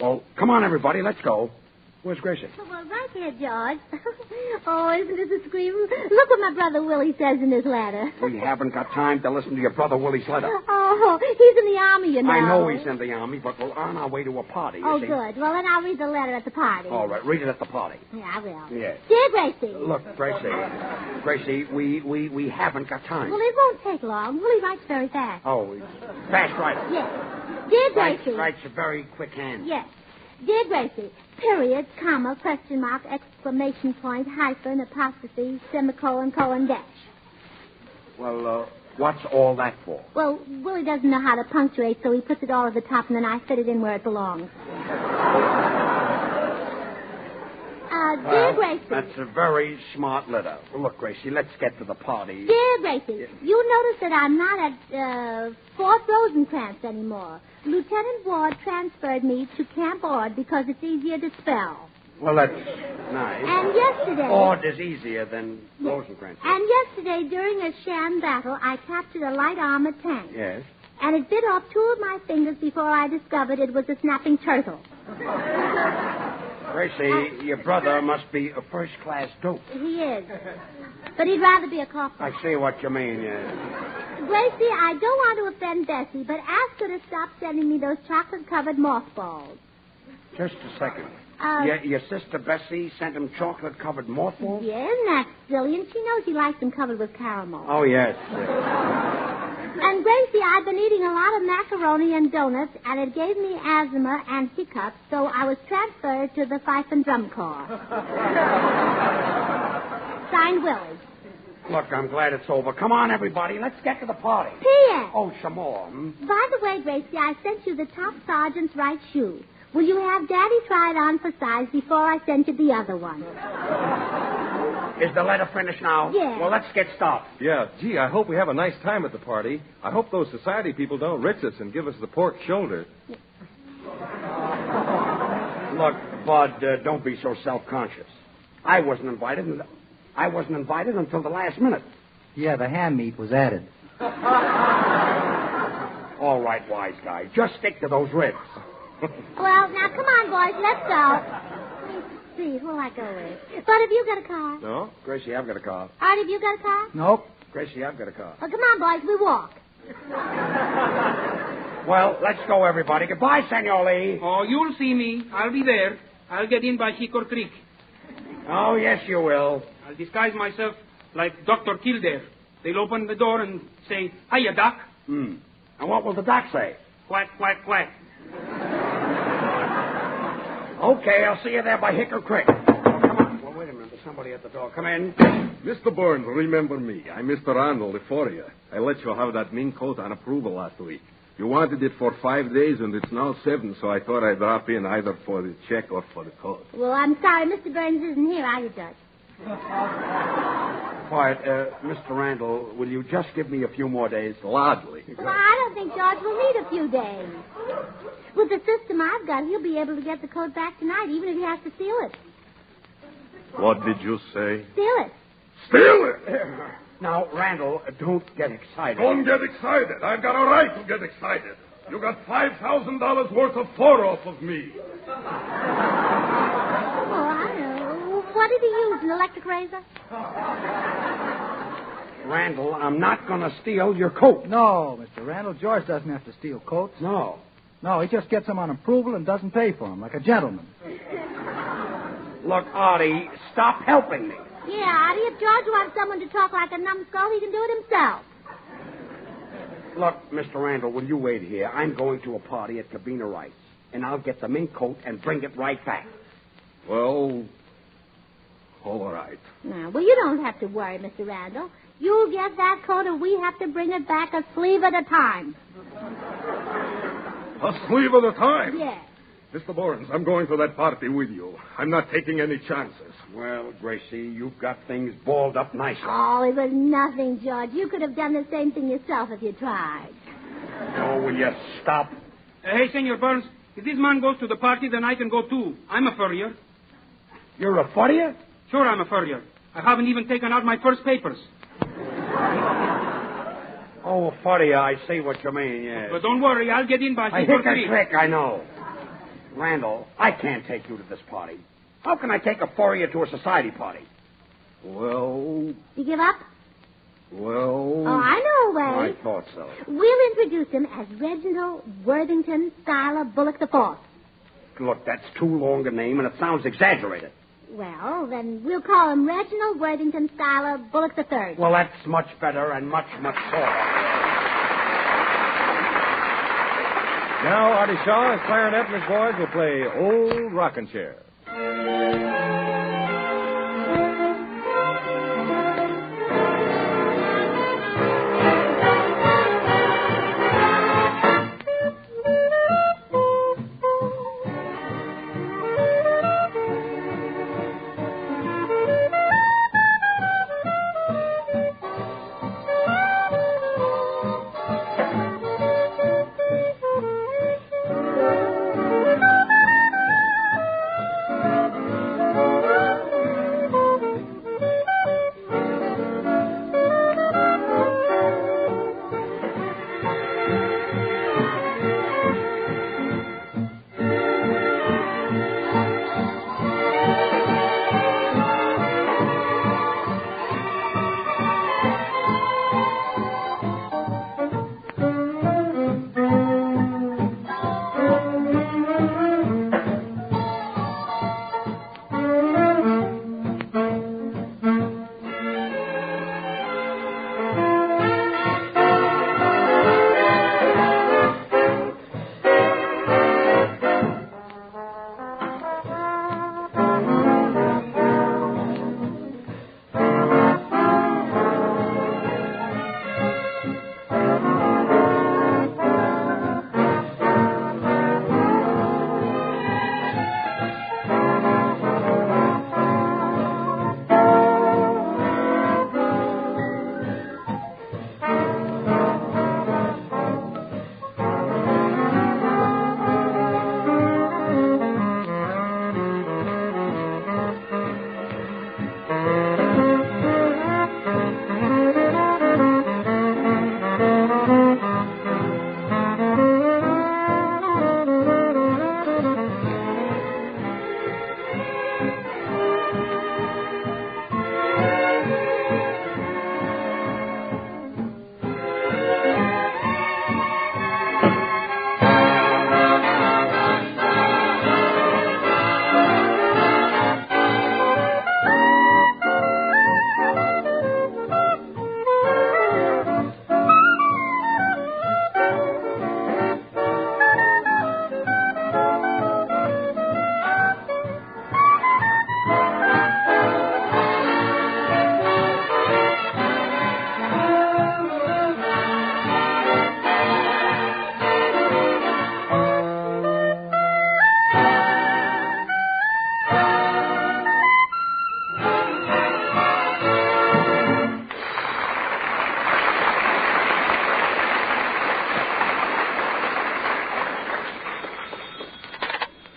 Well, come on, everybody, let's go. Where's Gracie?
Well, right here, George. Oh, isn't this a scream? Look what my brother Willie says in his letter.
We haven't got time to listen to your brother Willie's letter.
Oh, he's in the army, you know.
I know he's in the army, but we're on our way to a party,
Oh,
you see.
good. Well, then I'll read the letter at the party.
All right, read it at the party.
Yeah, I will.
Yes.
Dear Gracie.
Look, Gracie, we haven't got time.
Well, it won't take long. Willie writes very fast.
Oh, he's fast writer.
Yes. Dear Gracie.
Writes a very quick hand.
Yes. Dear Gracie, period, comma, question mark, exclamation point, hyphen, apostrophe, semicolon, colon, dash.
Well, what's all that for?
Well, Willie doesn't know how to punctuate, so he puts it all at the top, and then I fit it in where it belongs. Dear Gracie.
That's a very smart letter. Well, look, Gracie, let's get to the party.
Dear Gracie, you notice that I'm not at Fort Rosencrantz anymore. Lieutenant Ward transferred me to Camp Ord because it's easier to spell.
Well, that's nice.
And yesterday...
Ord is easier than Rosencrantz.
And yesterday, during a sham battle, I captured a light armored tank.
Yes.
And it bit off 2 of my fingers before I discovered it was a snapping turtle.
Gracie, your brother must be a first-class dope.
He is. But he'd rather be a cop.
I see what you mean, yes.
Gracie, I don't want to offend Bessie, but ask her to stop sending me those chocolate-covered mothballs.
Just a second. Your sister Bessie sent him chocolate-covered mothballs?
Yeah, isn't that silly? And she knows he likes them covered with caramel.
Oh, yes.
And, Gracie, I've been eating a lot of macaroni and donuts, and it gave me asthma and hiccups, so I was transferred to the Fife and Drum Corps. Signed, Willie.
Look, I'm glad it's over. Come on, everybody. Let's get to the party.
P.S.
Oh, some more.
By the way, Gracie, I sent you the top sergeant's right shoe. Will you have Daddy try it on for size before I send you the other one?
Is the letter finished now?
Yeah.
Well, let's get started.
Yeah, gee, I hope we have a nice time at the party. I hope those society people don't rich us and give us the pork shoulder.
Look, Bud, don't be so self-conscious. I wasn't invited until the last minute.
Yeah, the ham meat was added.
All right, wise guy. Just stick to those ribs.
Well, now, come on, boys. Let's go. Let me see. Who'll I go with? Bud, have you got a car?
No? Gracie, I've got a car.
Art, have you got a car?
Nope.
Gracie, I've got a car.
Well, come on, boys. We walk.
Well, let's go, everybody. Goodbye, Senor Lee.
Oh, you'll see me. I'll be there. I'll get in by Hickory Creek.
Oh, yes, you will.
I'll disguise myself like Dr. Kildare. They'll open the door and say, hiya, Doc.
And what will the doc say?
Quack, quack, quack.
Okay, I'll see you there by Hickory Creek. Oh, come on. Well, wait a minute. There's somebody at the door. Come in.
Mr. Burns, remember me. I'm Mr. Randall, the Fourier. I let you have that Mink coat on approval last week. You wanted it for 5 days, and it's now 7, so I thought I'd drop in either for the check or for the coat.
Well, I'm sorry. Mr. Burns isn't here, are you, Judge?
Quiet. Mr. Randall, will you just give me a few more days?
Gladly.
Well, I don't think George will need a few days. With the system I've got, he'll be able to get the coat back tonight, even if he has to steal it.
What did you say?
Steal it.
Steal it!
Now, Randall, don't get excited.
Don't get excited. I've got a right to get excited. You got $5,000 worth of fur off of me.
Oh, I know. What did he use, an electric razor?
Randall, I'm not going to steal your coat.
No, Mr. Randall, George doesn't have to steal coats.
No.
No, he just gets them on approval and doesn't pay for them, like a gentleman.
Look, Artie, stop helping me.
Yeah, Artie, if George wants someone to talk like a numbskull, he can do it himself.
Look, Mr. Randall, will you wait here? I'm going to a party at Cabina Rice, and I'll get the mink coat and bring it right back.
Well, all right.
Now, well, you don't have to worry, Mr. Randall. You'll get that coat, and we have to bring it back a sleeve at a time.
A sleeve at a time?
Yes.
Mr. Burns, I'm going to that party with you. I'm not taking any chances.
Well, Gracie, you've got things balled up nicely.
Oh, it was nothing, George. You could have done the same thing yourself if you tried.
Oh, will you stop?
Hey, Senor Burns, if this man goes to the party, then I can go too. I'm a furrier.
You're a furrier?
Sure, I'm a furrier. I haven't even taken out my first papers.
Oh, furrier, I see what you mean, yes.
But don't worry, I'll get in by
I hit a trick, I know. Randall, I can't take you to this party. How can I take a furrier to a society party?
Well...
You give up?
Well...
Oh, I know a way.
I thought so.
We'll introduce him as Reginald Worthington Schuyler Bullock IV.
Look, that's too long a name, and it sounds exaggerated.
Well, then we'll call him Reginald Worthington Schuyler Bullock III.
Well, that's much better and much, much shorter.
Now, Artie Shaw and Clarinet and his boys will play Old Rockin' Chair.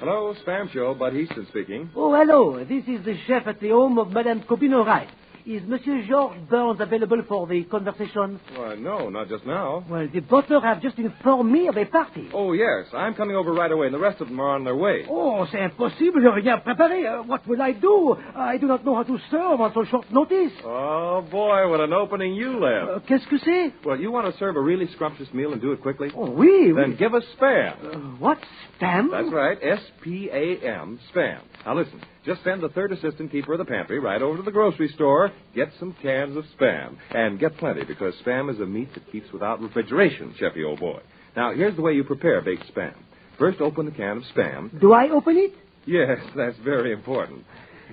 Hello, Spam Show. Bud Easton speaking.
Oh, hello. This is the chef at the home of Madame Copino Wright. Is Monsieur Georges Burns available for the conversation?
Why, no, not just now.
Well, the butler have just informed me of a party.
Oh, yes. I'm coming over right away, and the rest of them are on their way.
Oh, c'est impossible. Rien préparé. What will I do? I do not know how to serve on so short notice.
Oh, boy, what an opening you left.
Qu'est-ce que c'est?
Well, you want to serve a really scrumptious meal and do it quickly?
Oh, oui.
Then give us Spam.
What? Spam?
That's right. S-P-A-M. Spam. Now, listen. Just send the third assistant keeper of the pantry right over to the grocery store, get some cans of Spam, and get plenty, because Spam is a meat that keeps without refrigeration, Chefy, old boy. Now, here's the way you prepare baked Spam. First, open the can of Spam.
Do I open it?
Yes, that's very important.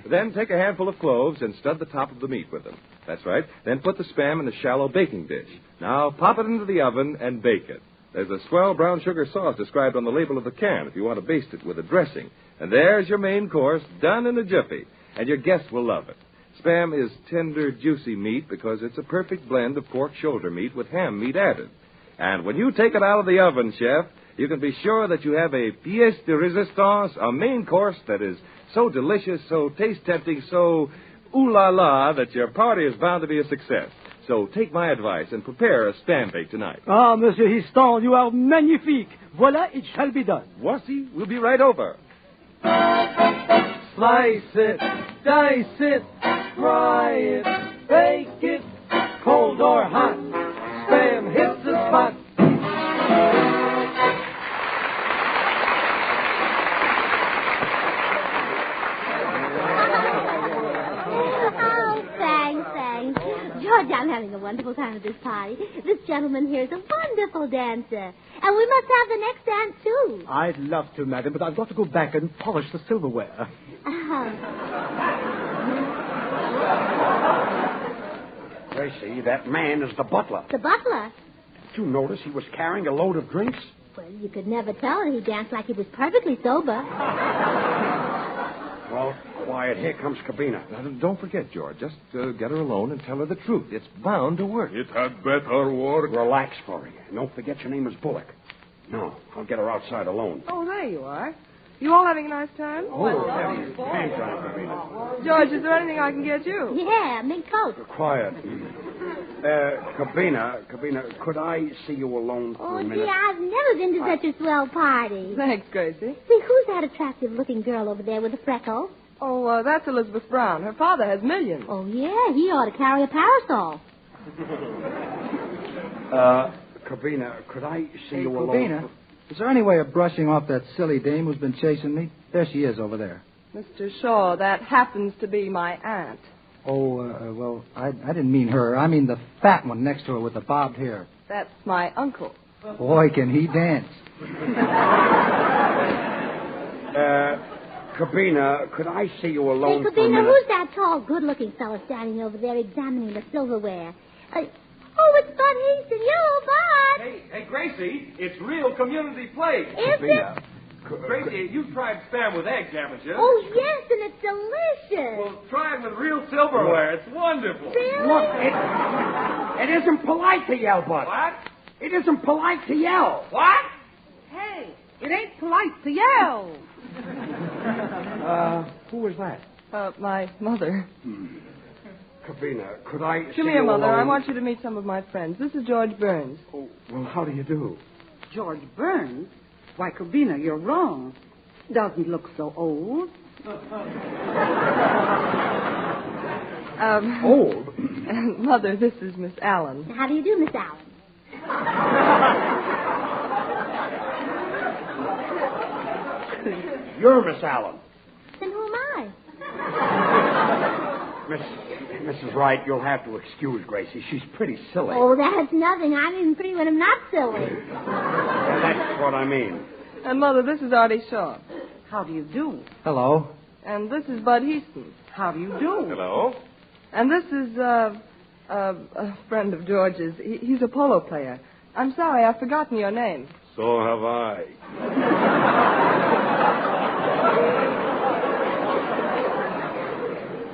Then take a handful of cloves and stud the top of the meat with them. That's right. Then put the Spam in a shallow baking dish. Now, pop it into the oven and bake it. There's a swell brown sugar sauce described on the label of the can if you want to baste it with a dressing. And there's your main course, done in a jiffy. And your guests will love it. Spam is tender, juicy meat because it's a perfect blend of pork shoulder meat with ham meat added. And when you take it out of the oven, Chef, you can be sure that you have a pièce de résistance, a main course that is so delicious, so taste-tempting, so ooh-la-la that your party is bound to be a success. So take my advice and prepare a Spam bake tonight.
Ah, Monsieur Histon, you are magnifique. Voilà, it shall be done.
Voici, we'll be right over.
Slice it, dice it, fry it, bake it, cold or hot. Spam hits the spot.
George, I'm having a wonderful time at this party. This gentleman here is a wonderful dancer. And we must have the next dance, too.
I'd love to, madam, but I've got to go back and polish the silverware.
Gracie, that man is the butler.
The butler?
Did you notice he was carrying a load of drinks?
Well, you could never tell it. He danced like he was perfectly sober.
Well, quiet. Here comes Cabina.
Now, don't forget, George. Just get her alone and tell her the truth. It's bound to work.
It had better work.
Relax, Florrie. And don't forget your name is Bullock. No, I'll get her outside alone.
Oh, there you are. You all having a nice time?
Hang on, Cabina.
George, is there anything I can get you?
Yeah, mink coat.
Quiet. Cabina, could I see you alone for a minute?
Gee, I've never been to such a swell party.
Thanks, Gracie.
See, who's that attractive-looking girl over there with the freckles?
Oh, that's Elizabeth Brown. Her father has millions.
Oh, yeah, he ought to carry a parasol.
Cabina, could I see you
Cabina,
alone?
is there any way of brushing off that silly dame who's been chasing me? There she is over there.
Mr. Shaw, that happens to be my aunt.
Oh, well, I didn't mean her. I mean the fat one next to her with the bobbed hair.
That's my uncle.
Boy, can he dance.
Cabina, could I see you alone
Hey,
for a
Cabina,
minute?
who's that tall, good-looking fellow standing over there examining the silverware? It's Bud Easton. Hello, Bud.
Hey, Gracie, it's real community play.
Is it?
Gracie, you've tried Spam with eggs, haven't you?
Oh, yes, and it's delicious.
Well, try it with real silverware. It's wonderful.
Really?
Look, it isn't polite to yell, Bud.
What?
It isn't polite to yell.
What?
Hey, it ain't polite to yell.
Who was that?
My mother.
Cabina, could I see
Come
you
here, Mother.
alone?
I want you to meet some of my friends. This is George Burns.
Oh, well, how do you do?
George Burns? Why, Cabina, you're wrong. Doesn't look so old.
Old?
Mother, this is Miss Allen.
How do you do, Miss Allen?
You're Miss Allen.
Then who am I?
Mrs. Wright, you'll have to excuse Gracie. She's pretty silly.
Oh, that's nothing. I'm even pretty when I'm not silly.
And that's what I mean.
And Mother, this is Artie Shaw.
How do you do?
Hello.
And this is Bud Easton.
How do you do?
Hello.
And this is a friend of George's. He's a polo player. I'm sorry, I've forgotten your name.
So have I.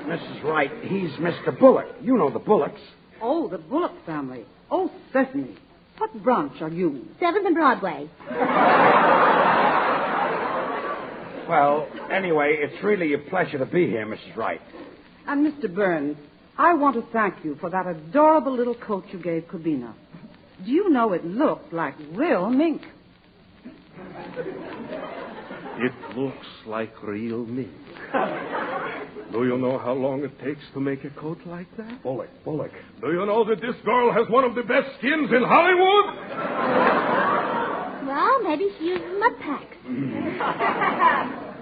Mrs. Wright, he's Mr. Bullock. You know the Bullocks.
Oh, the Bullock family. Oh, certainly. What branch are you?
7th and Broadway.
Well, anyway, it's really a pleasure to be here, Mrs. Wright.
And Mr. Burns, I want to thank you for that adorable little coat you gave Corbina. Do you know it looked like real mink?
It looks like real mink. Do you know how long it takes to make a coat like that?
Bullock.
Do you know that this girl has one of the best skins in Hollywood?
Well, maybe she uses mud packs.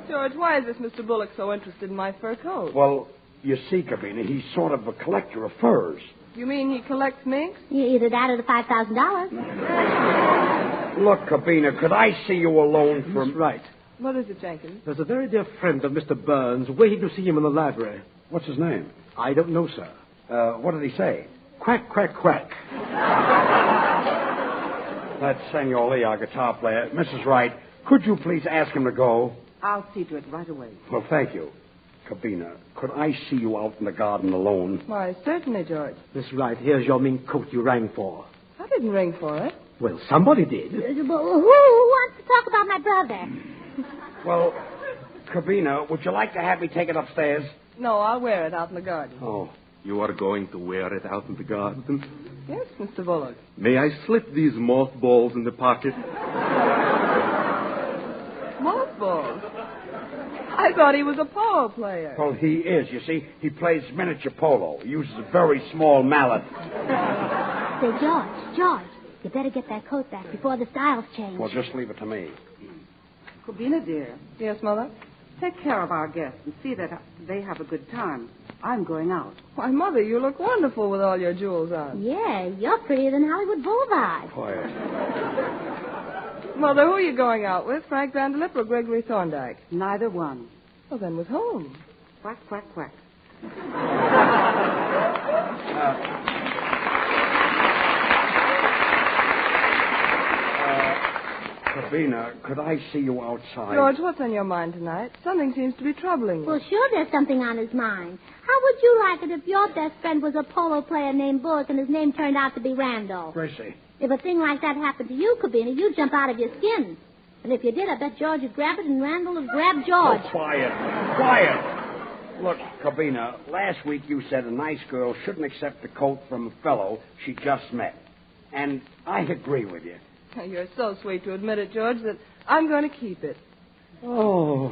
George, why is this Mr. Bullock so interested in my fur coat?
Well, you see, Corbina, he's sort of a collector of furs.
You mean he collects minks?
Either that or the $5,000.
Look, Corbina, could I see you alone for...
That's right.
What is it, Jenkins?
There's a very dear friend of Mr. Burns waiting to see him in the library.
What's his name?
I don't know, sir.
What did he say?
Quack, quack, quack.
That's Senor Lee, our guitar player. Mrs. Wright, could you please ask him to go?
I'll see to it right away.
Well, thank you. Corbina, could I see you out in the garden alone?
Why, certainly, George.
Miss Wright, here's your mink coat you rang for.
I didn't ring for it.
Well, somebody did.
Who wants to talk about my brother?
Well, Corbina, would you like to have me take it upstairs?
No, I'll wear it out in the garden.
Oh, you are going to wear it out in the garden?
Yes, Mr. Bullock.
May I slip these mothballs in the pocket?
Mothballs? I thought he was a polo player.
Well, he is. You see, he plays miniature polo. He uses a very small mallet.
Say, George, you better get that coat back before the styles change.
Well, just leave it to me.
Corbina, dear.
Yes, Mother?
Take care of our guests and see that they have a good time. I'm going out.
Why, Mother, you look wonderful with all your jewels on.
Yeah, you're prettier than Hollywood Boulevard.
Quiet.
Mother, who are you going out with, Frank Vanderlip or Gregory Thorndyke?
Neither one.
Well, then with whom?
Quack, quack, quack.
Corbina, could I see you outside?
George, what's on your mind tonight? Something seems to be troubling you.
Well, sure there's something on his mind. How would you like it if your best friend was a polo player named Bullock and his name turned out to be Randall?
Gracie.
If a thing like that happened to you, Corbina, you'd jump out of your skin. And if you did, I bet George would grab it and Randall would grab George.
Oh, quiet. Look, Corbina, last week you said a nice girl shouldn't accept a coat from a fellow she just met. And I agree with you.
You're so sweet to admit it, George, that I'm going to keep it.
Oh.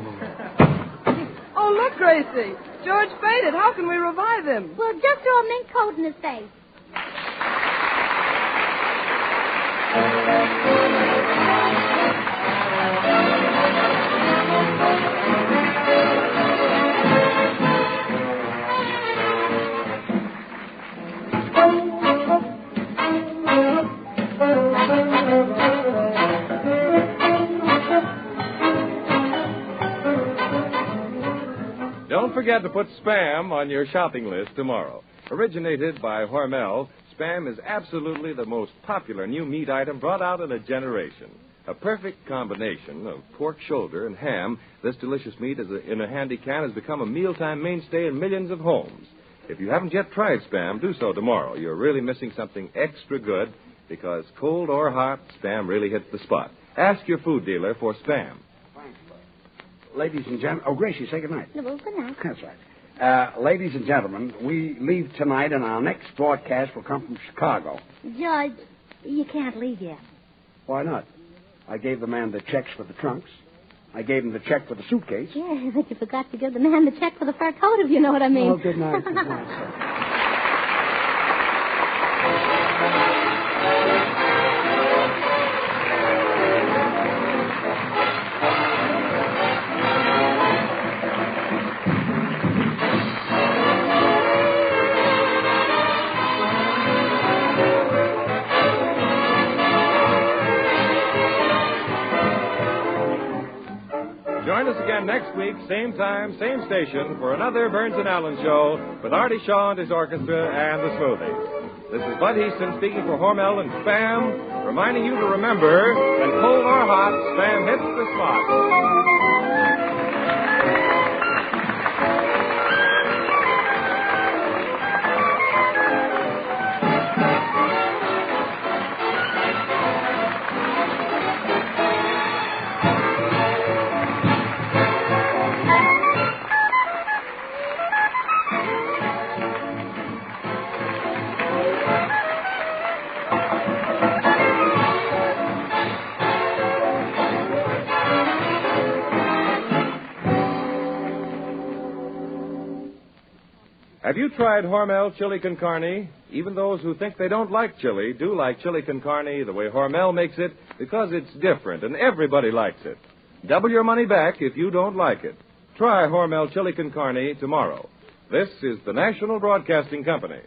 Oh, look, Gracie. George fainted. How can we revive him?
Well, just throw a mink coat in his face.
Don't forget to put Spam on your shopping list tomorrow. Originated by Hormel, Spam is absolutely the most popular new meat item brought out in a generation. A perfect combination of pork shoulder and ham, this delicious meat in a handy can has become a mealtime mainstay in millions of homes. If you haven't yet tried Spam, do so tomorrow. You're really missing something extra good because cold or hot, Spam really hits the spot. Ask your food dealer for Spam.
Ladies and gentlemen... Oh, Gracie, say goodnight.
No, good night.
That's right. Ladies and gentlemen, we leave tonight, and our next broadcast will come from Chicago.
George, you can't leave yet.
Why not? I gave the man the checks for the trunks. I gave him the check for the suitcase.
Yeah, but you forgot to give the man the check for the fur coat, if you know what I mean.
Oh, good night. Good night, sir.
Join us again next week, same time, same station, for another Burns and Allen show with Artie Shaw and his orchestra and the Smoothies. This is Bud Easton speaking for Hormel and Spam, reminding you to remember, when cold or hot, Spam hits the spot. Have you tried Hormel chili con carne? Even those who think they don't like chili do like chili con carne the way Hormel makes it because it's different and everybody likes it. Double your money back if you don't like it. Try Hormel chili con carne tomorrow. This is the National Broadcasting Company.